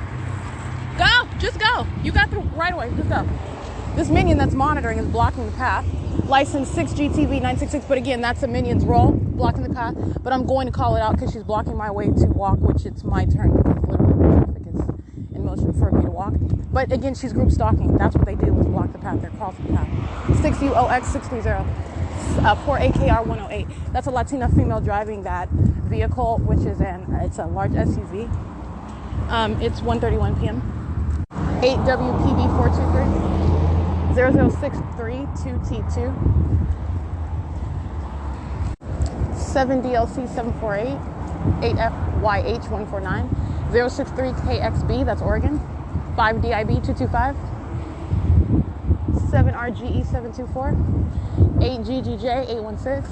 Go! Just go. You got the right away. Just go. This minion that's monitoring is blocking the path. License 6GTV966, but again, that's a minion's role, blocking the path. But I'm going to call it out because she's blocking my way to walk, which it's my turn because literally the traffic is in motion for me to walk. But again, she's group stalking. That's what they do, is block the path. They're crossing the path. 6UOX630, 4AKR108. That's a Latina female driving that vehicle, which is it's a large SUV. It's 1:31 p.m. 8WPB423. 00632T2 7DLC748 8FYH149 063KXB, that's Oregon, 5DIB225 7RGE724 8GGJ816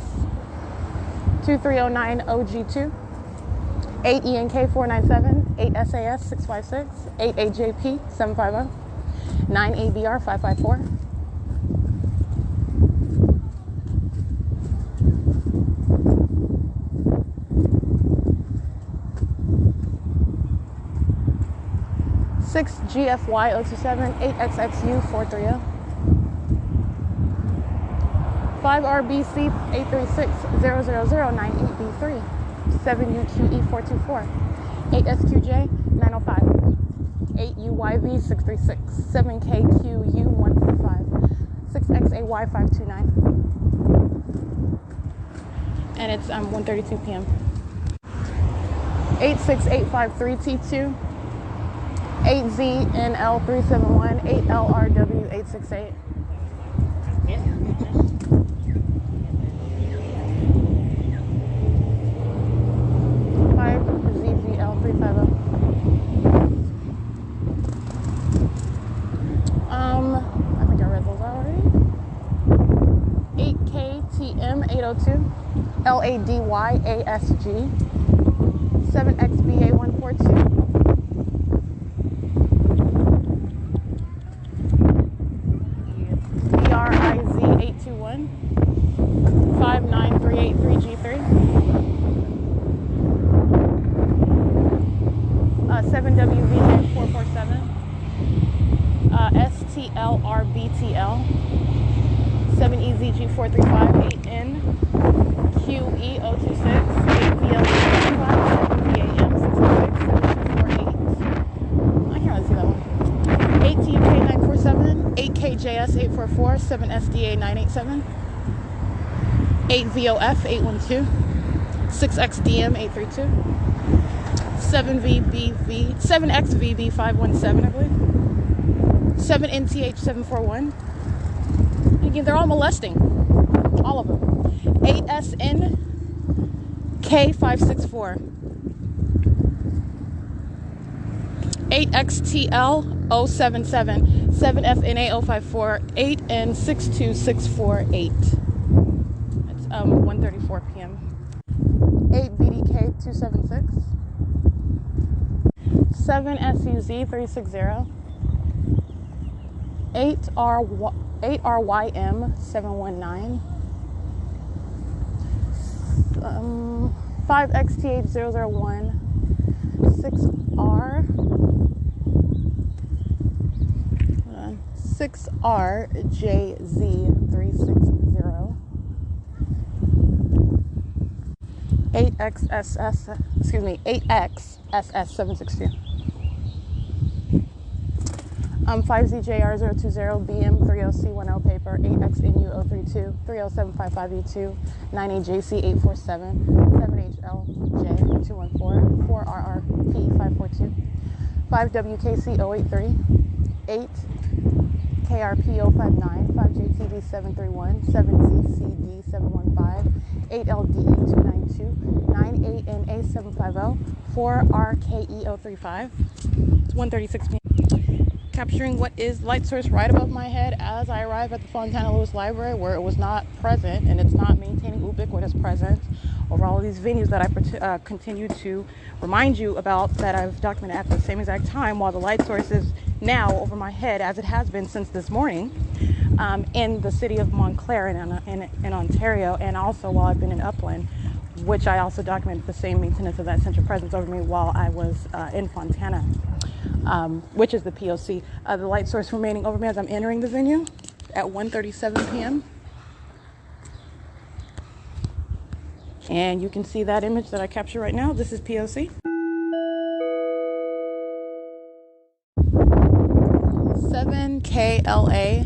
2309OG2 8ENK497 8SAS656 8AJP750 9ABR554 6GFY027 8XXU430 5RBC836 00098B3 7UQE424 8SQJ905 8UYV636 7KQU145 6XAY529. And it's 1:32 p.m. 86853T2 8ZNL371 8LRW868 5ZGL350. I think I read those already. 8KTM802 LADYASG 7XBA142 BRIZ821 59383G3 7WVJ447 STLRBTL 7EZG435 8NQE026 8VL625 7VAM626 I can't really see that one. 8TUK947 8KJS844 7SDA987 8VOF812 6XDM832 7XVB517, I believe. 7NTH741. Again, they're all molesting. All of them. 8SNK564. 8XTL077. 7FNA054. 8N62648. It's 1:34 p.m. 8BDK276. 7SUZ360. 8RYM719. 5XTH001. 6RJZ360, 8XSS762. 5ZJR020, BM30C10 paper, 8XNU032, 30755E2, 9AJC847, 7HLJ214, 4RRP542, 5WKC083, 8KRP059, 5JTV731, 7ZCD715, 8LDE292, 9ANA750, 4RKE035. It's 1:36 p.m. Capturing what is light source right above my head as I arrive at the Fontana Lewis Library, where it was not present, and it's not maintaining ubiquitous presence over all of these venues that I continue to remind you about, that I've documented at the same exact time, while the light source is now over my head, as it has been since this morning, in the city of Montclair in Ontario, and also while I've been in Upland, which I also documented the same maintenance of that central presence over me while I was in Fontana. Which is the P.O.C. The light source remaining over me as I'm entering the venue at 1:37 p.m. And you can see that image that I capture right now. This is P.O.C. 7KLA.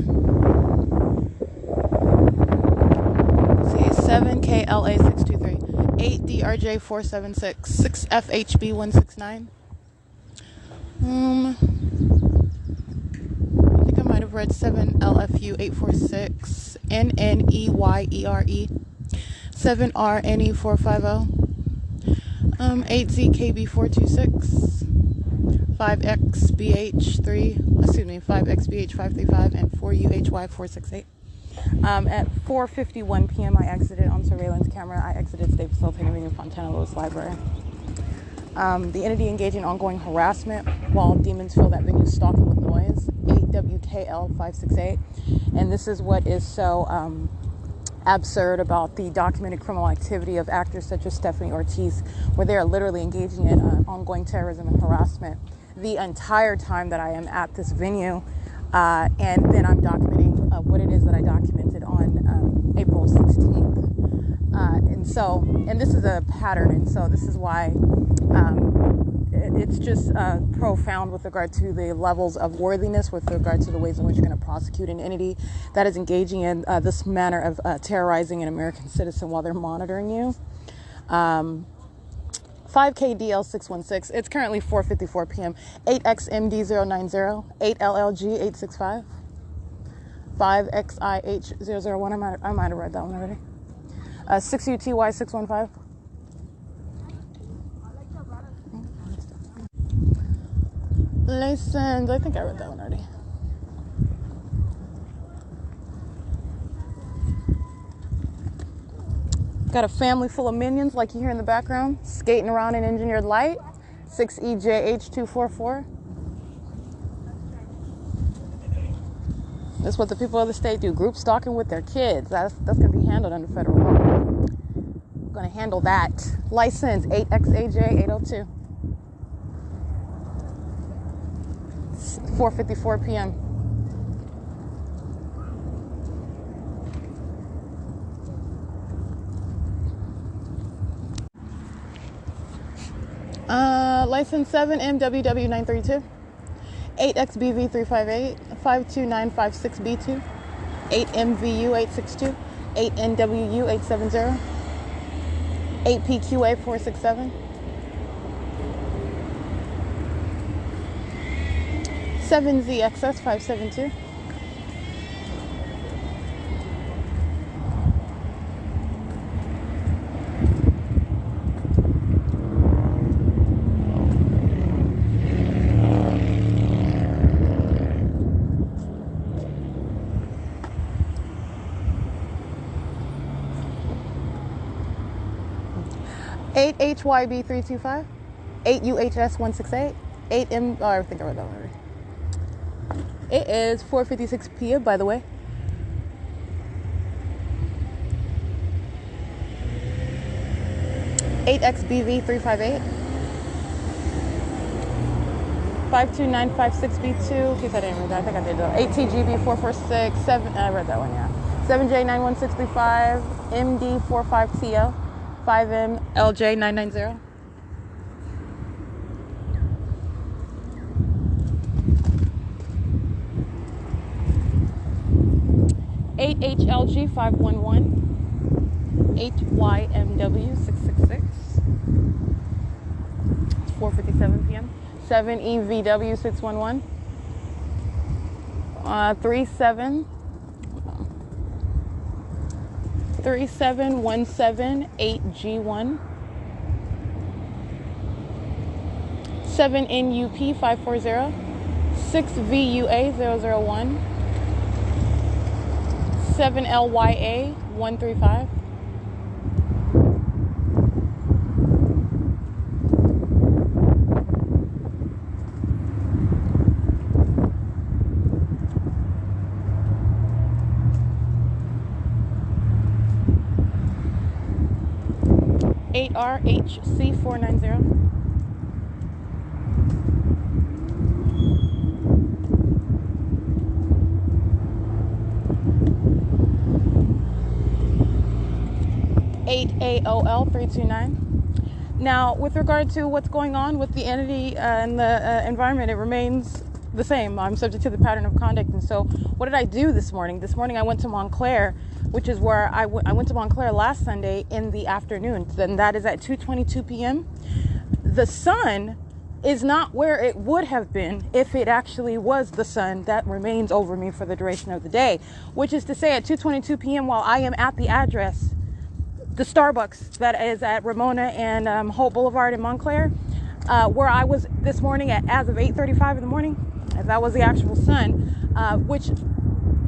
See, 7KLA623. 8DRJ476. 6FHB169. I think I might have read 7LFU846, NNEYERE, 7RNE450, 8ZKB426, 5XBH535, and 4UHY468. At 4:51 p.m. I exited on surveillance camera. I exited State Facilitating Venue Fontana Lewis Library. The entity engaging ongoing harassment while demons fill that venue stalking with noise, 8WKL568. And this is what is so absurd about the documented criminal activity of actors such as Stephanie Ortiz, where they are literally engaging in ongoing terrorism and harassment the entire time that I am at this venue. And then I'm documenting what it is that I documented on April 16th. And this is a pattern, and so this is why it's just profound with regard to the levels of worthiness, with regard to the ways in which you're going to prosecute an entity that is engaging in this manner of terrorizing an American citizen while they're monitoring you. 5KDL616, it's currently 4:54 p.m. 8XMD090, 8LLG865, 5XIH001, I might have read that one already. 6UTY615. License, I think I read that one already. Got a family full of minions like you hear in the background, skating around in engineered light. 6EJH244. That's what the people of the state do. Group stalking with their kids. That's going to be handled under federal law. I'm going to handle that. License 8XAJ802. 4:54 p.m. License 7MWW932. 8XBV358, 52956B2, 8MVU862, 8NWU870, 8PQA467, 7ZXS572, 8HYB325, 8UHS168, 8M. Oh, I think I read that one already. It is 4:56 p.m. by the way. 52956B2. In case I didn't read that, I think I did though. 8TGB446, 7, I read that one, yeah. 7J91635, MD45TL, 5MLJ990. HLG511, 8YMW666, 4:57 p.m. 7EVW611, 37178G1, 7NUP540, 6VUA001, 7LYA135, 8RHC490, 8AOL329. Now, with regard to what's going on with the entity and the environment, it remains the same. I'm subject to the pattern of conduct. And so what did I do this morning? This morning I went to Montclair, which is where I went to Montclair last Sunday in the afternoon. Then that is at 2:22 p.m. The sun is not where it would have been if it actually was the sun that remains over me for the duration of the day, which is to say at 2:22 p.m. while I am at the address, the Starbucks that is at Ramona and Hope Boulevard in Montclair, where I was this morning as of 8:35 in the morning, if that was the actual sun, which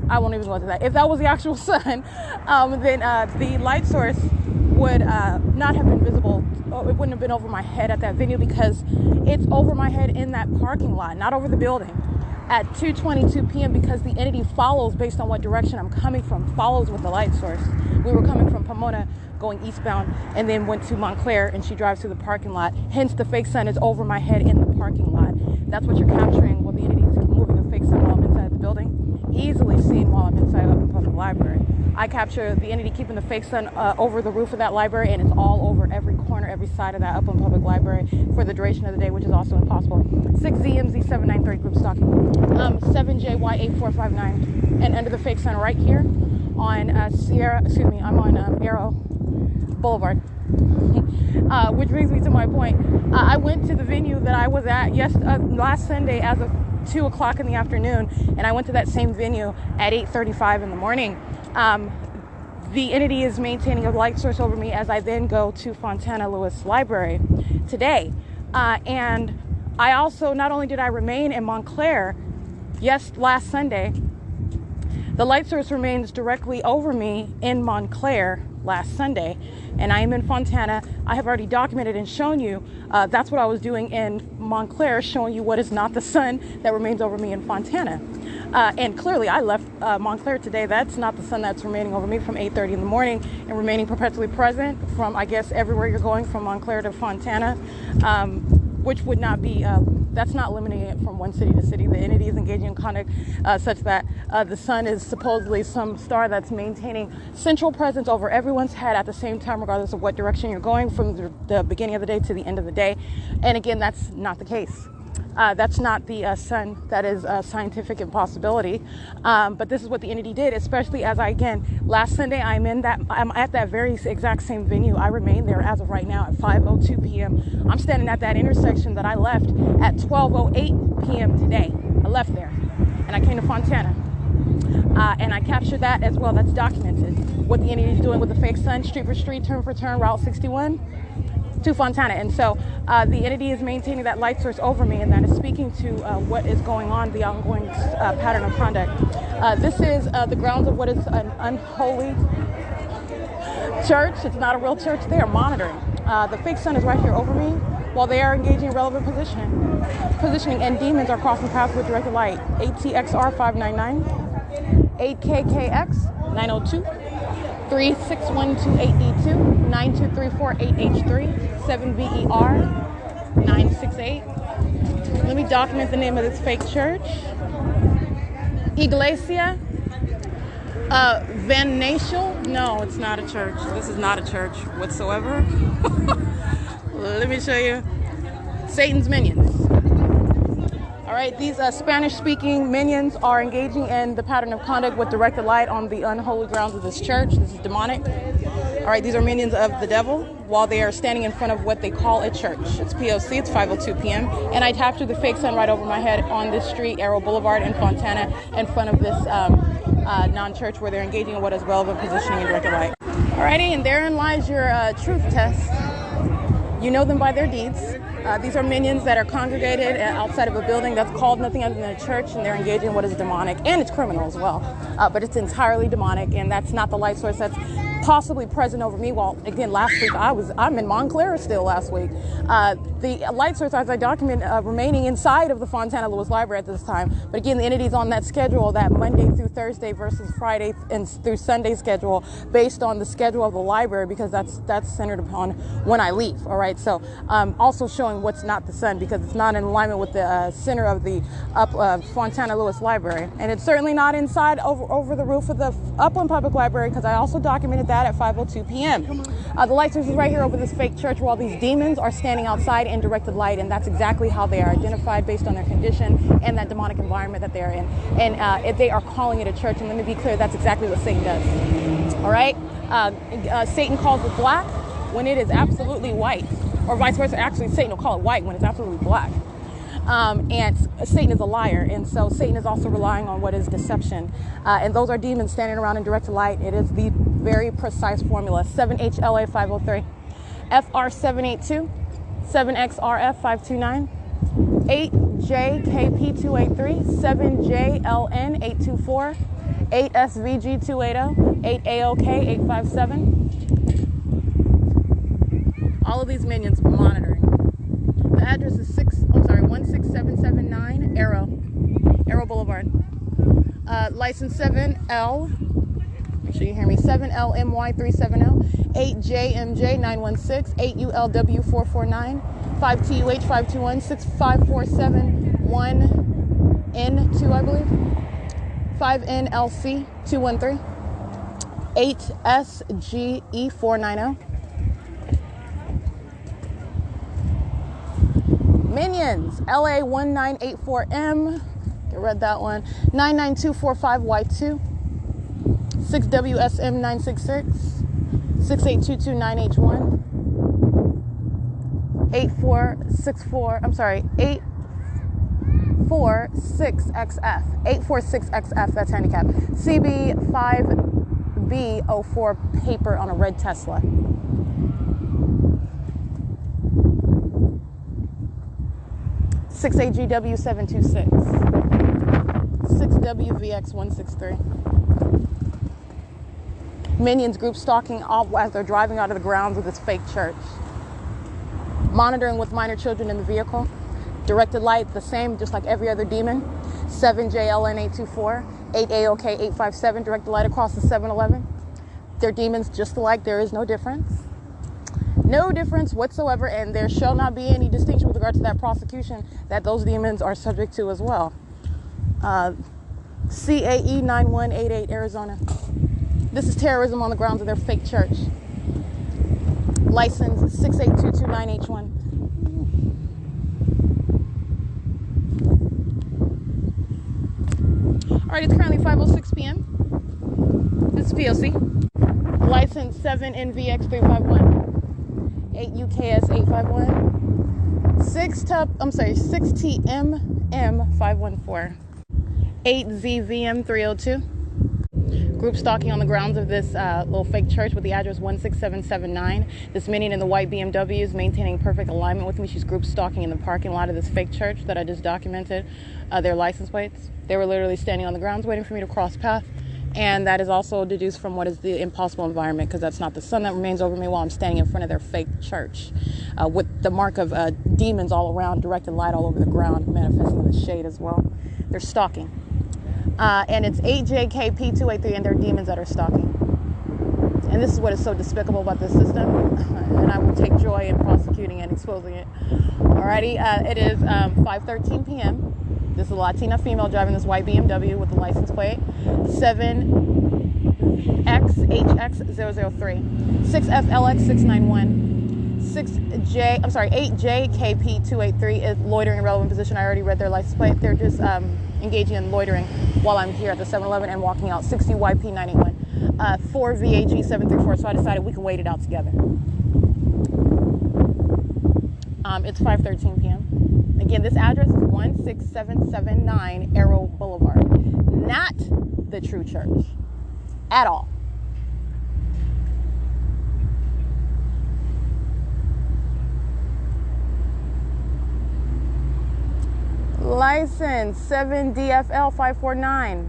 I won't even go into that. If that was the actual sun, then the light source would not have been visible. It wouldn't have been over my head at that venue because it's over my head in that parking lot, not over the building. At 2:22 p.m. because the entity follows based on what direction I'm coming from, follows with the light source. We were coming from Pomona going eastbound and then went to Montclair and she drives through the parking lot. Hence the fake sun is over my head in the parking lot. That's what you're capturing while the entity is moving a fake sun while I'm inside the building. Easily seen while I'm inside of the public library. I capture the entity keeping the fake sun over the roof of that library, and it's all over every corner, every side of that Upland Public Library for the duration of the day, which is also impossible. 6ZMZ793 group stalking. 7JY8459, and under the fake sun right here on I'm on Arrow Boulevard. Which brings me to my point. I went to the venue that I was at last Sunday as of 2 o'clock in the afternoon, and I went to that same venue at 8:35 in the morning. The entity is maintaining a light source over me as I then go to Fontana Lewis Library today. And I also, not only did I remain in Montclair, last Sunday, the light source remains directly over me in Montclair last Sunday, and I am in Fontana. I have already documented and shown you that's what I was doing in Montclair, showing you what is not the sun that remains over me in Fontana. And clearly I left Montclair today. That's not the sun that's remaining over me from 8:30 in the morning and remaining perpetually present from, I guess, everywhere you're going from Montclair to Fontana, which would not be, that's not limiting it from one city to city. The entity is engaging in conduct such that the sun is supposedly some star that's maintaining central presence over everyone's head at the same time, regardless of what direction you're going from the beginning of the day to the end of the day. And again, that's not the case. That's not the sun that is a scientific impossibility. But this is what the entity did, especially as last Sunday, I'm at that very exact same venue. I remain there as of right now at 5:02 p.m. I'm standing at that intersection that I left at 12:08 p.m. today. I left there and I came to Fontana. And I captured that as well. That's documented. What the entity is doing with the fake sun, street for street, turn for turn, Route 61. To Fontana. And so the entity is maintaining that light source over me, and that is speaking to what is going on, the ongoing pattern of conduct. This is the grounds of what is an unholy church. It's not a real church. They are monitoring. The fake sun is right here over me while they are engaging in relevant positioning, and demons are crossing paths with directed light. 8TXR599, 8KKX902, 36128D2, 92348H3, 7VER968, Let me document the name of this fake church. Iglesia Venatial. No, it's not a church. This is not a church whatsoever. Let me show you. Satan's minions. All right, these Spanish-speaking minions are engaging in the pattern of conduct with directed light on the unholy grounds of this church. This is demonic. All right, these are minions of the devil while they are standing in front of what they call a church. It's P.O.C. It's 5:02 p.m. And I captured the fake sun right over my head on this street, Arrow Boulevard in Fontana, in front of this non-church where they're engaging in what is relevant positioning and directed light. All righty, and therein lies your truth test. You know them by their deeds. These are minions that are congregated outside of a building that's called nothing other than a church, and they're engaging in what is demonic, and it's criminal as well. But it's entirely demonic, and that's not the light source that's possibly present over me. Well, again, last week I'm in Montclair still last week. The light source, as I document, remaining inside of the Fontana Lewis Library at this time. But again, the entity's on that schedule, that Monday through Thursday versus Friday and through Sunday schedule, based on the schedule of the library, because that's centered upon when I leave. All right, so also showing what's not the sun, because it's not in alignment with the center of the Fontana Lewis Library, and it's certainly not inside over the roof of the Upland Public Library, because I also documented that at 5:02 p.m. The light source is right here over this fake church, while these demons are standing outside in directed light, and that's exactly how they are identified based on their condition and that demonic environment that they're in. And if they are calling it a church, and let me be clear, that's exactly what Satan does. All right, Satan calls it black when it is absolutely white, or vice versa. Actually, Satan will call it white when it's absolutely black. And Satan is a liar, and so Satan is also relying on what is deception. And those are demons standing around in directed light. It is the very precise formula: 7HLA 503, FR782, 7XRF 529, 8JKP 283, 7JLN 824, 8SVG 280, 8AOK 857. All of these minions monitoring. The address is 16779 Arrow Boulevard. License 7L, make sure you hear me, 7LMY370, 8JMJ916, 8ULW449, 5TUH521, 65471N2, I believe, 5NLC213, 8SGE490. Minions, LA 1984M, I read that one, 99245Y2, 6WSM 966, 68229H1, 846XF, 846XF, that's handicap, CB5B04 paper on a red Tesla. 6AGW726, 6WVX163. Minions group stalking all as they're driving out of the grounds of this fake church. Monitoring with minor children in the vehicle. Directed light, the same, just like every other demon. 7JLN824, 8AOK 857, directed light across the 7-Eleven. They're demons just alike, there is no difference. No difference whatsoever, and there shall not be any distinction with regard to that prosecution that those demons are subject to as well. CAE 9188 Arizona. This is terrorism on the grounds of their fake church. License 68229H1. All right, it's currently 5:06 p.m. This is P.O.C. License 7NVX351. 8UKS851, 6TMM514, 8ZVM302. Group stalking on the grounds of this little fake church with the address 16779. This minion in the white BMW is maintaining perfect alignment with me. She's group stalking in the parking lot of this fake church that I just documented their license plates. They were literally standing on the grounds waiting for me to cross path. And that is also deduced from what is the impossible environment, because that's not the sun that remains over me while I'm standing in front of their fake church with the mark of demons all around, directed light all over the ground, manifesting in the shade as well. They're stalking. And it's 8JKP283, and they're demons that are stalking. And this is what is so despicable about this system. And I will take joy in prosecuting and exposing it. Alrighty, it is 5:13 p.m. This is a Latina female driving this white BMW with the license plate 7XHX003, 6FLX691. 8JKP283 is loitering in relevant position. I already read their license plate. They're just engaging in loitering while I'm here at the 7-Eleven and walking out. 60YP981, 4VAG734. So I decided we can wait it out together. It's 5:13 p.m. Again, this address is 16779 Arrow Boulevard. Not the true church at all. License 7DFL549.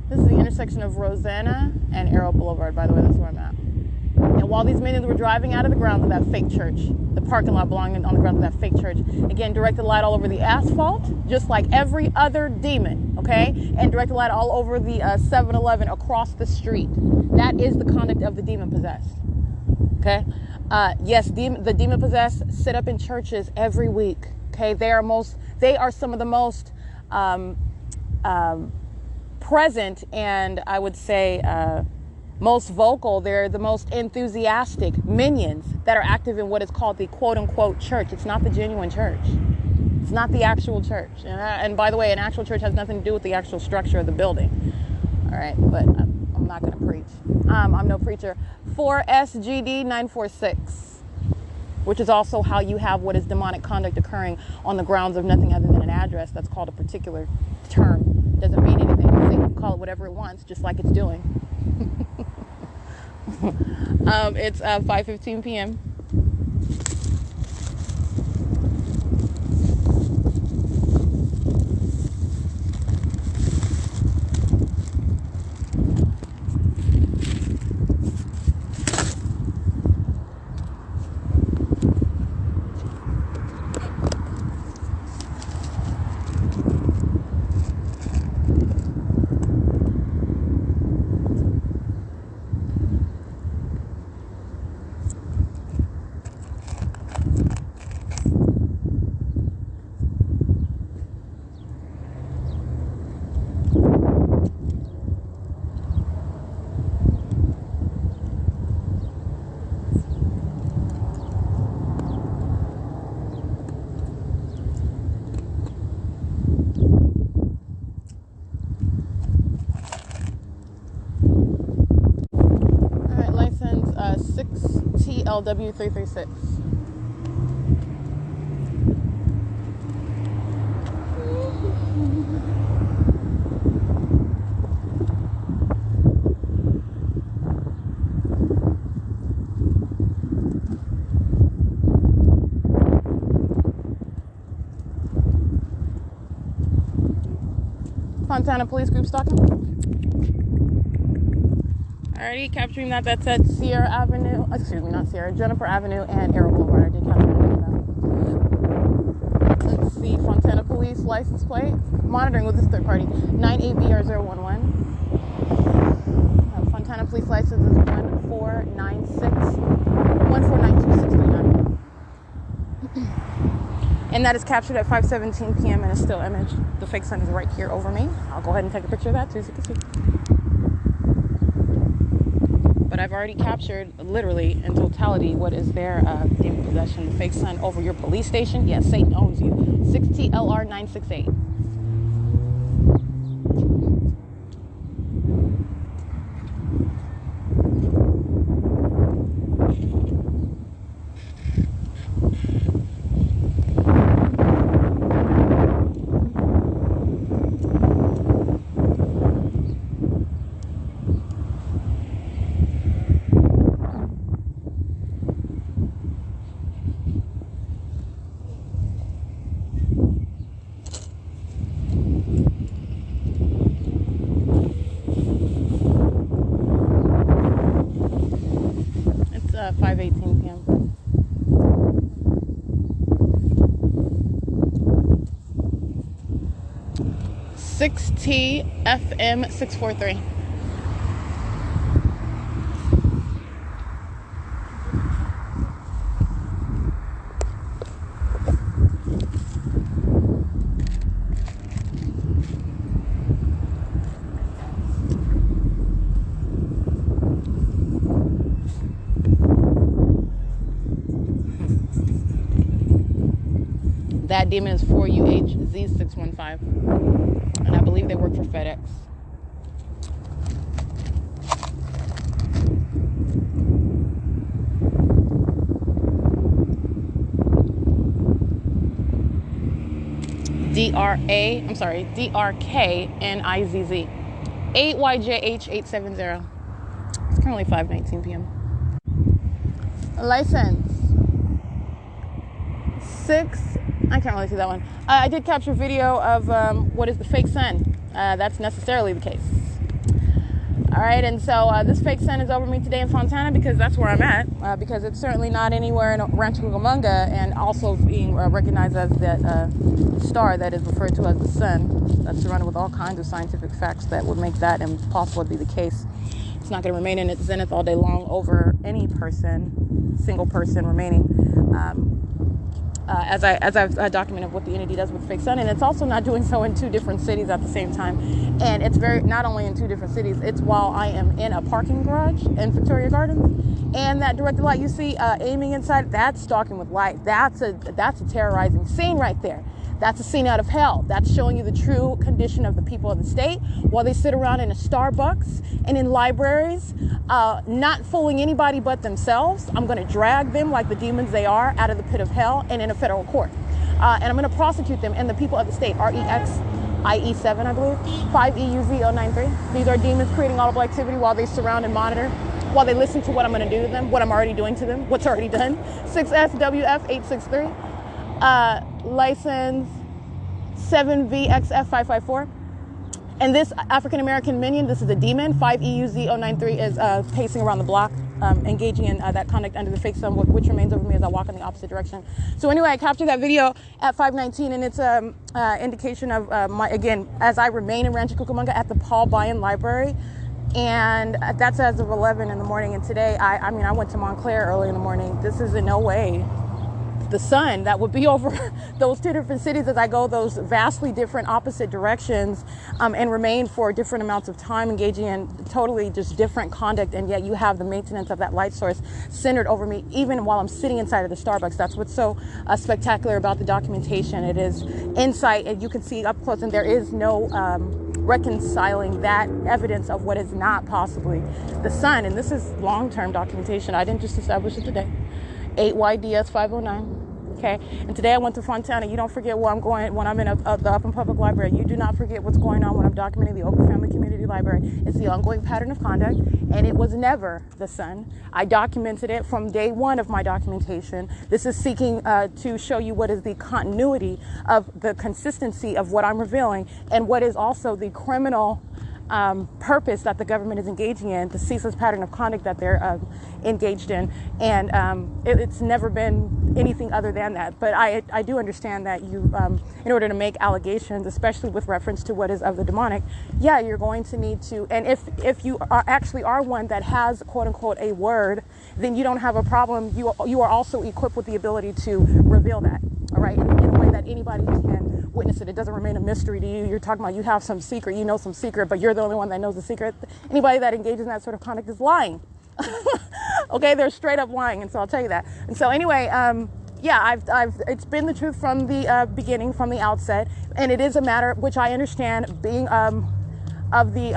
This is the intersection of Rosanna and Arrow Boulevard, by the way. That's where I'm at. And while these minions were driving out of the grounds of that fake church, the parking lot belonging on the grounds of that fake church, again, directed light all over the asphalt, just like every other demon, okay? And directed light all over the 7-Eleven across the street. That is the conduct of the demon possessed, okay? Yes, the demon possessed sit up in churches every week. Okay, they are some of the most present, and I would say most vocal. They're the most enthusiastic minions that are active in what is called the quote unquote church. It's not the genuine church. It's not the actual church. And by the way, an actual church has nothing to do with the actual structure of the building. All right, but I'm not going to preach. I'm no preacher. 4SGD946, which is also how you have what is demonic conduct occurring on the grounds of nothing other than an address that's called a particular term. Doesn't mean anything. They can call it whatever it wants, just like it's doing. It's 5:15 p.m. LW336. Fontana Police Group Stalking. Alrighty, capturing that. That's at Sierra Avenue. Excuse me, not Sierra. Jennifer Avenue and Arrow Boulevard. I did capture that. Let's see. Fontana Police license plate. Monitoring with this third party. 98BR011. Fontana Police license is 1492639. And that is captured at 5:17 p.m. and is still imaged. The fake sun is right here over me. I'll go ahead and take a picture of that too, so you can see. But I've already captured, literally, in totality, what is their demon possession. Fake sun over your police station. Yes, Satan owns you. 6TLR968. It's 5:18 p.m. 6TFM643. That demon is 4UHZ615, and I believe they work for FedEx. DRKNIZZ 8YJH870. It's currently 5:19 p.m. License 6. I can't really see that one. I did capture video of what is the fake sun. That's necessarily the case. All right, and so this fake sun is over me today in Fontana because that's where I'm at, because it's certainly not anywhere in Rancho Cucamonga, and also being recognized as that star that is referred to as the sun. That's surrounded with all kinds of scientific facts that would make that impossible to be the case. It's not going to remain in its zenith all day long over any person, single person remaining. As I've documented what the entity does with fake sun, and it's also not doing so in 2 different cities at the same time. And it's not only in 2 different cities, it's while I am in a parking garage in Victoria Gardens, and that directed light you see aiming inside, that's stalking with light. That's a terrorizing scene right there. That's a scene out of hell. That's showing you the true condition of the people of the state while they sit around in a Starbucks and in libraries, not fooling anybody but themselves. I'm going to drag them like the demons they are out of the pit of hell and in a federal court. And I'm going to prosecute them and the people of the state, REXIE7, I believe, 5EUZ093. These are demons creating audible activity while they surround and monitor, while they listen to what I'm going to do to them, what I'm already doing to them, what's already done. 6SWF863. License 7VXF554. And this African-American minion, this is a demon, 5EUZ093, is pacing around the block, engaging in that conduct under the fake sun, which remains over me as I walk in the opposite direction. So anyway, I captured that video at 5:19, and it's an indication of, again, as I remain in Rancho Cucamonga at the Paul Bayan Library. And that's as of 11 in the morning. And today, I went to Montclair early in the morning. This is in no way the sun that would be over those 2 different cities as I go those vastly different opposite directions, and remain for different amounts of time engaging in totally just different conduct, and yet you have the maintenance of that light source centered over me even while I'm sitting inside of the Starbucks. That's what's so spectacular about the documentation. It is insight, and you can see up close, and there is no reconciling that evidence of what is not possibly the sun. And this is long-term documentation. I didn't just establish it today. 8YDS509. Okay, and today I went to Fontana. You don't forget where I'm going when I'm in the Upland Public Library. You do not forget what's going on when I'm documenting the Oakland Family Community Library. It's the ongoing pattern of conduct, and it was never the sun. I documented it from day 1 of my documentation. This is seeking to show you what is the continuity of the consistency of what I'm revealing, and what is also the criminal purpose that the government is engaging in, the ceaseless pattern of conduct that they're engaged in. And it's never been anything other than that. But I do understand that you, in order to make allegations, especially with reference to what is of the demonic, yeah, you're going to need to, and if you actually are one that has, quote unquote, a word, then you don't have a problem. You are also equipped with the ability to reveal that, all right, in a way that anybody can witness it. It doesn't remain a mystery to you. You're talking about you have some secret, you know some secret, but you're the only one that knows the secret. Anybody that engages in that sort of conduct is lying. Okay, they're straight up lying, and so I'll tell you that. And so anyway, yeah, it's been the truth from the beginning, from the outset, and it is a matter which I understand, being of the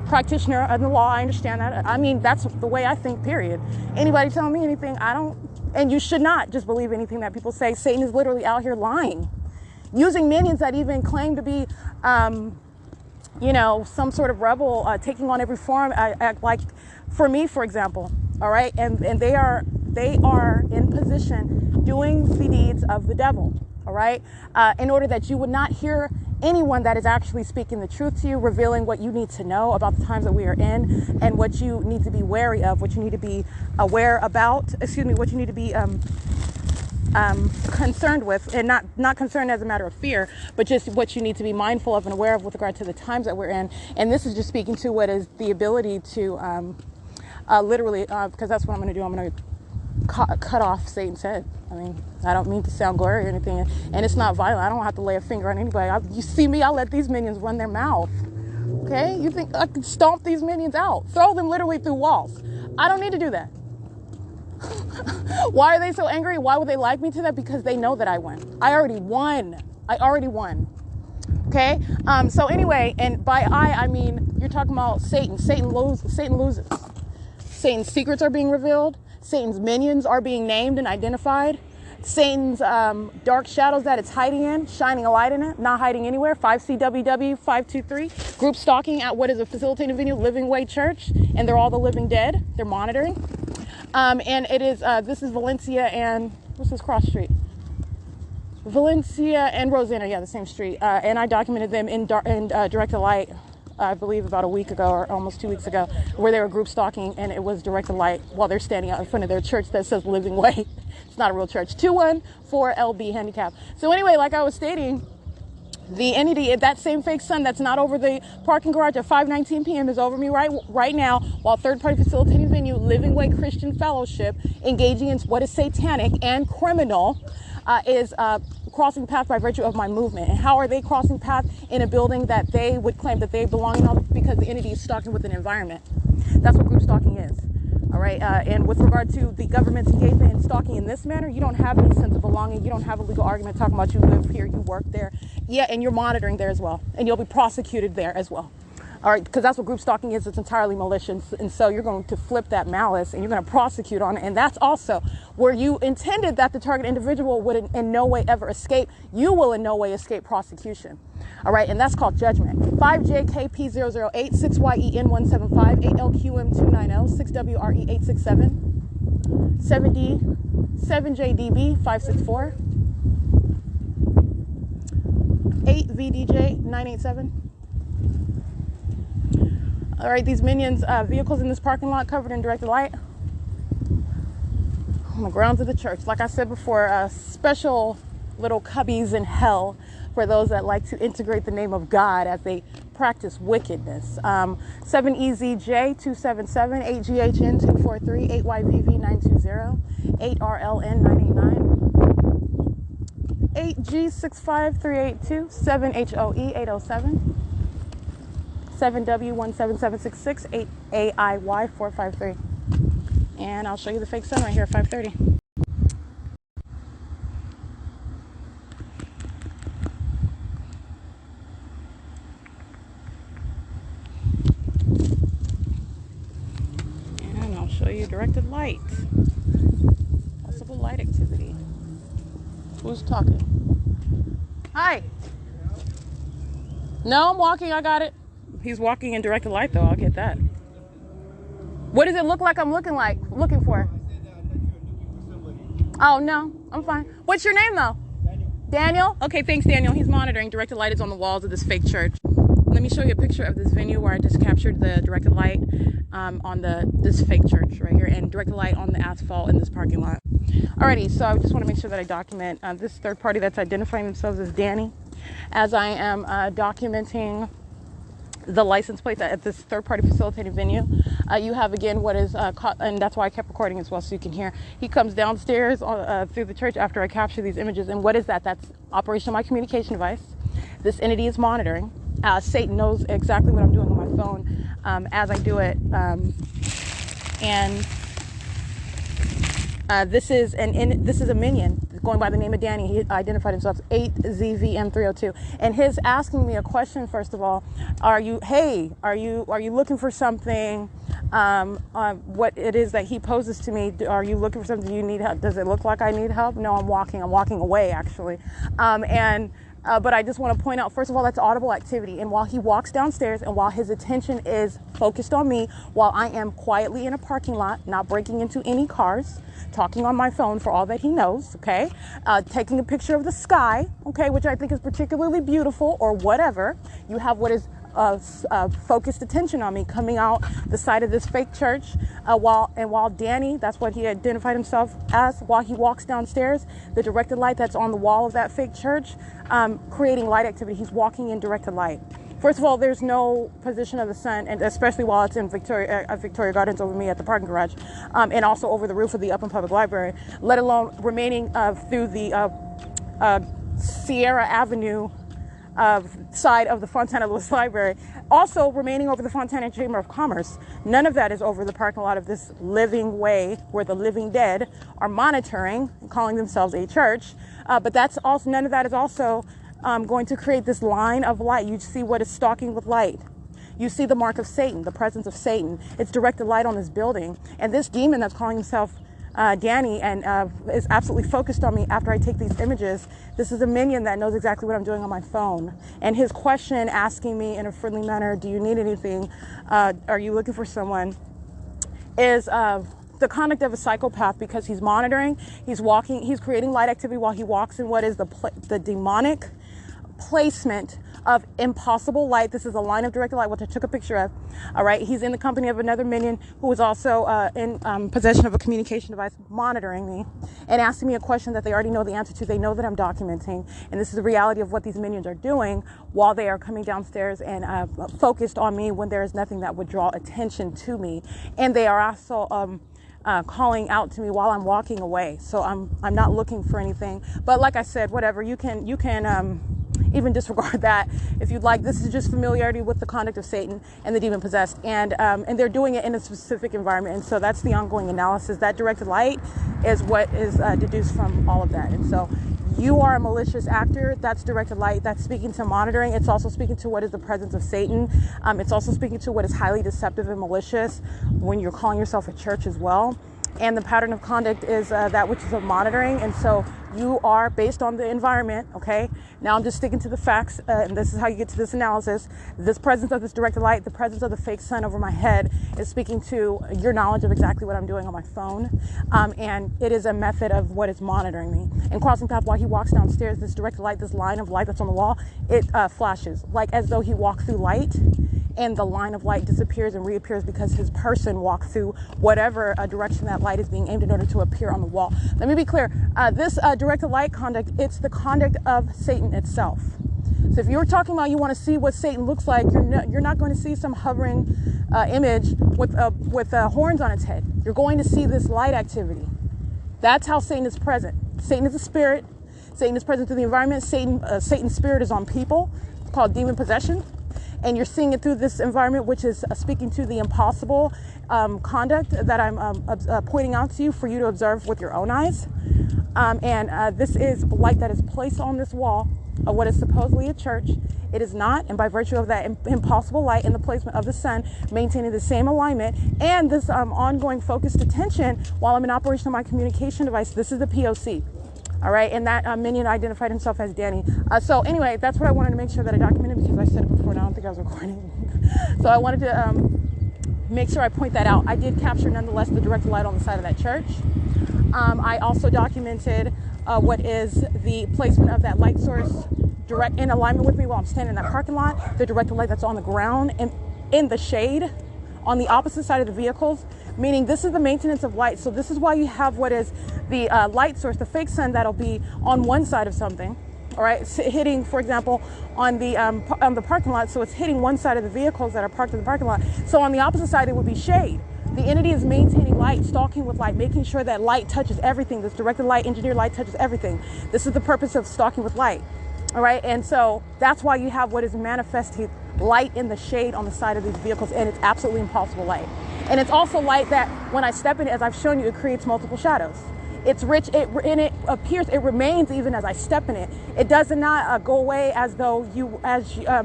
practitioner of the law. I understand that. I mean, that's the way I think, period. Anybody telling me anything, I don't, and you should not just believe anything that people say. Satan is literally out here lying, using minions that even claim to be, you know, some sort of rebel, taking on every form, like for me, for example, all right, and they are in position doing the deeds of the devil, all right, in order that you would not hear anyone that is actually speaking the truth to you, revealing what you need to know about the times that we are in, and what you need to be wary of, what you need to be aware about, what you need to be concerned with, and not concerned as a matter of fear, but just what you need to be mindful of and aware of with regard to the times that we're in. And this is just speaking to what is the ability to literally, because that's what I'm going to do. I'm going to cut off Satan's head. I mean, I don't mean to sound gory or anything, and it's not violent. I don't have to lay a finger on anybody. You see me, I'll let these minions run their mouth. Okay? You think I can stomp these minions out, throw them literally through walls? I don't need to do that. Why are they so angry? Why would they like me to that? Because they know that I win. I already won. Okay? So anyway, and by I mean, you're talking about Satan. Satan loses. Satan's secrets are being revealed. Satan's minions are being named and identified. Satan's dark shadows that it's hiding in, shining a light in it, not hiding anywhere. 5CWW 523, group stalking at what is a facilitating venue, Living Way Church, and they're all the living dead. They're monitoring. And it is, this is Valencia and, what's this cross street? Valencia and Rosanna, yeah, the same street. And I documented them in direct light, I believe about a week ago or almost 2 weeks ago, where they were group stalking, and it was direct light while they're standing out in front of their church that says Living Way. It's not a real church. 214LB handicap. So anyway, like I was stating, the entity, that same fake sun that's not over the parking garage at 5:19 p.m. is over me right now, while third-party facilitating venue, Living Way Christian Fellowship, engaging in what is satanic and criminal, is crossing path by virtue of my movement. And how are they crossing path in a building that they would claim that they belong in? Because the entity is stalking with an environment. That's what group stalking is. All right. And with regard to the government's engagement in stalking in this manner, you don't have any sense of belonging. You don't have a legal argument talking about you live here, you work there. Yeah, and you're monitoring there as well. And you'll be prosecuted there as well. All right, because that's what group stalking is. It's entirely malicious. And so you're going to flip that malice and you're going to prosecute on it. And that's also where you intended that the target individual would in no way ever escape. You will in no way escape prosecution. All right, and that's called judgment. 5JKP008, 6YEN175, 8LQM290, 6WRE867, 7JDB564, 8VDJ987. All right, these minions, vehicles in this parking lot covered in directed light on the grounds of the church. Like I said before, special little cubbies in hell for those that like to integrate the name of God as they practice wickedness. 7EZJ277, 8GHN243, 8YVV920, 8RLN989, 8G65382, 7HOE807, 7W17766, 8AIY453. And I'll show you the fake sun right here at 5:30. And I'll show you directed light. Possible light activity. Who's talking? Hi. No, I'm walking. I got it. He's walking in directed light, though. I'll get that. What does it look like I'm looking for? Oh, no. I'm fine. What's your name, though? Daniel? Okay, thanks, Daniel. He's monitoring. Directed light is on the walls of this fake church. Let me show you a picture of this venue where I just captured the directed light on this fake church right here, and directed light on the asphalt in this parking lot. Alrighty, so I just want to make sure that I document this third party that's identifying themselves as Danny, as I am documenting the license plate at this third-party facilitated venue. You have, again, what is and that's why I kept recording as well, so you can hear. He comes downstairs through the church after I capture these images. And what is that? That's operation of my communication device. This entity is monitoring. Satan knows exactly what I'm doing on my phone as I do it. This is a minion going by the name of Danny. He identified himself as 8ZVM302, and his asking me a question. First of all, are you looking for something? What it is that he poses to me? Are you looking for something? Do you need help? Does it look like I need help? No, I'm walking away actually, but I just want to point out, first of all, that's audible activity. And while he walks downstairs and while his attention is focused on me, while I am quietly in a parking lot, not breaking into any cars, talking on my phone for all that he knows, okay, taking a picture of the sky, okay, which I think is particularly beautiful or whatever, you have what is focused attention on me, coming out the side of this fake church, while Danny, that's what he identified himself as, while he walks downstairs, the directed light that's on the wall of that fake church, creating light activity. He's walking in directed light. First of all, there's no position of the sun, and especially while it's in Victoria Gardens over me at the parking garage, and also over the roof of the Upland Public Library, let alone remaining through the Sierra Avenue side of the Fontana Lewis Library, also remaining over the Fontana Chamber of Commerce. None of that is over the parking lot of this living way where the living dead are monitoring and calling themselves a church. But that's also, none of that is also going to create this line of light. You see what is stalking with light. You see the mark of Satan, the presence of Satan. It's directed light on this building. And this demon that's calling himself Danny and is absolutely focused on me after I take these images. This is a minion that knows exactly what I'm doing on my phone. And his question, asking me in a friendly manner, do you need anything? Are you looking for someone? Is the conduct of a psychopath, because he's monitoring, he's walking, he's creating light activity while he walks in what is the demonic placement of impossible light. This is a line of directed light, which I took a picture of. All right. He's in the company of another minion who is also in possession of a communication device, monitoring me and asking me a question that they already know the answer to. They know that I'm documenting. And this is the reality of what these minions are doing while they are coming downstairs and focused on me when there is nothing that would draw attention to me. And they are also calling out to me while I'm walking away. So I'm not looking for anything. But like I said, whatever, you can even disregard that if you'd like. This is just familiarity with the conduct of Satan and the demon possessed, and they're doing it in a specific environment. And so that's the ongoing analysis. That directed light is what is deduced from all of that. And so you are a malicious actor. That's directed light. That's speaking to monitoring. It's also speaking to what is the presence of Satan. It's also speaking to what is highly deceptive and malicious when you're calling yourself a church as well. And the pattern of conduct is that which is of monitoring. And so you are based on the environment. Okay. Now I'm just sticking to the facts. And this is how you get to this analysis. This presence of this directed light, the presence of the fake sun over my head is speaking to your knowledge of exactly what I'm doing on my phone. And it is a method of what is monitoring me. And crossing path while he walks downstairs, this directed light, this line of light that's on the wall, it flashes like as though he walked through light. And the line of light disappears and reappears because his person walked through whatever direction that light is being aimed in order to appear on the wall. Let me be clear. This directed light conduct, it's the conduct of Satan itself. So if you're talking about you want to see what Satan looks like, you're not going to see some hovering image with horns on its head. You're going to see this light activity. That's how Satan is present. Satan is a spirit. Satan is present through the environment. Satan's spirit is on people. It's called demon possession. And you're seeing it through this environment, which is speaking to the impossible conduct that I'm pointing out to you for you to observe with your own eyes. And this is light that is placed on this wall of what is supposedly a church. It is not. And by virtue of that impossible light and the placement of the sun, maintaining the same alignment and this ongoing focused attention while I'm in operation of my communication device, this is the P.O.C. All right, and that minion identified himself as Danny. So anyway, that's what I wanted to make sure that I documented, because I said it before and I don't think I was recording. So I wanted to make sure I point that out. I did capture, nonetheless, the direct light on the side of that church. I also documented what is the placement of that light source direct in alignment with me while I'm standing in that parking lot, the direct light that's on the ground and in the shade on the opposite side of the vehicles, meaning this is the maintenance of light. So this is why you have what is the light source, the fake sun that'll be on one side of something, all right, it's hitting, for example, on the parking lot. So it's hitting one side of the vehicles that are parked in the parking lot. So on the opposite side, it would be shade. The entity is maintaining light, stalking with light, making sure that light touches everything. This directed light, engineered light touches everything. This is the purpose of stalking with light. All right. And so that's why you have what is manifested light in the shade on the side of these vehicles. And it's absolutely impossible light. And it's also light that when I step in it, as I've shown you, it creates multiple shadows. It's rich, and it appears, it remains even as I step in it. It does not go away as though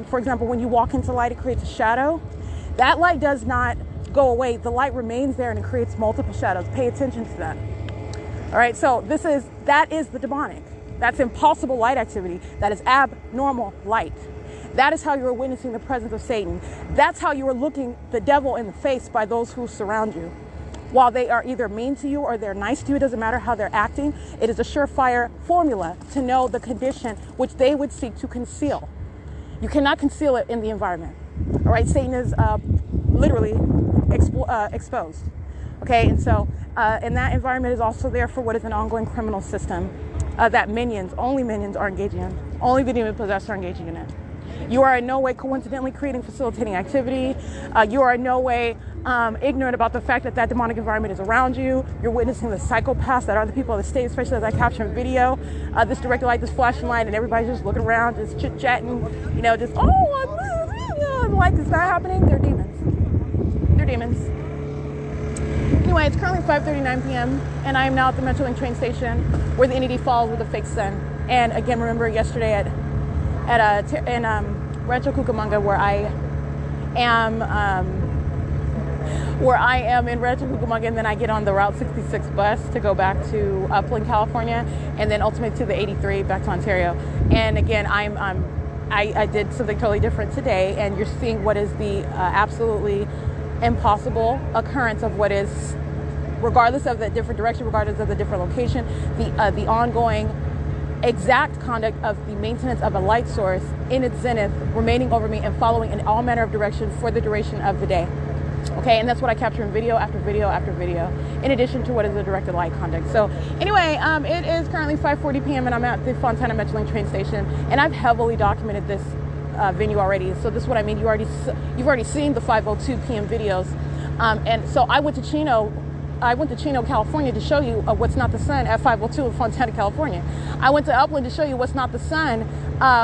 for example, when you walk into light, it creates a shadow. That light does not go away. The light remains there and it creates multiple shadows. Pay attention to that. All right, so that is the demonic. That's impossible light activity. That is abnormal light. That is how you're witnessing the presence of Satan. That's how you are looking the devil in the face by those who surround you. While they are either mean to you or they're nice to you, it doesn't matter how they're acting. It is a surefire formula to know the condition which they would seek to conceal. You cannot conceal it in the environment. All right, Satan is literally exposed. Okay, and so and that environment is also there for what is an ongoing criminal system that only minions are engaging in. Only the demon possessed are engaging in it. You are in no way coincidentally creating, facilitating activity. You are in no way ignorant about the fact that that demonic environment is around you. You're witnessing the psychopaths that are the people of the state, especially as I capture in video. This director light, this flashing light, and everybody's just looking around, just chit-chatting, you know, just, I'm like, is that happening? They're demons. They're demons. Anyway, it's currently 5:39 p.m. and I am now at the Metrolink train station where the NED falls with a fake sun. And again, remember yesterday in Rancho Cucamonga, where I am in Rancho Cucamonga, and then I get on the Route 66 bus to go back to Upland, California, and then ultimately to the 83 back to Ontario. And again, I did something totally different today, and you're seeing what is the absolutely impossible occurrence of what is, regardless of the different direction, regardless of the different location, the ongoing exact conduct of the maintenance of a light source in its zenith, remaining over me and following in all manner of direction for the duration of the day. Okay, and that's what I capture in video after video after video, in addition to what is the directed light conduct. So anyway, it is currently 5:40 p.m. and I'm at the Fontana Metrolink train station, and I've heavily documented this venue already. So this is what I mean. You've already seen the 5:02 p.m. videos, and so I went to Chino, California to show you what's not the sun at 5:02 in Fontana, California. I went to Upland to show you what's not the sun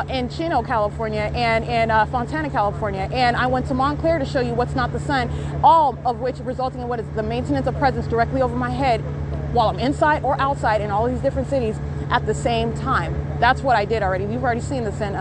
in Chino, California, and in Fontana, California. And I went to Montclair to show you what's not the sun, all of which resulting in what is the maintenance of presence directly over my head while I'm inside or outside in all these different cities at the same time. That's what I did already. We've already seen this in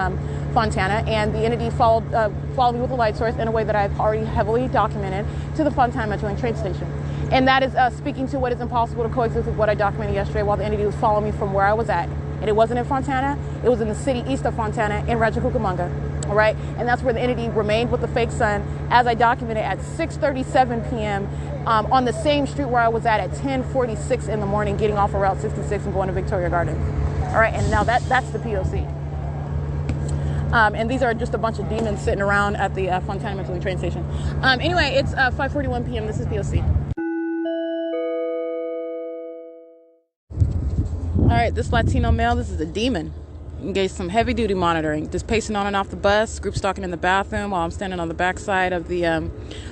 Fontana, and the entity followed me with a light source in a way that I've already heavily documented to the Fontana Metrolink train station. And that is speaking to what is impossible to coexist with what I documented yesterday while the entity was following me from where I was at. And it wasn't in Fontana, it was in the city east of Fontana in Rancho Cucamonga, all right? And that's where the entity remained with the fake sun, as I documented at 6:37 p.m. On the same street where I was at 10:46 in the morning, getting off of Route 66 and going to Victoria Gardens. All right, and now that's the P.O.C. And these are just a bunch of demons sitting around at the Fontana Metrolink train station. Anyway, it's 5:41 p.m. This is P.O.C. All right, this Latino male, this is a demon. Engaged some heavy duty monitoring, just pacing on and off the bus, group stalking in the bathroom while I'm standing on the backside of the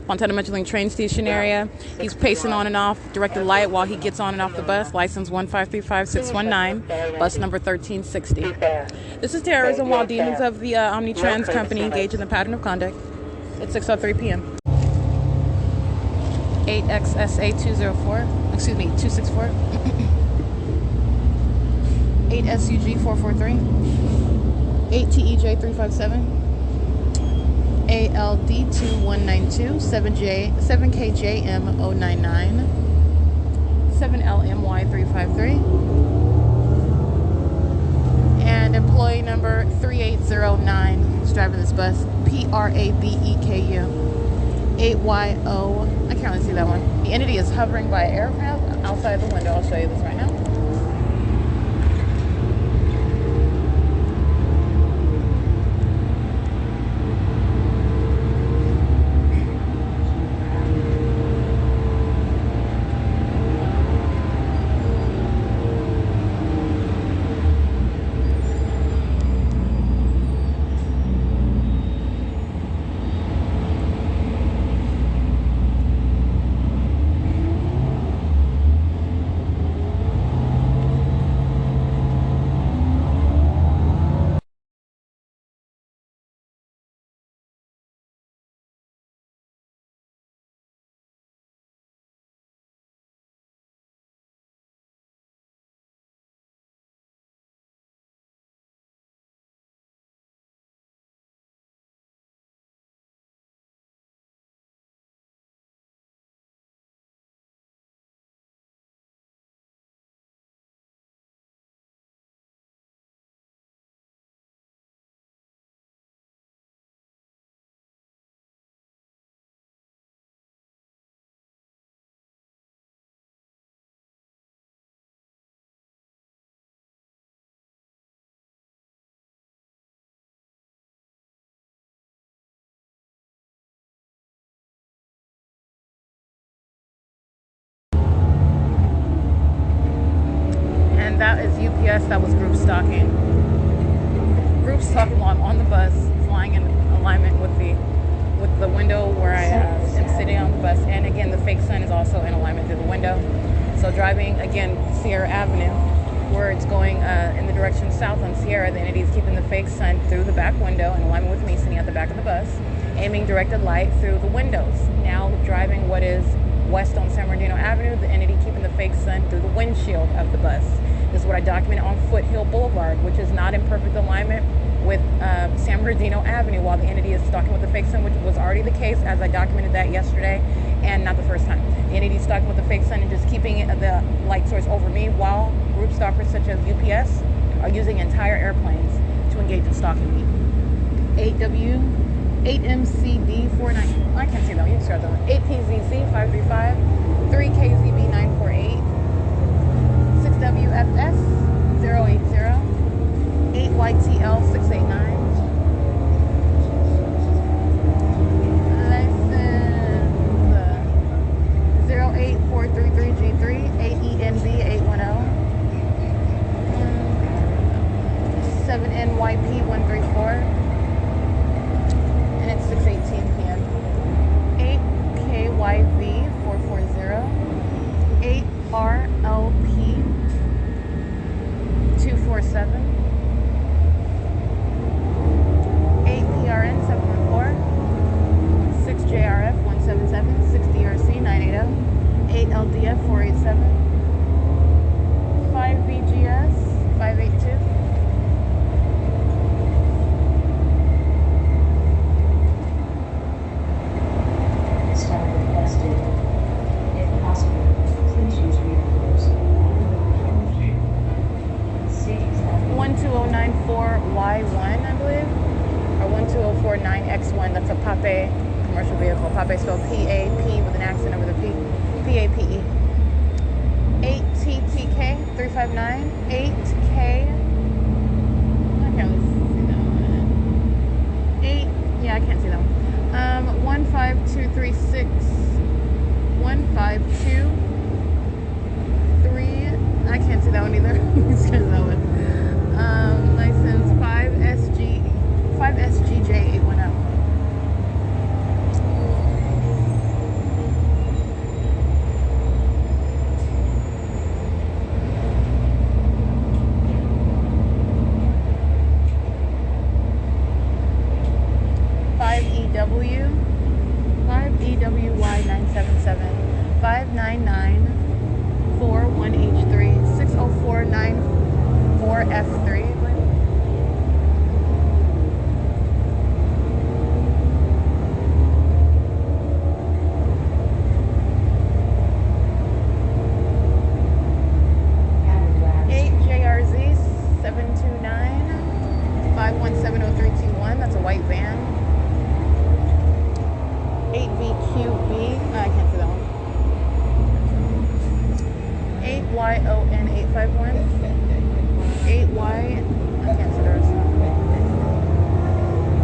Fontana Metrolink train station area. He's pacing on and off, directed light while he gets on and off the bus, license 1535619, bus number 1360. This is terrorism while demons of the Omnitrans company engage in the pattern of conduct. It's 6:03 p.m. 8XSA 264. 8 SUG 443, 8 TEJ 357, ALD 2192, 7KJM 099, 7LMY 353, and employee number 3809 who's driving this bus, PRABEKU, 8YO, I can't really see that one. The entity is hovering by aircraft outside the window. I'll show you this right now. that is UPS that was group stalking. Group stalking while I'm on the bus, flying in alignment with the window where I am sitting on the bus. And again, the fake sun is also in alignment through the window. So driving, again, Sierra Avenue, where it's going in the direction south on Sierra, the entity is keeping the fake sun through the back window in alignment with me sitting at the back of the bus, aiming directed light through the windows. Now driving what is west on San Bernardino Avenue, the entity keeping the fake sun through the windshield of the bus. This is what I documented on Foothill Boulevard, which is not in perfect alignment with San Bernardino Avenue, while the entity is stalking with the fake sun, which was already the case as I documented that yesterday, and not the first time. The entity is stalking with the fake sun and just keeping the light source over me, while group stalkers such as UPS are using entire airplanes to engage in stalking me. 8MCD49, I can't see that one, you can start that one. 8PZC535, 3KZB948, 6WFS080, 8YTL689, license 08433G3, 8ENB810, 7NYP134, and it's 6:18 p.m. 8KYV440, 8RLP247, 8PRN714, 6JRF177, 6DRC980, 8LDF487, 5BGS582, Stop requested. If possible, please use rearviews. CEASELESS. 12094Y1, I believe, or 12049X1. That's a Pape commercial vehicle. Pape spelled P-A-P with an accent over the P. P-A-P-E. 8TTK359, 8K. I can't see that one. 8. Yeah, I can't see that one. 15236, 152. I can't see that one either. Let's get that one. License 5SGJ810. EWY977, 59941H3, 60494F3. JRZ729, 5170321. That's a white van. 8VQB. I can't see that one. 8YON851. 8Y. I can't see the rest of them.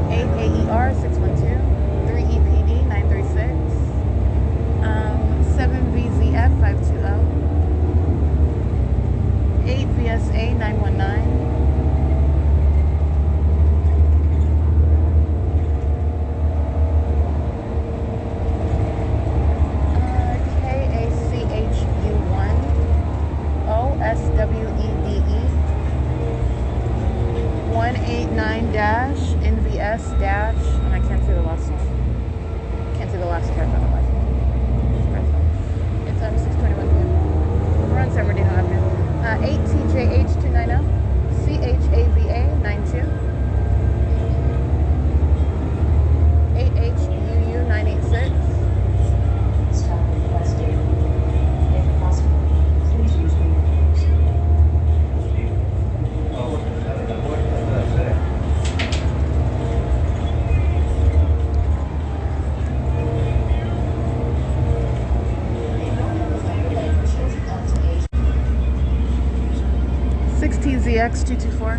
8AER612. 3EPD936. 7VZF520. 8VSA919. SWEDE 189-NVS- and I can't see the last one. Can't see the last character on the license. It's 6:21 p.m. We're on San Bernardino Avenue. 8TJH290, CHAVA92, 8HUU986. Stop requested. If possible, please use rearviews. Vamos a usar la puerta trasera. 6TZX224.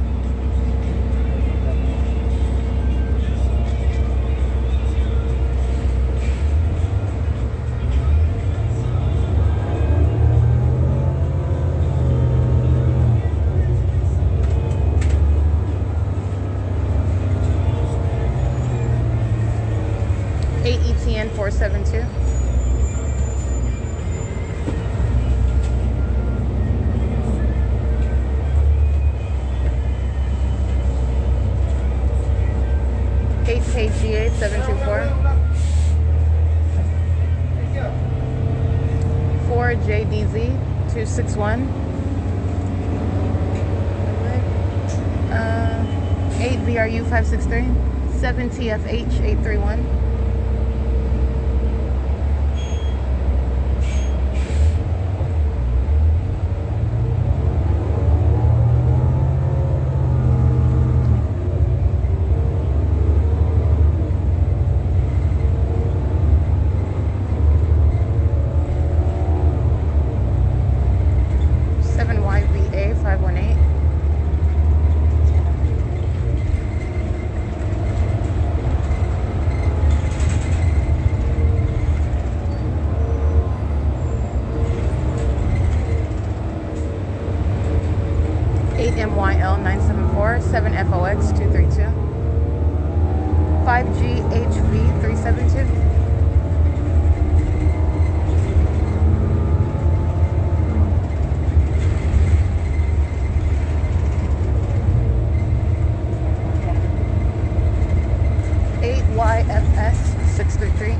U.S.C. 261. 8 BRU 563. 7 TFH 831. 7FOX 232. 5GHV 372. 8YFS 633.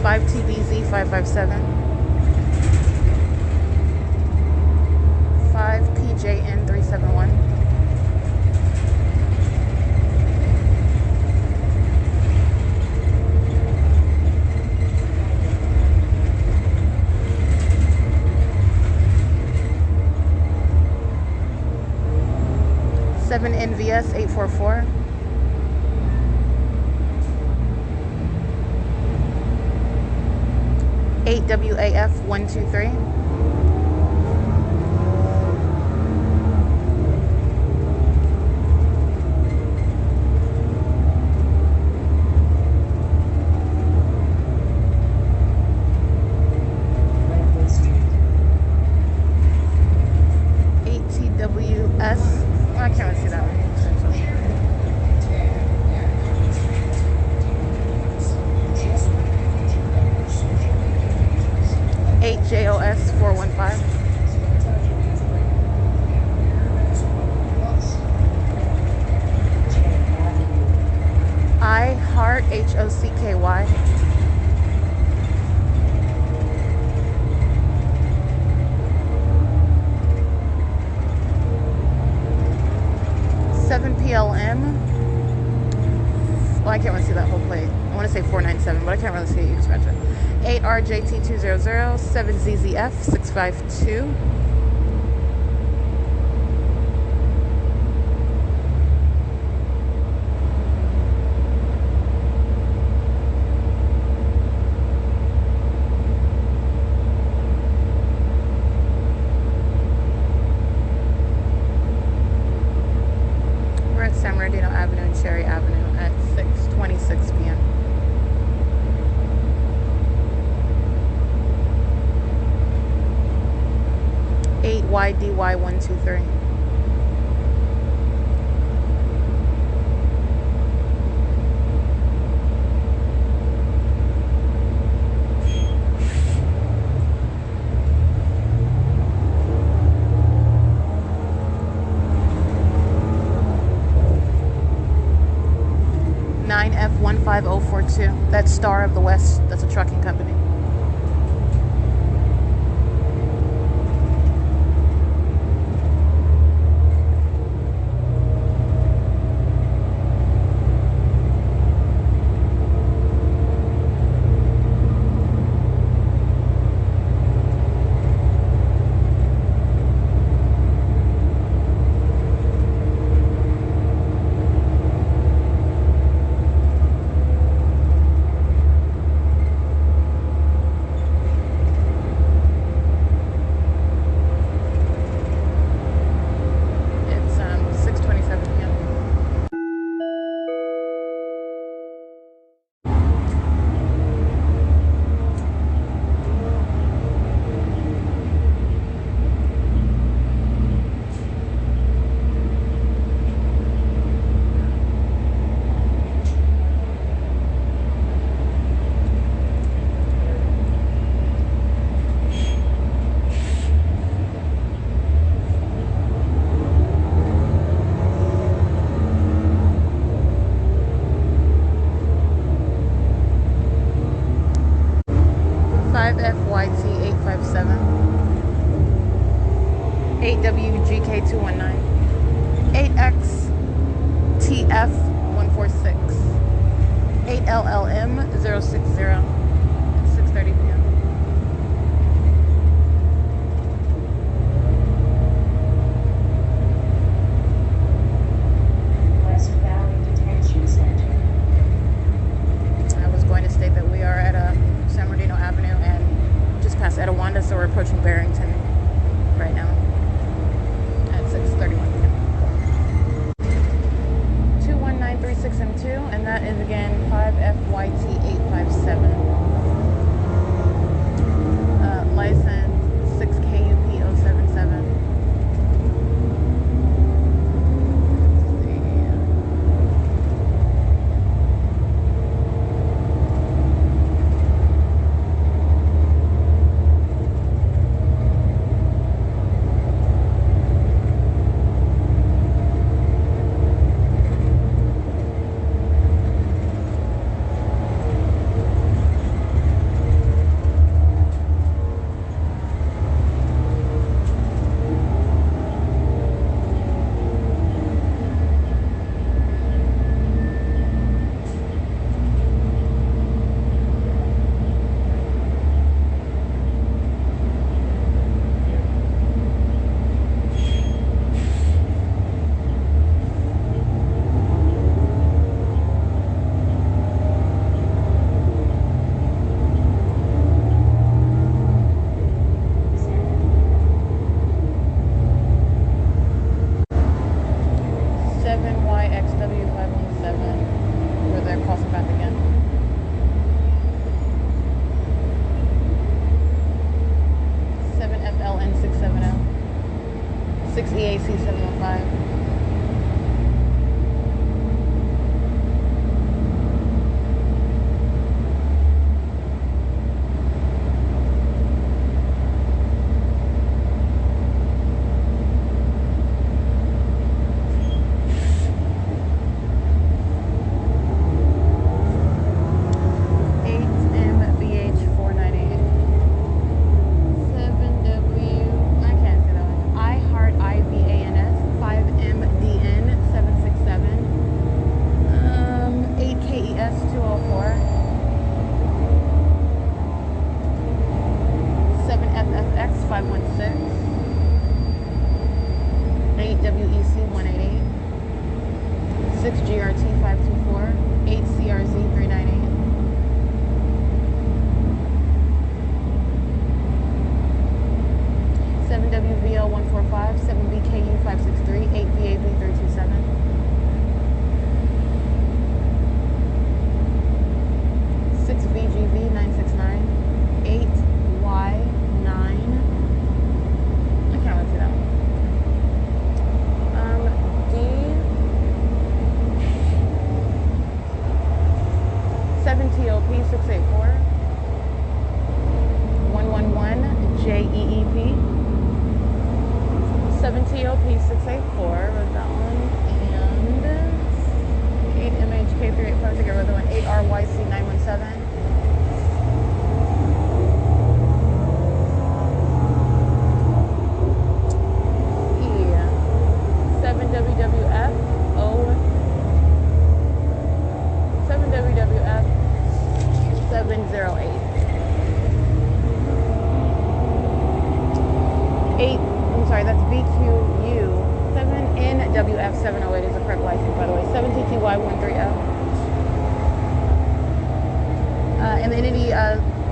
5TBZ 557. 5PJN 371. 7NVS 844. 8WAF 123. 8JOS 415. I Heart HOCKY. 7PLM. Well, I can't really see that whole plate. I want to say 497, but I can't really see it. You can scratch it. 8RJT200, 7ZZF 652. 8YDY123. F15042. That's Star of the West. That's a trucking company. 8WC857, 8WGK219, 8XTF146, 8LLM060 at 6:30 p.m. West Valley Detention Center. I was going to state that we are at San Bernardino Avenue and just past Etowanda, so we're approaching Barrington right now at 6:31 p.m. 21936M2, and that is again 5FYT857. License 6KUP077.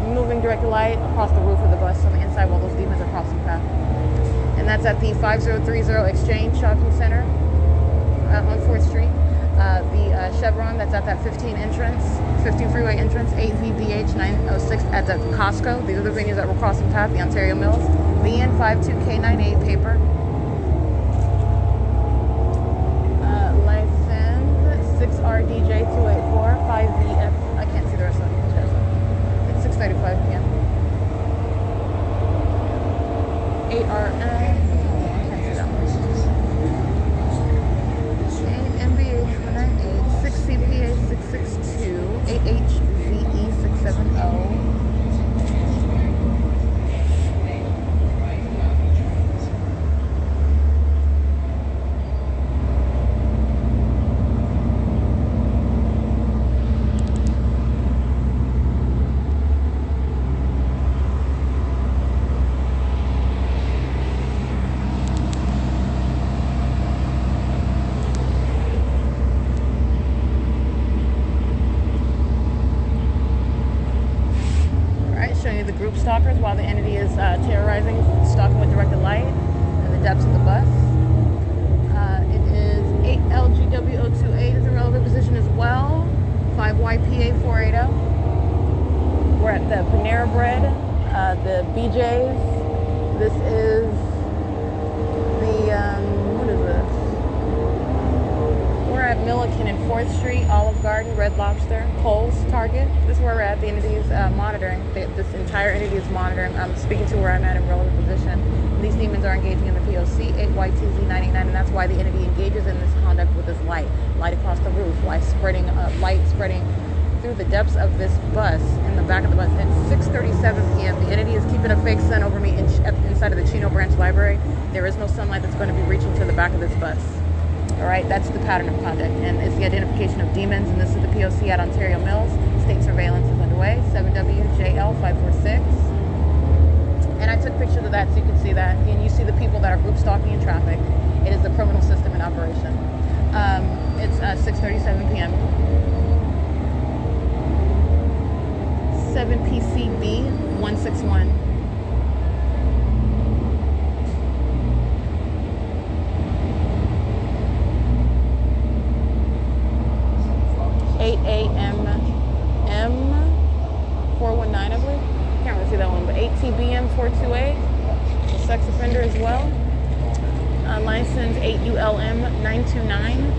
Moving direct light across the roof of the bus on the inside while those demons are crossing the path. And that's at the 5030 Exchange Shopping Center on 4th Street. The Chevron that's at that 15 freeway entrance, 8VBH 906 at the Costco. These are the venues that were crossing the path, the Ontario Mills. BN52K98 paper. License 6RDJ284 5VF. I can't see the rest of it. It's 6:35 p.m. 8RM. I can't see that one. 8MBH198 6CPA662 8HVE670 while the entity is terrorizing, stalking with directed light in the depths of the bus. It is 8LGW028 is a relevant position as well. 5YPA480. We're at the Panera Bread, the BJ's. This is the, what is this? We're at Milliken and 4th Street, Olive Garden, Red Lobster, Kohl's, Target. This is where we're at. The entity is monitoring. This entire entity is monitoring. I'm speaking to where I'm at in relevant position. These demons are engaging in the P.O.C. 8YTZ989, and that's why the entity engages in this conduct with this light across the roof, light spreading through the depths of this bus in the back of the bus. At 6:37 p.m., the entity is keeping a fake sun over me inside of the Chino Branch Library. There is no sunlight that's going to be reaching to the back of this bus. All right, that's the pattern of conduct, and it's the identification of demons, and this is the P.O.C. at Ontario Mills. State surveillance is underway, 7WJL546. And I took pictures of that so you can see that, and you see the people that are group stalking in traffic. It is the criminal system in operation. It's 6:37 p.m. 7PCB 161. 8AM M419, I believe. Can't really see that one, but 8TBM 428. A sex offender as well. License 8ULM 929.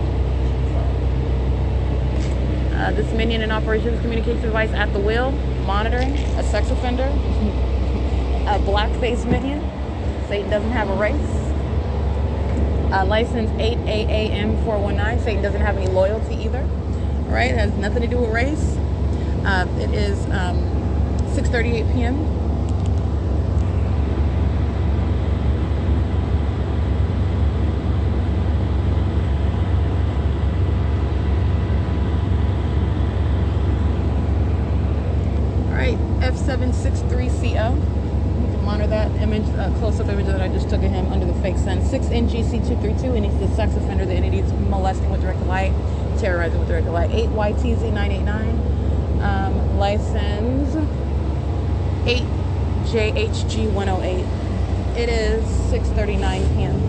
This minion in operations communication device at the wheel, monitoring a sex offender, a blackface minion. Satan doesn't have a race. License 8AAM419. Satan doesn't have any loyalty either. All right, it has nothing to do with race. It is 6:38 p.m. F763CO. Monitor that image, close-up image that I just took of him under the fake sun. 6NGC232, and he's the sex offender. The entity is molesting with direct light, terrorizing with direct light. 8YTZ989. License 8JHG108. It is 6:39 p.m.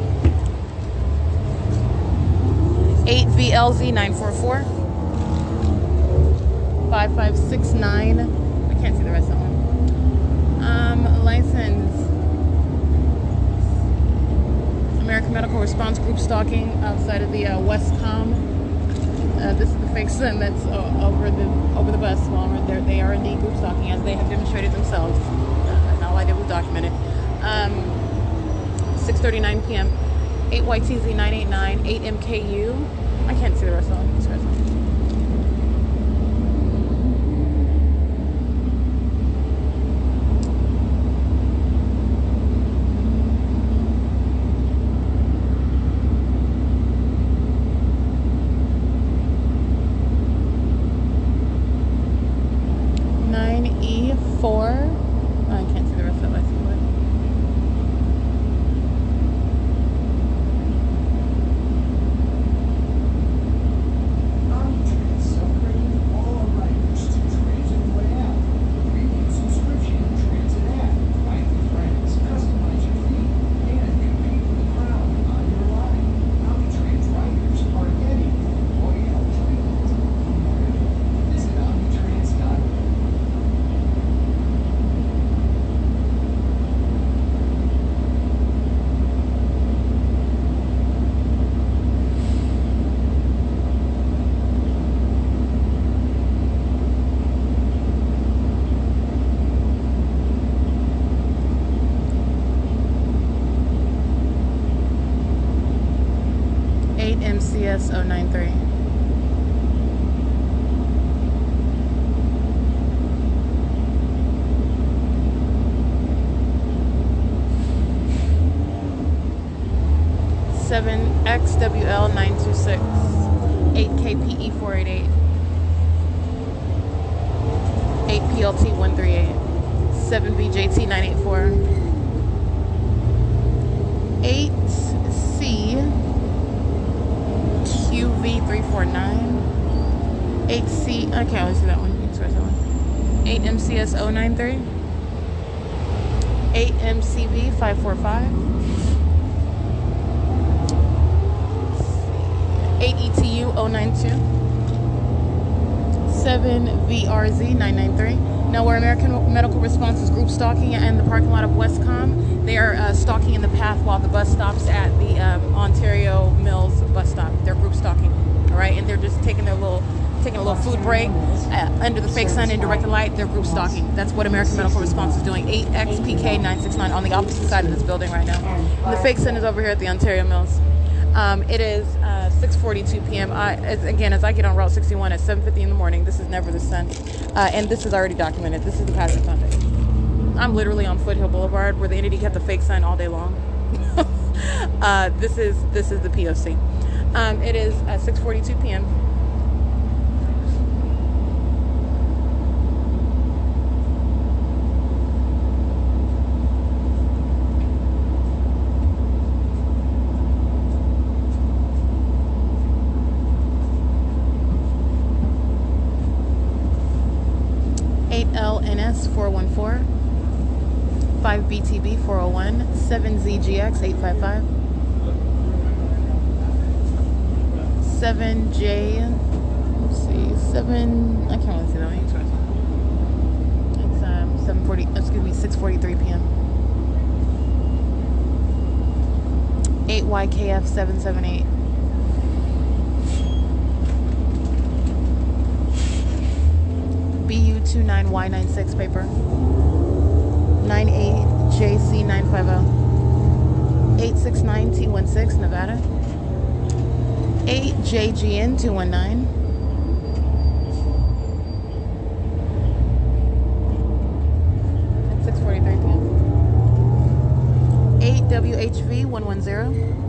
8VLZ944. 5569. Can't see the rest of them. License American Medical Response Group stalking outside of the Westcom. This is the fake sun that's over the bus. Well, they are indeed group stalking, as they have demonstrated themselves. And all I did was document it. 6:39 p.m. 8YTZ989, 8MKU. I can't see the rest of them. I can't see the rest of it. I see what. MCS093. XWL926, 8KPE488, 8PLT138, 7BJT984, 8CQV349, 8C, okay, let's see that one. 8MCS093, 8MCV 545. 8ETU 092. 7VRZ 993. Now, where American Medical Response is group stalking in the parking lot of Westcom, they are stalking in the path while the bus stops at the Ontario Mills bus stop. They're group stalking, all right, and they're just taking a little food break under the fake sun in directed light. They're group stalking. That's what American Medical Response is doing. 8XPK 969 on the opposite side of this building right now. And the fake sun is over here at the Ontario Mills. It is 6:42 p.m. Again, as I get on Route 61 at 7:50 in the morning, this is never the sun, and this is already documented. This is the pattern of conduct. I'm literally on Foothill Boulevard, where the entity kept the fake sign all day long. This is the P.O.C. It is 6:42 p.m. 8LNS 414, 5BTB 401, 7ZGX 855, 7J, let's see, 7, I can't really see that one. It's 6:43 p.m. 8YKF 778. BU29Y96 paper. 98JC950. 869T16 Nevada. 8JGN219. 6:43 p.m. 8WHV110.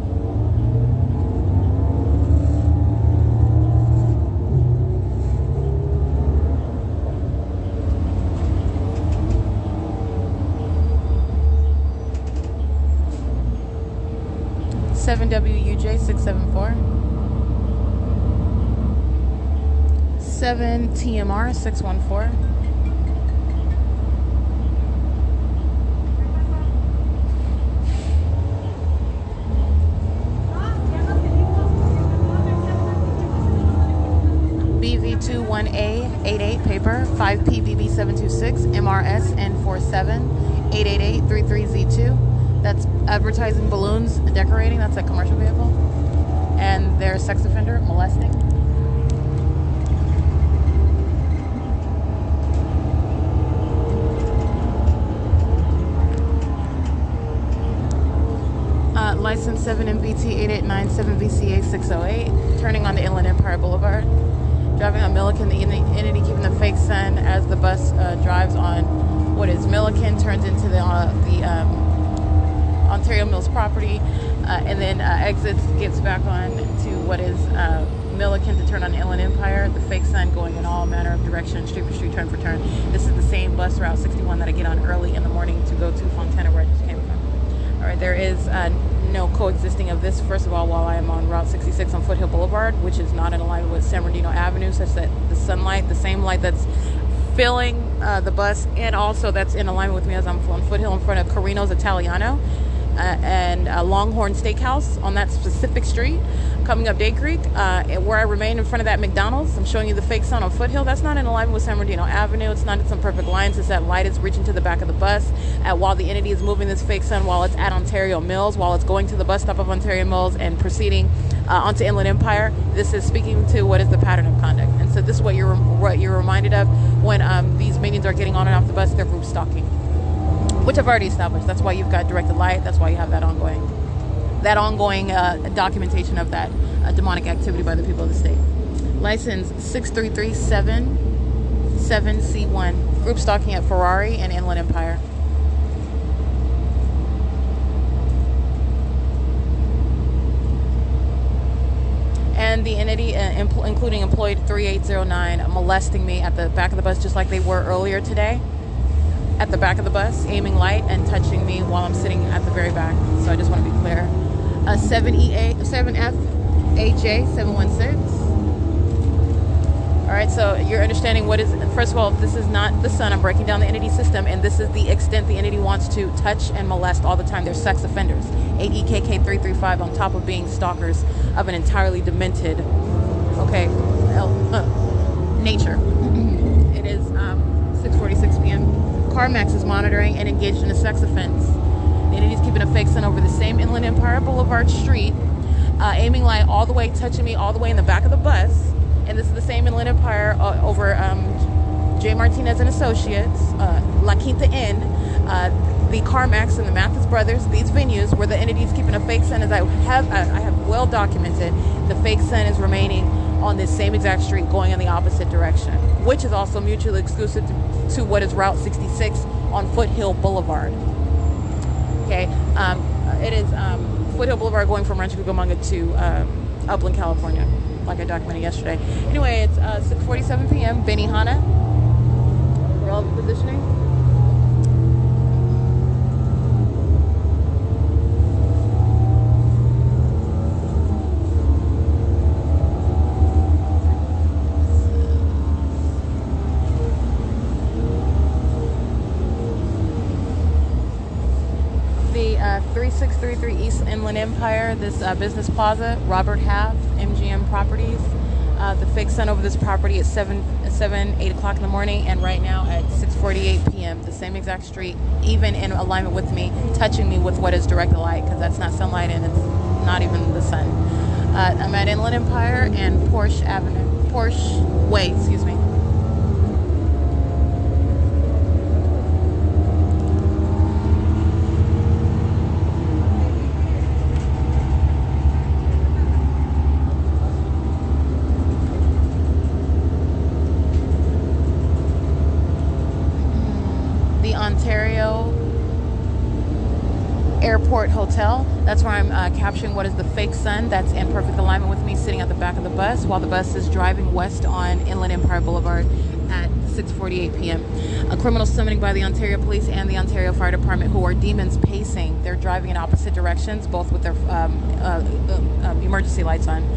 7WUJ674. 7TMR614. 21A88 paper, 5PBB726, MRSN47, 88833Z2. That's advertising balloons and decorating. That's a commercial vehicle. And their sex offender molesting. License 7MBT 889-7VCA608, turning on the Inland Empire Boulevard. Driving on Milliken, the entity keeping the fake sun as the bus drives on what is Milliken, turns into the Ontario Mills property, and then exits, gets back on to what is Milliken to turn on Inland Empire. The fake sun going in all manner of directions, street for street, turn for turn. This is the same bus Route 61 that I get on early in the morning to go to Fontana, where I just came from. All right, there is no coexisting of this. First of all, while I am on Route 66 on Foothill Boulevard, which is not in alignment with San Bernardino Avenue, such that the sunlight, the same light that's filling the bus, and also that's in alignment with me as I'm on Foothill in front of Carino's Italiano and Longhorn Steakhouse on that specific street, coming up Day Creek, where I remain in front of that McDonald's. I'm showing you the fake sun on Foothill. That's not in alignment with San Bernardino Avenue. It's not in some perfect lines. It's that light is reaching to the back of the bus while the entity is moving this fake sun while it's at Ontario Mills, while it's going to the bus stop of Ontario Mills and proceeding onto Inland Empire. This is speaking to what is the pattern of conduct. And so this is what you're reminded of when these minions are getting on and off the bus. They're group stalking, which I've already established. That's why you've got directed light. That's why you have that ongoing documentation of that demonic activity by the people of the state. License 63377C1. Group stalking at Ferrari and Inland Empire. And the entity, including employee 3809, molesting me at the back of the bus, just like they were earlier today. At the back of the bus, aiming light and touching me while I'm sitting at the very back. So I just want to be clear. 7FAJ716. All right, so you're understanding what is, first of all, this is not the sun. I'm breaking down the entity system, and this is the extent the entity wants to touch and molest all the time. They're sex offenders. 8EKK335 on top of being stalkers of an entirely demented, okay, nature. It is 6:46 p.m. CarMax is monitoring and engaged in a sex offense. The entity is keeping a fake sun over the same Inland Empire Boulevard street, aiming light all the way, touching me all the way in the back of the bus. And this is the same Inland Empire over J. Martinez and Associates, La Quinta Inn, the CarMax and the Mathis Brothers, these venues where the entity is keeping a fake sun, as I have well documented. The fake sun is remaining on this same exact street going in the opposite direction, which is also mutually exclusive to what is Route 66 on Foothill Boulevard. Okay, it is Foothill Boulevard going from Rancho Cucamonga to Upland, California, like I documented yesterday. Anyway, it's 6:47 p.m. Benihana. Relative positioning. The 3633 East Inland Empire, this business plaza, Robert Half, MGM Properties. The fake sun over this property at 8 o'clock in the morning, and right now at 6:48 p.m. The same exact street, even in alignment with me, touching me with what is direct light, because that's not sunlight and it's not even the sun. I'm at Inland Empire and Porsche Way, excuse me. Ontario Airport Hotel. That's where I'm capturing what is the fake sun that's in perfect alignment with me, sitting at the back of the bus while the bus is driving west on Inland Empire Boulevard at 6:48 p.m. A criminal summoning by the Ontario Police and the Ontario Fire Department, who are demons pacing. They're driving in opposite directions, both with their emergency lights on.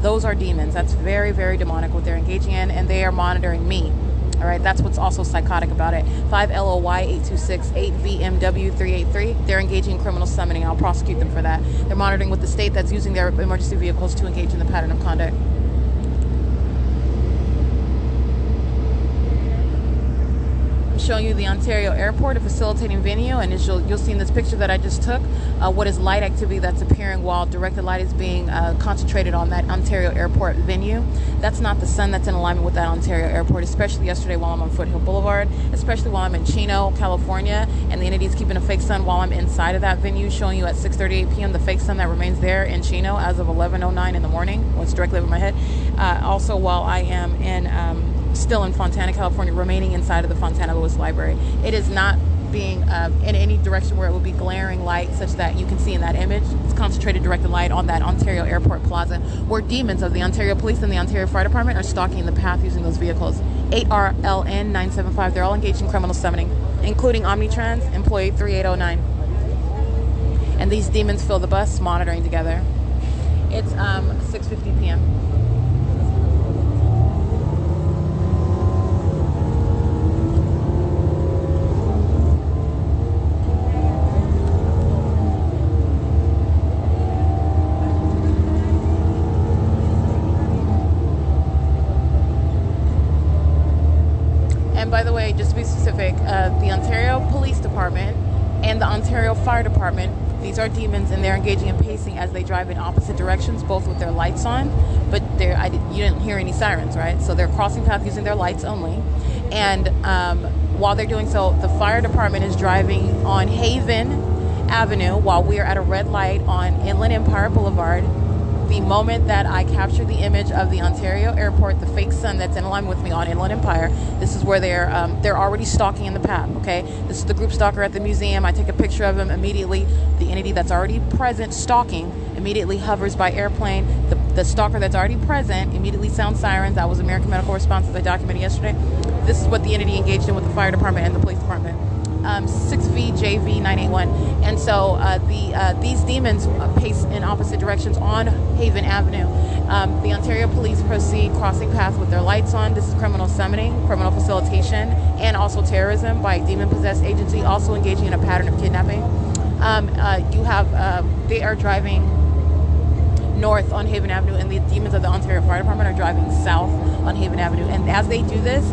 Those are demons. That's very, very demonic what they're engaging in, and they are monitoring me. All right, that's what's also psychotic about it. 5 LOY 826 8 VMW 383. They're engaging in criminal summoning. I'll prosecute them for that. They're monitoring with the state that's using their emergency vehicles to engage in the pattern of conduct. I'm showing you the Ontario Airport, a facilitating venue, and as you'll see in this picture that I just took, what is light activity that's appearing while directed light is being concentrated on that Ontario Airport venue. That's not the sun that's in alignment with that Ontario Airport, especially yesterday while I'm on Foothill Boulevard, especially while I'm in Chino, California, and the entity is keeping a fake sun while I'm inside of that venue, showing you at 6:38 p.m. the fake sun that remains there in Chino as of 11:09 in the morning. What's directly over my head. Also, while I am still in Fontana, California, remaining inside of the Fontana Lewis Library. It is not being in any direction where it would be glaring light such that you can see in that image. It's concentrated directed light on that Ontario Airport Plaza, where demons of the Ontario Police and the Ontario Fire Department are stalking the path using those vehicles. 8RLN 975. They're all engaged in criminal summoning, including Omnitrans employee 3809. And these demons fill the bus, monitoring together. It's 6:50 p.m. And by the way, just to be specific, the Ontario Police Department and the Ontario Fire Department, these are demons, and they're engaging in pacing as they drive in opposite directions, both with their lights on, but you didn't hear any sirens, right? So they're crossing paths using their lights only. And while they're doing so, the fire department is driving on Haven Avenue while we are at a red light on Inland Empire Boulevard. The moment that I captured the image of the Ontario Airport, the fake sun that's in alignment with me on Inland Empire, this is where they're already stalking in the path, okay? This is the group stalker at the museum. I take a picture of him immediately. The entity that's already present stalking immediately hovers by airplane. The stalker that's already present immediately sounds sirens. That was American Medical Response, as I documented yesterday. This is what the entity engaged in with the fire department and the police department. 6VJV981. And so these demons pace in opposite directions on Haven Avenue. The Ontario Police proceed crossing paths with their lights on. This is criminal summoning, criminal facilitation, and also terrorism by a demon-possessed agency, also engaging in a pattern of kidnapping. They are driving north on Haven Avenue, and the demons of the Ontario Fire Department are driving south on Haven Avenue. And as they do this,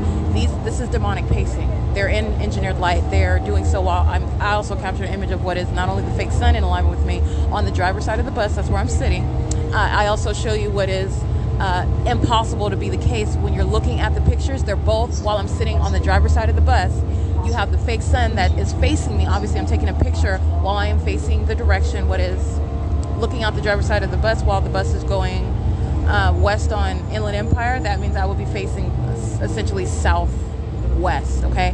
this is demonic pacing. They're in engineered light. They're doing so while I also captured an image of what is not only the fake sun in alignment with me on the driver's side of the bus. That's where I'm sitting. I also show you what is impossible to be the case when you're looking at the pictures. They're both while I'm sitting on the driver's side of the bus. You have the fake sun that is facing me. Obviously, I'm taking a picture while I am facing the direction, what is looking out the driver's side of the bus while the bus is going west on Inland Empire. That means I will be facing essentially southwest. Okay,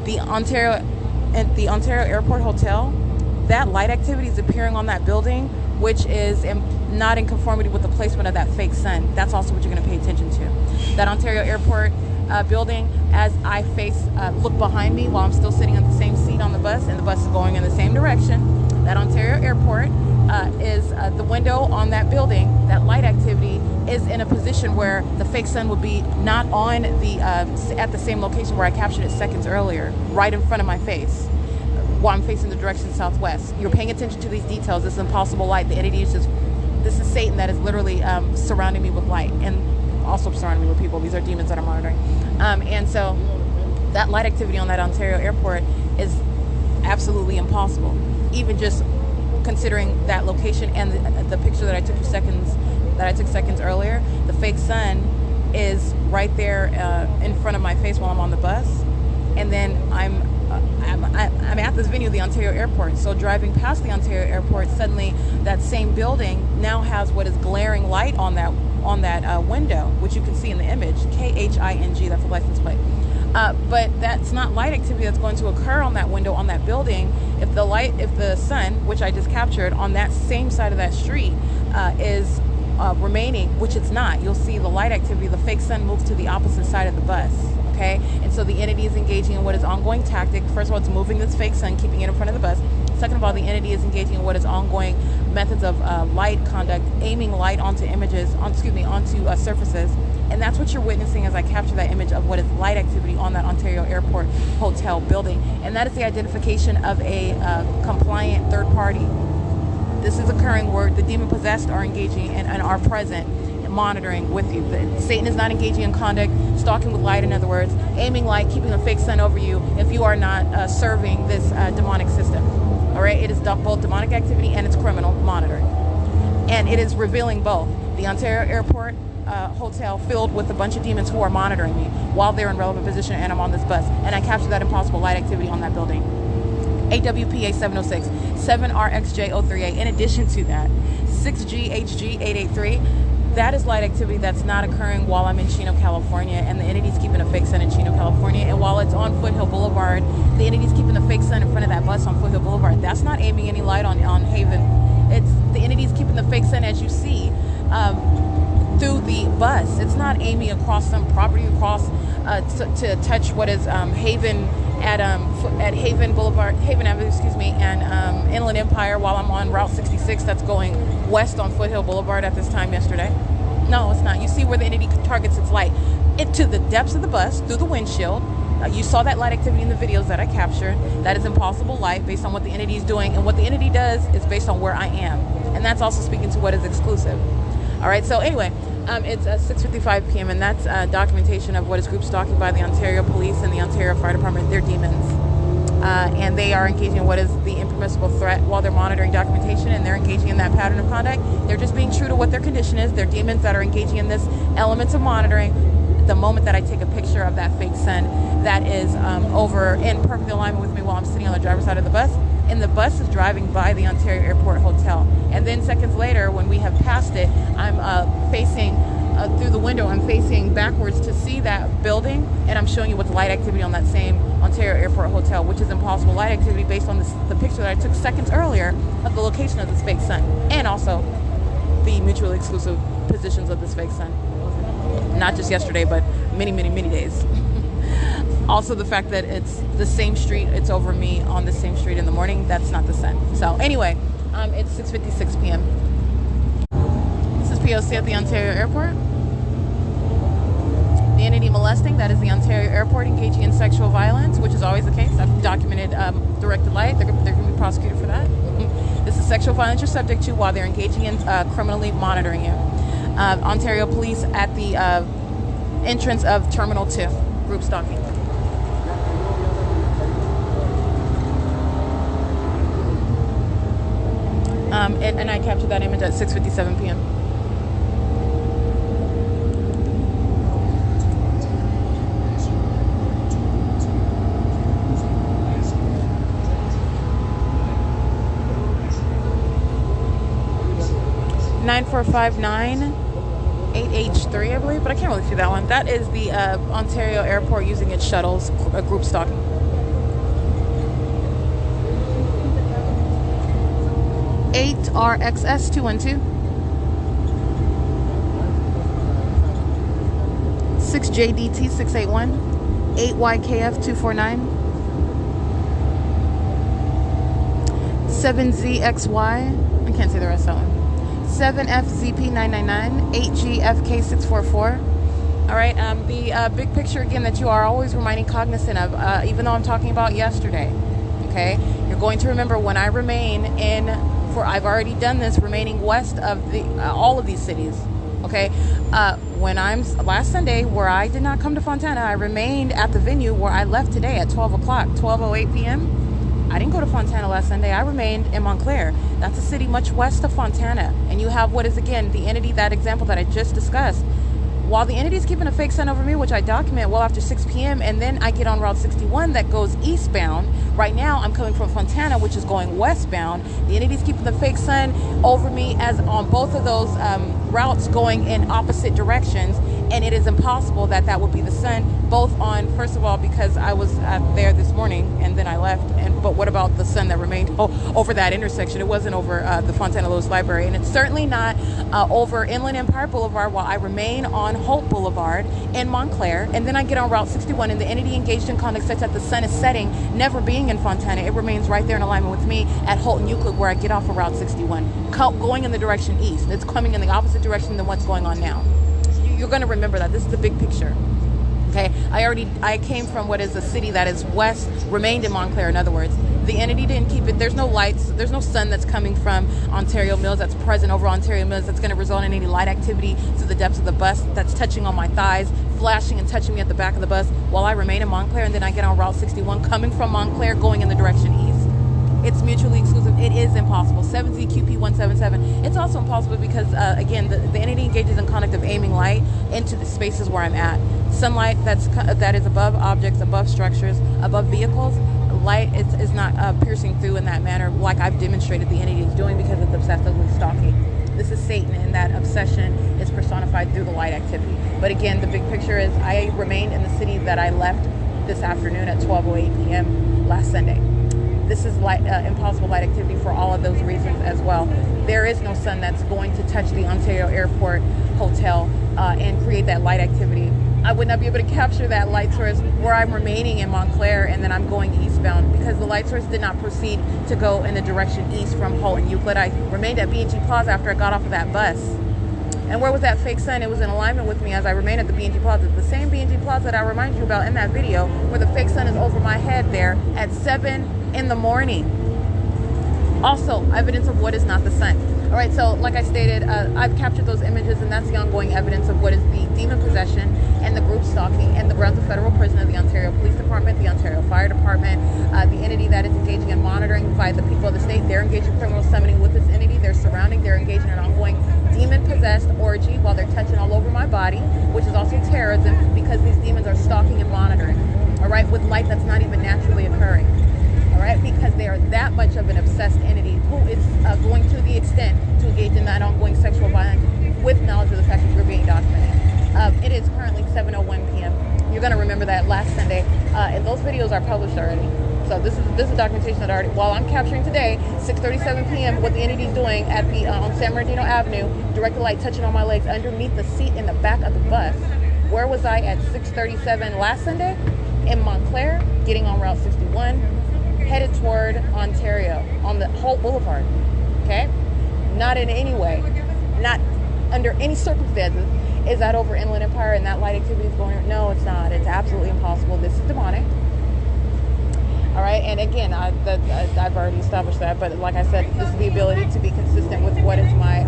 the Ontario Airport Hotel, that light activity is appearing on that building, which is not in conformity with the placement of that fake sun. That's also what you're going to pay attention to. That Ontario Airport building, as I look behind me while I'm still sitting on the same seat on the bus, and the bus is going in the same direction. That Ontario Airport is the window on that building. That light activity is in a position where the fake sun would be not on the at the same location where I captured it seconds earlier, right in front of my face, while I'm facing the direction southwest. You're paying attention to these details. This is impossible light. The entity is this is Satan that is literally surrounding me with light, and also surrounding me with people. These are demons that are monitoring. And so that light activity on that Ontario Airport is absolutely impossible. Even just considering that location and the picture that I took seconds earlier, the fake sun is right there in front of my face while I'm on the bus, and then I'm at this venue, the Ontario Airport. So driving past the Ontario Airport, suddenly that same building now has what is glaring light on that window, which you can see in the image, KHING. That's a license plate. But that's not light activity that's going to occur on that window, on that building, if the sun, which I just captured on that same side of that street, is remaining, which it's not. You'll see the light activity, the fake sun moves to the opposite side of the bus. Okay, and so the entity is engaging in what is ongoing tactic. First of all, it's moving this fake sun, keeping it in front of the bus. Second of all, the entity is engaging in what is ongoing methods of light conduct, aiming light onto onto surfaces. And that's what you're witnessing as I capture that image of what is light activity on that Ontario Airport Hotel building. And that is the identification of a compliant third party. This is occurring where the demon-possessed are engaging and are present, monitoring with you. Satan is not engaging in conduct, stalking with light, in other words, aiming light, keeping a fake sun over you if you are not serving this demonic system. All right, it is both demonic activity and it's criminal monitoring. And it is revealing both. The Ontario Airport hotel filled with a bunch of demons who are monitoring me while they're in relevant position and I'm on this bus. And I captured that impossible light activity on that building. AWPA 706, 7RXJ038. In addition to that, 6GHG883. That is light activity that's not occurring while I'm in Chino, California, and the entity's keeping a fake sun in Chino, California. And while it's on Foothill Boulevard, the entity's keeping a fake sun in front of that bus on Foothill Boulevard. That's not aiming any light on Haven. It's the entity's keeping the fake sun, as you see, through the bus. It's not aiming across some property to touch what is Haven at Haven Boulevard, Haven Avenue, and Inland Empire while I'm on Route 66 that's going west on Foothill Boulevard at this time yesterday. No, it's not. You see where the entity targets its light. To the depths of the bus, through the windshield. You saw that light activity in the videos that I captured. That is impossible light based on what the entity is doing, and what the entity does is based on where I am. And that's also speaking to what is exclusive. All right, so anyway, it's 6:55 p.m. and that's documentation of what is group stalking by the Ontario Police and the Ontario Fire Department. They're demons. And they are engaging in what is the impermissible threat while they're monitoring documentation, and they're engaging in that pattern of conduct. They're just being true to what their condition is. They're demons that are engaging in this element of monitoring. The moment that I take a picture of that fake sun that is over in perfect alignment with me while I'm sitting on the driver's side of the bus, and the bus is driving by the Ontario Airport Hotel. And then seconds later, when we have passed it, I'm facing through the window, I'm facing backwards to see that building, and I'm showing you what's light activity on that same Ontario Airport Hotel, which is impossible light activity based on the picture that I took seconds earlier of the location of this fake sun, and also the mutually exclusive positions of this fake sun. Not just yesterday, but many, many, many days. Also, the fact that it's the same street, it's over me on the same street in the morning, that's not the sun. So anyway, it's 6:56 p.m. This is P.O.C. at the Ontario Airport. The entity molesting, that is the Ontario Airport, engaging in sexual violence, which is always the case. I've documented directed light. They're going to be prosecuted for that. This is sexual violence you're subject to while they're engaging in criminally monitoring you. Ontario Police at the entrance of Terminal 2, group stalking. And I captured that image at 6:57 p.m. (9459-8H3), I believe, but I can't really see that one. That is the Ontario Airport using its shuttles, group stalking. RXS 212, 6JDT 681, 8YKF 249, 7ZXY, I can't see the rest of that one, 7FZP 999, 8GFK 644. All right, the big picture again that you are always reminding cognizant of, even though I'm talking about yesterday. Okay, you're going to remember when I remain in. I've already done this, remaining west of the all of these cities. Okay, when I'm last Sunday, where I did not come to Fontana, I remained at the venue where I left today at 12 o'clock, 12:08 p.m. I didn't go to Fontana last Sunday. I remained in Montclair. That's a city much west of Fontana, and you have what is again the entity, that example that I just discussed. While the entity is keeping a fake sun over me, which I document well after 6 p.m., and then I get on Route 61 that goes eastbound. Right now, I'm coming from Fontana, which is going westbound. The entity is keeping the fake sun over me as on both of those routes going in opposite directions, and it is impossible that that would be the sun, both on, first of all, because I was there this morning, and then I left, but what about the sun that remained over that intersection? It wasn't over the Fontana Lowe's Library, and it's certainly not over Inland Empire Boulevard while I remain on Holt Boulevard in Montclair, and then I get on Route 61, and the entity engaged in conduct such that the sun is setting, never being in Fontana. It remains right there in alignment with me at Holt and Euclid, where I get off of Route 61, going in the direction east. It's coming in the opposite direction than what's going on now. You're going to remember that. This is the big picture. Okay, I came from what is a city that is west, remained in Montclair, in other words. The entity didn't keep it. There's no lights, there's no sun that's coming from Ontario Mills that's present over Ontario Mills that's going to result in any light activity to the depths of the bus that's touching on my thighs, flashing and touching me at the back of the bus while I remain in Montclair, and then I get on Route 61 coming from Montclair going in the direction east. It's mutually exclusive. It is impossible. 7ZQP177. It's also impossible because, again, the entity engages in conduct of aiming light into the spaces where I'm at. Sunlight that is above objects, above structures, above vehicles. Light is not piercing through in that manner like I've demonstrated the entity is doing because it's obsessively stalking. This is Satan, and that obsession is personified through the light activity. But again, the big picture is I remained in the city that I left this afternoon at 12:08 p.m. last Sunday. This is impossible light activity for all of those reasons as well. There is no sun that's going to touch the Ontario Airport Hotel and create that light activity. I would not be able to capture that light source where I'm remaining in Montclair and then I'm going eastbound because the light source did not proceed to go in the direction east from Holt and Euclid. I remained at B&G Plaza after I got off of that bus. And where was that fake sun? It was in alignment with me as I remained at the B&G Plaza. The same B&G Plaza that I reminded you about in that video where the fake sun is over my head there at 7 in the morning. Also, evidence of what is not the sun. All right, so like I stated, I've captured those images, and that's the ongoing evidence of what is the demon possession and the group stalking and the grounds of federal prison of the Ontario Police Department, the Ontario Fire Department, the entity that is engaging in monitoring by the people of the state. They're engaged in criminal summoning with this entity. They're engaged in an ongoing demon-possessed orgy while they're touching all over my body, which is also terrorism because these demons are stalking and monitoring, all right, with light that's not even naturally occurring. All right, because they are that much of an obsessed entity who is going to the extent to engage in that ongoing sexual violence with knowledge of the fact that we're being documented. It is currently 7:01 p.m. You're going to remember that last Sunday, and those videos are published already. So this is documentation that already, while I'm capturing today, 6:37 p.m., what the entity is doing at the on San Bernardino Avenue, directed light touching on my legs underneath the seat in the back of the bus. Where was I at 6:37 last Sunday? in Montclair, getting on Route 61, headed toward Ontario on the Holt Boulevard. Okay? Not in any way, not under any circumstances is that over Inland Empire and that light activity is going. No, it's not. It's absolutely impossible. This is demonic. All right, and again, I've already established that, but like I said, this is the ability to be consistent with what is my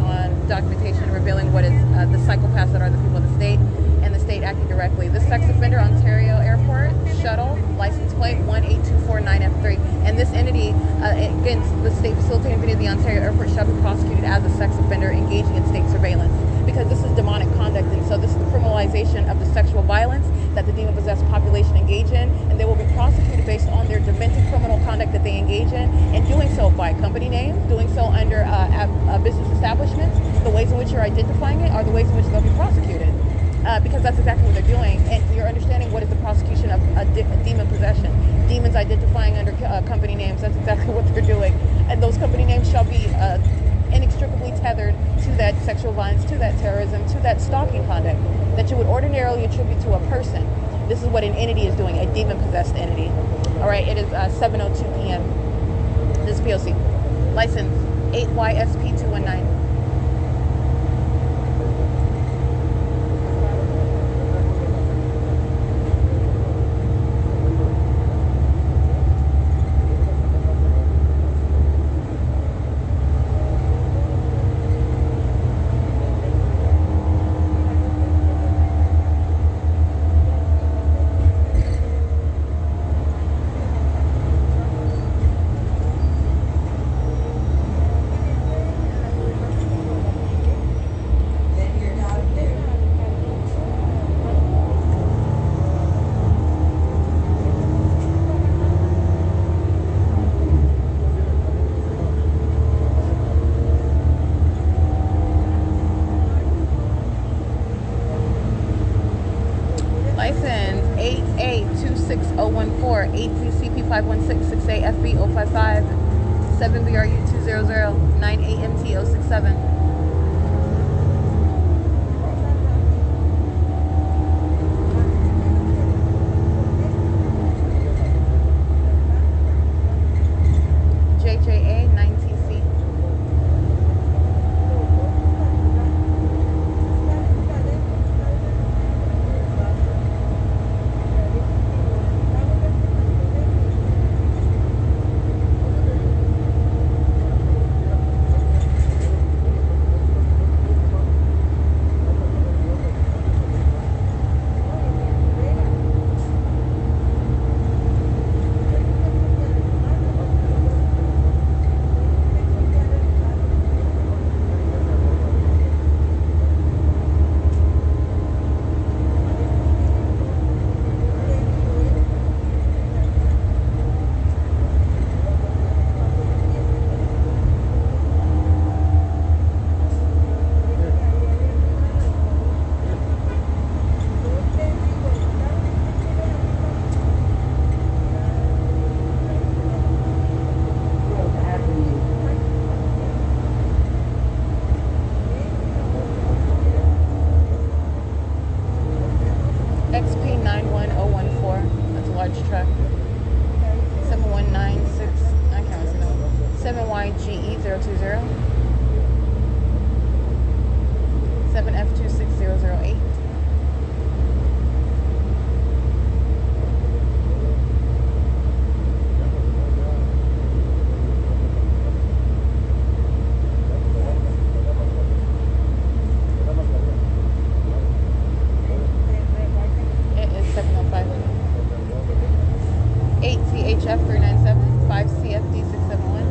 documentation revealing what is the psychopaths that are the people of the state and the state acting directly. This sex offender, Ontario Airport shuttle, license plate 18249F3, and this entity, again, the state facilitating entity of the Ontario Airport shall be prosecuted as a sex offender engaging in state surveillance, because this is demonic conduct, and so this is the criminalization of the sexual violence that the demon-possessed population engage in, and they will be prosecuted based on their demented criminal conduct that they engage in, and doing so by company names, doing so under business establishments. The ways in which you're identifying it are the ways in which they'll be prosecuted, because that's exactly what they're doing, and you're understanding what is the prosecution of a demon possession. Demons identifying under company names, that's exactly what they're doing, and those company names shall be inextricably tethered to that sexual violence, to that terrorism, to that stalking conduct that you would ordinarily attribute to a person. This is what an entity is doing, a demon-possessed entity. All right, it is 7:02 p.m. This is P.O.C. License 8YSP219. License 8A26014, 8CP5166AFB055, 7BRU200, 9AMT067. JJA 9TC. XP91014, that's a large truck. 7196, I can't see that. 7YGE020. 7F26008. HF397, 5CFD671.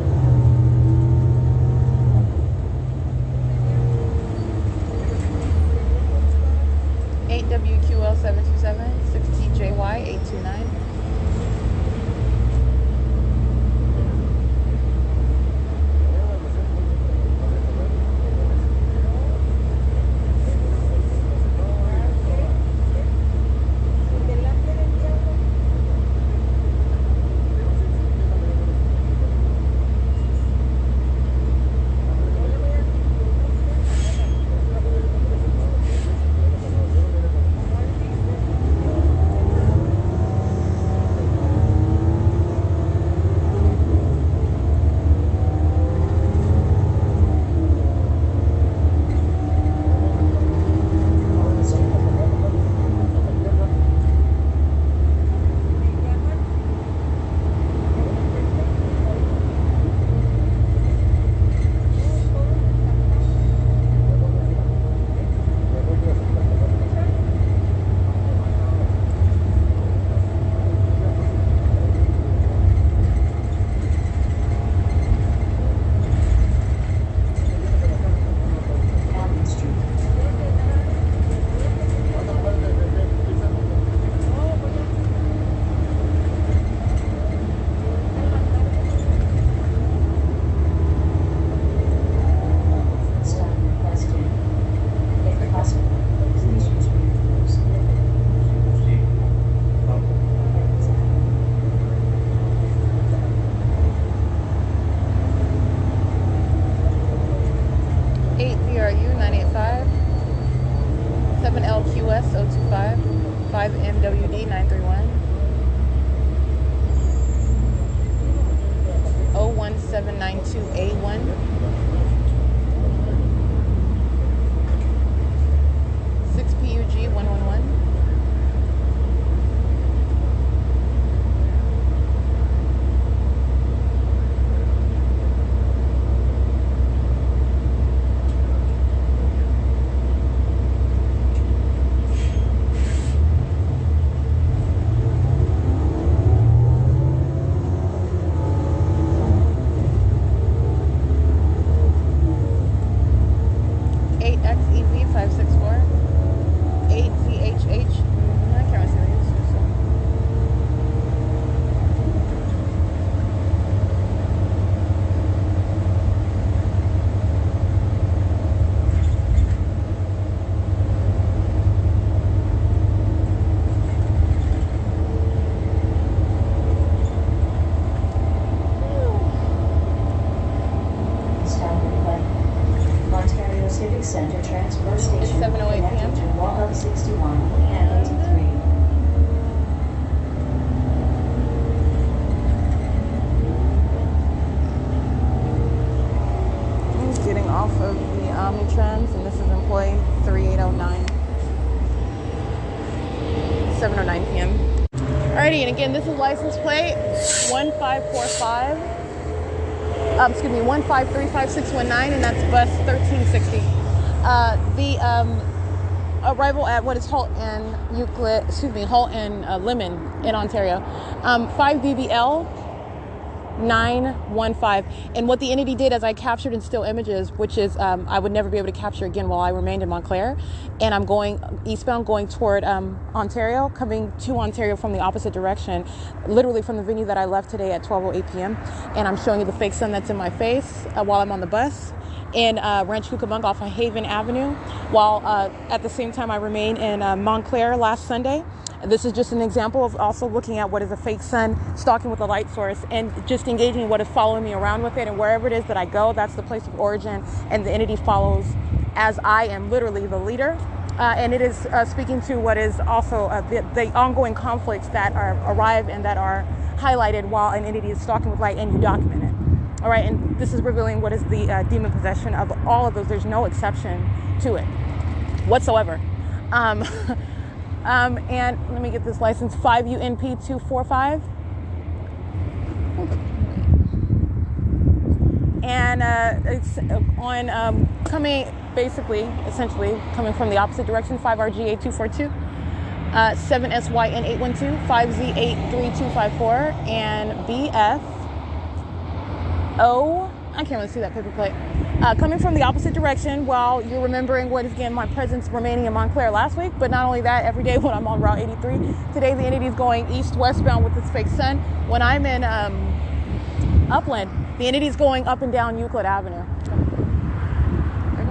5MWD 931. 01792A1. 6PUG 111. Center transfer station It's 7:08 connected p.m. to wall of 61 and 83. He's getting off of the Omnitrans, and this is employee 3809. 7:09 p.m. Alrighty, and again, this is license plate 1545. 1535619, and that's bus 1360. The arrival at what is Holt and Lemon in Ontario. 5BBL 915. And what the entity did, as I captured in still images, which is I would never be able to capture again while I remained in Montclair, and I'm going eastbound, going toward Ontario, coming to Ontario from the opposite direction, literally from the venue that I left today at 12:08 p.m. And I'm showing you the fake sun that's in my face while I'm on the bus in Ranch Cucamonga off of Haven Avenue, while at the same time I remain in Montclair last Sunday. This is just an example of also looking at what is a fake sun, stalking with a light source, and just engaging what is following me around with it. And wherever it is that I go, that's the place of origin, and the entity follows as I am literally the leader. And it is speaking to what is also the ongoing conflicts that arrive and that are highlighted while an entity is stalking with light, and you document it. All right, and this is revealing what is the demon possession of all of those. There's no exception to it whatsoever. And let me get this license, 5UNP245. And it's on coming, essentially coming from the opposite direction, 5RG8242, 7SYN812, 5Z83254, and BF0, I can't really see that paper plate. Coming from the opposite direction while you're remembering what is, again, my presence remaining in Montclair last week. But not only that, every day when I'm on Route 83, today the entity is going east-westbound with this fake sun. When I'm in Upland, the entity is going up and down Euclid Avenue. Okay.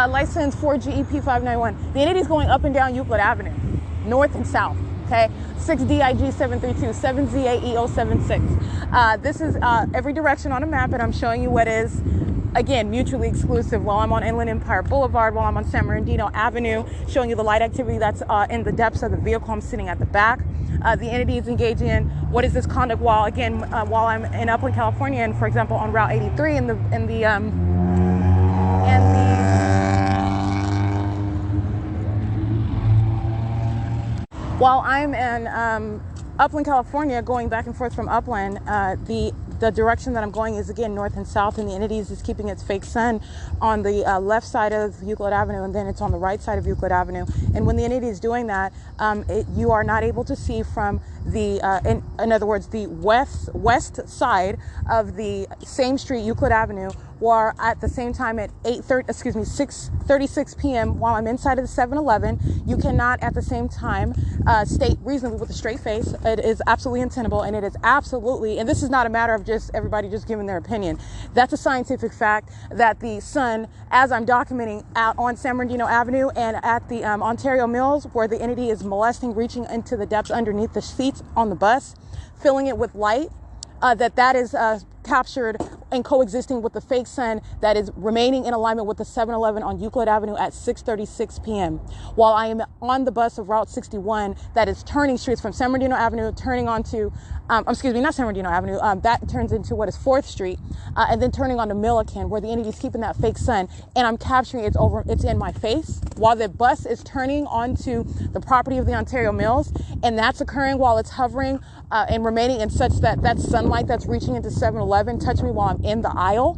License 4GEP591. The entity is going up and down Euclid Avenue, north and south. Okay, 6DIG732, 7ZAE076. This is every direction on a map, and I'm showing you what is, again, mutually exclusive. While I'm on Inland Empire Boulevard, while I'm on San Bernardino Avenue, showing you the light activity that's in the depths of the vehicle. I'm sitting at the back. The entity is engaging in what is this conduct while, again, while I'm in Upland, California, and for example on Route 83 while I'm in Upland, California, going back and forth from Upland, the direction that I'm going is, again, north and south, and the entity is keeping its fake sun on the left side of Euclid Avenue, and then it's on the right side of Euclid Avenue. And when the entity is doing that, you are not able to see from the, in other words, the west side of the same street, Euclid Avenue, or at the same time at 6:36 p.m. while I'm inside of the 7-Eleven, you cannot at the same time state reasonably with a straight face. It is absolutely untenable, and it is absolutely, and this is not a matter of just everybody just giving their opinion. That's a scientific fact that the sun, as I'm documenting out on San Bernardino Avenue and at the Ontario Mills, where the entity is molesting, reaching into the depths underneath the seats on the bus, filling it with light, that is captured and coexisting with the fake sun that is remaining in alignment with the 7-Eleven on Euclid Avenue at 6:36 p.m. while I am on the bus of Route 61 that is turning streets from San Bernardino Avenue, turning onto, excuse me, not San Bernardino Avenue, that turns into what is 4th Street, and then turning onto Milliken, where the entity is keeping that fake sun, and I'm capturing it's in my face while the bus is turning onto the property of the Ontario Mills, and that's occurring while it's hovering and remaining in such that sunlight that's reaching into 7-Eleven touch me while I'm in the aisle,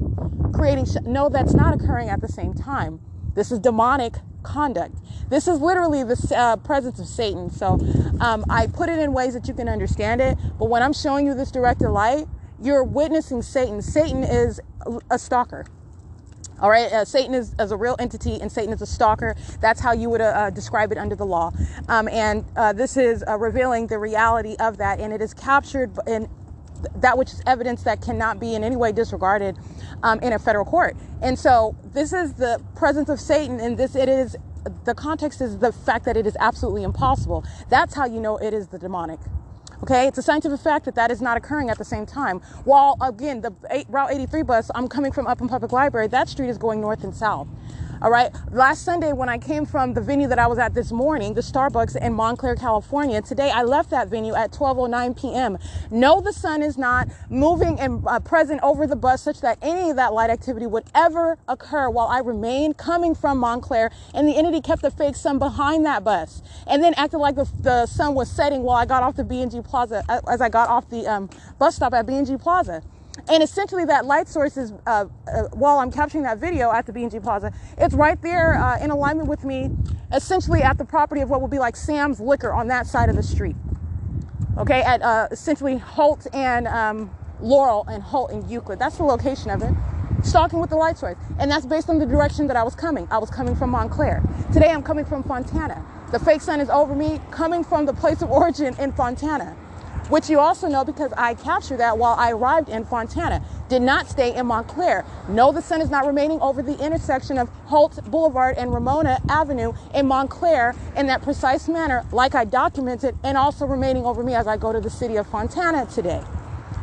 creating no, that's not occurring at the same time. This is demonic conduct. This is literally the presence of Satan. So I put it in ways that you can understand it, but when I'm showing you this directed light, you're witnessing Satan. Satan is a stalker. All right, Satan is a real entity, and Satan is a stalker. That's how you would describe it under the law. And this is revealing the reality of that, and it is captured in that which is evidence that cannot be in any way disregarded in a federal court. And so this is the presence of Satan, and the context is the fact that it is absolutely impossible. That's how you know it is the demonic. Okay, it's a scientific fact that is not occurring at the same time. While, again, the Route 83 bus, I'm coming from Upland Public Library, that street is going north and south. All right, last Sunday when I came from the venue that I was at this morning, the Starbucks in Montclair, California, today I left that venue at 12:09 p.m. No, the sun is not moving and present over the bus such that any of that light activity would ever occur while I remained coming from Montclair, and the entity kept the fake sun behind that bus and then acted like the sun was setting while I got off the B&G Plaza, as I got off the bus stop at B&G Plaza. And essentially that light source is, while I'm capturing that video at the B&G Plaza, it's right there in alignment with me, essentially at the property of what would be like Sam's Liquor on that side of the street. Okay, at essentially Holt and Laurel and Holt and Euclid. That's the location of it. Stalking with the light source. And that's based on the direction that I was coming. I was coming from Montclair. Today I'm coming from Fontana. The fake sun is over me, coming from the place of origin in Fontana, which you also know because I captured that while I arrived in Fontana. Did not stay in Montclair. No, the sun is not remaining over the intersection of Holt Boulevard and Ramona Avenue in Montclair in that precise manner, like I documented, and also remaining over me as I go to the city of Fontana today.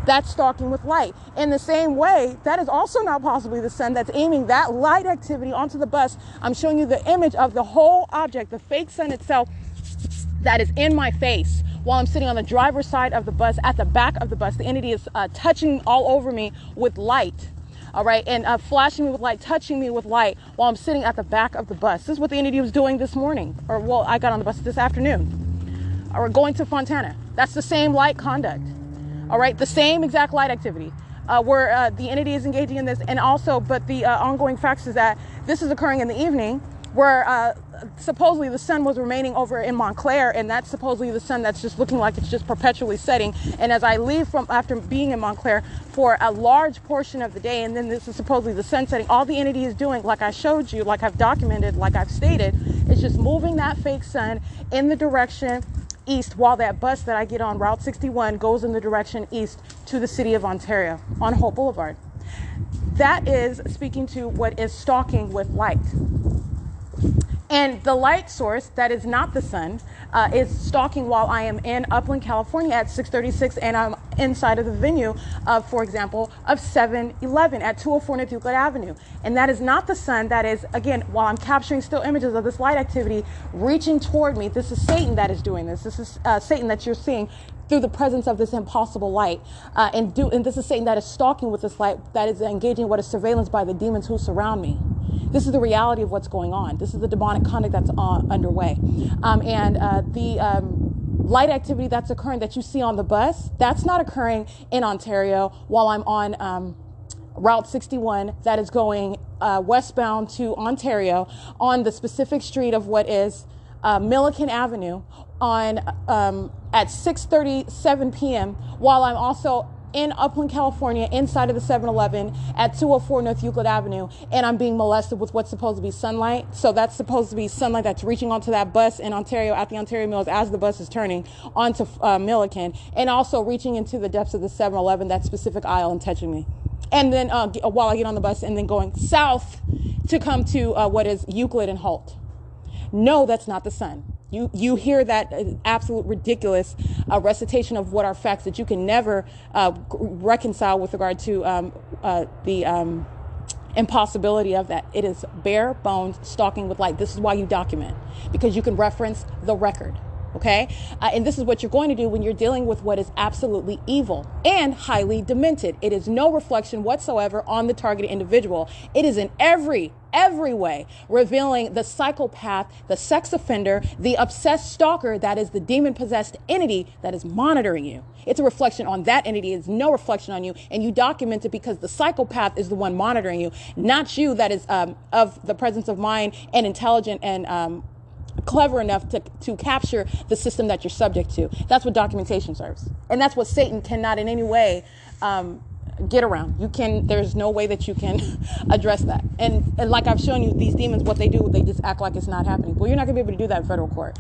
That's stalking with light. In the same way, that is also not possibly the sun that's aiming that light activity onto the bus. I'm showing you the image of the whole object, the fake sun itself, that is in my face while I'm sitting on the driver's side of the bus, at the back of the bus. The entity is touching all over me with light, all right, and flashing me with light, touching me with light while I'm sitting at the back of the bus. This is what the entity was doing this morning, or well, I got on the bus this afternoon, or going to Fontana. That's the same light conduct, all right, the same exact light activity where the entity is engaging in this, and also, but the ongoing facts is that this is occurring in the evening, where supposedly the sun was remaining over in Montclair, and that's supposedly the sun that's just looking like it's just perpetually setting. And as I leave from after being in Montclair for a large portion of the day, and then this is supposedly the sun setting, all the entity is doing, like I showed you, like I've documented, like I've stated, is just moving that fake sun in the direction east while that bus that I get on Route 61 goes in the direction east to the city of Ontario on Hope Boulevard. That is speaking to what is stalking with light. And the light source that is not the sun is stalking while I am in Upland, California at 6:36, and I'm inside of the venue of, for example, of 7-Eleven at 204 North Euclid Avenue. And that is not the sun. That is, again, while I'm capturing still images of this light activity reaching toward me. This is Satan that is doing this. This is Satan that you're seeing through the presence of this impossible light. And this is Satan that is stalking with this light, that is engaging what is surveillance by the demons who surround me. This is the reality of what's going on. This is the demonic conduct that's underway. The light activity that's occurring that you see on the bus, that's not occurring in Ontario while I'm on Route 61 that is going westbound to Ontario on the specific street of what is Milliken Avenue on at 6:37 p.m. while I'm also in Upland, California, inside of the 7-Eleven at 204 North Euclid Avenue, and I'm being molested with what's supposed to be sunlight. So that's supposed to be sunlight that's reaching onto that bus in Ontario at the Ontario Mills as the bus is turning onto Milliken, and also reaching into the depths of the 7-Eleven, that specific aisle, and touching me. And then while I get on the bus and then going south to come to what is Euclid and Holt. No, that's not the sun. You hear that absolute ridiculous recitation of what are facts that you can never reconcile with regard to the impossibility of that. It is bare bones stalking with light. This is why you document, because you can reference the record. Okay. And this is what you're going to do when you're dealing with what is absolutely evil and highly demented. It is no reflection whatsoever on the targeted individual. It is in every way revealing the psychopath, the sex offender, the obsessed stalker that is the demon possessed entity that is monitoring you. It's a reflection on that entity. It's no reflection on you. And you document it because the psychopath is the one monitoring you, not you, that is of the presence of mind and intelligent and clever enough to capture the system that you're subject to. That's what documentation serves. And that's what Satan cannot in any way get around. There's no way that you can address that. And like I've shown you, these demons, what they do, they just act like it's not happening. Well, you're not gonna be able to do that in federal court.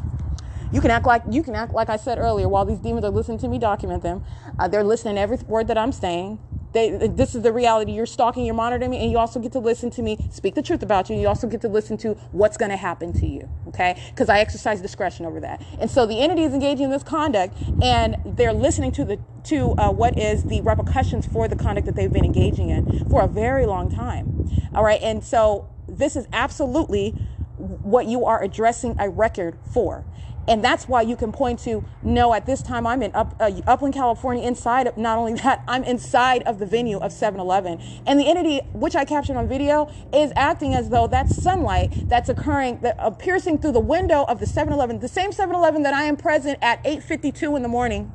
You can act like I said earlier, while these demons are listening to me document them, they're listening to every word that I'm saying. This is the reality. You're stalking, you're monitoring me, and you also get to listen to me speak the truth about you. You also get to listen to what's going to happen to you, okay? Because I exercise discretion over that. And so the entity is engaging in this conduct, and they're listening to what is the repercussions for the conduct that they've been engaging in for a very long time, all right? And so this is absolutely what you are addressing a record for. And that's why you can point to, no, at this time I'm in Upland, California, inside of, not only that, I'm inside of the venue of 7-Eleven. And the entity, which I captured on video, is acting as though that sunlight that's occurring, piercing through the window of the 7-Eleven, the same 7-Eleven that I am present at 8:52 in the morning.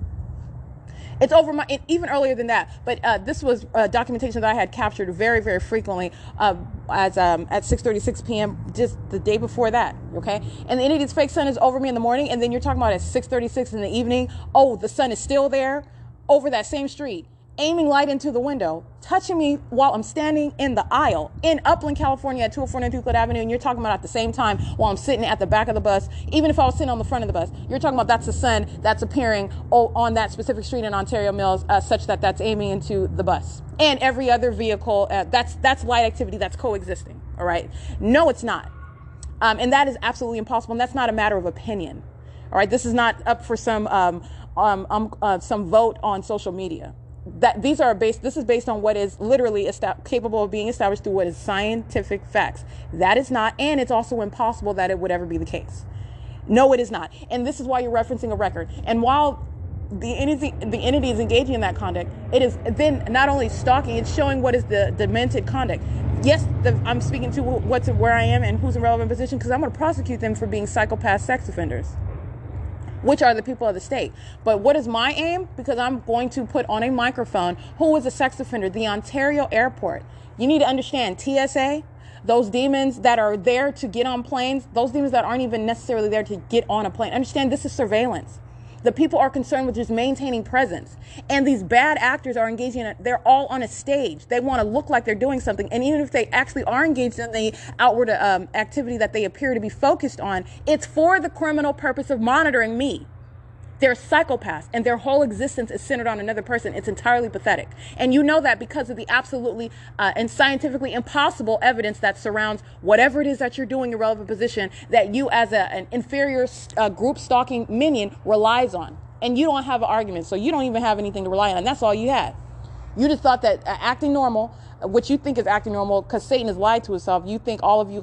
It's over even earlier than that. But this was documentation that I had captured very, very frequently at 6:36 p.m. just the day before that. Okay. And the entity's fake sun is over me in the morning. And then you're talking about at 6:36 in the evening. Oh, the sun is still there over that same street, aiming light into the window, touching me while I'm standing in the aisle in Upland, California at 204 North Euclid Avenue. And you're talking about at the same time while I'm sitting at the back of the bus, even if I was sitting on the front of the bus, you're talking about that's the sun that's appearing on that specific street in Ontario Mills, such that that's aiming into the bus and every other vehicle. That's light activity that's coexisting. All right. No, it's not. And that is absolutely impossible. And that's not a matter of opinion. All right. This is not up for some vote on social media. This is based on what is literally capable of being established through what is scientific facts. That is not, and it's also impossible that it would ever be the case. No, it is not. And this is why you're referencing a record. And while the entity is engaging in that conduct, it is then not only stalking, it's showing what is the demented conduct. Yes, I'm speaking to where I am and who's in relevant position, because I'm going to prosecute them for being psychopath sex offenders, which are the people of the state. But what is my aim? Because I'm going to put on a microphone who is a sex offender, the Ontario airport. You need to understand TSA, those demons that are there to get on planes, those demons that aren't even necessarily there to get on a plane. Understand, this is surveillance. The people are concerned with just maintaining presence. And these bad actors are engaging in it. They're all on a stage. They want to look like they're doing something. And even if they actually are engaged in the outward activity that they appear to be focused on, it's for the criminal purpose of monitoring me. They're psychopaths, and their whole existence is centered on another person. It's entirely pathetic. And you know that because of the absolutely and scientifically impossible evidence that surrounds whatever it is that you're doing in your relevant position that you as an inferior group stalking minion relies on. And you don't have an argument, so you don't even have anything to rely on. That's all you had. You just thought that acting normal, what you think is acting normal, because Satan has lied to himself. You think all of you,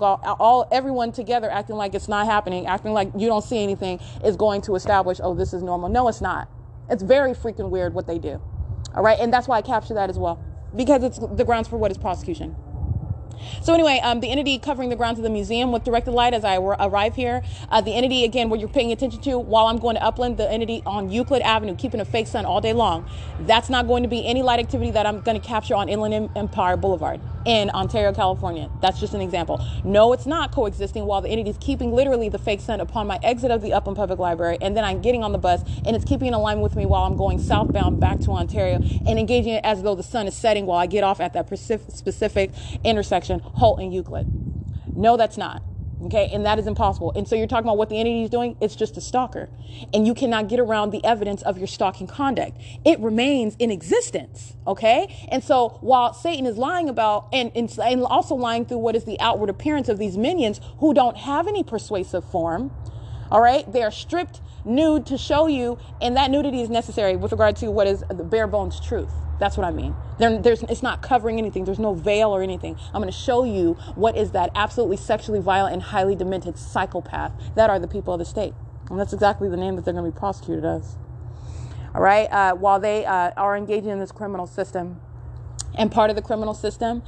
everyone together acting like it's not happening, acting like you don't see anything is going to establish, oh, this is normal. No, it's not. It's very freaking weird what they do. All right. And that's why I capture that as well, because it's the grounds for what is prosecution. So anyway, the entity covering the grounds of the museum with directed light as I arrive here. The entity, again, what you're paying attention to while I'm going to Upland, the entity on Euclid Avenue, keeping a fake sun all day long. That's not going to be any light activity that I'm going to capture on Inland Empire Boulevard in Ontario, California. That's just an example. No, it's not coexisting while the entity is keeping literally the fake sun upon my exit of the Upland Public Library. And then I'm getting on the bus and it's keeping in alignment with me while I'm going southbound back to Ontario and engaging it as though the sun is setting while I get off at that specific intersection, Holt and Euclid. No, that's not. Okay, and that is impossible. And so you're talking about what the entity is doing. It's just a stalker. And you cannot get around the evidence of your stalking conduct. It remains in existence. Okay, and so while Satan is lying about and also lying through what is the outward appearance of these minions who don't have any persuasive form, All right. They are stripped nude to show you, and that nudity is necessary with regard to what is the bare bones truth. That's what I mean. It's not covering anything. There's no veil or anything. I'm going to show you what is that absolutely sexually violent and highly demented psychopath that are the people of the state. And that's exactly the name that they're going to be prosecuted as. All right. While they are engaging in this criminal system, and part of the criminal system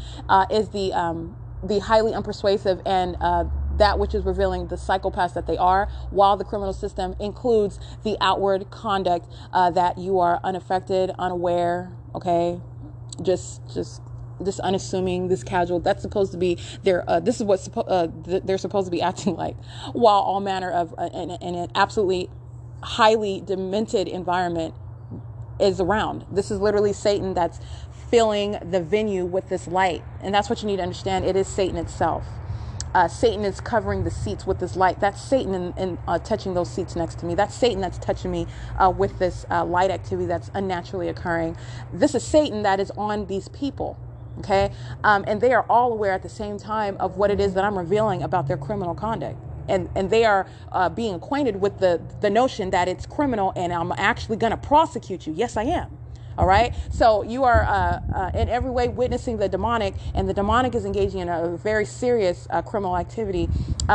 is the highly unpersuasive and that which is revealing the psychopaths that they are, while the criminal system includes the outward conduct that you are unaffected, unaware, okay, just unassuming, this casual. That's supposed to be their. This is what they're supposed to be acting like, while all manner of in an absolutely highly demented environment is around. This is literally Satan that's filling the venue with this light, and that's what you need to understand. It is Satan itself. Satan is covering the seats with this light. That's Satan and touching those seats next to me. That's Satan that's touching me with this light activity that's unnaturally occurring. This is Satan that is on these people. Okay. And they are all aware at the same time of what it is that I'm revealing about their criminal conduct. And they are being acquainted with the notion that it's criminal and I'm actually going to prosecute you. Yes, I am. All right. So you are in every way witnessing the demonic, and the demonic is engaging in a very serious criminal activity,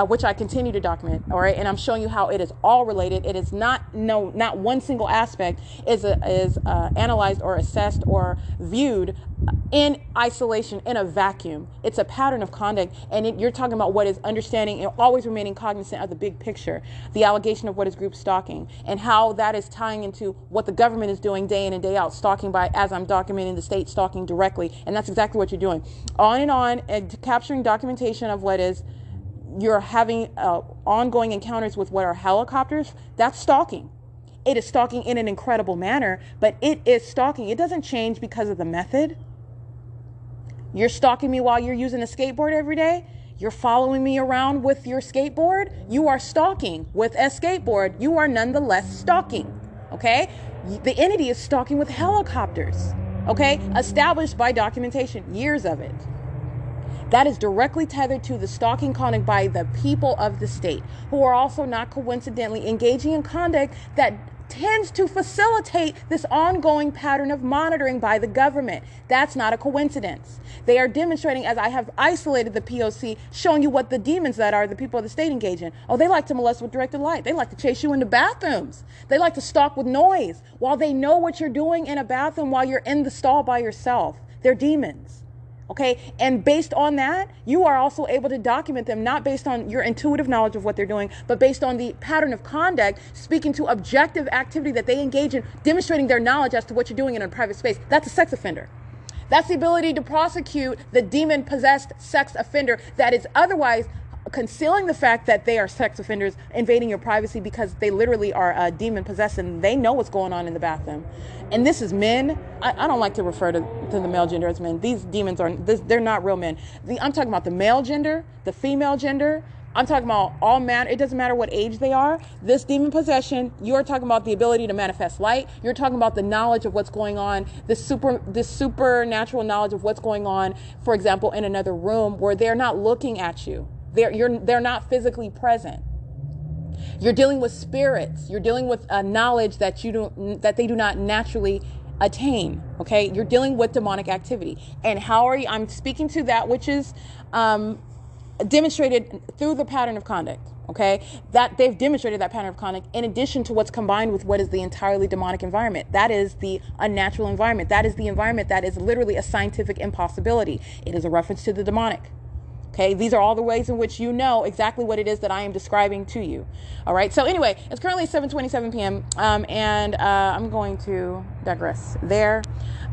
which I continue to document. All right. And I'm showing you how it is all related. It is not one single aspect is analyzed or assessed or viewed in isolation, in a vacuum. It's a pattern of conduct, and you're talking about what is understanding and always remaining cognizant of the big picture, the allegation of what is group stalking, and how that is tying into what the government is doing day in and day out, stalking by, as I'm documenting, the state stalking directly. And that's exactly what you're doing. On, and capturing documentation of what is, you're having ongoing encounters with what are helicopters. That's stalking. It is stalking in an incredible manner, but it is stalking. It doesn't change because of the method. You're stalking me while you're using a skateboard every day. You're following me around with your skateboard. You are stalking with a skateboard. You are nonetheless stalking. Okay? The entity is stalking with helicopters. Okay? Established by documentation, years of it. That is directly tethered to the stalking conduct by the people of the state, who are also not coincidentally engaging in conduct that tends to facilitate this ongoing pattern of monitoring by the government. That's not a coincidence. They are demonstrating, as I have isolated the P.O.C, showing you what the demons that are the people of the state engage in. Oh, they like to molest with directed light. They like to chase you into bathrooms. They like to stalk with noise while they know what you're doing in a bathroom while you're in the stall by yourself. They're demons. Okay, and based on that, you are also able to document them, not based on your intuitive knowledge of what they're doing, but based on the pattern of conduct, speaking to objective activity that they engage in, demonstrating their knowledge as to what you're doing in a private space. That's a sex offender. That's the ability to prosecute the demon-possessed sex offender that is otherwise concealing the fact that they are sex offenders, invading your privacy because they literally are demon-possessed and they know what's going on in the bathroom. And this is men. I don't like to refer to the male gender as men. These demons they're not real men. I'm talking about the male gender, the female gender. I'm talking about all man. It doesn't matter what age they are. This demon possession, you're talking about the ability to manifest light. You're talking about the knowledge of what's going on, this supernatural knowledge of what's going on, for example, in another room where they're not looking at you. They're not physically present. You're dealing with spirits. You're dealing with a knowledge that they do not naturally attain. Okay, you're dealing with demonic activity. And how are you? I'm speaking to that which is demonstrated through the pattern of conduct. Okay, that they've demonstrated that pattern of conduct in addition to what's combined with what is the entirely demonic environment. That is the unnatural environment. That is the environment that is literally a scientific impossibility. It is a reference to the demonic. Okay, these are all the ways in which you know exactly what it is that I am describing to you. All right, so anyway, it's currently 7:27 p.m. And I'm going to digress there.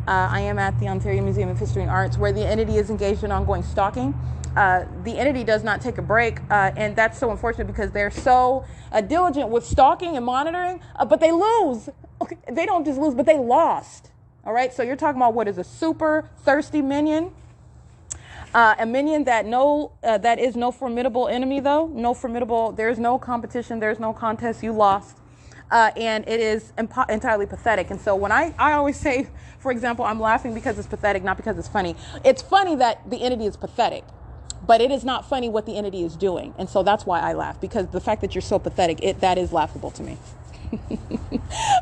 I am at the Ontario Museum of History and Arts, where the entity is engaged in ongoing stalking. The entity does not take a break, and that's so unfortunate because they're so diligent with stalking and monitoring, but they lose. Okay, they don't just lose, but they lost. All right, so you're talking about what is a super thirsty minion. A minion that that is no formidable enemy, though. No formidable. There's no competition. There's no contest. You lost. And it is entirely pathetic. And so when I always say, for example, I'm laughing because it's pathetic, not because it's funny. It's funny that the entity is pathetic. But it is not funny what the entity is doing. And so that's why I laugh, because the fact that you're so pathetic, that is laughable to me.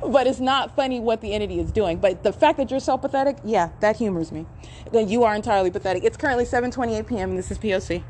But it's not funny what the entity is doing. But the fact that you're so pathetic, yeah, that humors me. You are entirely pathetic. It's currently 7:28 p.m. and this is P.O.C.